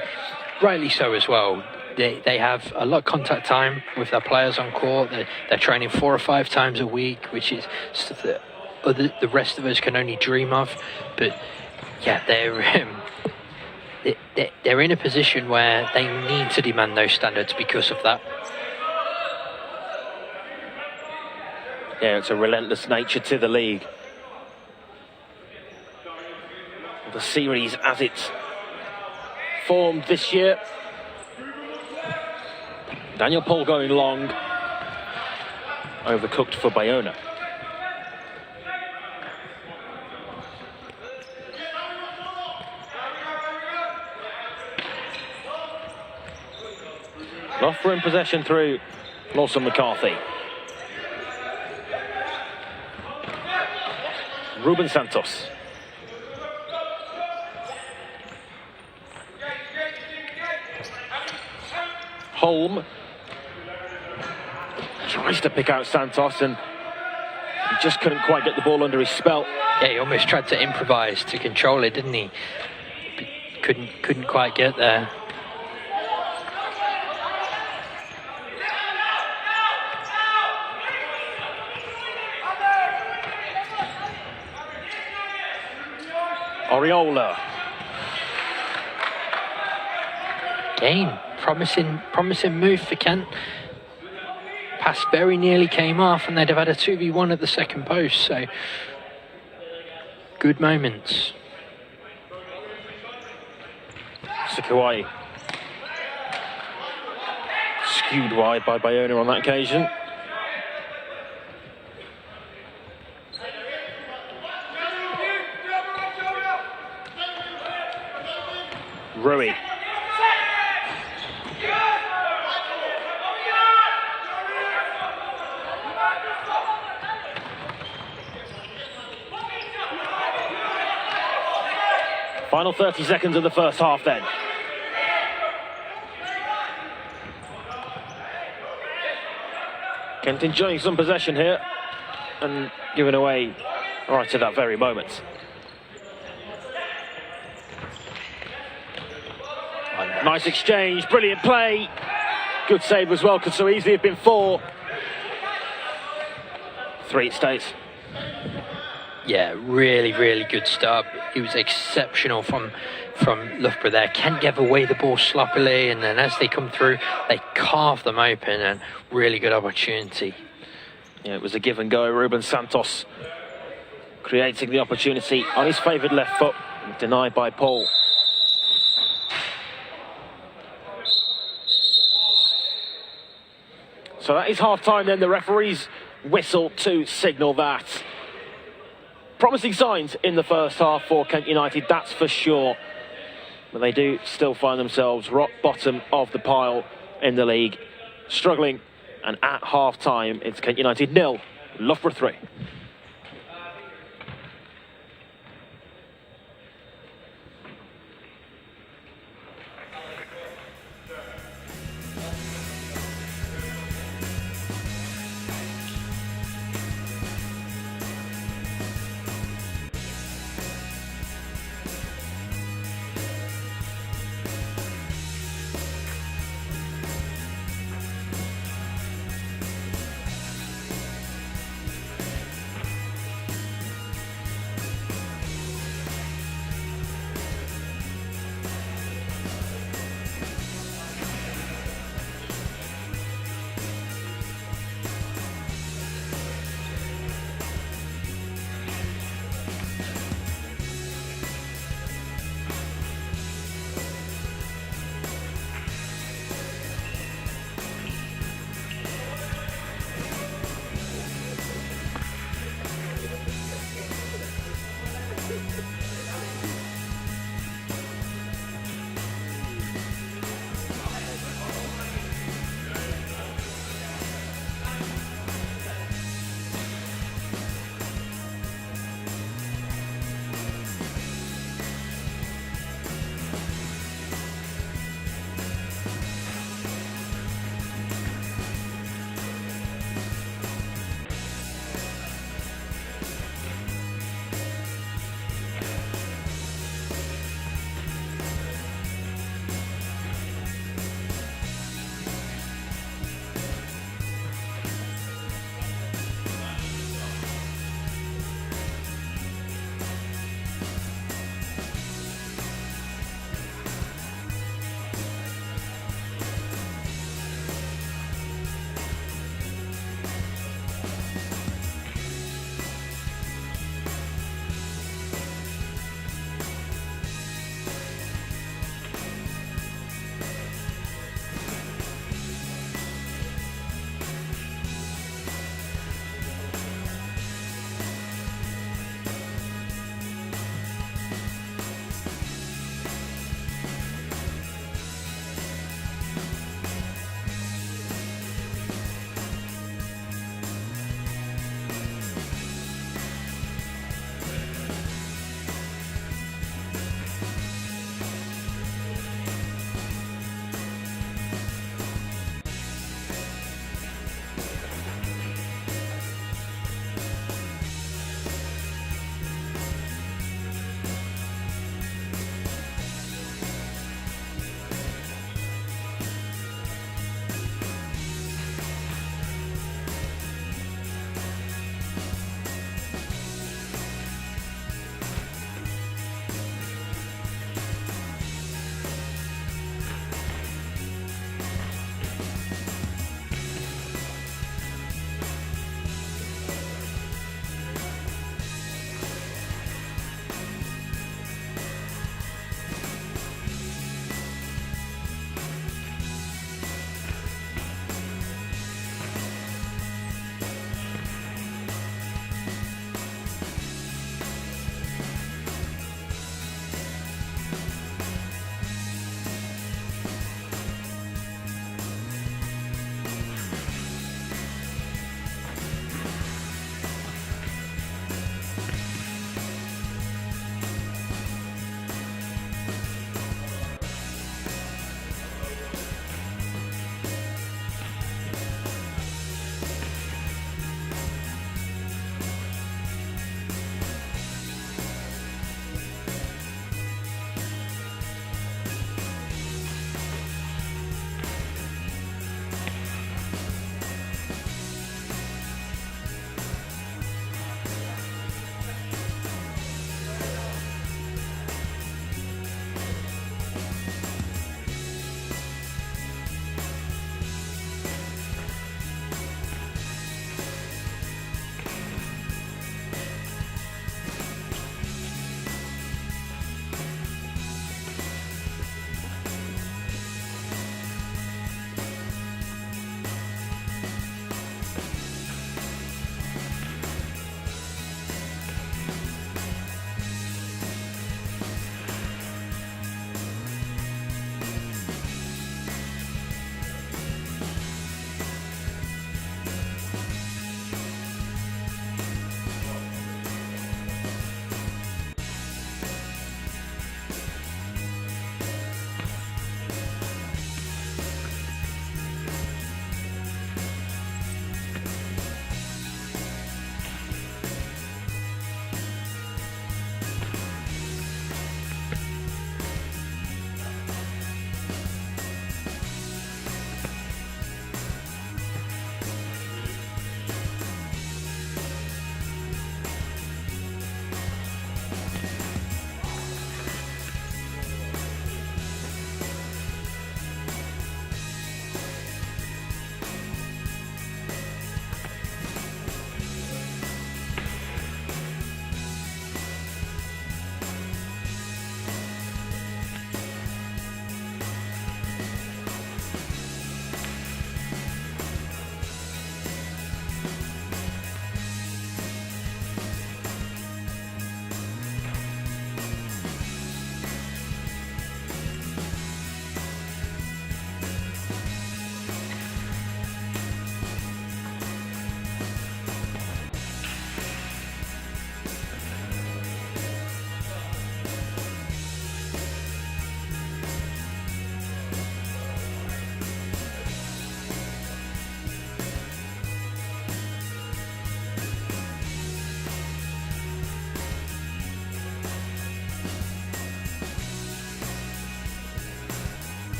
rightly so as well. They have a lot of contact time with their players on court. They're training 4 or 5 times a week, which is stuff that the rest of us can only dream of. But yeah, they're in a position where they need to demand those standards because of that. Yeah, it's a relentless nature to the league. The series as it's formed this year. Daniel Paul going long. Overcooked for Bayona. Loughborough in possession through Lawson McCarthy. Ruben Santos. Holm tries to pick out Santos, and he just couldn't quite get the ball under his spell. Yeah, he almost tried to improvise to control it, didn't he? But couldn't quite get there. Oriola. Again, promising move for Kent. Pass very nearly came off, and they'd have had a 2v1 at the second post, so good moments. Sakuai skewed wide by Bayona on that occasion. Rui. Final 30 seconds of the first half then. Kent enjoying some possession here and giving away right at that very moment. Nice exchange, brilliant play. Good save as well, could so easily have been 4. 3 it stays. Yeah, really good start. He was exceptional from Loughborough there. Kent gave away the ball sloppily, and then as they come through, they carve them open, and really good opportunity. Yeah, it was a give and go. Ruben Santos creating the opportunity on his favoured left foot, denied by Paul. So that is half-time then. The referee's whistle to signal that. promising signs in the first half for Kent United, that's for sure. But they do still find themselves rock bottom of the pile in the league, struggling. And at half-time, it's Kent United 0, Loughborough 3.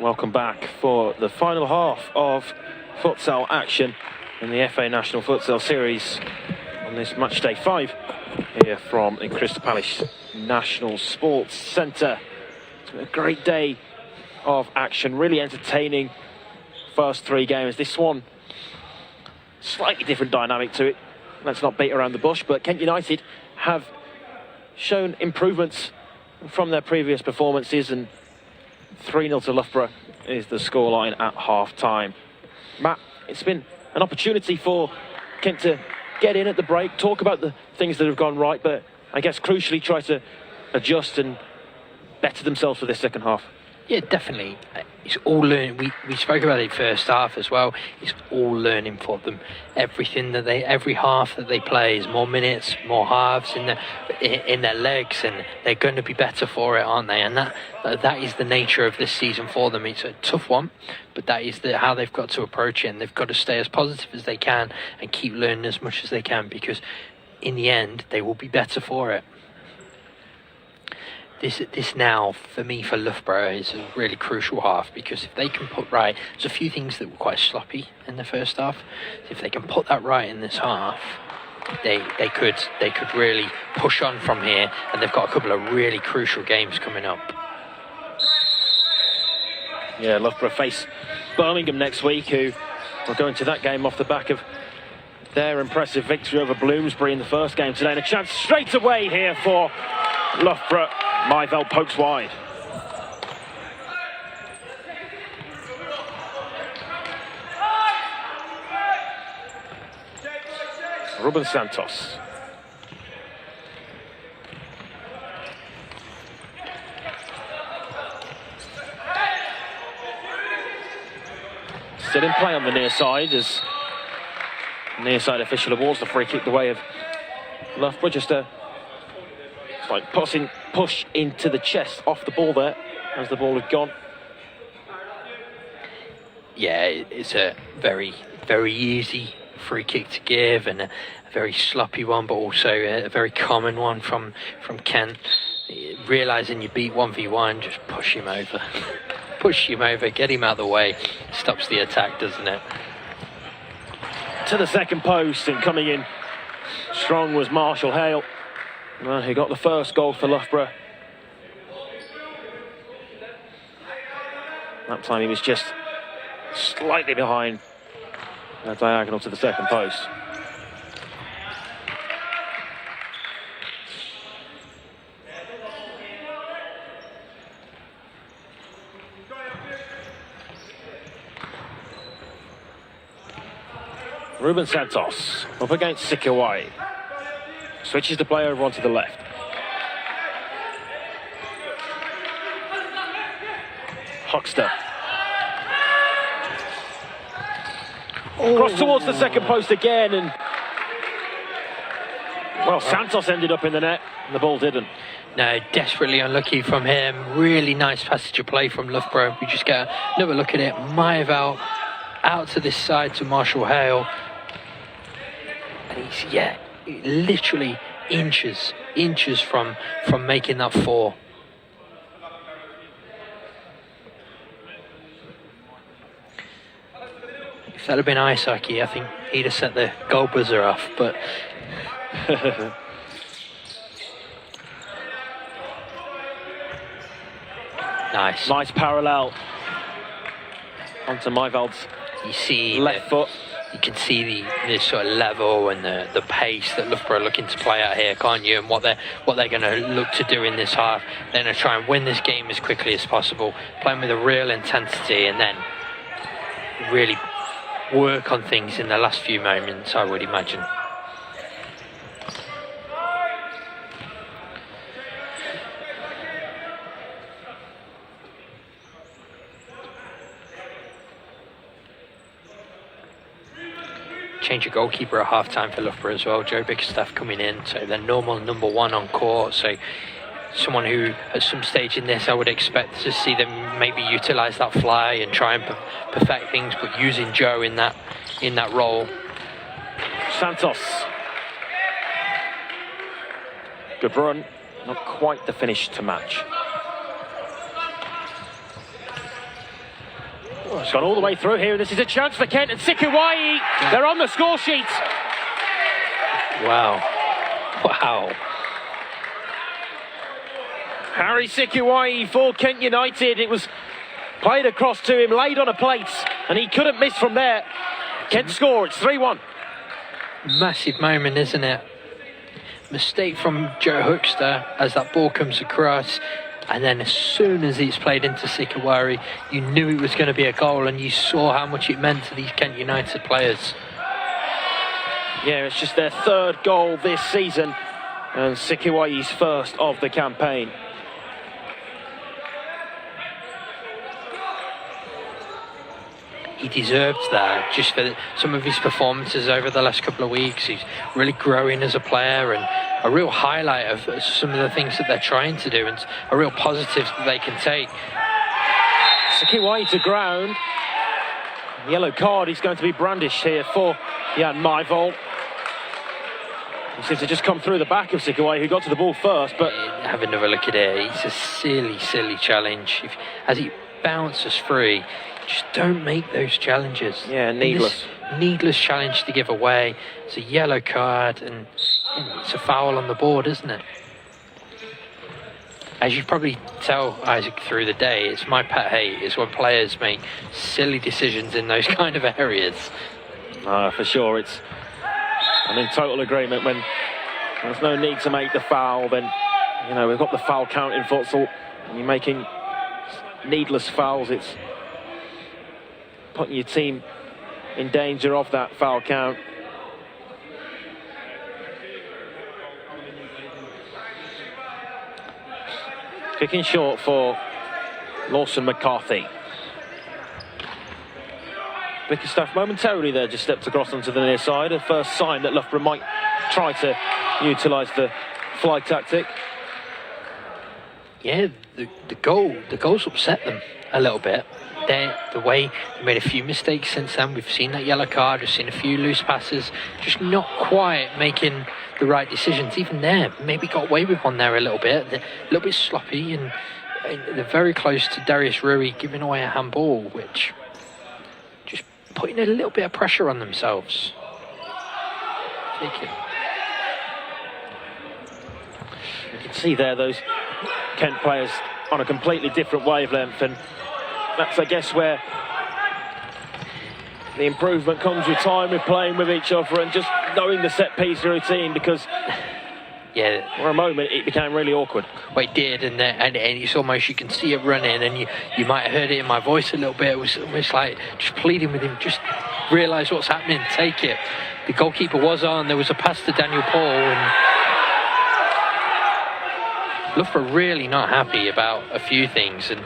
Welcome back for the final half of futsal action in the FA National Futsal Series on this match day 5 here from the Crystal Palace National Sports Centre. It's been a great day of action, really entertaining first 3 games. This one, slightly different dynamic to it. Let's not beat around the bush, but Kent United have shown improvements from their previous performances, and 3-0 to Loughborough is the scoreline at half-time. Matt, it's been an opportunity for Kent to get in at the break, talk about the things that have gone right, but I guess crucially try to adjust and better themselves for this second half. Yeah, definitely. It's all learning. We spoke about it first half as well. It's all learning for them. Every half that they play is more minutes, more halves in their legs, and they're going to be better for it, aren't they? And that is the nature of this season for them. It's a tough one, but that is how they've got to approach it, and they've got to stay as positive as they can and keep learning as much as they can, because in the end they will be better for it. This now, for me, for Loughborough, is a really crucial half, because if they can put right, there's a few things that were quite sloppy in the first half. So if they can put that right in this half, they could really push on from here, and they've got a couple of really crucial games coming up. Yeah, Loughborough face Birmingham next week, who are going to that game off the back of their impressive victory over Bloomsbury in the first game today. And a chance straight away here for Loughborough. Myveld pokes wide. Ruben Santos. Still in play on the near side as near side official awards the free kick the way of Loughborough. Just a slight push into the chest off the ball there as the ball had gone. Yeah, it's a very, very easy free kick to give, and a very sloppy one, but also a very common one from Kent. Realising you beat 1v1, just push him over. Push him over, get him out of the way. Stops the attack, doesn't it? To the second post, and coming in strong was Marshall Hale, who got the first goal for Loughborough. That time he was just slightly behind a diagonal to the second post. Ruben Santos up against Sikawai. Switches the play over onto the left. Hoxter. Cross towards the second post again, and well, Santos ended up in the net, and the ball didn't. No, desperately unlucky from him. Really nice passage of play from Loughborough. We just get another look at it. Myveld out to this side to Marshall Hale. And he's, literally inches from making that 4. If that had been ice hockey, I think he'd have set the goal buzzer off, but nice parallel onto Myveld's left foot. You can see the sort of level and the pace that Loughborough are looking to play out here, can't you? And what they're going to look to do in this half. They're going to try and win this game as quickly as possible, playing with a real intensity, and then really work on things in the last few moments, I would imagine. Change of goalkeeper at half-time for Loughborough as well. Joe Bickerstaff coming in, so their normal number 1 on court. So someone who, at some stage in this, I would expect to see them maybe utilise that fly and try and perfect things, but using Joe in that role. Santos. Good run. Not quite the finish to match. It's gone all the way through here. This is a chance for Kent and Sikiwai. They're on the score sheet. Wow. Wow. Harry Sikiwai for Kent United. It was played across to him, laid on a plate, and he couldn't miss from there. Kent score, it's 3-1. Massive moment, isn't it? Mistake from Joe Hookster as that ball comes across, and then as soon as it's played into Sikiwari, you knew it was going to be a goal, and you saw how much it meant to these Kent United players. Yeah, it's just their third goal this season, and Sikiwai's first of the campaign. He deserved that just for some of his performances over the last couple of weeks. He's really growing as a player and a real highlight of some of the things that they're trying to do and a real positive that they can take. Sikiwai to ground. Yellow card is going to be brandished here for Jan Myvold. He seems to just come through the back of Sikiwai, who got to the ball first, but... Have another look at it. It's a silly, silly challenge. As he bounces free, just don't make those challenges. Yeah, needless. Needless challenge to give away. It's a yellow card and it's a foul on the board, isn't it? As you probably tell Isaac through the day, it's my pet hate is when players make silly decisions in those kind of areas. For sure, I'm in total agreement. When there's no need to make the foul, then, you know, we've got the foul count in futsal. And you're making needless fouls. It's putting your team in danger of that foul count. Kicking short for Lawson McCarthy. Bickerstaff momentarily there just stepped across onto the near side. A first sign that Loughborough might try to utilise the fly tactic. Yeah, the goals upset them a little bit. The way they made a few mistakes since then. We've seen that yellow card, we've seen a few loose passes, just not quite making the right decisions. Even there, maybe got away with one there a little bit sloppy, and they're very close to Darius Rui giving away a handball, which just putting a little bit of pressure on themselves. Take it. You can see there those Kent players on a completely different wavelength, and that's, I guess, where the improvement comes with time, with playing with each other and just knowing the set-piece routine, because yeah, for a moment it became really awkward. Well, it did, and it's almost, you can see it running, and you might have heard it in my voice a little bit. It was almost like just pleading with him, just realise what's happening, take it. The goalkeeper was on, there was a pass to Daniel Paul, and Loughborough really not happy about a few things, and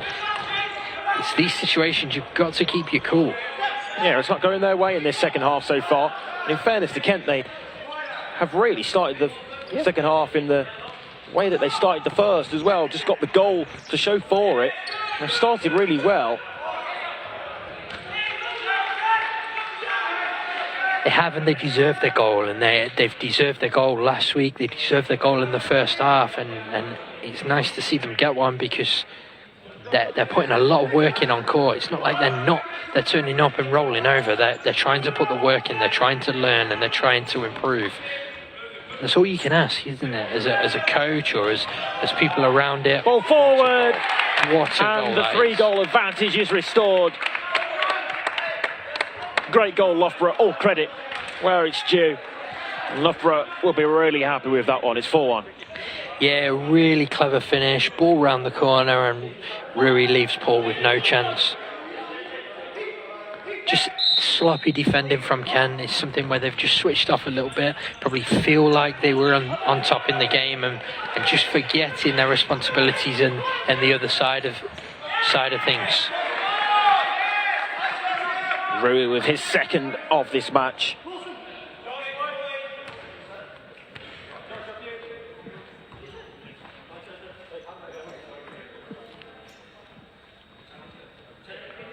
it's these situations you've got to keep your cool. Yeah, it's not going their way in this second half so far. And in fairness to Kent, they have really started the second half in the way that they started the first as well. Just got the goal to show for it. They've started really well. They have, and they deserve their goal, and they've deserved their goal last week. They deserved their goal in the first half, and it's nice to see them get one, because they're putting a lot of work in on court. It's not like they're turning up and rolling over. They're trying to put the work in, they're trying to learn, and they're trying to improve. That's all you can ask, isn't it? As a coach or as people around it. Ball forward. What a goal. And the 3-goal advantage is restored. Great goal, Loughborough. All credit where it's due. And Loughborough will be really happy with that one. It's 4-1. Yeah, really clever finish. Ball round the corner, and Rui leaves Paul with no chance. Just sloppy defending from Ken is something where they've just switched off a little bit. Probably feel like they were on top in the game, and just forgetting their responsibilities and the other side of things. Rui with his second of this match.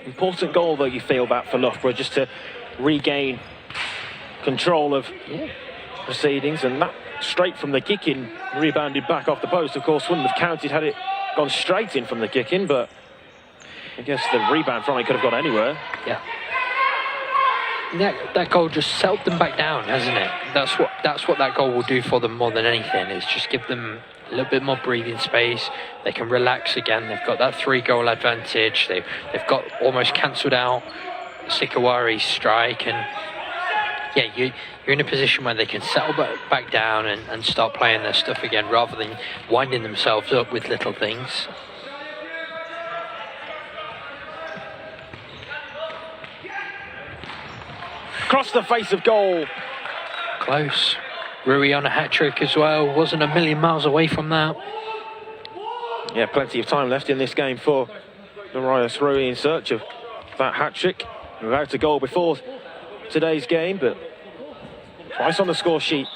Important goal, though, you feel that for Loughborough, just to regain control of proceedings, and that straight from the kick-in, rebounded back off the post. Of course, wouldn't have counted had it gone straight in from the kick-in, but I guess the rebound from it could have gone anywhere. Yeah. That goal just settled them back down, hasn't it? That's what that goal will do for them more than anything, is just give them a little bit more breathing space. They can relax again. They've got that 3-goal advantage. They've got almost cancelled out Sikawari's strike, and yeah, you're in a position where they can settle back down and start playing their stuff again, rather than winding themselves up with little things. Across the face of goal. Close. Rui on a hat-trick as well. Wasn't a million miles away from that. Yeah, plenty of time left in this game for Darius Rui in search of that hat-trick. Without a goal before today's game, but twice on the score sheet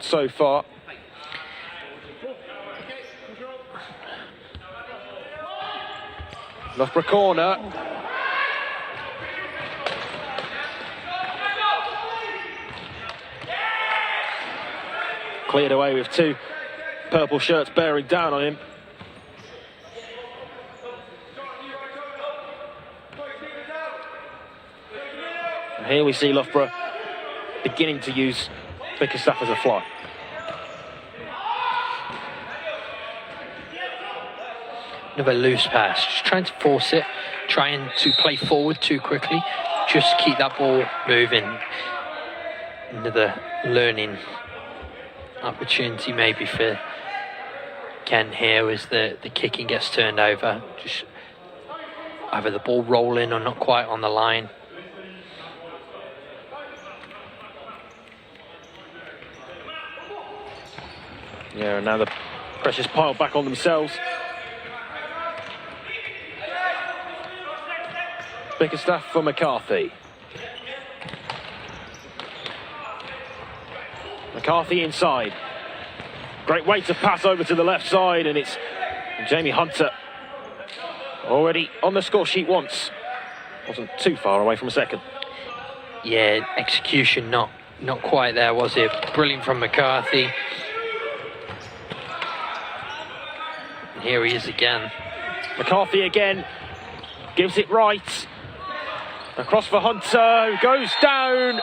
so far. Loughborough corner. Cleared away with 2 purple shirts bearing down on him. And here we see Loughborough beginning to use Bickerstaff as a fly. Another loose pass, just trying to force it, trying to play forward too quickly, just keep that ball moving. Another learning opportunity maybe for Ken here as the kicking gets turned over. Just either the ball rolling or not quite on the line. Yeah, and now the pressure's piled back on themselves. Bickerstaff for McCarthy. McCarthy inside. Great way to pass over to the left side, and it's Jamie Hunter already on the score sheet once. Wasn't too far away from a second. Yeah, execution not quite there, was it? Brilliant from McCarthy. And here he is again. McCarthy again, gives it right. Across for Hunter, who goes down.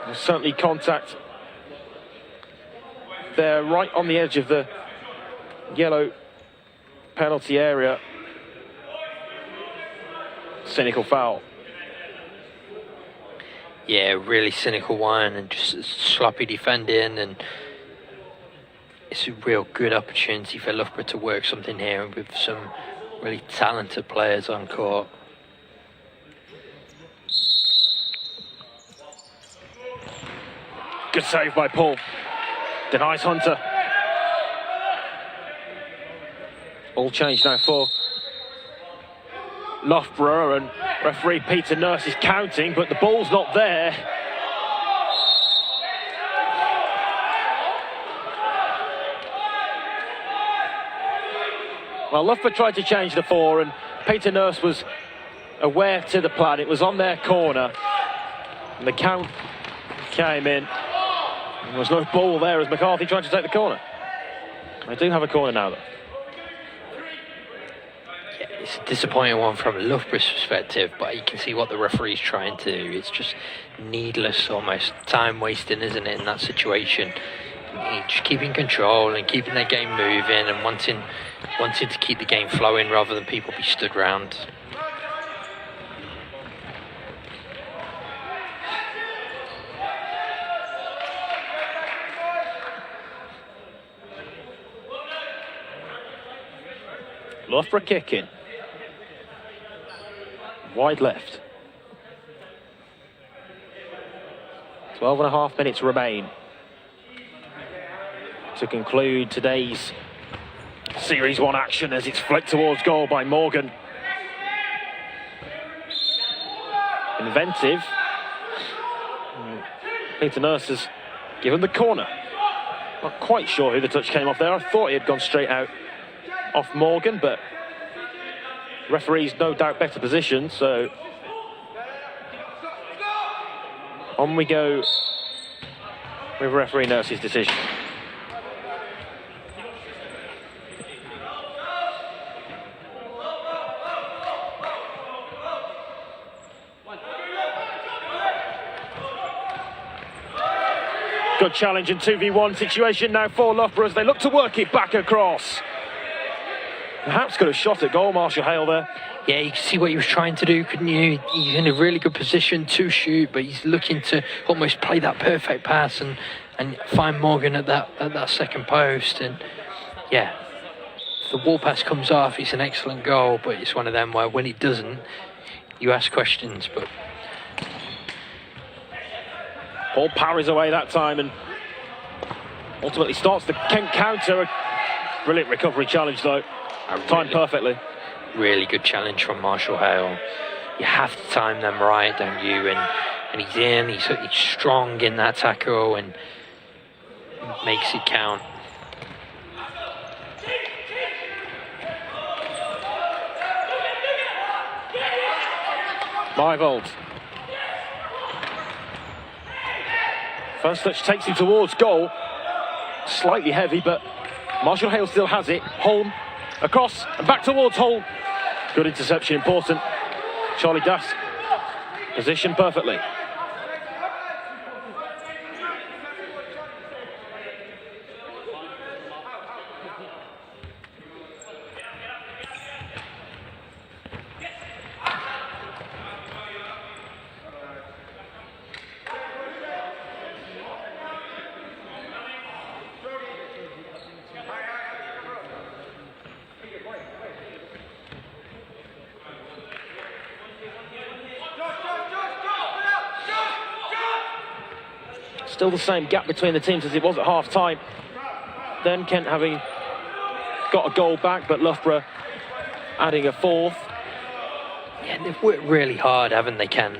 There's certainly contact there, right on the edge of the yellow penalty area. Cynical foul. Yeah, really cynical one, and just sloppy defending, and it's a real good opportunity for Loughborough to work something here with some really talented players on court. Good save by Paul. Denies Hunter. All changed now for Loughborough, and referee Peter Nurse is counting, but the ball's not there. Well, Loughborough tried to change the 4, and Peter Nurse was aware to the plan. It was on their corner, and the count came in. There was no ball there as McCarthy tried to take the corner. They do have a corner now, though. Yeah, it's a disappointing one from Loughborough's perspective, but you can see what the referee's trying to do. It's just needless, almost time wasting, isn't it, in that situation? Just keeping control and keeping their game moving and wanting to keep the game flowing rather than people be stood round. Loughborough kicking. Wide left. 12.5 minutes remain to conclude today's Series 1 action as it's flicked towards goal by Morgan. Inventive. Peter Nurse has given the corner. Not quite sure who the touch came off there. I thought he had gone straight out off Morgan, but referee's no doubt better positioned, so on we go with referee Nurse's decision. Good challenge in 2v1 situation now for Loughborough as they look to work it back across. Perhaps could have shot at goal, Marshall Hale there. Yeah, you can see what he was trying to do, couldn't you? He's in a really good position to shoot, but he's looking to almost play that perfect pass and find Morgan at that second post. And yeah, if the wall pass comes off, it's an excellent goal, but it's one of them where when it doesn't, you ask questions. But Paul parries away that time and ultimately starts the Kent counter. A brilliant recovery challenge though, timed perfectly. Really good challenge from Marshall Hale. You have to time them right, don't you? And he's in, he's strong in that tackle and makes it count. Myvold. First touch takes him towards goal. Slightly heavy, but Marshall Hale still has it. Holm across and back towards Holm. Good interception, important. Charlie Das positioned perfectly. Still the same gap between the teams as it was at half-time. Then Kent having got a goal back, but Loughborough adding a fourth. Yeah, they've worked really hard, haven't they, Kent?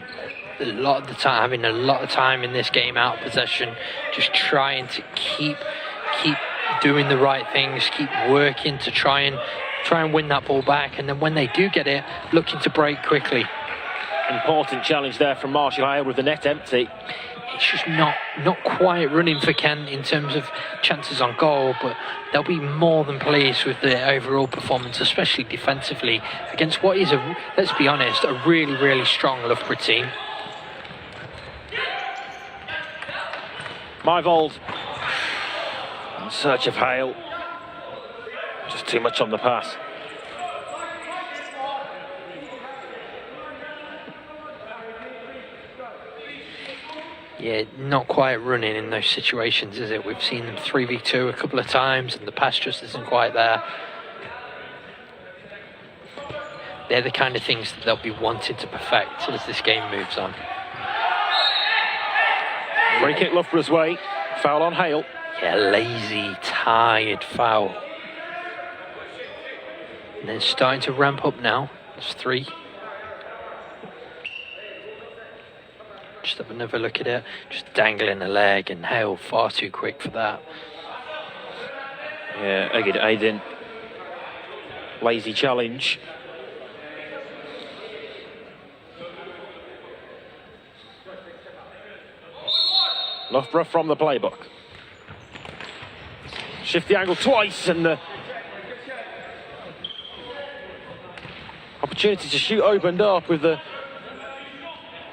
A lot of the time, having a lot of time in this game out of possession, just trying to keep doing the right things, keep working to try and win that ball back, and then when they do get it, looking to break quickly. Important challenge there from Marshall Hale with the net empty. It's just not quite running for Kent in terms of chances on goal, but they'll be more than pleased with the overall performance, especially defensively, against what is, let's be honest, a really, really strong Loughborough team. Myvold in search of Hale. Just too much on the pass. Yeah, not quite running in those situations, is it? We've seen them 3v2 a couple of times and the pass just isn't quite there. They're the kind of things that they'll be wanting to perfect as this game moves on. Free kick Loughborough's way. Foul on Hale. Yeah, lazy, tired foul. And then starting to ramp up now. It's 3. Just have another look at it. Just dangling a leg, and Hale far too quick for that. Yeah, Egid Aydin. Lazy challenge. Loughborough from the playbook. Shift the angle twice, and the opportunity to shoot opened up with the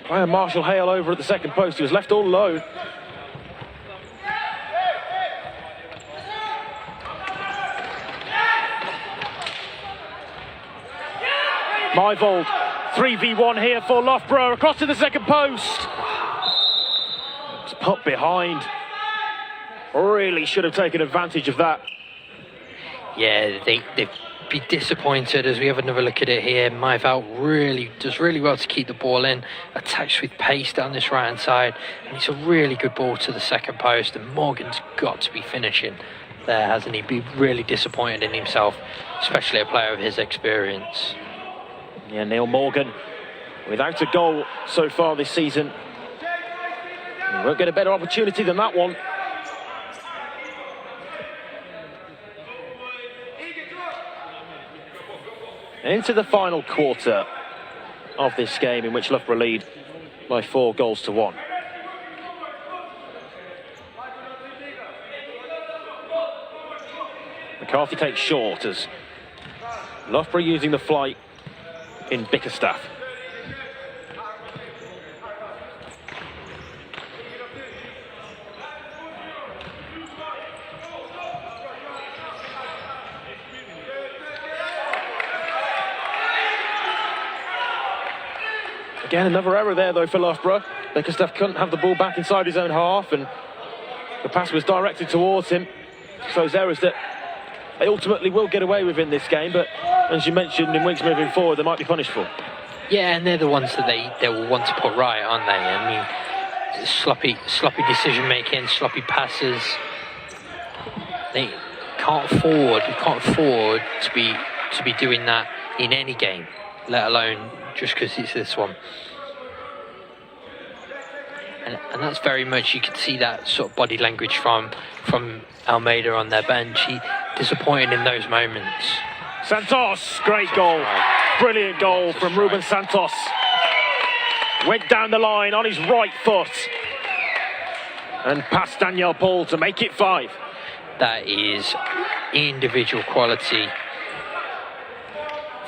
player Marshall Hale over at the second post. He was left all alone. Myvold, 3v1 here for Loughborough, across to the second post. It's put behind. Really should have taken advantage of that. Yeah, they'd be disappointed as we have another look at it here. Myvold really does really well to keep the ball in, attacks with pace down this right hand side, and it's a really good ball to the second post, and Morgan's got to be finishing there, hasn't he? Be really disappointed in himself, especially a player of his experience. Yeah, Neil Morgan without a goal so far this season. He won't get a better opportunity than that one. Into the final quarter of this game, in which Loughborough lead by 4 goals to 1. McCarthy takes short as Loughborough using the flight in Bickerstaff. Again, another error there though for Loughborough. Bickerstaff couldn't have the ball back inside his own half, and the pass was directed towards him. So those errors that they ultimately will get away with in this game, but as you mentioned, in weeks moving forward, they might be punished for. Yeah, and they're the ones that they will want to put right, aren't they? I mean, sloppy decision-making, sloppy passes. They can't afford to be doing that in any game, let alone just because it's this one. And that's very much, you can see that sort of body language from Almeida on their bench. He disappointed in those moments. Santos, great goal. Brilliant goal from Ruben Santos. Went down the line on his right foot and past Daniel Paul to make it 5. That is individual quality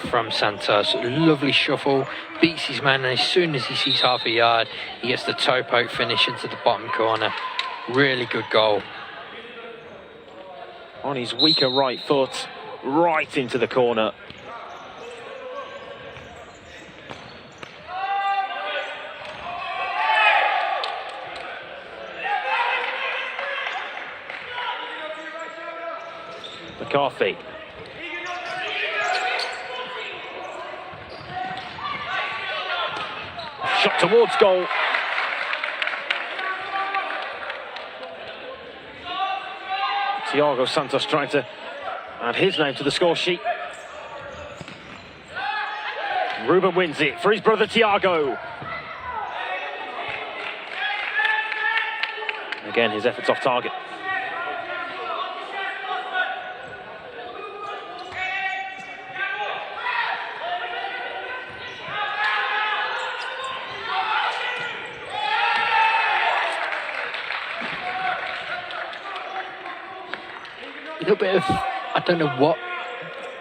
from Santos. Lovely shuffle, beats his man, and as soon as he sees half a yard, he gets the toe poke finish into the bottom corner. Really good goal. On his weaker right foot, right into the corner. McCarthy. Shot towards goal. Thiago Santos trying to add his name to the score sheet. Ruben wins it for his brother Thiago. Again, his efforts off target. A little bit of, I don't know what,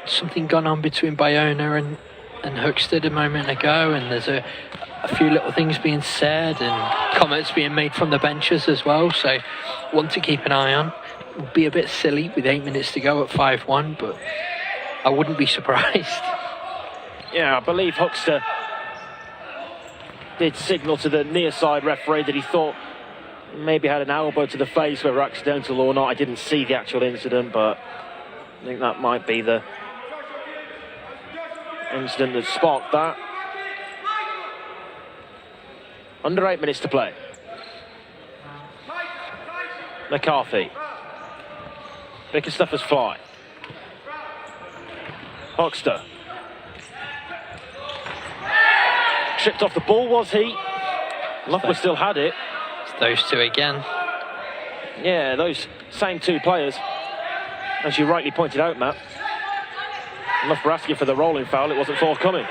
something gone on between Bayona and Hookstead a moment ago, and there's a few little things being said and comments being made from the benches as well, so one to keep an eye on. It would be a bit silly with 8 minutes to go at 5-1, but I wouldn't be surprised. Yeah, I believe Hookstead did signal to the near side referee that he thought maybe had an elbow to the face, whether accidental or not. I didn't see the actual incident, but I think that might be the incident that sparked that. Under 8 minutes to play. McCarthy. Bickerstaff's fly. Hookstead. Tripped off the ball, was he? Loughborough still had it. Those two again. Yeah, those same two players, as you rightly pointed out, Matt. Loughborough asking for the rolling foul, it wasn't forthcoming.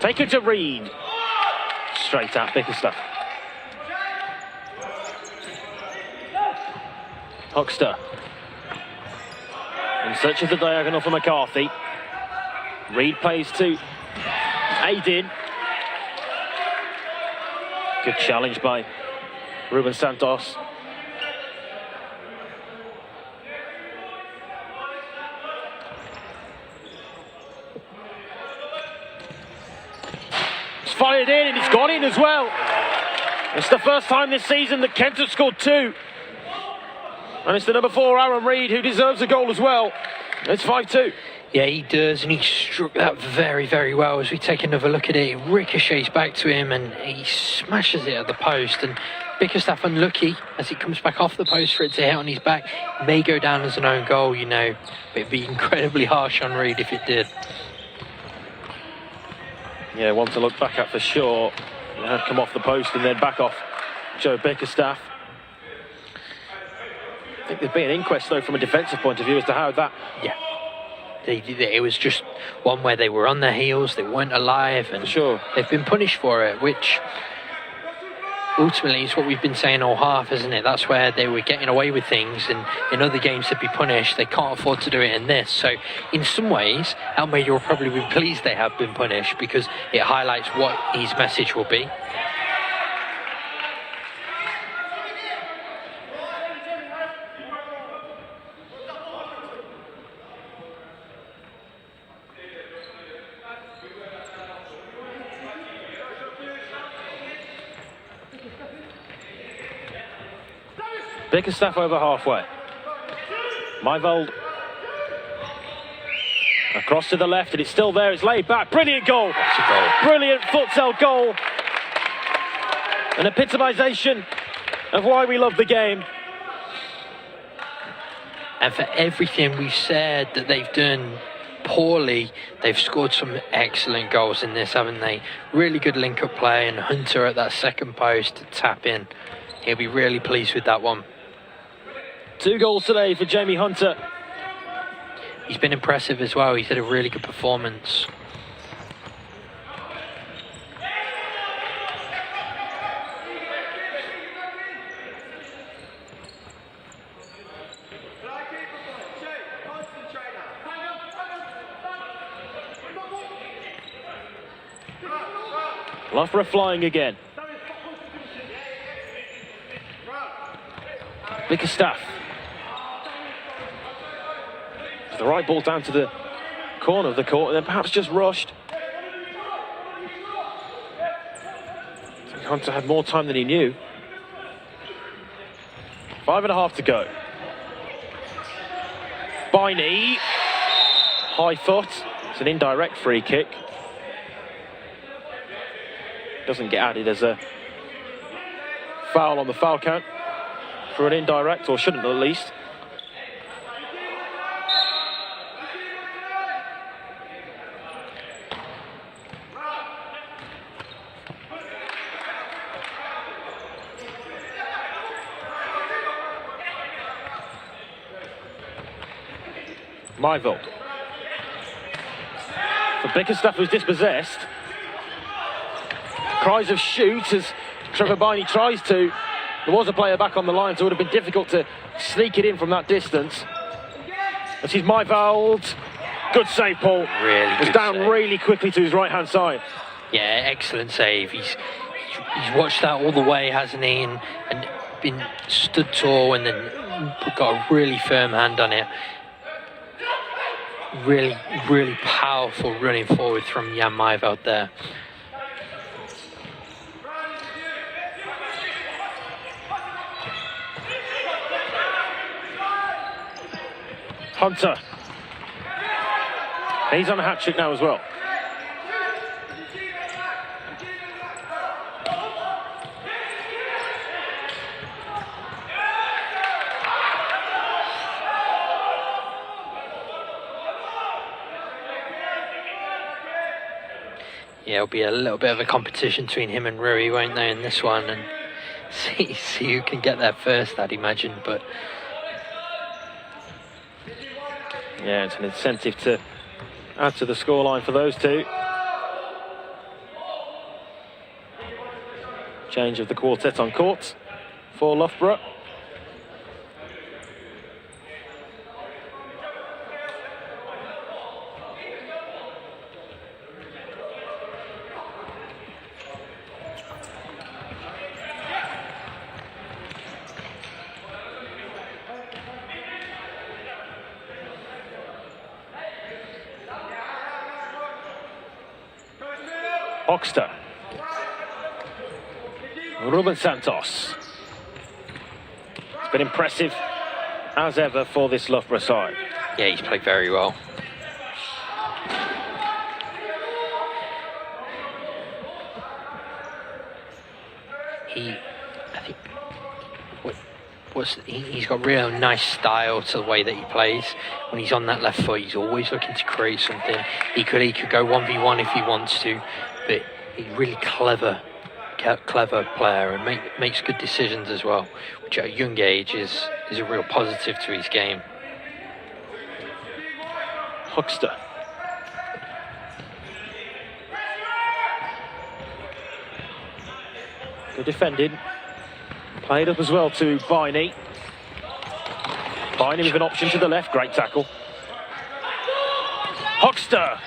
Take it to Reed. Straight at Bickerstaff. Hookstead. In search of the diagonal for McCarthy. Reed plays to Aidin. Good challenge by Ruben Santos. Fired in, and it's gone in as well. It's the first time this season that Kent have scored 2. And it's the number 4, Aaron Reed, who deserves a goal as well. It's 5-2. Yeah, he does, and he struck that very, very well. As we take another look at it, it ricochets back to him, and he smashes it at the post. And Bickerstaff unlucky as it comes back off the post for it to hit on his back. May go down as an own goal, you know. But it'd be incredibly harsh on Reed if it did. Yeah, one to look back at for sure. It had come off the post and then back off Joe Bickerstaff. I think there'd be an inquest, though, from a defensive point of view as to how that... Yeah. It was just one where they were on their heels, they weren't alive, and sure, they've been punished for it, which ultimately is what we've been saying all half, isn't it? That's where they were getting away with things, and in other games they'd be punished. They can't afford to do it in this. So in some ways, Almeida will probably be pleased they have been punished, because it highlights what his message will be. Bickerstaff over halfway. Myvold across to the left, and it's still there. It's laid back. Brilliant goal. That's a goal. Brilliant futsal goal. An epitomisation of why we love the game. And for everything we've said that they've done poorly, they've scored some excellent goals in this, haven't they? Really good link-up play, and Hunter at that second post to tap in. He'll be really pleased with that one. 2 goals today for Jamie Hunter. He's been impressive as well. He's had a really good performance. Loughborough flying again. Bickerstaff. The right ball down to the corner of the court, and then perhaps just rushed. I think Hunter had more time than he knew. 5.5 to go. By knee. High foot. It's an indirect free kick. Doesn't get added as a foul on the foul count for an indirect, or shouldn't at least. Myvold. For Bickerstaff, who's dispossessed. Cries of shoot as Trevor Biney tries to. There was a player back on the line, so it would have been difficult to sneak it in from that distance. This is Myvold. Good save, Paul. Really good. Was down save. really quickly to his right-hand side. Yeah, excellent save. He's watched that all the way, hasn't he? And been stood tall, and then got a really firm hand on it. Really, really powerful running forward from Jan Myvold there. Hunter. He's on a hat-trick now as well. Yeah, it'll be a little bit of a competition between him and Rui, won't there, in this one, and see who can get there first, I'd imagine. But yeah, it's an incentive to add to the scoreline for those two. Change of the quartet on court for Loughborough. Oxter. Ruben Santos. It's been impressive as ever for this Loughborough side. yeah, he's played very well. I think he's got real nice style to the way that he plays. When he's on that left foot, he's always looking to create something. He could go 1v1 if he wants to, but he's really clever clever player and makes good decisions as well, which at a young age is a real positive to his game. Huckster. Good defending. Played up as well to Viney. Viney with an option to the left. Great tackle. Huckster.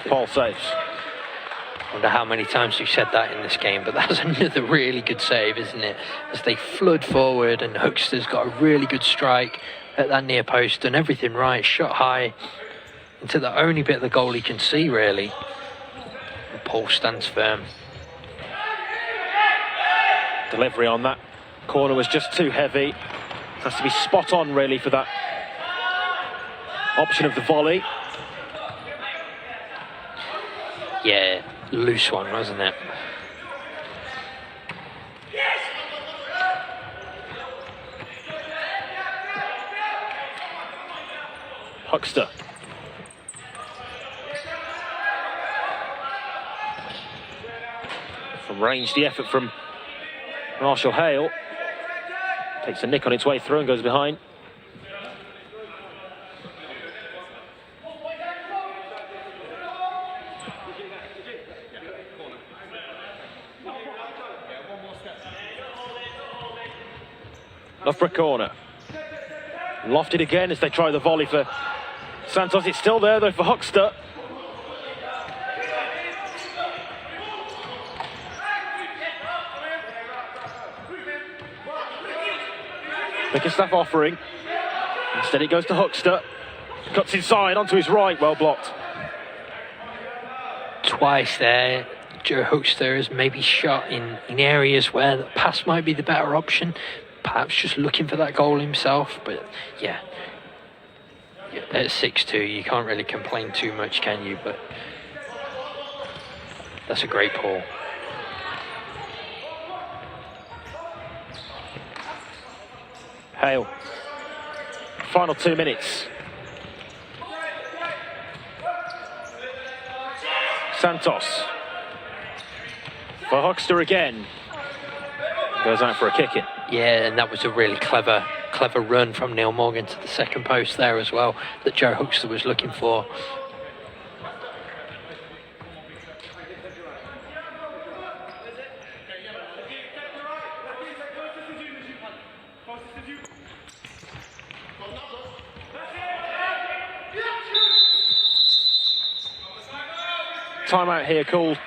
Paul saves. I wonder how many times we've said that in this game, but that's another really good save, isn't it? As they flood forward and Huckster's got a really good strike at that near post, done everything right, shot high into the only bit of the goal he can see, really. And Paul stands firm. Delivery on that corner was just too heavy. Has to be spot on, really, for that option of the volley. Yeah, loose one, wasn't it? Huckster. From range, the effort from Marshall Hale. Takes a nick on its way through and goes behind. Loughborough corner. Lofted again as they try the volley for Santos. It's still there though for Huckster. Bickerstaff offering. Instead it goes to Huckster. Cuts inside onto his right, well blocked. Twice there, Joe Huckster has maybe shot in areas where the pass might be the better option. Perhaps just looking for that goal himself, but yeah, at 6-2 you can't really complain too much, can you? But that's a great ball. Hale. Final 2 minutes. Santos. For Huckster again. Goes out for a kick in. Yeah, and that was a really clever run from Neil Morgan to the second post there as well, that Joe Huckster was looking for. Timeout here called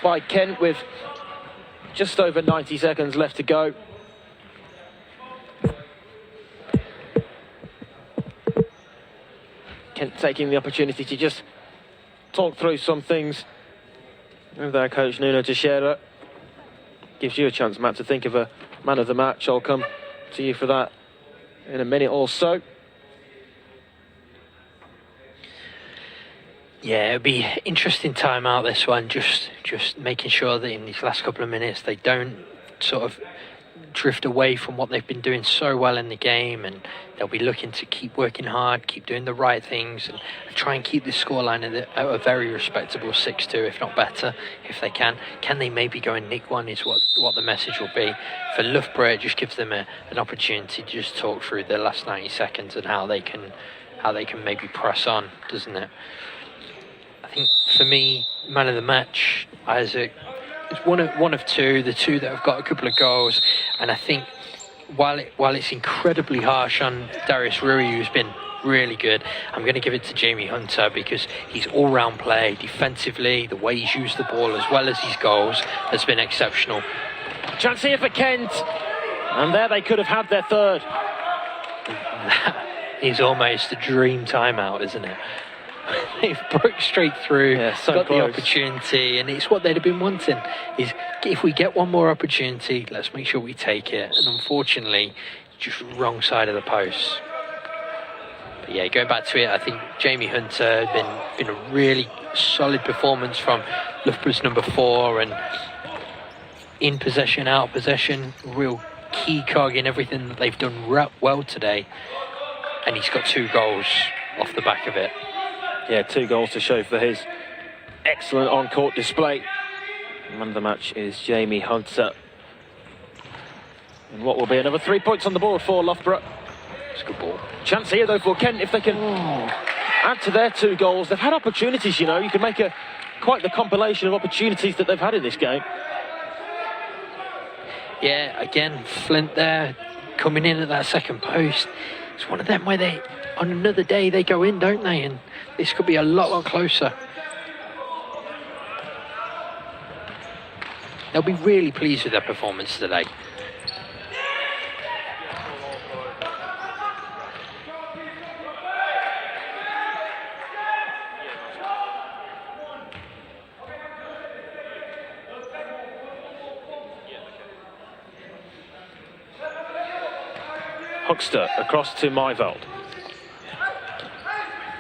by Kent with just over 90 seconds left to go. Kent taking the opportunity to just talk through some things with our coach Nuno Teixeira. Gives you a chance, Matt, to think of a man of the match. I'll come to you for that in a minute or so. Yeah, it'll be interesting time out this one, just making sure that in these last couple of minutes they don't sort of drift away from what they've been doing so well in the game, and they'll be looking to keep working hard, keep doing the right things, and try and keep this scoreline at a very respectable 6-2, if not better, if they can. Can they maybe go and nick one is what the message will be. For Loughborough, it just gives them an opportunity to just talk through the last 90 seconds and how they can maybe press on, doesn't it? I think for me, man of the match, Isaac, it's one of two, the two that have got a couple of goals, and I think while it's incredibly harsh on Darius Rui, who's been really good, I'm going to give it to Jamie Hunter, because his all-round play, defensively, the way he's used the ball as well as his goals has been exceptional. Chance here for Kent, and there they could have had their third. That is almost a dream timeout, isn't it? They've broke straight through, got close. The opportunity, and it's what they'd have been wanting, is if we get one more opportunity, let's make sure we take it. And unfortunately, just wrong side of the post. But yeah, going back to it, I think Jamie Hunter had been a really solid performance from Loughborough's number 4, and in possession, out of possession, real key cog in everything that they've done well today. And he's got 2 goals off the back of it. Yeah, 2 goals to show for his excellent on-court display. Man of the match is Jamie Hunter. And what will be another 3 points on the board for Loughborough. It's a good ball. Chance here though for Kent if they can add to their 2 goals. They've had opportunities, you know. You can make quite the compilation of opportunities that they've had in this game. Yeah, again, Flint there, coming in at that second post. It's one of them where on another day, they go in, don't they? And this could be a lot closer. They'll be really pleased with their performance today. Huckster across to Myveld.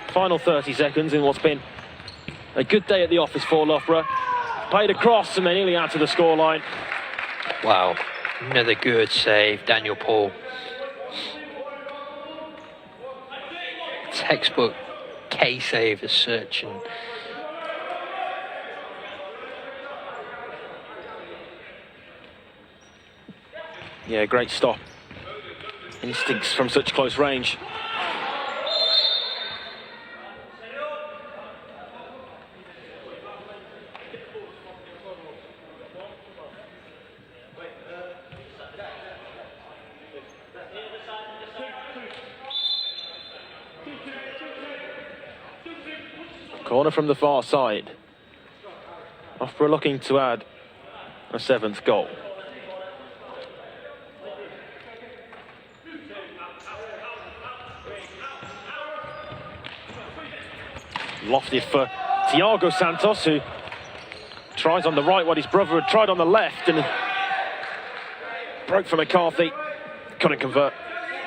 Final 30 seconds in what's been a good day at the office for Loughborough. Played across and they nearly add to the scoreline. Wow, another good save, Daniel Paul. Textbook K save as such. And yeah, great stop. Instincts from such close range. Corner from the far side. Loughborough looking to add a 7th goal. Lofted for Thiago Santos, who tries on the right what his brother had tried on the left, and broke for McCarthy, couldn't convert.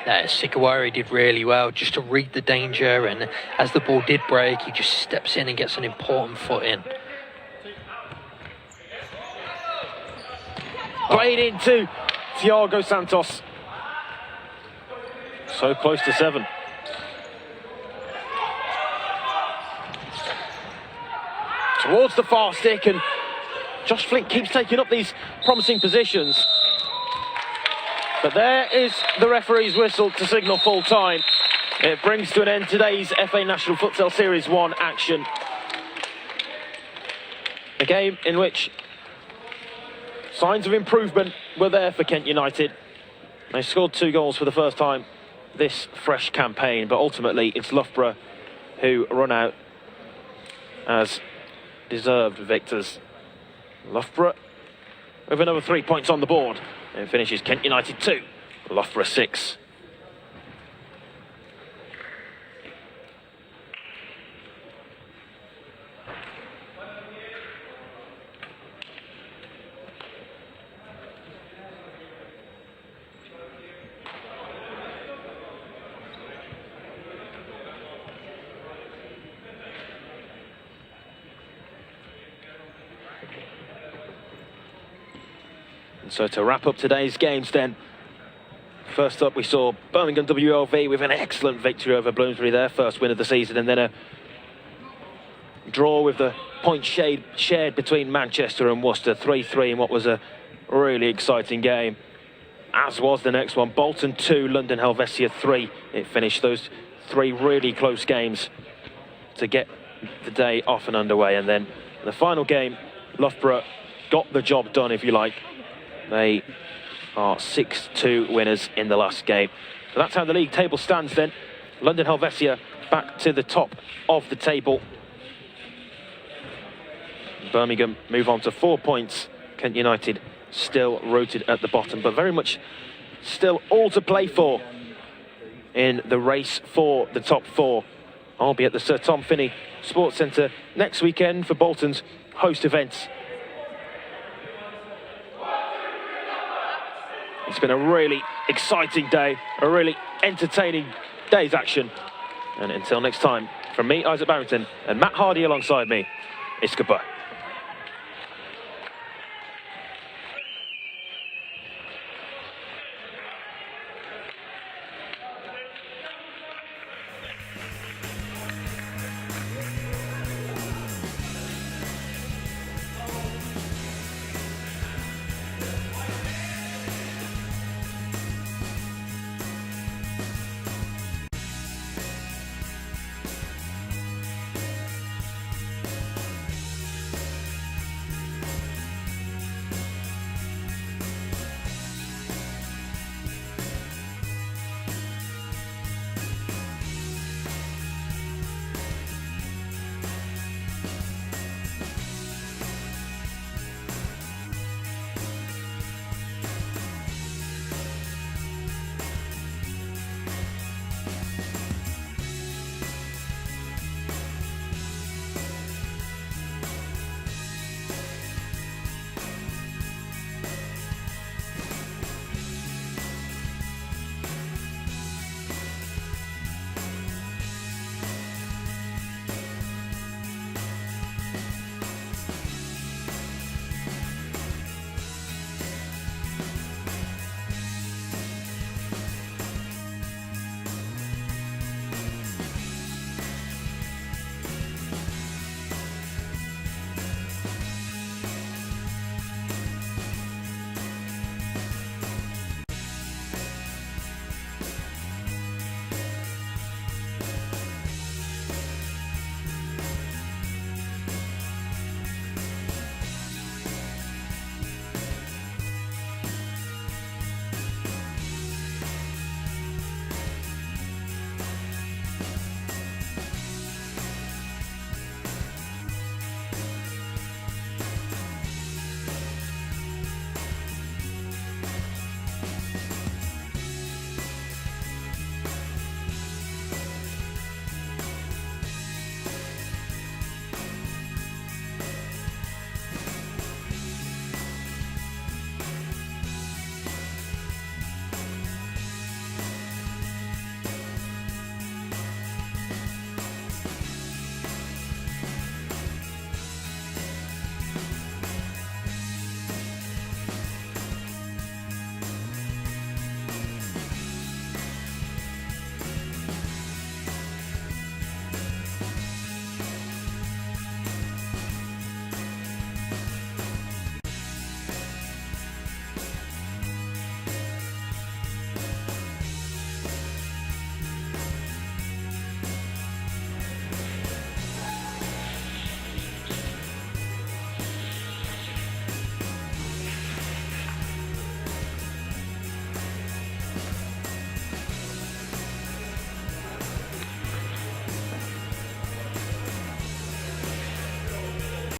Sikawari did really well just to read the danger, and as the ball did break, he just steps in and gets an important foot in. Played into Thiago Santos. So close to 7. Towards the far stick, and Josh Flint keeps taking up these promising positions. But there is the referee's whistle to signal full time. It brings to an end today's FA National Futsal Series 1 action. A game in which signs of improvement were there for Kent United. They scored 2 goals for the first time this fresh campaign, but ultimately it's Loughborough who run out as deserved victors. Loughborough with another 3 points on the board. It finishes Kent United 2, Loughborough 6. So to wrap up today's games then, first up we saw Birmingham WLV with an excellent victory over Bloomsbury, their first win of the season, and then a draw with the points shared between Manchester and Worcester, 3-3 in what was a really exciting game. As was the next one, Bolton 2, London Helvecia 3. It finished those 3 really close games to get the day off and underway, and then the final game, Loughborough got the job done, if you like. They are 6-2 winners in the last game. So that's how the league table stands then. London Helvetia back to the top of the table. Birmingham move on to 4 points. Kent United still rooted at the bottom, but very much still all to play for in the race for the top 4. I'll be at the Sir Tom Finney Sports Centre next weekend for Bolton's host events. It's been a really exciting day, a really entertaining day's action. And until next time, from me, Isaac Barrington, and Matt Hardy alongside me, it's goodbye.